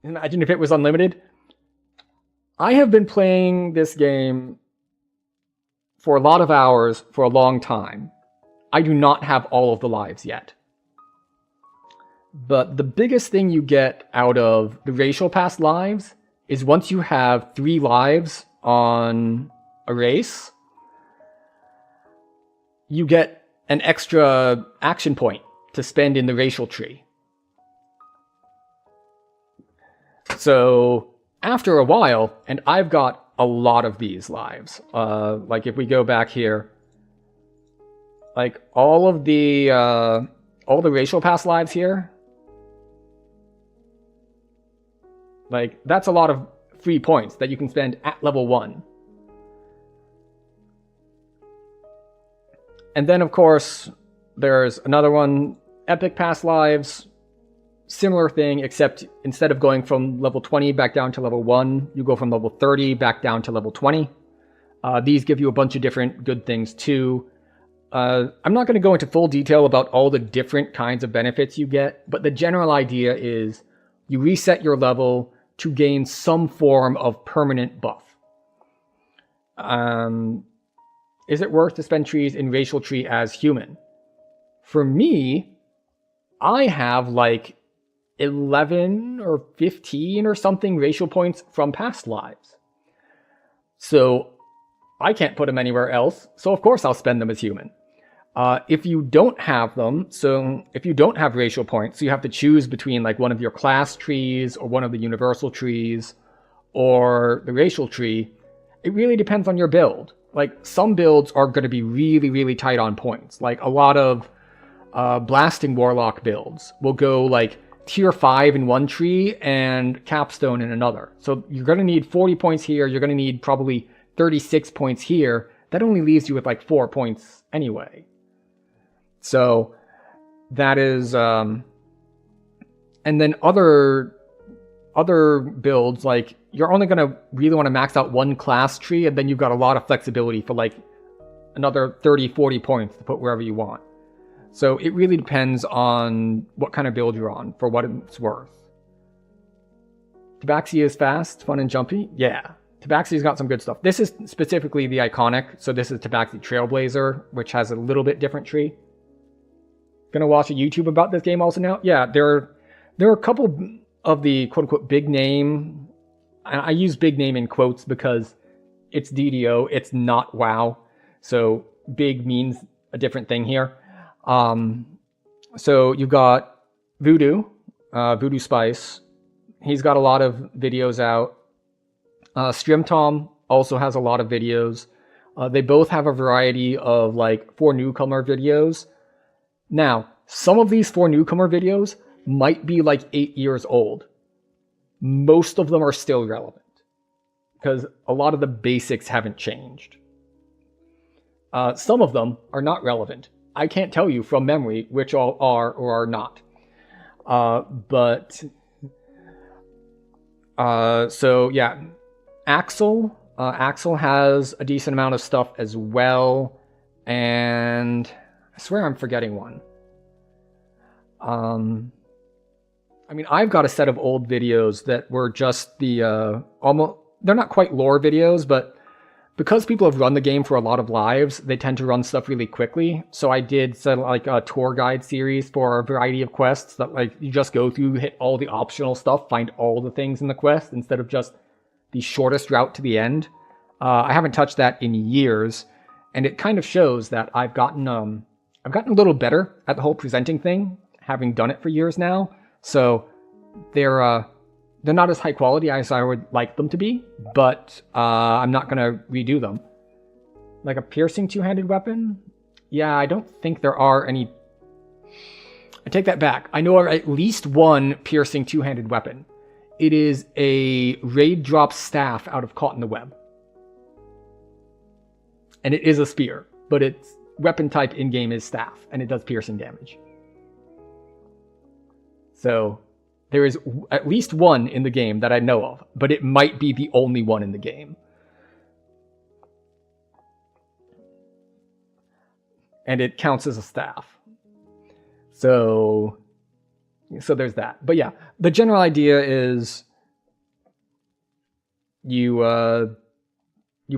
Imagine if it was unlimited. I have been playing this game for a lot of hours for a long time. I do not have all of the lives yet. But the biggest thing you get out of the racial pass lives is once you have 3 lives on a race, you get an extra action point to spend in the racial tree. So after a while, and I've got a lot of these lives, like if we go back here, like all the racial pass lives here, like that's a lot of free points that you can spend at level 1. And then of course, there's another one, Epic Pass Lives. Similar thing, except instead of going from level 20 back down to level 1, you go from level 30 back down to level 20. These give you a bunch of different good things too. I'm not going to go into full detail about all the different kinds of benefits you get, but the general idea is you reset your level to gain some form of permanent buff. Is it worth to spend trees in racial tree as human? For me, I have like 11 or 15 or something racial points from past lives. So I can't put them anywhere else, so of course I'll spend them as human. If you don't have them, so if you don't have racial points, so you have to choose between like one of your class trees or one of the universal trees or the racial tree, it really depends on your build. Like some builds are going to be really, really tight on points. Like a lot of blasting warlock builds will go like tier 5 in one tree and capstone in another. So you're going to need 40 points here. You're going to need probably 36 points here. That only leaves you with like 4 points anyway. So that is, and then other builds, like you're only going to really want to max out one class tree, and then you've got a lot of flexibility for like another 30, 40 points to put wherever you want. So it really depends on what kind of build you're on, for what it's worth. Tabaxi is fast, fun, and jumpy. Yeah, Tabaxi's got some good stuff. This is specifically the iconic, so this is Tabaxi Trailblazer, which has a little bit different tree. Gonna watch a YouTube about this game also now? Yeah, there are a couple of the quote-unquote big name, and I use big name in quotes because it's DDO, it's not WoW, so big means a different thing here. So you've got Voodoo, Voodoo Spice. He's got a lot of videos out. Strimtom also has a lot of videos. They both have a variety of like 4 newcomer videos. Now, some of these 4 newcomer videos might be like 8 years old. Most of them are still relevant because a lot of the basics haven't changed. Some of them are not relevant. I can't tell you from memory which all are or are not. So yeah, Axel. Axel has a decent amount of stuff as well. And I swear I'm forgetting one. I mean, I've got a set of old videos that were just the, almost, they're not quite lore videos, but because people have run the game for a lot of lives, they tend to run stuff really quickly. So I did set like a tour guide series for a variety of quests that like you just go through, hit all the optional stuff, find all the things in the quest instead of just the shortest route to the end. I haven't touched that in years, and it kind of shows that I've gotten a little better at the whole presenting thing, having done it for years now. So they're not as high quality as I would like them to be, but I'm not going to redo them. Like a piercing two-handed weapon? Yeah, I don't think there are any... I take that back. I know of at least one piercing two-handed weapon. It is a raid drop staff out of Caught in the Web. And it is a spear, but its weapon type in-game is staff, and it does piercing damage. So, There is at least one in the game that I know of, but it might be the only one in the game. And it counts as a staff. So there's that. But yeah, the general idea is you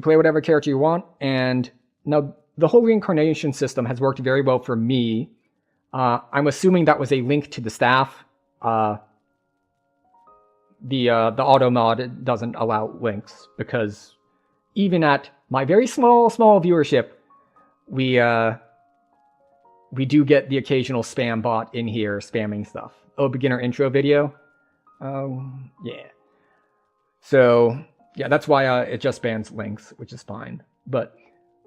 play whatever character you want, and now the whole reincarnation system has worked very well for me. I'm assuming that was a link to the staff. The auto mod doesn't allow links, because even at my very small viewership, we do get the occasional spam bot in here spamming stuff. Oh, beginner intro video? Yeah. So, yeah, that's why it just bans links, which is fine. But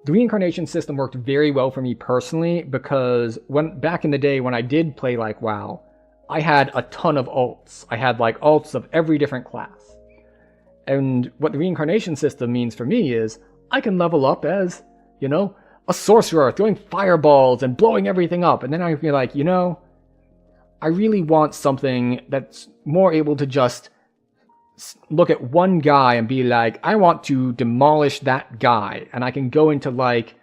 the reincarnation system worked very well for me personally, because back in the day when I did play like WoW, I had a ton of ults. I had like ults of every different class. And what the reincarnation system means for me is I can level up as, you know, a sorcerer throwing fireballs and blowing everything up. And then I feel like, you know, I really want something that's more able to just look at one guy and be like, I want to demolish that guy. And I can go into like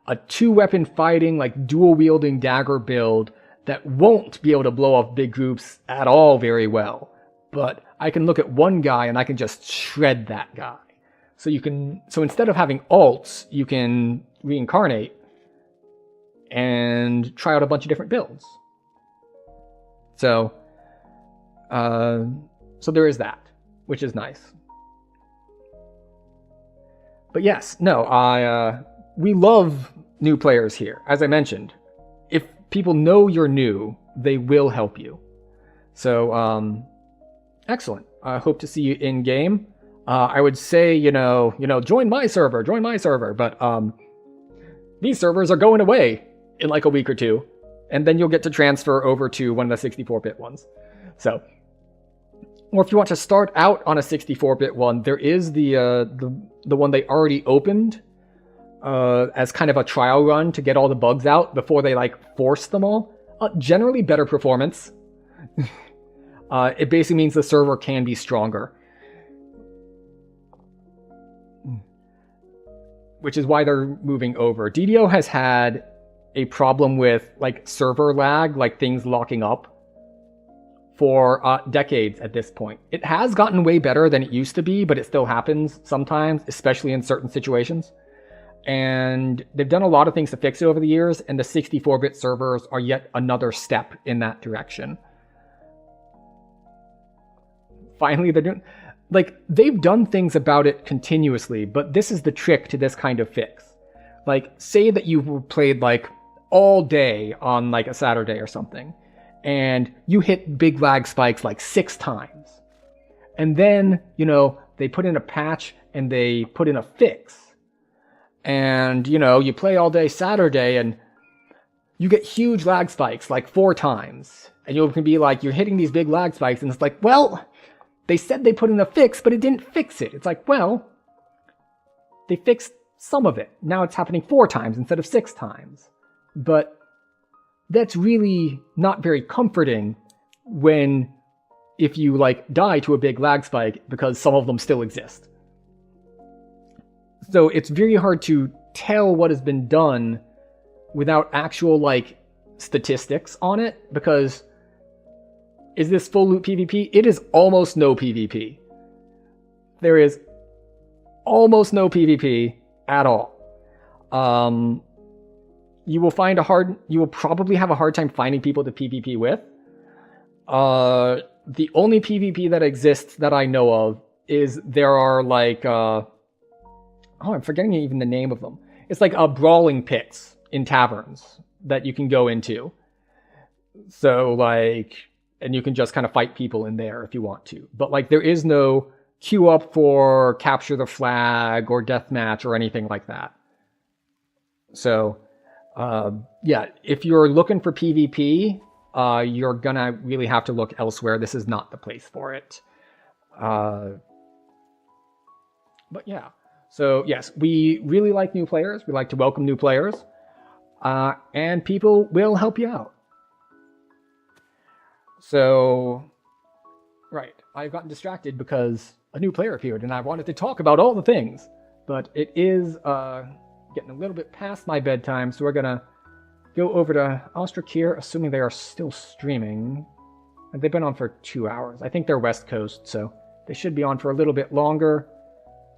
a 2-weapon fighting, like dual wielding dagger build that won't be able to blow up big groups at all very well. But I can look at one guy and I can just shred that guy. So instead of having ults, you can reincarnate and try out a bunch of different builds. So there is that, which is nice. But yes, no, we love new players here. As I mentioned, if people know you're new, they will help you. So, excellent. I hope to see you in game. I would say, you know, join my server, but these servers are going away in like a week or two, and then you'll get to transfer over to one of the 64-bit ones. So, or if you want to start out on a 64-bit one, there is the one they already opened as kind of a trial run to get all the bugs out before they like force them all. Generally better performance. It basically means the server can be stronger, which is why they're moving over. DDO has had a problem with like server lag, like things locking up, for decades at this point. It has gotten way better than it used to be, but it still happens sometimes, especially in certain situations. And they've done a lot of things to fix it over the years, and the 64-bit servers are yet another step in that direction. Finally, they've done things about it continuously, but this is the trick to this kind of fix. Like, say that you've played like all day on like a Saturday or something, and you hit big lag spikes like 6 times. And then, you know, they put in a patch and they put in a fix. And, you know, you play all day Saturday and you get huge lag spikes like 4 times. And you can be like, you're hitting these big lag spikes, and it's like, well, they said they put in a fix, but it didn't fix it. It's like, well, they fixed some of it. Now it's happening 4 times instead of 6 times. But that's really not very comforting if you like die to a big lag spike, because some of them still exist. So it's very hard to tell what has been done without actual like statistics on it, because is this full loot PvP? It is almost no PvP. There is almost no PvP at all. You will probably have a hard time finding people to PvP with. The only PvP that exists that I know of is there are like, I'm forgetting even the name of them. It's like brawling pits in taverns that you can go into. So like, and you can just kind of fight people in there if you want to. But like, there is no queue up for capture the flag or deathmatch or anything like that. So, yeah, if you're looking for PvP, you're gonna really have to look elsewhere. This is not the place for it. But yeah, so yes, we really like new players. We like to welcome new players, and people will help you out. So Right. I've gotten distracted because a new player appeared and I wanted to talk about all the things. But it is getting a little bit past my bedtime, so we're going to go over to Ostrakir, assuming they are still streaming. And they've been on for 2 hours. I think they're West Coast, so they should be on for a little bit longer.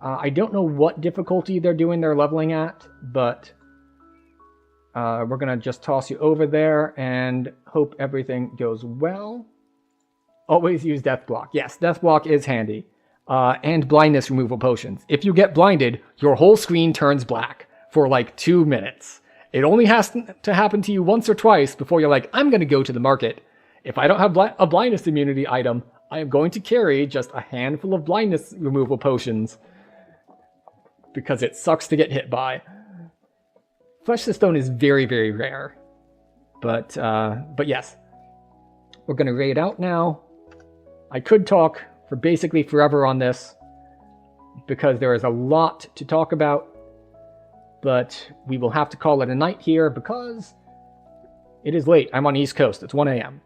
I don't know what difficulty they're doing their leveling at, but we're going to just toss you over there and hope everything goes well. Always use Death Block. Yes, Death Block is handy. And blindness removal potions. If you get blinded, your whole screen turns black for like 2 minutes. It only has to happen to you once or twice before you're like, I'm going to go to the market. If I don't have a blindness immunity item, I am going to carry just a handful of blindness removal potions because it sucks to get hit by. Flesh to Stone is very, very rare. But yes, we're going to raid out now. I could talk for basically forever on this because there is a lot to talk about, but we will have to call it a night here because it is late. I'm on East Coast. It's 1 a.m.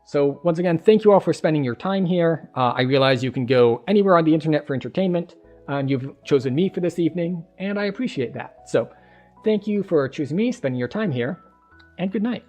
So once again, thank you all for spending your time here. I realize you can go anywhere on the internet for entertainment, and you've chosen me for this evening, and I appreciate that. So thank you for choosing me, spending your time here, and good night.